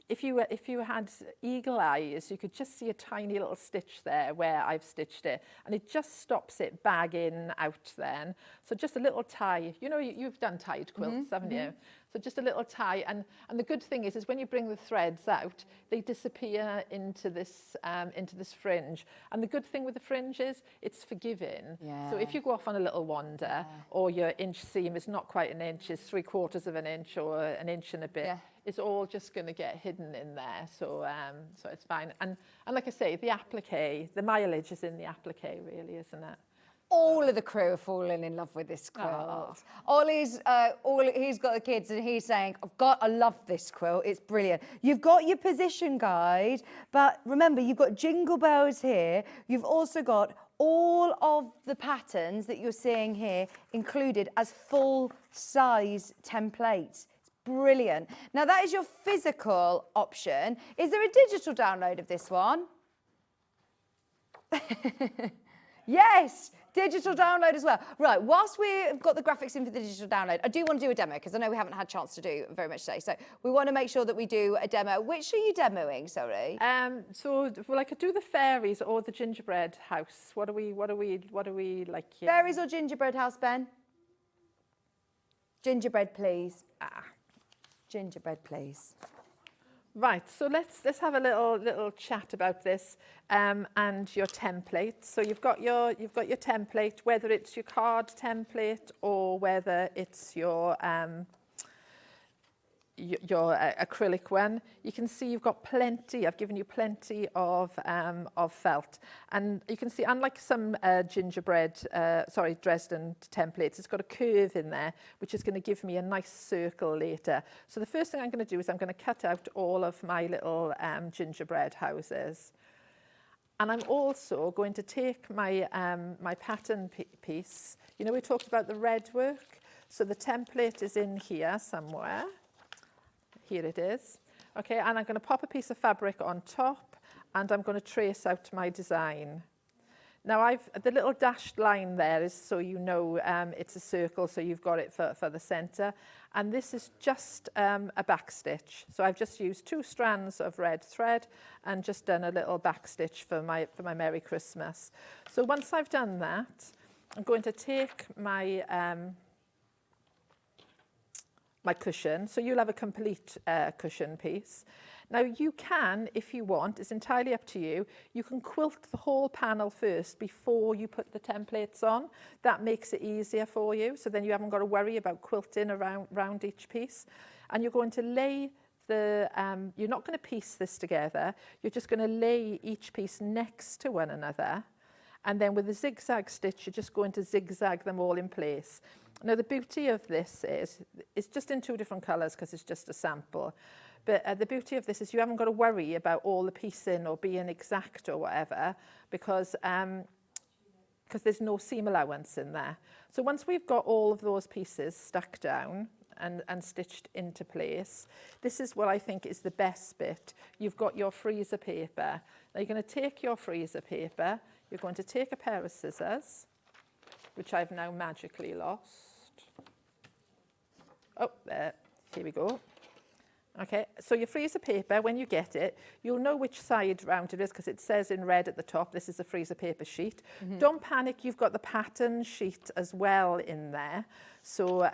if you had eagle eyes, you could just see a tiny little stitch there where I've stitched it, and it just stops it bagging out then. So just a little tie. You've done tied quilts, haven't you? So just a little tie, and the good thing is when you bring the threads out, they disappear into this fringe. And the good thing with the fringe is it's forgiving. Yeah. So if you go off on a little wander, or your inch seam is not quite an inch, it's 3/4 of an inch or an inch and a bit, it's all just going to get hidden in there. So it's fine. And like I say, the applique, the mileage is in the applique, really, isn't it? All of the crew are falling in love with this quilt. He's got the kids and he's saying, I love this quilt, it's brilliant. You've got your position guide, but remember, you've got jingle bells here. You've also got all of the patterns that you're seeing here included as full-size templates. It's brilliant. Now, that is your physical option. Is there a digital download of this one? Yes, digital download as well. Right, whilst we've got the graphics in for the digital download, I do want to do a demo because I know we haven't had a chance to do very much today. So we want to make sure that we do a demo. Which are you demoing, sorry? I could do the fairies or the gingerbread house. What do we like here? Fairies or gingerbread house, Ben? Gingerbread, please. Gingerbread, please. Right, so let's have a little chat about this and your template. So you've got your template, whether it's your card template or whether it's your acrylic one. You can see you've got plenty. I've given you plenty of felt, and you can see, unlike some Dresden templates, it's got a curve in there, which is going to give me a nice circle later. So the first thing I'm going to do is I'm going to cut out all of my little gingerbread houses. And I'm also going to take my my pattern piece. You know, we talked about the red work. So the template is in here somewhere. Here it is. Okay, and I'm going to pop a piece of fabric on top, and I'm going to trace out my design. Now the little dashed line there is so you know it's a circle, so you've got it for the center. And this is just a back stitch. So I've just used 2 strands of red thread and just done a little back stitch for my Merry Christmas. So once I've done that, I'm going to take my my cushion. So you'll have a complete cushion piece. Now you can, if you want, it's entirely up to you, you can quilt the whole panel first before you put the templates on. That makes it easier for you, so then you haven't got to worry about quilting around each piece. And you're going to lay the, you're not going to piece this together, you're just going to lay each piece next to one another. And then with a zigzag stitch, you're just going to zigzag them all in place. Now the beauty of this is, it's just in 2 different colours because it's just a sample. But the beauty of this is you haven't got to worry about all the piecing or being exact or whatever, because there's no seam allowance in there. So once we've got all of those pieces stuck down and stitched into place, this is what I think is the best bit. You've got your freezer paper. Now you're going to take your freezer paper, you're going to take a pair of scissors, which I've now magically lost. Oh, there, here we go. Okay, so your freezer paper, when you get it, you'll know which side round it is because it says in red at the top, this is a freezer paper sheet. Mm-hmm. Don't panic, you've got the pattern sheet as well in there. So,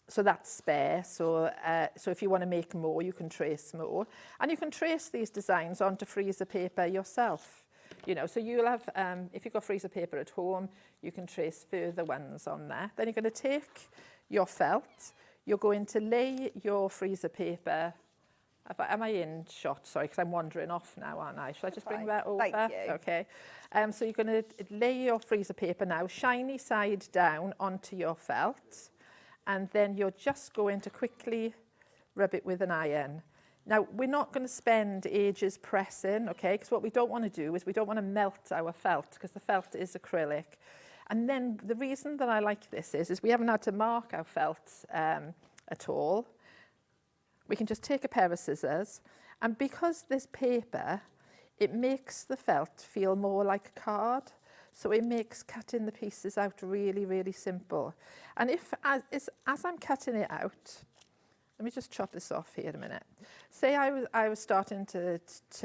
so that's spare. So if you want to make more, you can trace more. And you can trace these designs onto freezer paper yourself. You know, so you'll have, if you've got freezer paper at home, you can trace further ones on there. Then you're going to take your felt. You're going to lay your freezer paper. Am I in shot? Sorry, because I'm wandering off now, aren't I? Shall I just bring that over? Thank you. Okay. So you're going to lay your freezer paper now, shiny side down onto your felt. And then you're just going to quickly rub it with an iron. Now, we're not going to spend ages pressing, okay? Because what we don't want to do is we don't want to melt our felt, because the felt is acrylic. And then the reason that I like this is we haven't had to mark our felt at all. We can just take a pair of scissors, and because this paper, it makes the felt feel more like a card. So it makes cutting the pieces out really, really simple. And as I'm cutting it out, let me just chop this off here a minute. Say I was starting to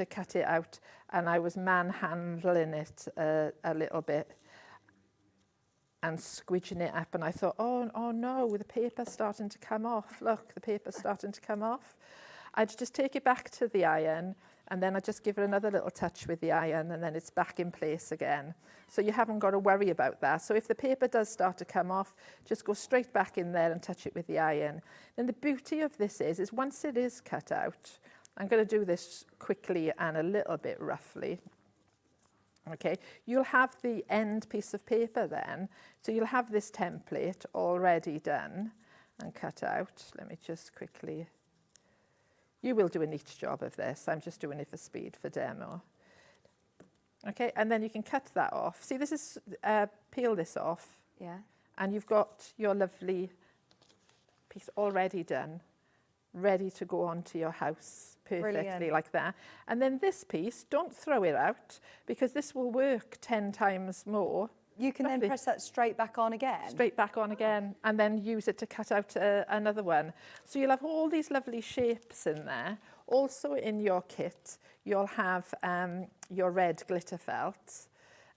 cut it out and I was manhandling it a little bit and squidging it up, and I thought, oh no, the paper's starting to come off. Look, the paper's starting to come off. I'd just take it back to the iron, and then I just give it another little touch with the iron, and then it's back in place again. So you haven't got to worry about that. So if the paper does start to come off, just go straight back in there and touch it with the iron. Then the beauty of this is once it is cut out, I'm going to do this quickly and a little bit roughly. Okay, you'll have the end piece of paper then. So you'll have this template already done and cut out. Let me just quickly... You will do a neat job of this. I'm just doing it for speed, for demo. Okay, and then you can cut that off. See, this is, peel this off. Yeah. And you've got your lovely piece already done, ready to go onto your house perfectly. Brilliant. Like that. And then this piece, don't throw it out, because this will work 10 times more. You can then press that straight back on again? Straight back on again, and then use it to cut out another one. So you'll have all these lovely shapes in there. Also in your kit, you'll have your red glitter felt.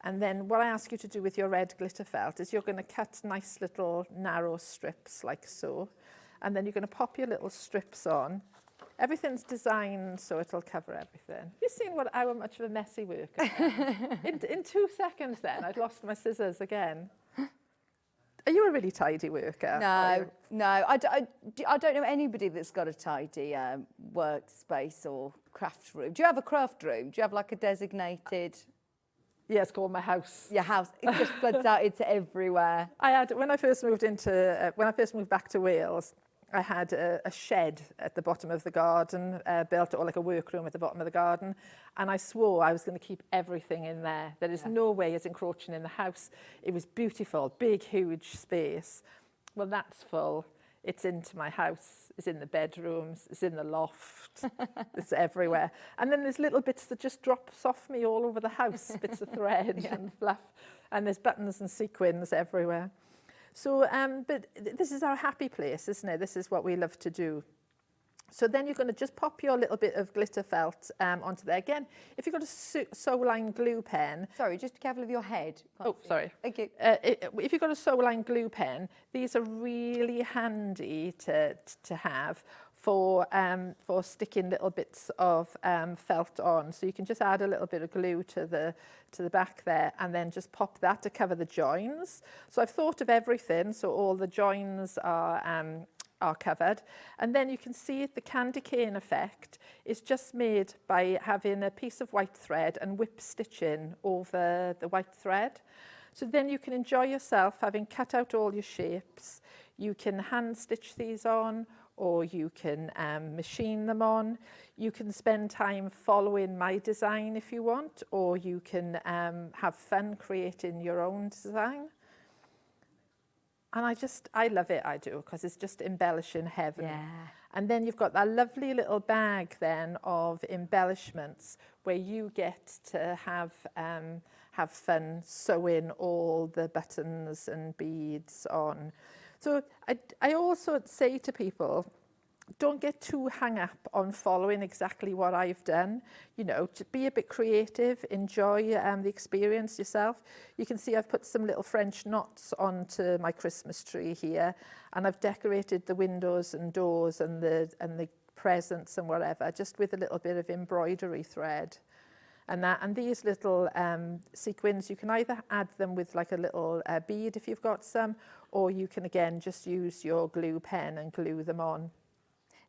And then what I ask you to do with your red glitter felt is you're going to cut nice little narrow strips like so. And then you're going to pop your little strips on Everything's designed so it'll cover everything. Have you seen how much of a messy worker I am? In 2 seconds then, I'd lost my scissors again. Are you a really tidy worker? No. I don't know anybody that's got a tidy workspace or craft room. Do you have a craft room? Do you have like a designated... Yeah, it's called my house. Your house. It just floods out into everywhere. When I first moved back to Wales, I had a shed at the bottom of the garden, built or like a workroom at the bottom of the garden, and I swore I was going to keep everything in there. There is no way it's encroaching in the house. It was beautiful, big, huge space. Well, that's full. It's into my house, it's in the bedrooms, it's in the loft, it's everywhere. And then there's little bits that just drops off me all over the house, bits of thread and fluff, and there's buttons and sequins everywhere. So, but this is our happy place, isn't it? This is what we love to do. So then you're going to just pop your little bit of glitter felt onto there. Again, if you've got a sew-line glue pen... Sorry, just be careful of your head. Sorry. Thank you. If you've got a sew-line glue pen, these are really handy to have for sticking little bits of felt on. So you can just add a little bit of glue to the back there and then just pop that to cover the joins. So I've thought of everything, so all the joins are covered. And then you can see the candy cane effect is just made by having a piece of white thread and whip stitching over the white thread. So then you can enjoy yourself having cut out all your shapes. You can hand stitch these on, or you can machine them on. You can spend time following my design if you want, or you can have fun creating your own design. And I love it, I do, because it's just embellishing heaven. Yeah. And then you've got that lovely little bag then of embellishments where you get to have fun sewing all the buttons and beads on. So I also say to people, don't get too hung up on following exactly what I've done. You know, to be a bit creative, enjoy the experience yourself. You can see I've put some little French knots onto my Christmas tree here, and I've decorated the windows and doors and the presents and whatever, just with a little bit of embroidery thread. And these little sequins, you can either add them with like a little bead if you've got some, or you can again just use your glue pen and glue them on.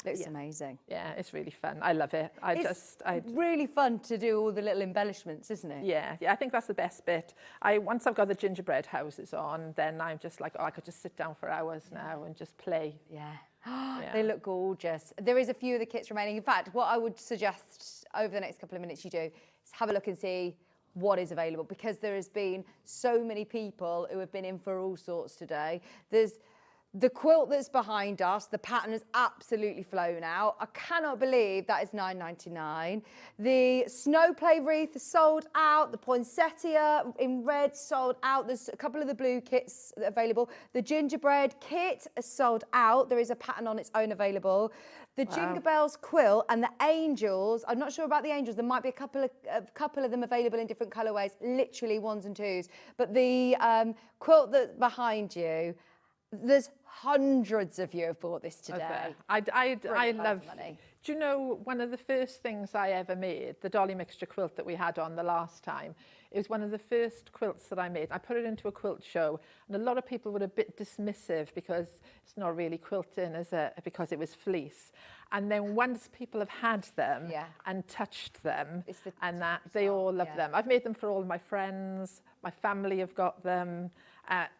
Looks amazing. Yeah, it's really fun. I love it. It's really fun to do all the little embellishments, isn't it? Yeah, I think that's the best bit. Once I've got the gingerbread houses on, then I'm just like, I could just sit down for hours now and just play. Yeah. They look gorgeous. There is a few of the kits remaining. In fact, what I would suggest over the next couple of minutes you do is have a look and see what is available, because there has been so many people who have been in for all sorts today. There's the quilt that's behind us, the pattern has absolutely flown out. I cannot believe that is $9.99. The snowplay wreath is sold out. The poinsettia in red sold out. There's a couple of the blue kits available. The gingerbread kit is sold out. There is a pattern on its own available. The Jingle Bells quilt and the angels, I'm not sure about the angels. There might be a couple of them available in different colourways, literally ones and twos. But the quilt that's behind you, there's hundreds of you have bought this today. I love money. Do you know, one of the first things I ever made, the dolly mixture quilt that we had on the last time, it was one of the first quilts that I made. I put it into a quilt show, and a lot of people were a bit dismissive because it's not really quilting, is it? Because it was fleece. And then once people have had them and touched them, and that they all love them. I've made them for all my friends. My family have got them.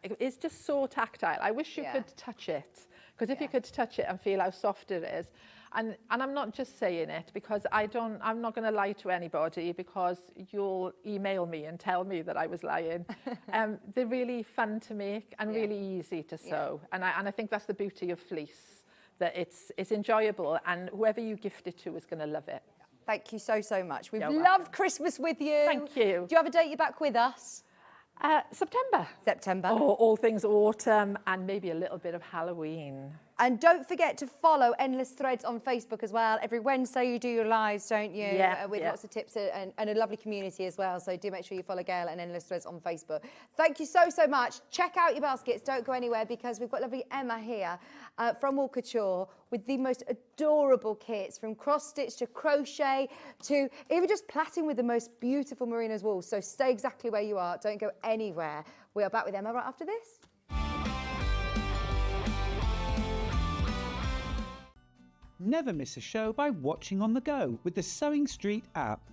It's just so tactile. I wish you could touch it, because if you could touch it and feel how soft it is, and I'm not just saying it because I'm not going to lie to anybody, because you'll email me and tell me that I was lying. They're really fun to make and really easy to sew, and I think that's the beauty of fleece, that it's enjoyable, and whoever you gift it to is going to love it. Thank you so much. We've loved Christmas with you. Thank you. Do you have a date you're back with us? September. September. All things autumn and maybe a little bit of Halloween. And don't forget to follow Endless Threads on Facebook as well. Every Wednesday you do your lives, don't you? With lots of tips and a lovely community as well. So do make sure you follow Gail and Endless Threads on Facebook. Thank you so much. Check out your baskets. Don't go anywhere because we've got lovely Emma here from Wool Couture with the most adorable kits, from cross-stitch to crochet to even just plaiting with the most beautiful merino's wool. So stay exactly where you are. Don't go anywhere. We are back with Emma right after this. Never miss a show by watching on the go with the Sewing Street app.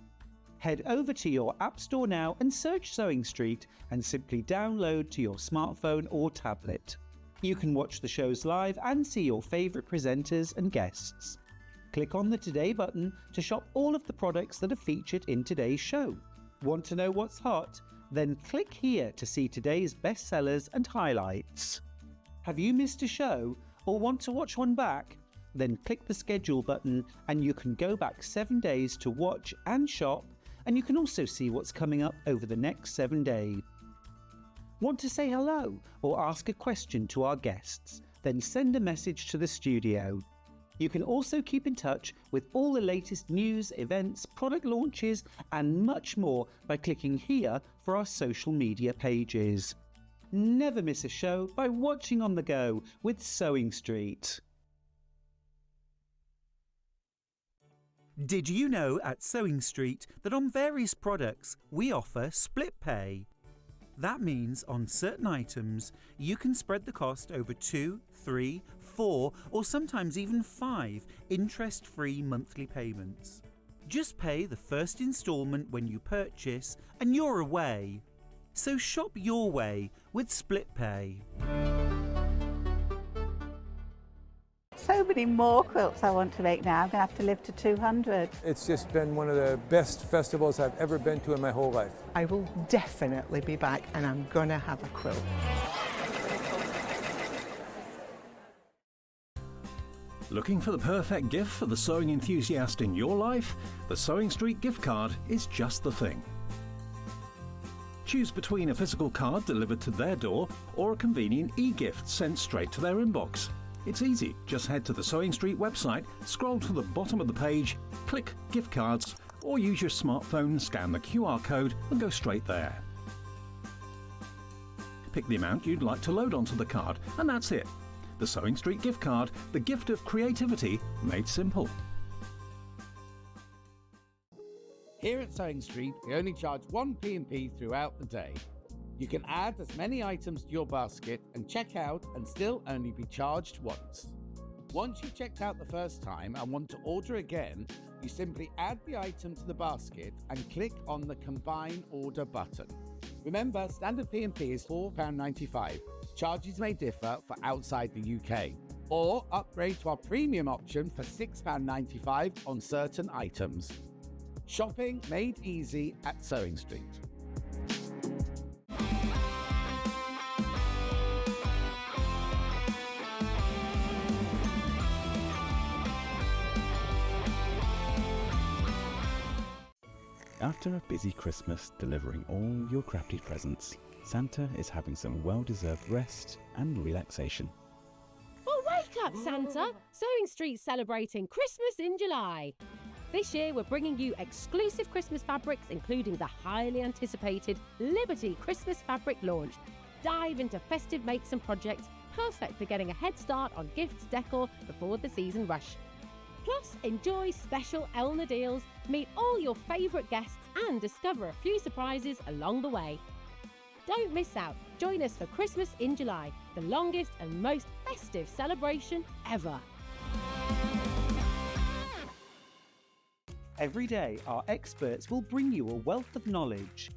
Head over to your App Store now and search Sewing Street and simply download to your smartphone or tablet. You can watch the shows live and see your favourite presenters and guests. Click on the Today button to shop all of the products that are featured in today's show. Want to know what's hot? Then click here to see today's bestsellers and highlights. Have you missed a show or want to watch one back? Then click the schedule button and you can go back 7 days to watch and shop, and you can also see what's coming up over the next 7 days. Want to say hello or ask a question to our guests? Then send a message to the studio. You can also keep in touch with all the latest news, events, product launches and much more by clicking here for our social media pages. Never miss a show by watching on the go with Sewing Street. Did you know at Sewing Street that on various products we offer split pay? That means on certain items you can spread the cost over 2, 3, 4 or sometimes even 5 interest-free monthly payments. Just pay the first instalment when you purchase and you're away. So shop your way with split pay. So many more quilts I want to make now. I'm going to have to live to 200. It's just been one of the best festivals I've ever been to in my whole life. I will definitely be back and I'm going to have a quilt. Looking for the perfect gift for the sewing enthusiast in your life? The Sewing Street gift card is just the thing. Choose between a physical card delivered to their door or a convenient e-gift sent straight to their inbox. It's easy. Just head to the Sewing Street website, scroll to the bottom of the page, click Gift Cards, or use your smartphone, scan the QR code and go straight there. Pick the amount you'd like to load onto the card, and that's it. The Sewing Street gift card, the gift of creativity made simple. Here at Sewing Street, we only charge 1 P&P throughout the day. You can add as many items to your basket and check out and still only be charged once. Once you've checked out the first time and want to order again, you simply add the item to the basket and click on the Combine Order button. Remember, standard P&P is £4.95. Charges may differ for outside the UK. Or upgrade to our premium option for £6.95 on certain items. Shopping made easy at Sewing Street. After a busy Christmas delivering all your crafted presents, Santa is having some well-deserved rest and relaxation. Well, wake up, Santa! Sewing Street's celebrating Christmas in July. This year, we're bringing you exclusive Christmas fabrics, including the highly anticipated Liberty Christmas fabric launch. Dive into festive makes and projects, perfect for getting a head start on gifts decor before the season rush. Plus, enjoy special Elna deals, meet all your favourite guests and discover a few surprises along the way. Don't miss out. Join us for Christmas in July, the longest and most festive celebration ever. Every day, our experts will bring you a wealth of knowledge.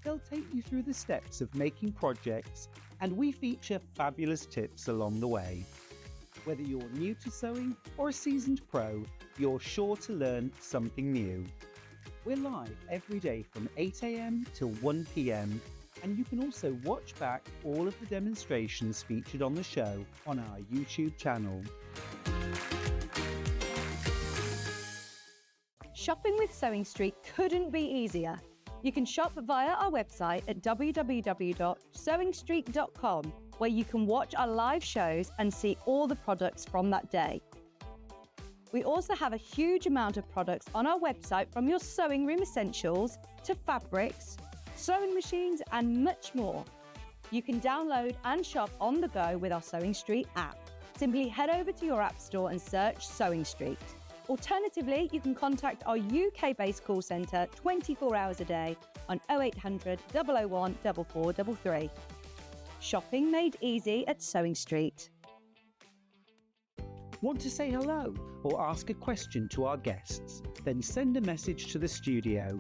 They'll take you through the steps of making projects, and we feature fabulous tips along the way. Whether you're new to sewing or a seasoned pro, you're sure to learn something new. We're live every day from 8 AM till 1 PM, and you can also watch back all of the demonstrations featured on the show on our YouTube channel. Shopping with Sewing Street couldn't be easier. You can shop via our website at www.sewingstreet.com where you can watch our live shows and see all the products from that day. We also have a huge amount of products on our website, from your sewing room essentials to fabrics, sewing machines and much more. You can download and shop on the go with our Sewing Street app. Simply head over to your app store and search Sewing Street. Alternatively, you can contact our UK-based call centre 24 hours a day on 0800 001 4433. Shopping made easy at Sewing Street. Want to say hello or ask a question to our guests? Then send a message to the studio.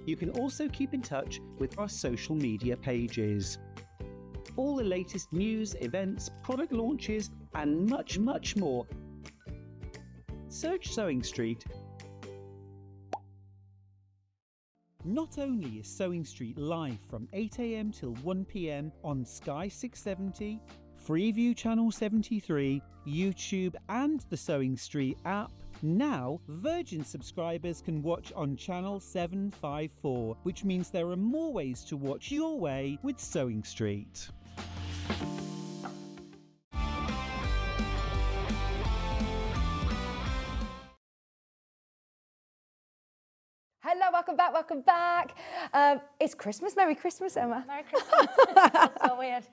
You can also keep in touch with our social media pages. All the latest news, events, product launches, and much, much more. Search Sewing Street. Not only is Sewing Street live from 8 AM till 1 PM on Sky 670, Freeview Channel 73, YouTube and the Sewing Street app, now Virgin subscribers can watch on Channel 754, which means there are more ways to watch your way with Sewing Street. Hello, welcome back. It's Christmas. Merry Christmas, Emma. Merry Christmas. That's so weird.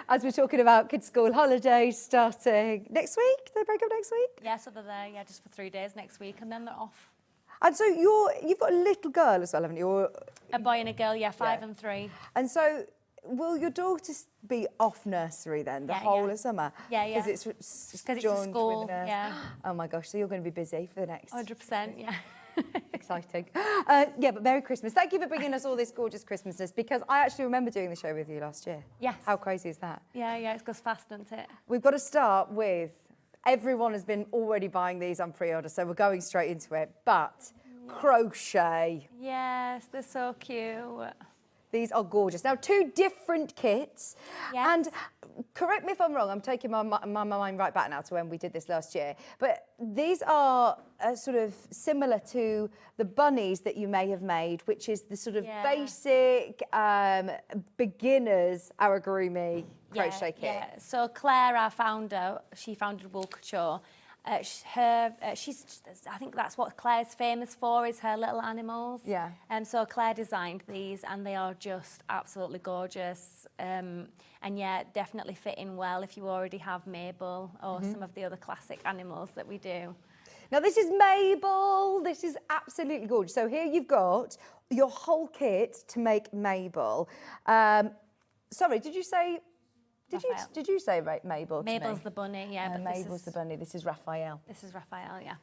As we're talking about kids' school holidays starting next week. Do they break up next week? Yeah, so they're there, just for 3 days next week, and then they're off. And so you've got a little girl as well, haven't you? Or, a boy and a girl, 5 and 3. And so will your daughters be off nursery then, the whole of summer? Yeah. Because it's a joined school, with the nurse. yeah. Oh my gosh, so you're going to be busy for the next... 100%, yeah. Exciting. But Merry Christmas. Thank you for bringing us all this gorgeous Christmasness, because I actually remember doing the show with you last year. Yes. How crazy is that? Yeah, it goes fast, doesn't it? We've got to start with, everyone has been already buying these on pre-order, so we're going straight into it, but crochet. Yes, they're so cute. These are gorgeous. Now, 2 different kits. Yes. And correct me if I'm wrong, I'm taking my mind right back now to when we did this last year. But these are sort of similar to the bunnies that you may have made, which is the sort of basic beginners amigurumi crochet kit. Yeah. So Claire, our founder, she founded Wool Couture. I think that's what Claire's famous for, is her little animals. Yeah. And so Claire designed these, and they are just absolutely gorgeous. And definitely fit in well if you already have Mabel or some of the other classic animals that we do. Now this is Mabel. This is absolutely gorgeous. So here you've got your whole kit to make Mabel. Sorry, did you say Mabel? Mabel's the bunny, but Mabel's the bunny. This is Raphael. This is Raphael, yeah.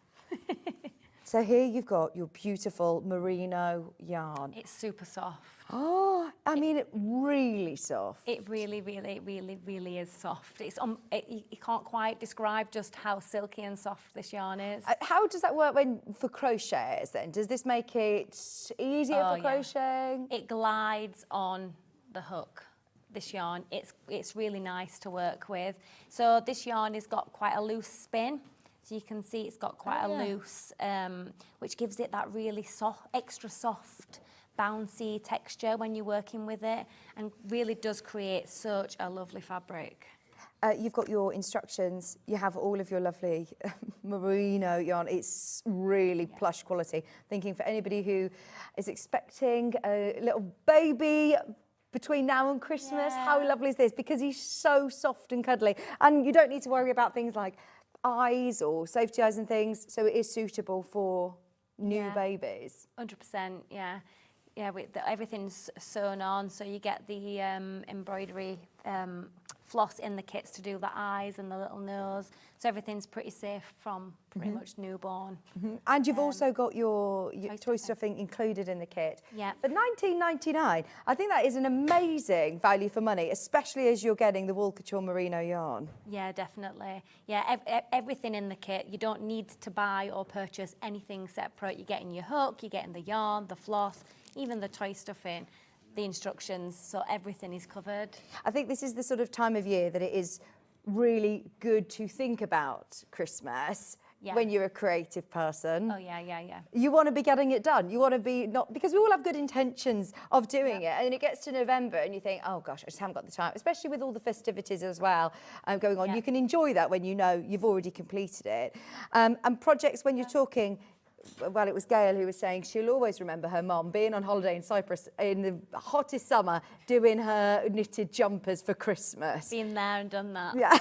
So here you've got your beautiful merino yarn. It's super soft. Oh, I mean, really soft. It really, really, really, really is soft. It's you can't quite describe just how silky and soft this yarn is. How does that work for crocheters then? Does this make it easier for crocheting? It glides on the hook. This yarn, it's really nice to work with. So this yarn has got quite a loose spin. So you can see it's got quite a loose, which gives it that really soft, extra soft, bouncy texture when you're working with it, and really does create such a lovely fabric. You've got your instructions. You have all of your lovely merino yarn. It's really plush quality. Thinking for anybody who is expecting a little baby between now and Christmas, how lovely is this? Because he's so soft and cuddly, and you don't need to worry about things like eyes or safety eyes and things, so it is suitable for new babies. 100%, yeah. Everything's sewn on, so you get the embroidery floss in the kits to do the eyes and the little nose, so everything's pretty safe from pretty much newborn. And you've also got your toy stuffing included in the kit. Yeah. For $19.99, I think that is an amazing value for money, especially as you're getting the Wool Couture merino yarn. Yeah, definitely. Yeah, everything in the kit. You don't need to buy or purchase anything separate. You're getting your hook, you're getting the yarn, the floss, even the toy stuffing, the instructions, so everything is covered. I think this is the sort of time of year that it is really good to think about Christmas when you're a creative person. Oh, yeah. You want to be getting it done. You want to be not, because we all have good intentions of doing it. And then it gets to November and you think, oh gosh, I just haven't got the time, especially with all the festivities as well going on. You can enjoy that when you know you've already completed it. And projects, when you're talking, well, it was Gail who was saying she'll always remember her mum being on holiday in Cyprus in the hottest summer doing her knitted jumpers for Christmas. Been there and done that. Yeah.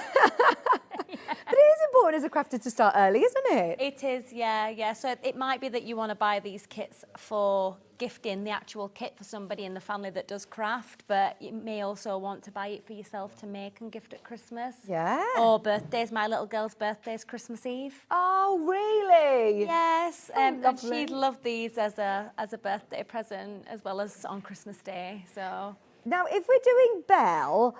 But it is important as a crafter to start early, isn't it? It is, yeah. So it might be that you want to buy these kits for gifting, the actual kit for somebody in the family that does craft, but you may also want to buy it for yourself to make and gift at Christmas. Yeah. Or birthdays. My little girl's birthday is Christmas Eve. Oh, really? Yes. And lovely. she'd love these as a birthday present as well as on Christmas Day. So now, if we're doing Belle,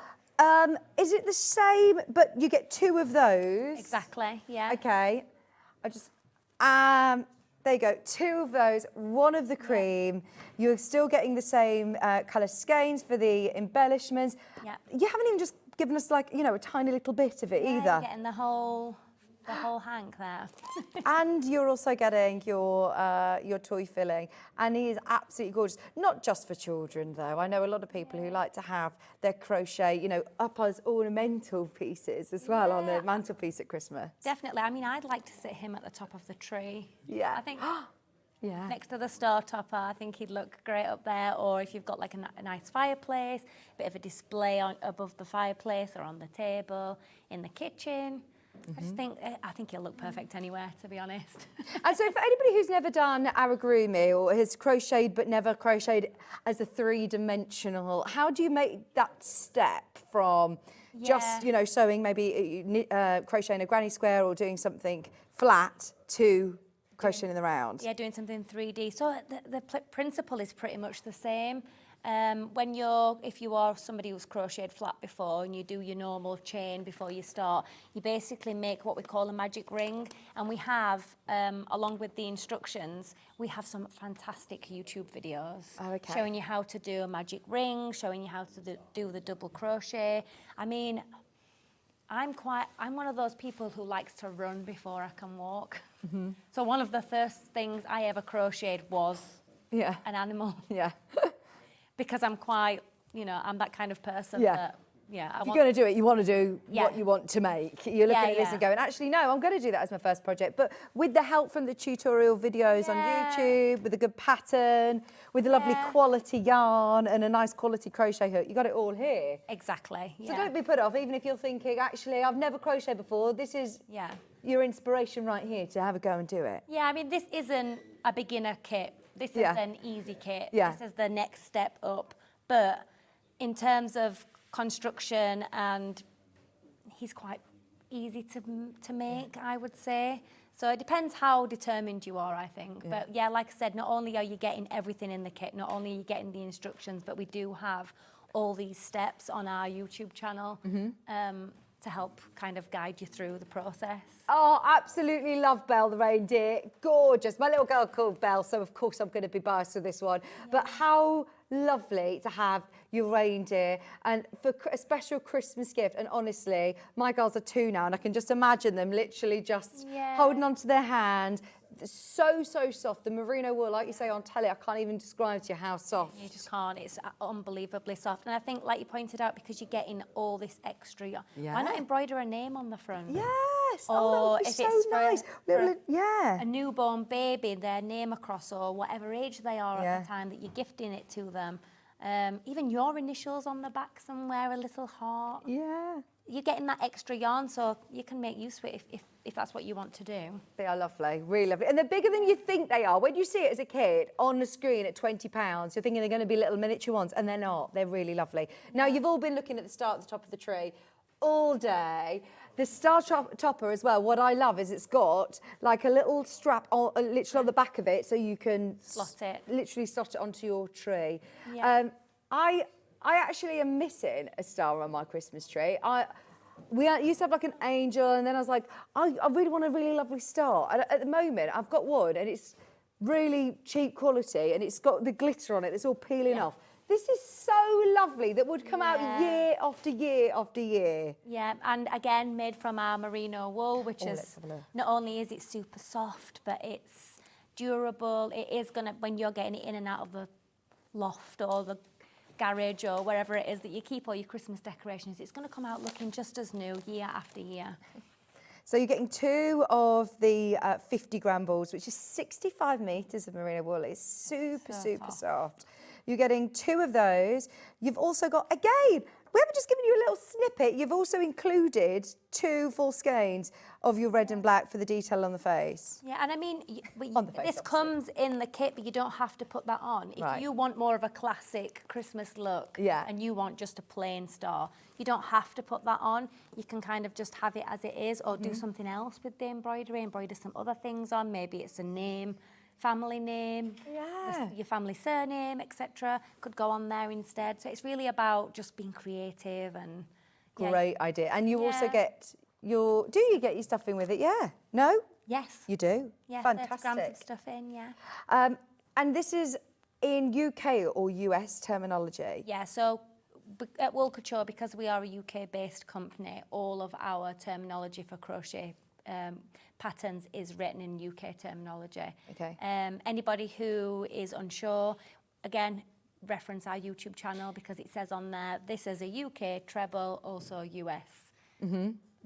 is it the same, but you get 2 of those? Exactly, yeah. Okay. I just, there you go, 2 of those, 1 of the cream. You're still getting the same colour skeins for the embellishments. Yeah. You haven't even just given us like, you know, a tiny little bit of it either. You're getting the whole hank there. And you're also getting your toy filling, and he is absolutely gorgeous. Not just for children, though. I know a lot of people who like to have their crochet, you know, up as ornamental pieces as well on the mantelpiece at Christmas. Definitely. I mean, I'd like to sit him at the top of the tree. Yeah. I think yeah. next to the star topper, I think he'd look great up there. Or if you've got like a nice fireplace, a bit of a display above the fireplace or on the table, in the kitchen. I think he'll look perfect anywhere, to be honest. And so for anybody who's never done aragurumi or has crocheted but never crocheted as a 3-dimensional, how do you make that step from just, you know, sewing maybe crocheting a granny square or doing something flat to crocheting in the round? Yeah, doing something 3D. So the principle is pretty much the same. If you are somebody who's crocheted flat before and you do your normal chain before you start, you basically make what we call a magic ring. And we have, along with the instructions, we have some fantastic YouTube videos showing you how to do a magic ring, showing you how to do the double crochet. I mean, I'm one of those people who likes to run before I can walk. Mm-hmm. So one of the first things I ever crocheted was an animal. Yeah. Because I'm quite, you know, I'm that kind of person that, if you're going to do it, you want to do what you want to make. You're looking at this and going, actually, no, I'm going to do that as my first project. But with the help from the tutorial videos on YouTube, with a good pattern, with a lovely quality yarn and a nice quality crochet hook, you got it all here. Exactly, So don't be put off, even if you're thinking, actually, I've never crocheted before. This is your inspiration right here to have a go and do it. Yeah, I mean, this isn't a beginner kit. This is an easy kit. Yeah. This is the next step up. But in terms of construction, and he's quite easy to make, I would say. So it depends how determined you are, I think. Yeah. But yeah, like I said, not only are you getting everything in the kit, not only are you getting the instructions, but we do have all these steps on our YouTube channel. To help kind of guide you through the process. Oh, absolutely love Belle the reindeer. Gorgeous. My little girl called Belle, so of course I'm going to be biased to this one. Yeah. But how lovely to have your reindeer and for a special Christmas gift. And honestly, my girls are 2 now and I can just imagine them literally just holding onto their hand. So soft. The merino wool, like you say on telly, I can't even describe to you how soft. You just can't. It's unbelievably soft. And I think, like you pointed out, because you're getting all this extra, why not embroider a name on the front? Yes. Or that would be if so it's nice. a newborn baby, their name across, or whatever age they are at the time that you're gifting it to them. Even your initials on the back somewhere, a little heart. Yeah. You're getting that extra yarn, so you can make use of it if that's what you want to do. They are lovely, really lovely. And they're bigger than you think they are. When you see it as a kid on the screen at £20, you're thinking they're going to be little miniature ones, and they're not. They're really lovely. Now, you've all been looking at the star at the top of the tree all day. The star topper as well, what I love is it's got like a little strap literally on the back of it, so you can literally slot it onto your tree. Yeah. I actually am missing a star on my Christmas tree. We used to have like an angel, and then I was like, I really want a really lovely star. And at the moment, I've got one, and it's really cheap quality, and it's got the glitter on it. It's all peeling off. This is so lovely that would come out year after year after year. Yeah, and again, made from our merino wool, which let's is, have a look. not only is it super soft, but it's durable. It is gonna, when you're getting it in and out of the loft or the garage or wherever it is that you keep all your Christmas decorations, it's gonna come out looking just as new year after year. So you're getting 2 of the 50-gram balls, which is 65 metres of merino wool. It's super soft. You're getting 2 of those. You've also got, again, we haven't just given you a little snippet, you've also included 2 full skeins of your red and black for the detail on the face. Yeah, and I mean, This comes in the kit, but you don't have to put that on. If you want more of a classic Christmas look and you want just a plain star, you don't have to put that on. You can kind of just have it as it is or do something else with the embroidery, embroider some other things on. Maybe it's a name, family name, your family surname, etc. could go on there instead. So it's really about just being creative and... Great idea. And you also get your... Do you get your stuffing with it? Yeah. No? Yes. You do? Yeah, Fantastic. 30 grams of stuffing, yeah. And this is in UK or US terminology? Yeah, so at Wool Couture, because we are a UK-based company, all of our terminology for crochet patterns is written in UK terminology. Okay. Anybody who is unsure, again, reference our YouTube channel because it says on there, this is a UK treble, also US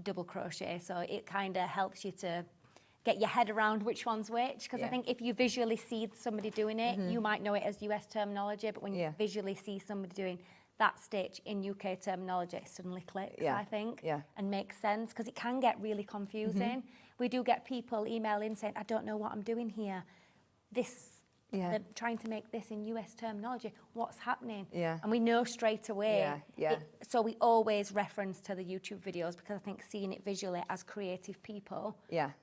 double crochet. So it kind of helps you to get your head around which one's which. Because I think if you visually see somebody doing it, you might know it as US terminology, but when you visually see somebody doing that stitch in UK terminology, it suddenly clicks, I think, and makes sense, because it can get really confusing. We do get people emailing saying, I don't know what I'm doing here. They're trying to make this in US terminology. What's happening? And we know straight away. So we always reference to the YouTube videos because I think seeing it visually as creative people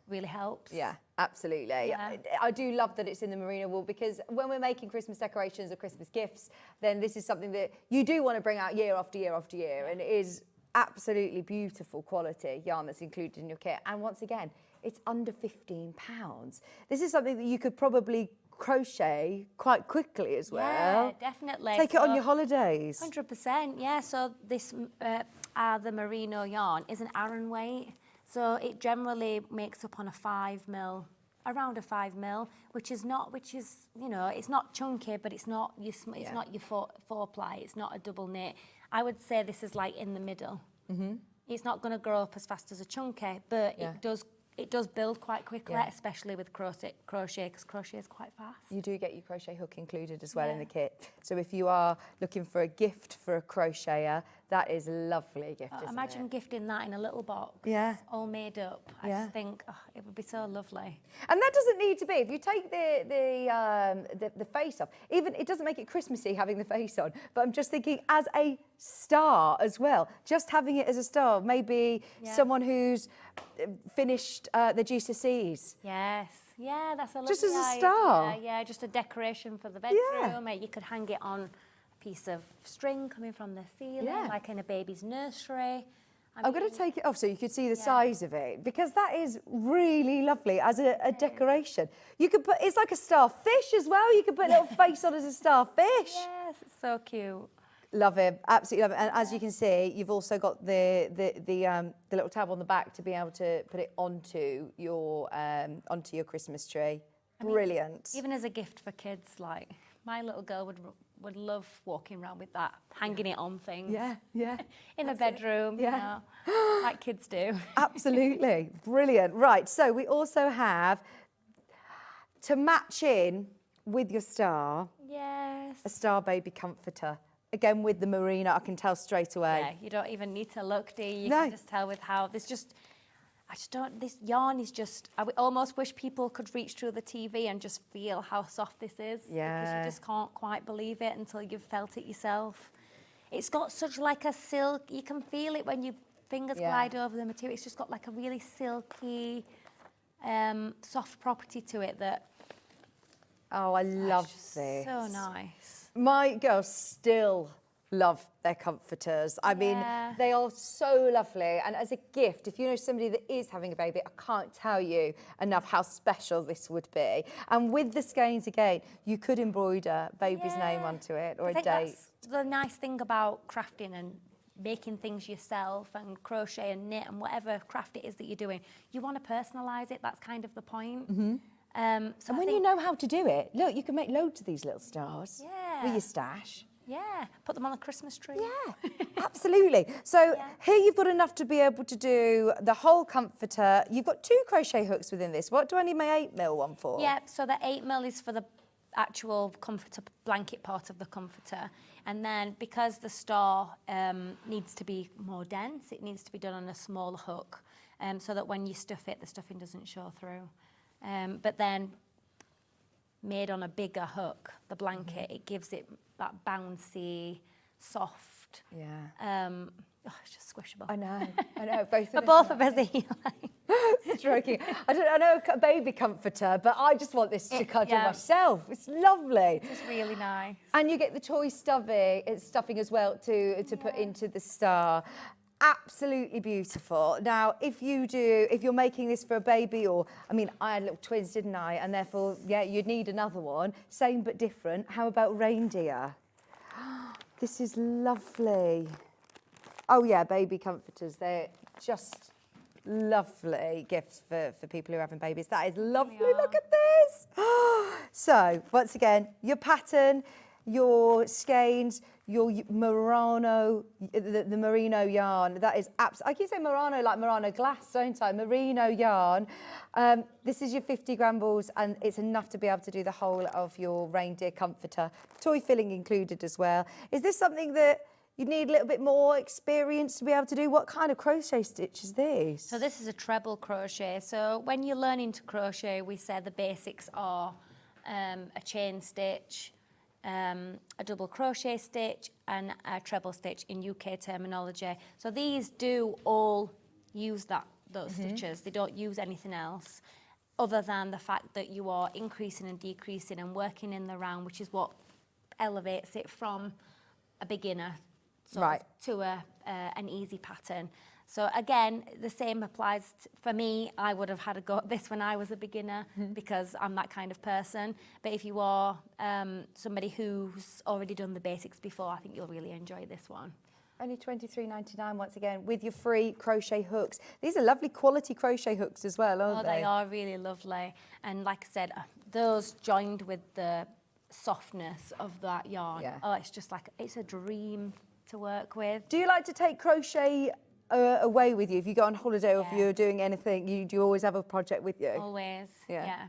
really helps. Yeah, absolutely. I do love that it's in the merino wool, because when we're making Christmas decorations or Christmas gifts, then this is something that you do want to bring out year after year after year, and it is absolutely beautiful quality yarn that's included in your kit. And once again, it's under £15. This is something that you could probably crochet quite quickly as well. Yeah, definitely. Take it on your holidays. 100%, yeah. So this, the merino yarn is an Aran weight. So it generally makes up on a 5mm, around a 5mm, which is, you know, it's not chunky, but it's not your four ply, it's not a double knit. I would say this is like in the middle. It's not going to grow up as fast as a chunky, but it does build quite quickly, especially with crochet, because crochet is quite fast. You do get your crochet hook included as well in the kit. So if you are looking for a gift for a crocheter, that is a lovely gift, isn't imagine it? Gifting that in a little box, all made up. I just think it would be so lovely. And that doesn't need to be. If you take the face off, even it doesn't make it Christmassy having the face on. But I'm just thinking as a star as well. Just having it as a star, maybe someone who's finished the GCSEs. Yes. Yeah, that's a lovely just as a idea. star. Yeah, just a decoration for the bedroom. You could hang it on a piece of string coming from the ceiling, like in a baby's nursery. I'm going to take it off so you could see the size of it, because that is really lovely as a decoration. You could put, it's like a starfish as well. You could put a little face on as a starfish. Yes, it's so cute. Love it, absolutely love it. And as you can see, you've also got the little tab on the back to be able to put it onto your Christmas tree. Brilliant. Even as a gift for kids, like my little girl would love walking around with that, hanging it on things. In the bedroom, you know, like kids do. Absolutely, brilliant. Right, so we also have, to match in with your star, a Star Baby comforter. Again, with the merino, I can tell straight away. Yeah, you don't even need to look, do you? You can just tell with how, this yarn is just, I almost wish people could reach through the TV and just feel how soft this is. Yeah. Because you just can't quite believe it until you've felt it yourself. It's got such like a silk, you can feel it when your fingers glide over the material. It's just got like a really silky, soft property to it that... Oh, I love this. So nice. My girl still love their comforters. I mean, they are so lovely. And as a gift, if you know somebody that is having a baby, I can't tell you enough how special this would be. And with the skeins again, you could embroider baby's name onto it or I a think date. that's the nice thing about crafting and making things yourself and crochet and knit and whatever craft it is that you're doing. You want to personalise it. That's kind of the point. Mm-hmm. So and when you know how to do it, look, you can make loads of these little stars with your stash. Yeah, put them on the Christmas tree. Yeah, absolutely. So here you've got enough to be able to do the whole comforter. You've got 2 crochet hooks within this. What do I need my 8mm one for? Yeah, so the 8mm is for the actual comforter blanket part of the comforter. And then because the star needs to be more dense, it needs to be done on a smaller hook so that when you stuff it, the stuffing doesn't show through. But then made on a bigger hook, the blanket, it gives it that bouncy, soft. Yeah. It's just squishable. I know. Both of us are stroking. I know a baby comforter, but I just want this to cuddle myself. It's lovely. It's really nice. And you get the toy stuffing as well to put into the star. Absolutely beautiful. Now, if you're making this for a baby, or I mean, I had little twins, didn't I? And therefore, yeah, you'd need another one. Same but different. How about reindeer? This is lovely. Oh yeah, baby comforters. They're just lovely gifts for people who are having babies. That is lovely. Look at this. So once again, your pattern, your skeins, your Murano, the merino yarn. That is absolutely, I keep saying Murano like Murano glass, don't I? Merino yarn. This is your 50 gram balls, and it's enough to be able to do the whole of your reindeer comforter. Toy filling included as well. Is this something that you need a little bit more experience to be able to do? What kind of crochet stitch is this? So this is a treble crochet. So when you're learning to crochet, we say the basics are a chain stitch, a double crochet stitch and a treble stitch in UK terminology. So these do all use those stitches. They don't use anything else other than the fact that you are increasing and decreasing and working in the round, which is what elevates it from a beginner to an easy pattern. So again, the same applies for me. I would have had a go at this when I was a beginner because I'm that kind of person. But if you are somebody who's already done the basics before, I think you'll really enjoy this one. Only $23.99 once again with your free crochet hooks. These are lovely quality crochet hooks as well, aren't they? Oh, they are really lovely. And like I said, those joined with the softness of that yarn. Yeah. Oh, it's just like, it's a dream to work with. Do you like to take crochet away with you? If you go on holiday or if you're doing anything, do you always have a project with you? Always, yeah.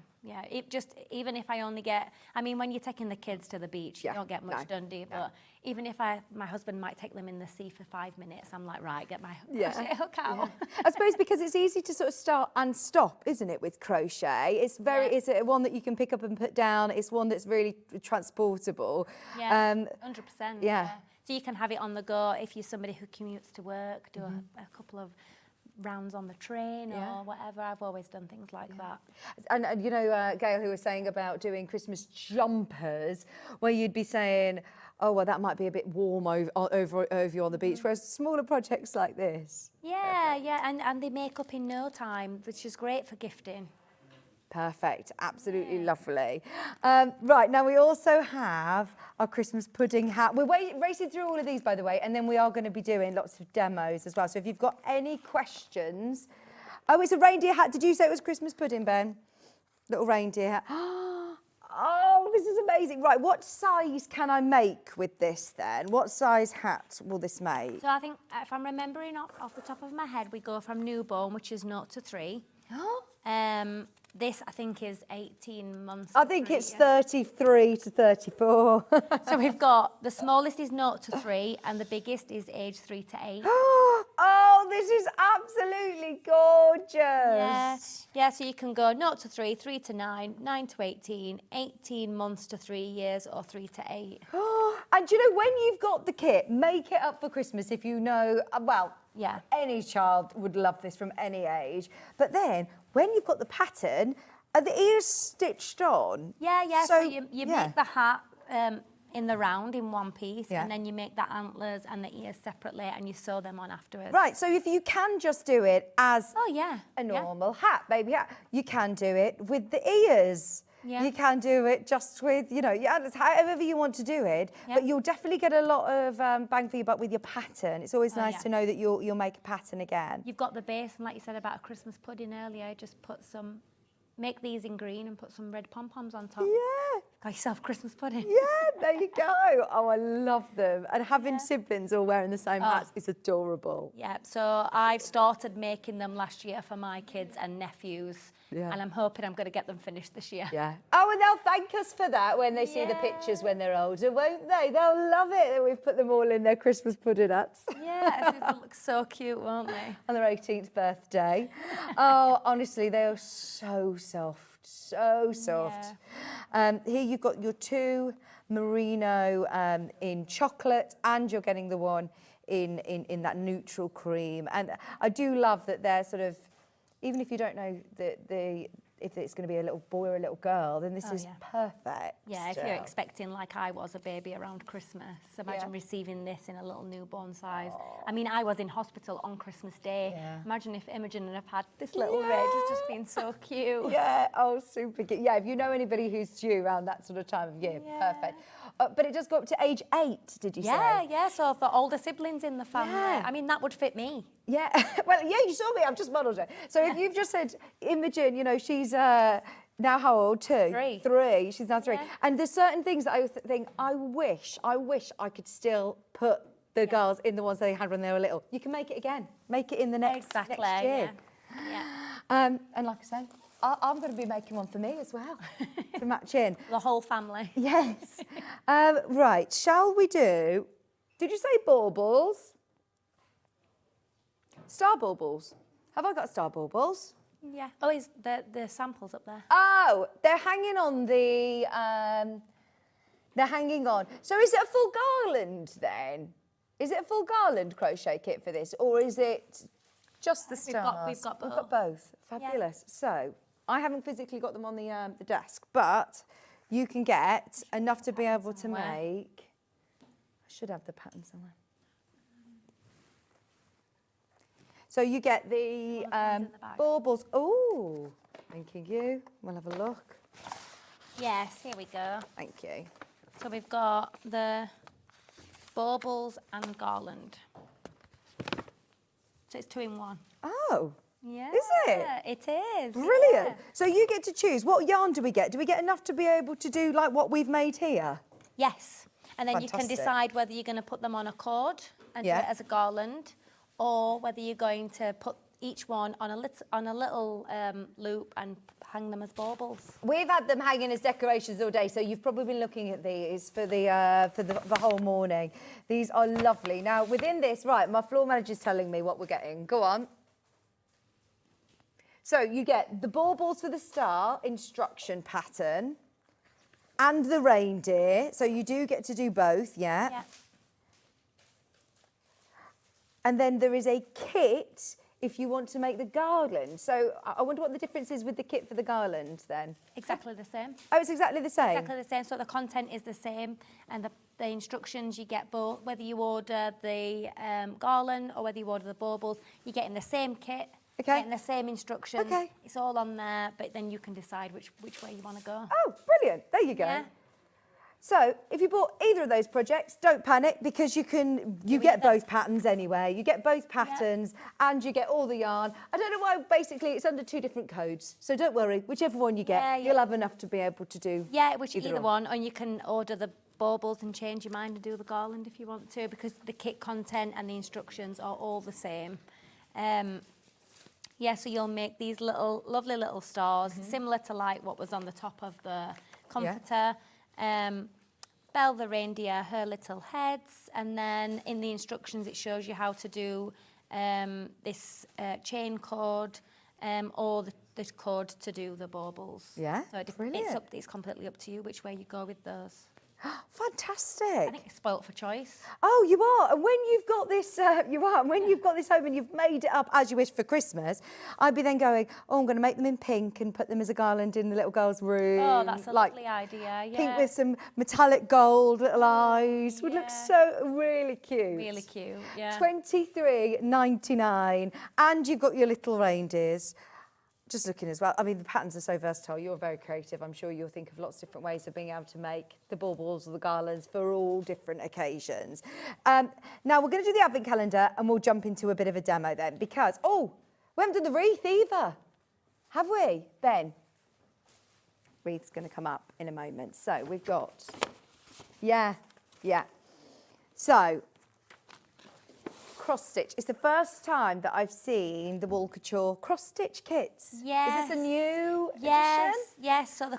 It just, even if I only get, I mean, when you're taking the kids to the beach, you don't get much done, do you? But even if my husband might take them in the sea for 5 minutes, I'm like, right, get my crochet hook out. I suppose because it's easy to sort of start and stop, isn't it, with crochet? It's it's one that you can pick up and put down. It's one that's really transportable. Yeah, 100%. Yeah. So you can have it on the go if you're somebody who commutes to work, do a couple of rounds on the train or whatever. I've always done things like that. And you know, Gail, who was saying about doing Christmas jumpers, where you'd be saying, oh, well, that might be a bit warm over you on the beach, whereas smaller projects like this. Yeah, and they make up in no time, which is great for gifting. Perfect, absolutely lovely. Right, now we also have our Christmas pudding hat. We're racing through all of these, by the way, and then we are going to be doing lots of demos as well. So if you've got any questions... Oh, it's a reindeer hat. Did you say it was Christmas pudding, Ben? Little reindeer hat. Oh, this is amazing. Right, what size can I make with this then? What size hat will this make? So I think, if I'm remembering off the top of my head, we go from newborn, which is 0 to 3. This, I think, is 18 months. I think it's 33 to 34. So we've got, the smallest is 0 to 3, and the biggest is age 3 to 8. Oh, this is absolutely gorgeous. Yeah, so you can go 0 to 3, 3 to 9, 9 to 18, 18 months to 3 years, or 3 to 8. And do you know, when you've got the kit, make it up for Christmas if you know, well, any child would love this from any age. But then, when you've got the pattern, are the ears stitched on? Yeah, so you make the hat in the round in one piece, and then you make the antlers and the ears separately, and you sew them on afterwards. Right, so if you can just do it as a normal hat, baby hat, you can do it with the ears. Yeah. You can do it just with, you know, it's however you want to do it, but you'll definitely get a lot of bang for your buck with your pattern. It's always nice to know that you'll make a pattern again. You've got the base, and like you said about a Christmas pudding earlier, just put some, make these in green and put some red pom-poms on top. Yeah. Got yourself Christmas pudding. Yeah, there you go. Oh, I love them. And having siblings all wearing the same hats is adorable. Yeah, so I've started making them last year for my kids and nephews, and I'm hoping I'm going to get them finished this year. Yeah. Oh, and they'll thank us for that when they see the pictures when they're older, won't they? They'll love it that we've put them all in their Christmas pudding hats. Yeah, they'll look so cute, won't they? On their 18th birthday. Oh, honestly, they are so soft. So soft. Here you've got your 2 merino in chocolate, and you're getting the one in that neutral cream. And I do love that they're sort of, even if you don't know if it's going to be a little boy or a little girl, then this is perfect. Yeah, if you're expecting, like I was, a baby around Christmas, imagine receiving this in a little newborn size. I mean, I was in hospital on Christmas Day. Imagine if Imogen had had this little red. It's just been so cute. Yeah, oh, super cute. Yeah, if you know anybody who's due around that sort of time of year, perfect. But it does go up to age 8, did you say? Yeah, so for older siblings in the family. I mean, that would fit me. Yeah, well, yeah, you saw me, I've just modelled her. So if you've just said, Imogen, you know, she's now how old? 2? 3. She's now 3. And there's certain things that I think, I wish I could still put the girls in the ones they had when they were little. You can make it again. Make it in the next year. And like I said, I'm going to be making one for me as well to match in. The whole family. Yes. Right, shall we do, did you say baubles? Star baubles. Have I got star baubles? Yeah. Oh, is the samples up there? Oh, they're hanging on the, they're hanging on. So is it a full garland then? Is it a full garland crochet kit for this, or is it just the stars? We've got both. We've got both. Fabulous. Yeah. So I haven't physically got them on the desk, but you can get enough to be able to make. I should have the pattern somewhere. So you get the baubles. Oh, thanking you. We'll have a look. Yes, here we go. Thank you. So we've got the baubles and garland. So it's 2 in 1. Oh. Yeah. Is it? It is. Brilliant. Yeah. So you get to choose. What yarn do we get? Do we get enough to be able to do like what we've made here? Yes. And then Fantastic. you can decide whether you're going to put them on a cord and do it as a garland, or whether you're going to put each one on a little loop and hang them as baubles. We've had them hanging as decorations all day, so you've probably been looking at these for the whole morning. These are lovely. Now, within this, right, my floor manager's telling me what we're getting. Go on. So you get the baubles for the star instruction pattern and the reindeer. So you do get to do both, yeah. And then there is a kit if you want to make the garland. So I wonder what the difference is with the kit for the garland then. Exactly the same. Oh, it's exactly the same? Exactly the same. So the content is the same, and the instructions you get both. Whether you order the garland or whether you order the baubles, you're getting the same kit. Okay. Getting the same instructions. Okay. It's all on there, but then you can decide which way you want to go. Oh, brilliant. There you go. Yeah. So if you bought either of those projects, don't panic, because you get both patterns anyway. You get both patterns and you get all the yarn. I don't know why, basically it's under 2 different codes. So don't worry, whichever one you get, you'll have enough to be able to do either one. Or you can order the baubles and change your mind and do the garland if you want to, because the kit content and the instructions are all the same. So you'll make these lovely little stars, similar to like what was on the top of the comforter. Belle the reindeer, her little heads, and then in the instructions it shows you how to do this chain cord or the cord to do the baubles. Yeah, so brilliant. It's completely up to you which way you go with those. Fantastic. I think it's spoilt for choice. Oh, you are. And when you've got this, you are. And when you've got this home and you've made it up as you wish for Christmas, I'd be then going, oh, I'm going to make them in pink and put them as a garland in the little girl's room. Oh, that's a lovely idea. Yeah. Pink with some metallic gold little eyes. Would look so really cute. Really cute. Yeah. $23.99, and you've got your little reindeers. Just looking as well, I mean, the patterns are so versatile. You're very creative. I'm sure you'll think of lots of different ways of being able to make the baubles or the garlands for all different occasions. Now, we're going to do the advent calendar and we'll jump into a bit of a demo then because, oh, we haven't done the wreath either, have we, Ben? Wreath's going to come up in a moment. So we've got, yeah. So, cross stitch. It's the first time that I've seen the Wool Couture cross stitch kits. Yes. Is this a new Yes. edition? Yes. So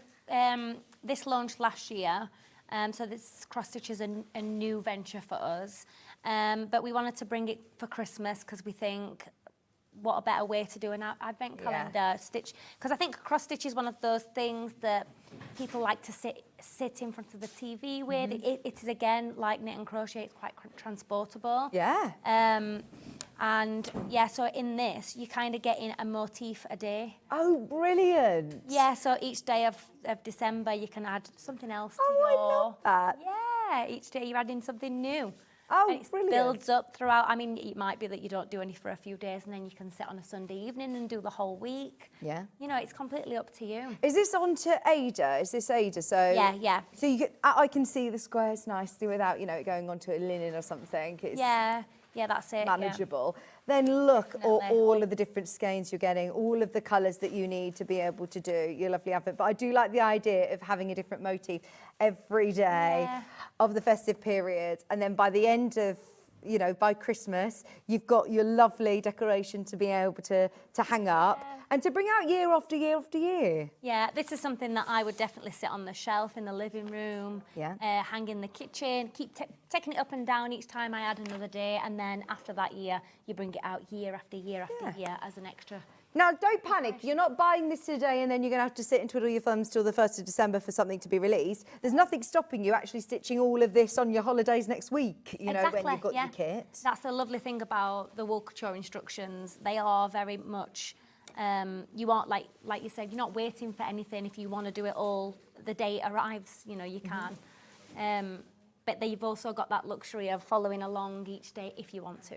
this launched last year. So this cross stitch is a new venture for us. But we wanted to bring it for Christmas because we think, what a better way to do an advent calendar stitch. Because I think cross stitch is one of those things that people like to sit in front of the TV with. It is, again, like knit and crochet, it's quite transportable. Yeah. And yeah, so in this, you kind of get in a motif a day. Oh, brilliant. Yeah, so each day of December, you can add something else to your... I love that. Yeah, each day you're adding something new. Oh, and it brilliant. builds up throughout. I mean, it might be that you don't do any for a few days and then you can sit on a Sunday evening and do the whole week. Yeah. You know, it's completely up to you. Is this onto Ada? Is this Ada? So Yeah. So I can see the squares nicely without, you know, it going onto a linen or something. It's Yeah, that's it. manageable. Then look at all of the different skeins you're getting, all of the colours that you need to be able to do your lovely advent. But I do like the idea of having a different motif every day of the festive period. And then by the end of, you know, by Christmas, you've got your lovely decoration to be able to hang up and to bring out year after year after year. Yeah, this is something that I would definitely sit on the shelf in the living room, hang in the kitchen, keep taking it up and down each time I add another day, and then after that year, you bring it out year after year after year as an extra. Now, don't panic. You're not buying this today and then you're going to have to sit and twiddle your thumbs till the 1st of December for something to be released. There's nothing stopping you actually stitching all of this on your holidays next week, you know, when you've got your kit. That's the lovely thing about the Wool Couture instructions. They are very much, you aren't, like you said, you're not waiting for anything. If you want to do it all the day it arrives, you know, you can. But you've also got that luxury of following along each day if you want to.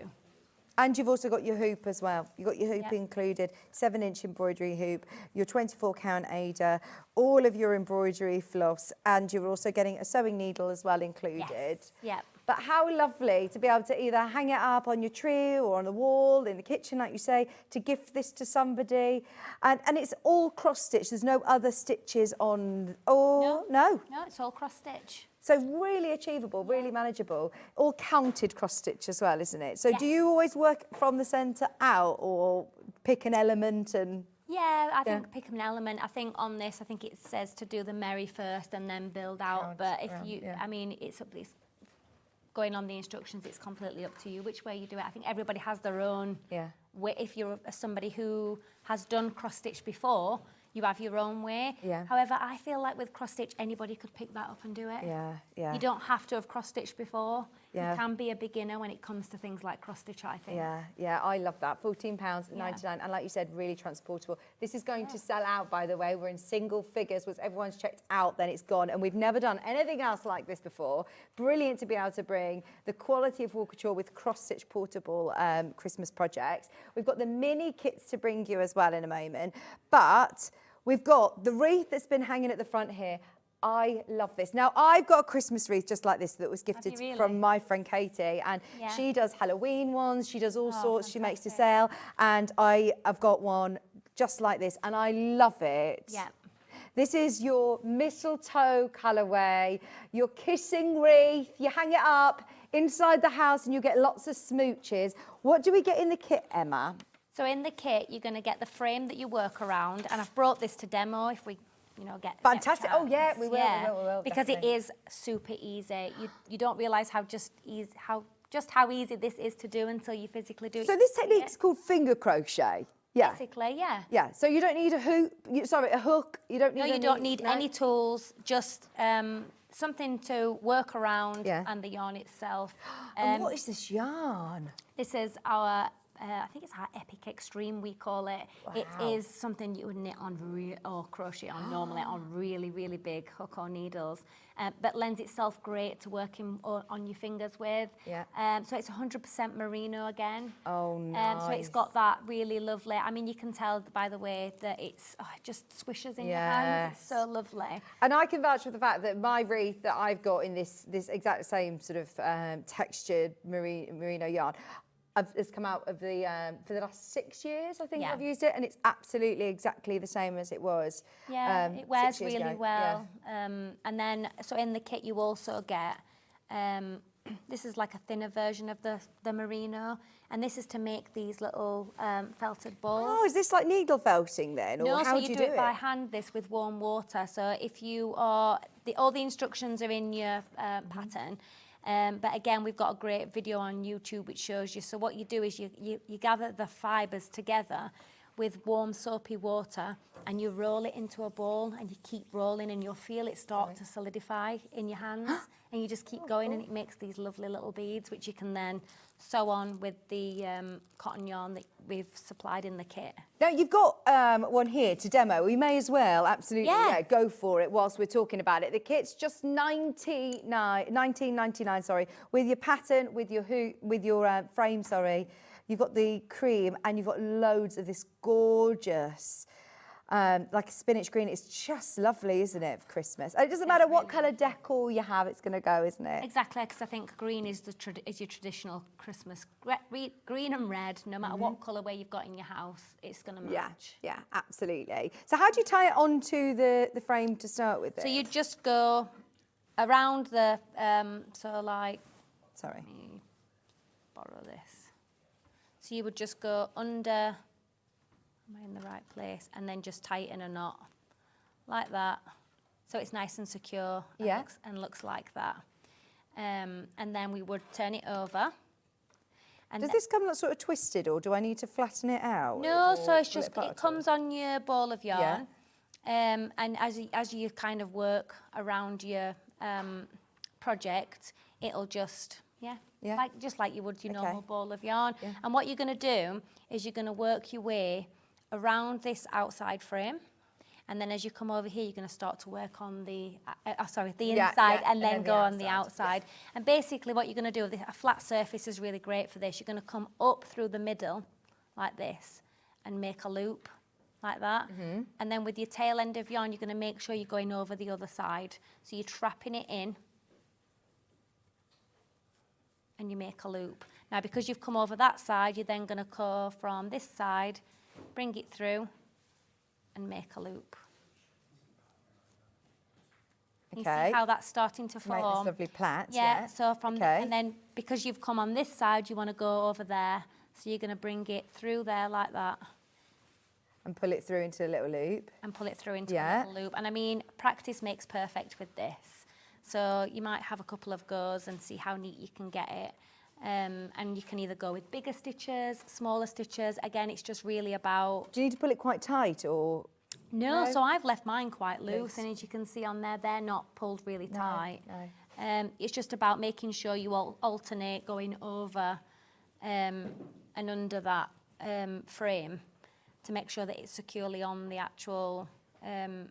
And you've also got your hoop as well. You've got your hoop included, 7-inch embroidery hoop, your 24-count Ada, all of your embroidery floss, and you're also getting a sewing needle as well included. Yes. Yep. But how lovely to be able to either hang it up on your tree or on the wall, in the kitchen, like you say, to gift this to somebody. And it's all cross-stitch. There's no other stitches on... Oh, no. No, it's all cross-stitch. So really achievable, really manageable. All counted cross-stitch as well, isn't it? So do you always work from the centre out or pick an element and... Yeah, I think pick an element. I think on this, I think it says to do the merry first and then build out. But if you, I mean, it's going on the instructions, it's completely up to you which way you do it. I think everybody has their own way. If you're somebody who has done cross-stitch before, you have your own way. However, I feel like with cross-stitch, anybody could pick that up and do it. You don't have to have cross-stitched before. You can be a beginner when it comes to things like cross-stitch, I think. Yeah, I love that. £14.99, and like you said, really transportable. This is going to sell out, by the way. We're in single figures. Once everyone's checked out, then it's gone, and we've never done anything else like this before. Brilliant to be able to bring the quality of Wool Couture with cross-stitch portable Christmas projects. We've got the mini kits to bring you as well in a moment, but we've got the wreath that's been hanging at the front here. I love this. Now, I've got a Christmas wreath just like this that was gifted from my friend Katie, and she does Halloween ones, she does all sorts, she makes to sale, and I have got one just like this, and I love it. This is your mistletoe colourway, your kissing wreath, you hang it up inside the house and you get lots of smooches. What do we get in the kit, Emma? So in the kit, you're going to get the frame that you work around, and I've brought this to demo if we, you know, get fantastic. Get we will. Because definitely. it is super easy. You don't realise how how easy this is to do until you physically do it. So this technique is called finger crochet. Basically, yeah. Yeah. So you don't need a hoop. A hook. You don't need. No, you don't need any tools. Just something to work around and the yarn itself. And what is this yarn? This is our, I think it's our Epic Extreme, we call it. It is something you would knit on or crochet on normally on really, really big hook or needles, but lends itself great to working on your fingers with. So it's 100% merino again. Oh, nice. So it's got that really lovely, I mean, you can tell by the way that it's, it just swishes in your hands. It's so lovely. And I can vouch for the fact that my wreath that I've got in this exact same sort of textured merino yarn, has come out of the for the last 6 years, I think I've used it, and it's absolutely exactly the same as it was. Yeah, it wears 6 years really ago. well. And then, so in the kit you also get, this is like a thinner version of the merino, and this is to make these little felted balls. Oh, is this like needle felting then, or no, how so do you you do it by hand, this with warm water. So if you are, all the instructions are in your pattern. But again, we've got a great video on YouTube which shows you. So what you do is you gather the fibres together with warm soapy water and you roll it into a ball and you keep rolling and you'll feel it start to solidify in your hands and you just keep going and it makes these lovely little beads which you can then sew on with the cotton yarn that we've supplied in the kit. Now, you've got one here to demo. We may as well absolutely go for it whilst we're talking about it. The kit's just $19.99, sorry, with your pattern, with your frame, sorry. You've got the cream and you've got loads of this gorgeous, like a spinach green. It's just lovely, isn't it, for Christmas? And it doesn't matter what colour decor you have, it's going to go, isn't it? Exactly, because I think green is your traditional Christmas. Green and red, no matter what colourway you've got in your house, it's going to match. Yeah, absolutely. So how do you tie it onto the frame to start with? So you just go around the, so like... Sorry. Let me borrow this. So you would just go under, am I in the right place? And then just tighten a knot like that. So it's nice and secure and looks like that. And then we would turn it over. And does this come sort of twisted or do I need to flatten it out? No, so it's just, it comes on your ball of yarn. And as you kind of work around your project, it'll just, just like you would your normal ball of yarn. And what you're going to do is you're going to work your way around this outside frame. And then as you come over here, you're going to start to work on the, inside and then go on the outside. And basically what you're going to do, a flat surface is really great for this. You're going to come up through the middle like this and make a loop like that. And then with your tail end of yarn, you're going to make sure you're going over the other side. So you're trapping it in. And you make a loop. Now, because you've come over that side, you're then going to go from this side, bring it through, and make a loop. You see how that's starting to form? Make this lovely plait. Yeah. So from and then because you've come on this side, you want to go over there. So you're going to bring it through there like that. And pull it through into a little loop. And pull it through into a little loop. And I mean, practice makes perfect with this. So you might have a couple of goes and see how neat you can get it. And you can either go with bigger stitches, smaller stitches. Again, it's just really about... Do you need to pull it quite tight or...? No, so I've left mine quite loose. And as you can see on there, they're not pulled really tight. No. It's just about making sure you alternate going over and under that frame to make sure that it's securely on the actual... the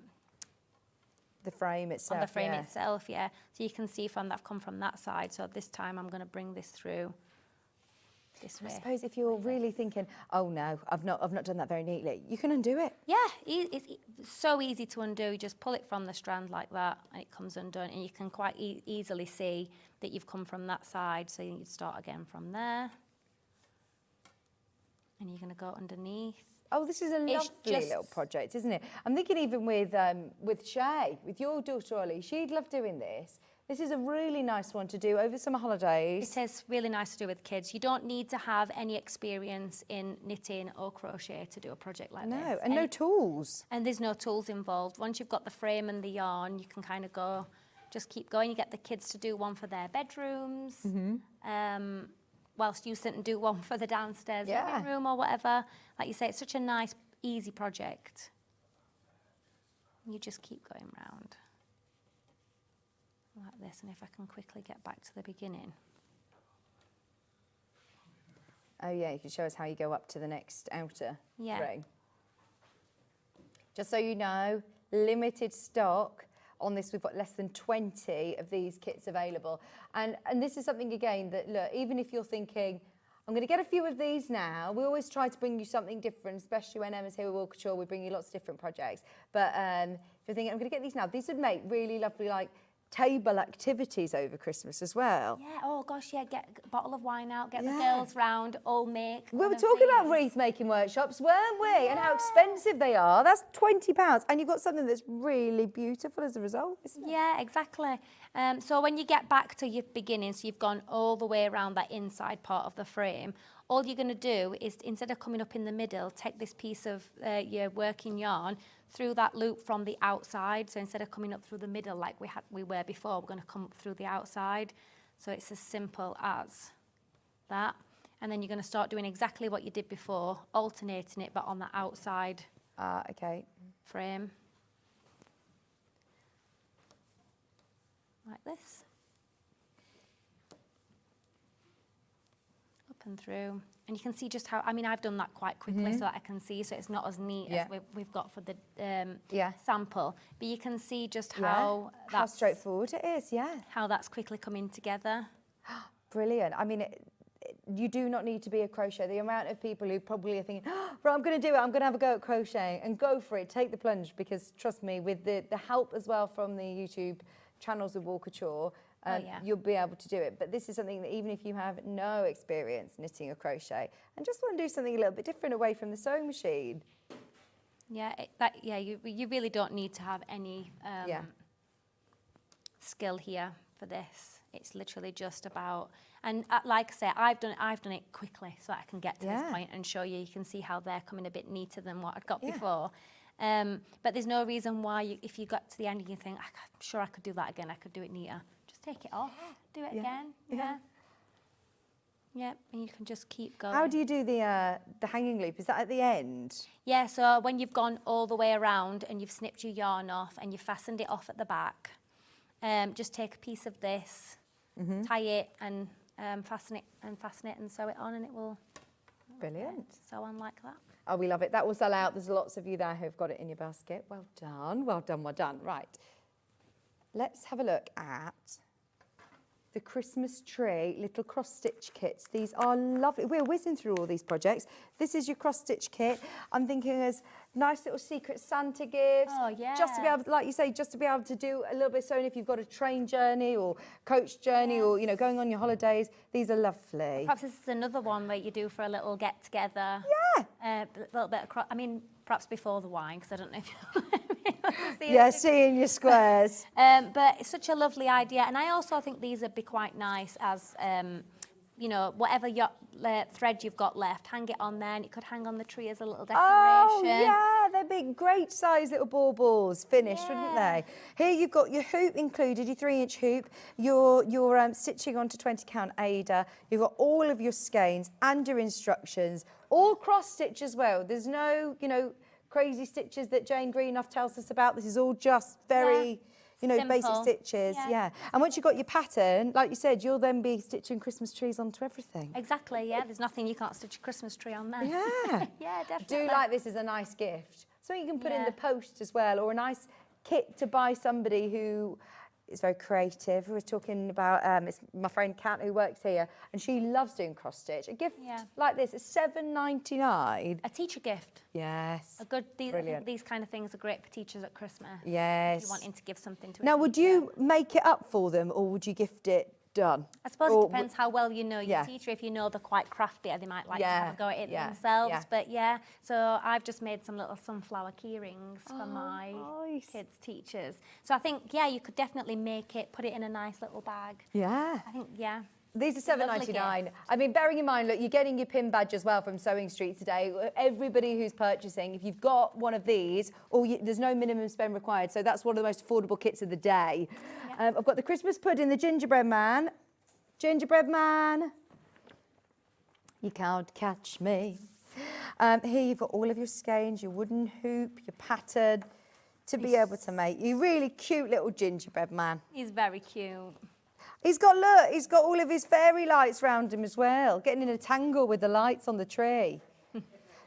frame itself. On the frame itself, So you can see from that I've come from that side. So this time I'm going to bring this through this way. I suppose if you're really thinking, oh no, I've not done that very neatly, you can undo it. Yeah, it's so easy to undo. You just pull it from the strand like that, and it comes undone, and you can quite easily see that you've come from that side. So you start again from there, and you're going to go underneath. Oh, this is a lovely little project, isn't it? I'm thinking even with Shay, with your daughter Ollie, she'd love doing this. This is a really nice one to do over summer holidays. It is really nice to do with kids. You don't need to have any experience in knitting or crochet to do a project like this. No, and no tools. And there's no tools involved. Once you've got the frame and the yarn, you can kind of go, just keep going. You get the kids to do one for their bedrooms. Whilst you sit and do one for the downstairs living room or whatever. Like you say, it's such a nice, easy project. You just keep going round. like this, and if I can quickly get back to the beginning. Oh yeah, you can show us how you go up to the next outer ring. Just so you know, limited stock on this. We've got less than 20 of these kits available. And this is something, again, that, look, even if you're thinking, I'm going to get a few of these now, we always try to bring you something different, especially when Emma's here with Wool Couture, we bring you lots of different projects. But if you're thinking, I'm going to get these now, these would make really lovely, like, table activities over Christmas as well. Yeah, oh gosh, yeah, get a bottle of wine out, get the girls round, all make. We were talking about wreath making workshops, weren't we? And how expensive they are. That's £20. And you've got something that's really beautiful as a result, isn't it? Yeah, exactly. So when you get back to your beginning, so you've gone all the way around that inside part of the frame, all you're going to do is, instead of coming up in the middle, take this piece of your working yarn through that loop from the outside. So instead of coming up through the middle like we were before, we're going to come up through the outside. So it's as simple as that. And then you're going to start doing exactly what you did before, alternating it, but on the outside frame. Like this. Up and through. And you can see just how, I mean, I've done that quite quickly so that I can see, so it's not as neat as we've got for the sample. But you can see just how straightforward it is, how that's quickly coming together. Brilliant. I mean, you do not need to be a crochet. The amount of people who probably are thinking, right, I'm going to do it, I'm going to have a go at crocheting, and go for it, take the plunge, because trust me, with the help as well from the YouTube channels of Wool Couture, you'll be able to do it. But this is something that even if you have no experience knitting or crochet and just want to do something a little bit different away from the sewing machine. You really don't need to have any skill here for this. It's literally just about, and like I say, I've done it quickly so that I can get to this point and show you. You can see how they're coming a bit neater than what I'd got before. But there's no reason why, if you got to the end and you think, I'm sure I could do that again, I could do it neater. Just take it off, do it again. Yep, and you can just keep going. How do you do the hanging loop? Is that at the end? Yeah, so when you've gone all the way around and you've snipped your yarn off and you've fastened it off at the back, just take a piece of this, tie it and fasten it and sew it on, and it will sew on like that. Oh, we love it. That will sell out. There's lots of you there who've got it in your basket. Well done, well done, well done. Right, let's have a look at the Christmas tree little cross-stitch kits. These are lovely. We're whizzing through all these projects. This is your cross-stitch kit. I'm thinking as nice little secret Santa gifts. Oh, yeah. Just to be able to, like you say, just to be able to do a little bit of sewing if you've got a train journey or coach journey or, you know, going on your holidays. These are lovely. Perhaps this is another one that you do for a little get-together. Yeah. A little bit of, I mean, perhaps before the wine, because I don't know if you'll seeing your squares. But it's such a lovely idea. And I also think these would be quite nice as, you know, whatever thread you've got left, hang it on there, and it could hang on the tree as a little decoration. Oh, yeah, they'd be great size little baubles finished, wouldn't they? Here you've got your hoop included, your 3-inch hoop, your stitching onto 20 count Ada, you've got all of your skeins and your instructions, all cross stitch as well. There's no, you know, crazy stitches that Jane Greenough tells us about. This is all just very, you know, simple. basic stitches. Yeah. And once you've got your pattern, like you said, you'll then be stitching Christmas trees onto everything. Exactly, yeah. There's nothing you can't stitch a Christmas tree on there. Yeah. Yeah, definitely. Do like this as a nice gift. So you can put in the post as well, or a nice kit to buy somebody who is very creative. We were talking about it's my friend Kat who works here, and she loves doing cross stitch. A gift like this is $7.99. A teacher gift. Yes. A good. Brilliant. These kind of things are great for teachers at Christmas. Yes. If you're wanting to give something to. Now, would you make it up for them, or would you gift it done? I suppose it depends how well you know your teacher. If you know they're quite crafty, they might like to have a go at it themselves. But so I've just made some little sunflower key rings for my kids' teachers. So I think, you could definitely make it, put it in a nice little bag. Yeah. I think, These are $7.99. I mean, bearing in mind, look, you're getting your pin badge as well from Sewing Street today. Everybody who's purchasing, if you've got one of these, there's no minimum spend required. So that's one of the most affordable kits of the day. I've got the Christmas pudding, the gingerbread man. Gingerbread man, you can't catch me. Here you've got all of your skeins, your wooden hoop, your pattern, to be able to make you. Really cute little gingerbread man. He's very cute. He's got, look, he's got all of his fairy lights round him as well, getting in a tangle with the lights on the tree.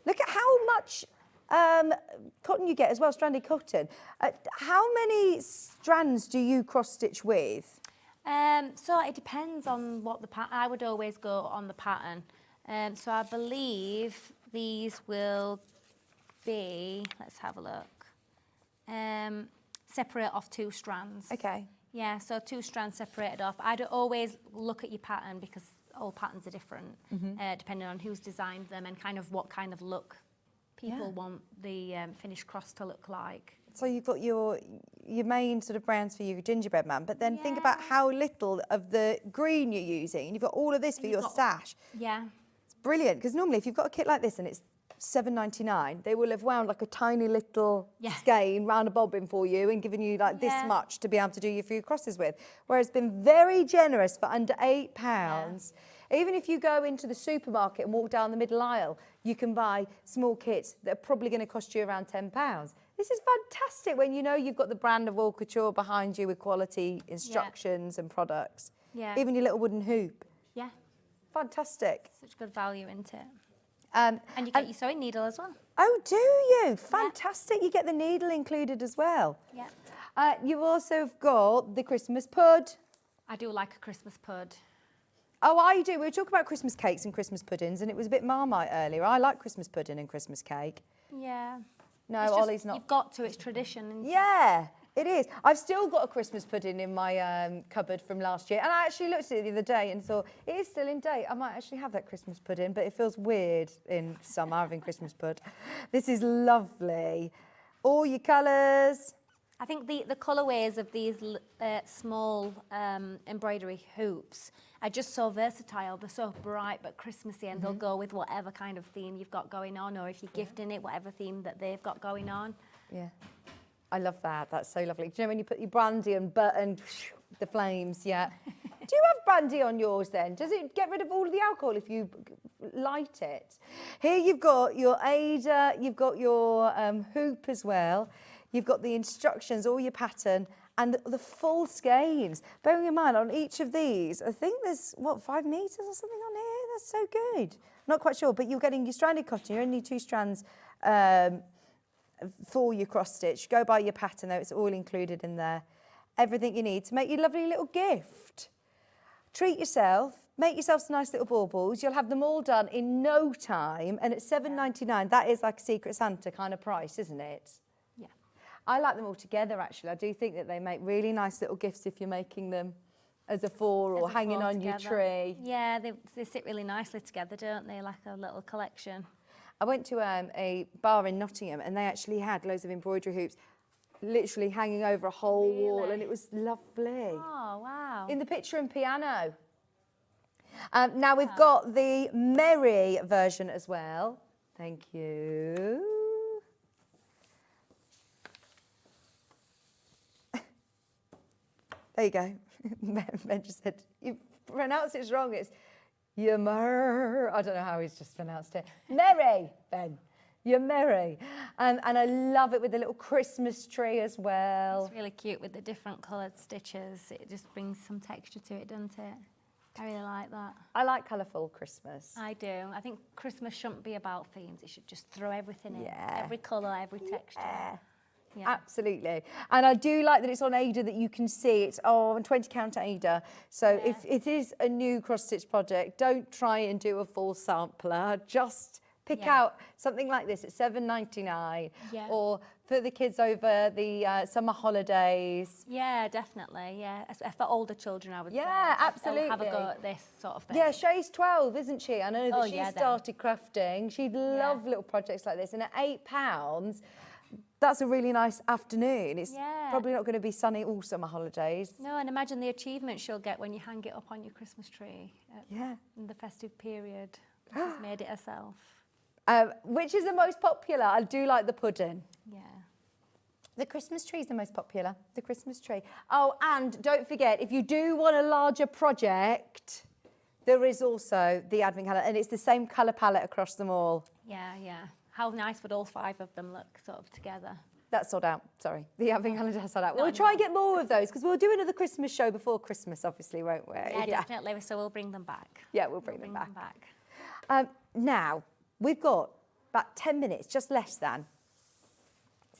Look at how much cotton you get as well, stranded cotton. How many strands do you cross-stitch with? So it depends on what the pattern. I would always go on the pattern. So I believe these will be, let's have a look, separate off 2 strands. Okay. Yeah, so 2 strands separated off. I'd always look at your pattern because all patterns are different, depending on who's designed them and kind of what kind of look people want the finished cross to look like. So you've got your main sort of brands for your gingerbread man, but then think about how little of the green you're using. And you've got all of this for your stash. Yeah. It's brilliant, because normally if you've got a kit like this and it's $7.99, they will have wound like a tiny little skein round a bobbin for you and given you like this much to be able to do your few crosses with. Whereas it's been very generous for under £8. Even if you go into the supermarket and walk down the middle aisle, you can buy small kits that are probably going to cost you around £10. This is fantastic when you know you've got the brand of Wool Couture behind you with quality instructions and products. Yeah. Even your little wooden hoop. Yeah. Fantastic. Such good value, isn't it? And you get your sewing needle as well. Oh, do you? Fantastic. You get the needle included as well. Yeah. You've also got the Christmas pud. I do like a Christmas pud. Oh, I do. We were talking about Christmas cakes and Christmas puddings, and it was a bit Marmite earlier. I like Christmas pudding and Christmas cake. Yeah. No, It's just, Ollie's not. You've got to. It's tradition. Isn't it? Yeah, it is. I've still got a Christmas pudding in my cupboard from last year, and I actually looked at it the other day and thought, it is still in date. I might actually have that Christmas pudding, but it feels weird in summer having Christmas pud. This is lovely. All your colours. I think the colourways of these small embroidery hoops are just so versatile. They're so bright but Christmassy, and they'll go with whatever kind of theme you've got going on, or if you're gifting it, whatever theme that they've got going on. Yeah. I love that. That's so lovely. Do you know when you put your brandy and the flames? Yeah. Do you have brandy on yours then? Does it get rid of all of the alcohol if you light it? Here you've got your Ada, you've got your hoop as well. You've got the instructions, all your pattern, and the full skeins. Bearing in mind, on each of these, I think there's, 5 metres or something on here? That's so good. Not quite sure, but you're getting your stranded cotton. You only need 2 strands for your cross stitch. Go by your pattern, though. It's all included in there. Everything you need to make your lovely little gift. Treat yourself. Make yourself some nice little baubles. You'll have them all done in no time. And at $7.99, that is like a Secret Santa kind of price, isn't it? I like them all together, actually. I do think that they make really nice little gifts if you're making them as a 4 or hanging on your tree. Yeah, they sit really nicely together, don't they? Like a little collection. I went to a bar in Nottingham, and they actually had loads of embroidery hoops literally hanging over a whole wall, and it was lovely. Oh, wow. In the picture and piano. Now we've got the Merry version as well. Thank you. There you go. Ben just said, you pronounce it wrong. It's Yammer. I don't know how he's just pronounced it. Merry, Ben. You're merry. And I love it with the little Christmas tree as well. It's really cute with the different coloured stitches. It just brings some texture to it, doesn't it? I really like that. I like colourful Christmas. I do. I think Christmas shouldn't be about themes. It should just throw everything in. Yeah. Every colour, every texture. Yeah. Absolutely. And I do like that it's on Ada, that you can see it's on 20 count Ada. So if it is a new cross-stitch project, don't try and do a full sampler. Just pick out something like this at $7.99 or for the kids over the summer holidays. Yeah, definitely, yeah. For older children, I would say. Yeah, absolutely. They'll have a go at this sort of thing. Yeah, Shay's 12, isn't she? I know that she yeah, started crafting. She'd love little projects like this. And at £8, that's a really nice afternoon. It's probably not going to be sunny all summer holidays. No, and imagine the achievement she'll get when you hang it up on your Christmas tree in the festive period. She's made it herself. Which is the most popular? I do like the pudding. Yeah. The Christmas tree is the most popular. The Christmas tree. Oh, and don't forget, if you do want a larger project, there is also the advent calendar, and it's the same colour palette across them all. Yeah, yeah. How nice would all 5 of them look sort of together? That's sold out. Sorry. The Having calendar has sold out. We'll try and get more of those because we'll do another Christmas show before Christmas, obviously, won't we? Yeah, definitely. So we'll bring them back. Yeah, we'll bring them back. Now, we've got about 10 minutes, just less than.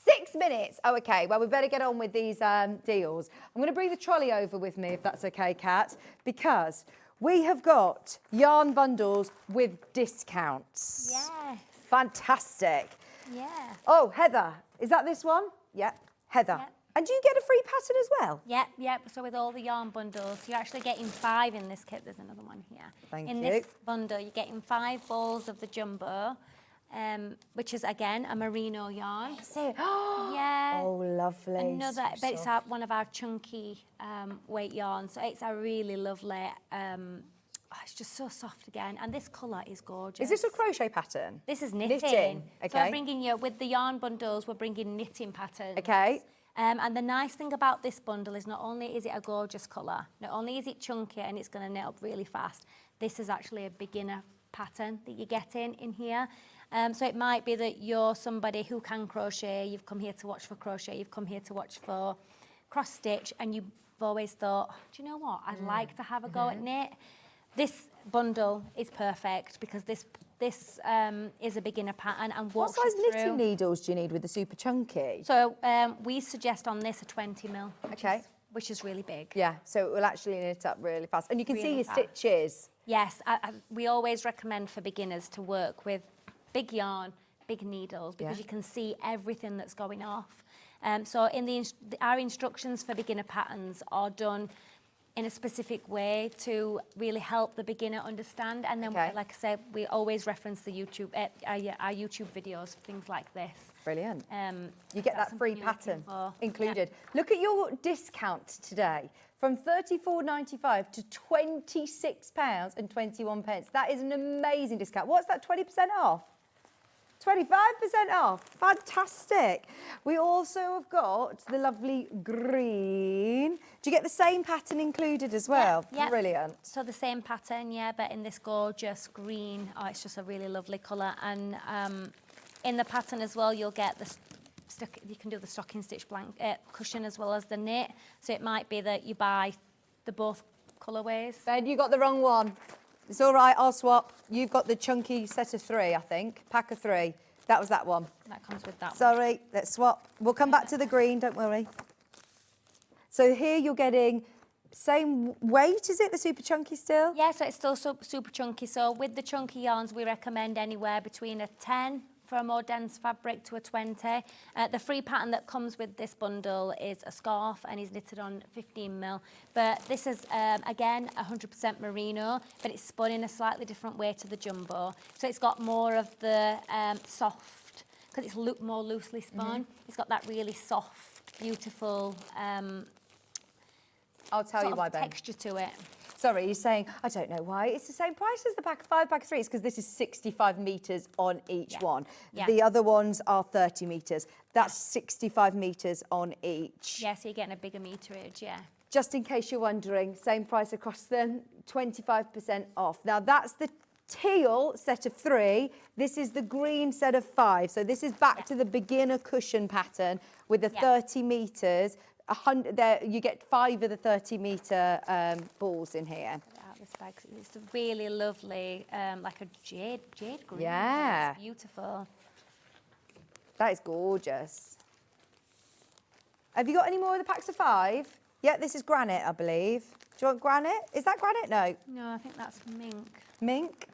6 minutes. Oh, okay. Well, we better get on with these deals. I'm going to bring the trolley over with me, if that's okay, Kat, because we have got yarn bundles with discounts. Yes. Fantastic. Yeah. Oh, Heather, is that this one? Yeah, Heather. Yeah. And do you get a free pattern as well? Yep. So with all the yarn bundles, you're actually getting 5 in this kit. There's another one here. Thank in you. this bundle, you're getting 5 balls of the jumbo, which is again a merino yarn. Yeah. Oh, lovely. Another, So but it's soft. one of our chunky weight yarns. So it's a really lovely. It's just so soft again, and this colour is gorgeous. Is this a crochet pattern? This is knitting. Knitting, So okay. I'm bringing you, with the yarn bundles, we're bringing knitting patterns. Okay. And the nice thing about this bundle is not only is it a gorgeous colour, not only is it chunky and it's going to knit up really fast, this is actually a beginner pattern that you're getting in here. So it might be that you're somebody who can crochet, you've come here to watch for crochet, you've come here to watch for cross stitch, and you've always thought, do you know what, I'd like to have a go at knit. This bundle is perfect because this is a beginner pattern and What walks size you through. knitting needles do you need with the super chunky? So we suggest on this a 20 mil, which is really big. Yeah, so it will actually knit up really fast. And you can see Really your fast. stitches. Yes, we always recommend for beginners to work with big yarn, big needles, because Yeah. you can see everything that's going off. So in our instructions for beginner patterns are done in a specific way to really help the beginner understand. And then, like I said, we always reference the YouTube, our YouTube videos for things like this. Brilliant. You get that free pattern for. included. Look at your discount today. From £34.95 to £26.21. That is an amazing discount. What's that, 20% off? 25% off. Fantastic. We also have got the lovely green. Do you get the same pattern included as well? Yeah. Brilliant. So the same pattern, yeah, but in this gorgeous green. Oh, it's just a really lovely colour. And in the pattern as well, you'll get the you can do the stocking stitch blank cushion as well as the knit. So it might be that you buy the both colourways. Ben, you got the wrong one. It's all right, I'll swap. You've got the chunky set of 3, I think. Pack of 3. That was that one. That comes with that one. Sorry, let's swap. We'll come back to the green, don't worry. So here you're getting same weight, is it? The super chunky still? Yeah, so it's still super chunky. So with the chunky yarns, we recommend anywhere between a 10 for a more dense fabric to a 20. The free pattern that comes with this bundle is a scarf and is knitted on 15 mil. But this is, again, 100% merino, but it's spun in a slightly different way to the jumbo. So it's got more of the soft, because it's more loosely spun. It's got that really soft, beautiful I'll tell you why, Ben. texture to it. Sorry, you're saying, I don't know why. It's the same price as the pack of 5, pack of 3. It's because this is 65 metres on each one. Yeah. The other ones are 30 metres. That's 65 metres on each. Yeah, so you're getting a bigger meterage, yeah. Just in case you're wondering, same price across them, 25% off. Now, that's the teal set of 3. This is the green set of 5. So this is back to the beginner cushion pattern with the 30 metres. 100, there, you get 5 of the 30-metre balls in here. This bag, it's a really lovely, like a jade green. Yeah. It's beautiful. That is gorgeous. Have you got any more of the packs of 5? Yeah, this is granite, I believe. Do you want granite? Is that granite? No. No, I think that's mink. Mink?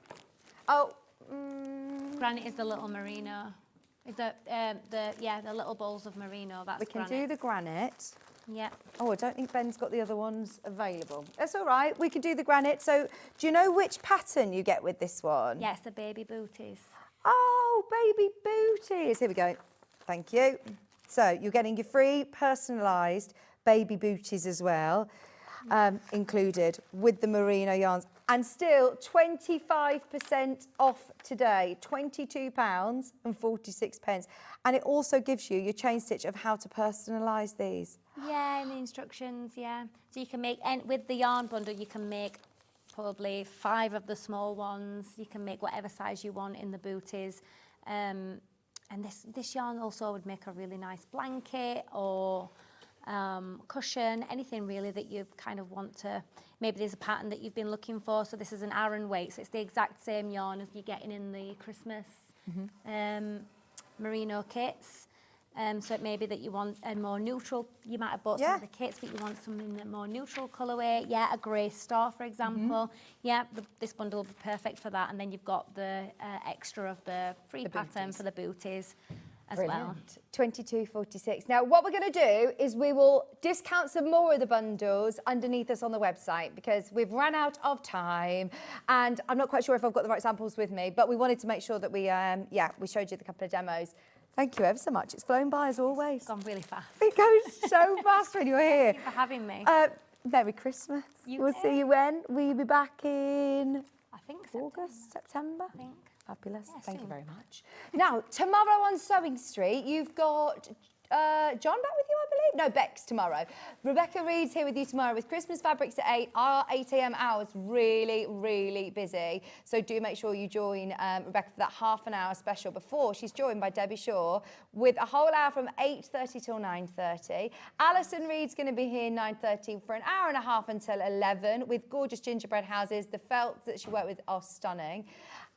Oh. Granite is the little merino. Is the little balls of merino. That's we can granite. do the granite. Yeah. Oh, I don't think Ben's got the other ones available. That's all right. We can do the granite. So, do you know which pattern you get with this one? Yes, the baby booties. Oh, baby booties. Here we go. Thank you. So, you're getting your free personalised baby booties as well, included with the merino yarns. And still 25% off today, £22.46. And it also gives you your chain stitch of how to personalise these. Yeah, in the instructions, yeah. So you can make, and with the yarn bundle, you can make probably 5 of the small ones. You can make whatever size you want in the booties. And this yarn also would make a really nice blanket or cushion, anything really that you kind of want to, maybe there's a pattern that you've been looking for. So this is an Aran weight, so it's the exact same yarn as you're getting in the Christmas merino kits. So it may be that you want a more neutral, you might have bought some of the kits, but you want something in a more neutral colourway. Yeah, a grey star, for example. Yeah, this bundle will be perfect for that. And then you've got the extra of the free pattern for the booties as well. £22.46. Now, what we're going to do is we will discount some more of the bundles underneath us on the website because we've run out of time, and I'm not quite sure if I've got the right samples with me, but we wanted to make sure that we, we showed you the couple of demos. Thank you ever so much. It's flown by as always. It's gone really fast. It goes so fast when you're here. Thank you for having me. Merry Christmas. We'll see you when? Will you be back in? I think August, September? I think. Fabulous. Yeah, Thank you soon. very much. Now, tomorrow on Sewing Street, you've got John back with you, I believe? No, Bex tomorrow. Rebecca Reed's here with you tomorrow with Christmas fabrics at 8. Our 8 a.m. hours really, really busy. So do make sure you join Rebecca for that half an hour special before she's joined by Debbie Shaw with a whole hour from 8:30 till 9:30. Alison Reed's going to be here 9:30 for an hour and a half until 11 with gorgeous gingerbread houses. The felts that she worked with are stunning.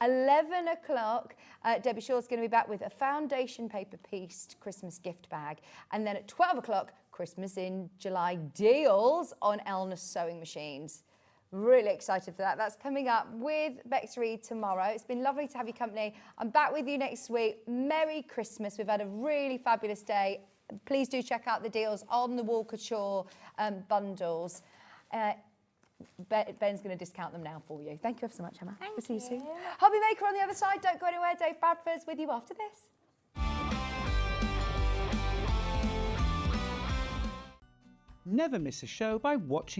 11 o'clock, Debbie Shaw's going to be back with a foundation paper pieced Christmas gift bag. And then at 12 o'clock, Christmas in July deals on Elness sewing machines. Really excited for that. That's coming up with Bex Reed tomorrow. It's been lovely to have your company. I'm back with you next week. Merry Christmas. We've had a really fabulous day. Please do check out the deals on the Wool Couture bundles. Ben's going to discount them now for you. Thank you ever so much, Emma. We'll see you soon. Hobby Maker on the other side. Don't go anywhere. Dave Bradford's with you after this. Never miss a show by watching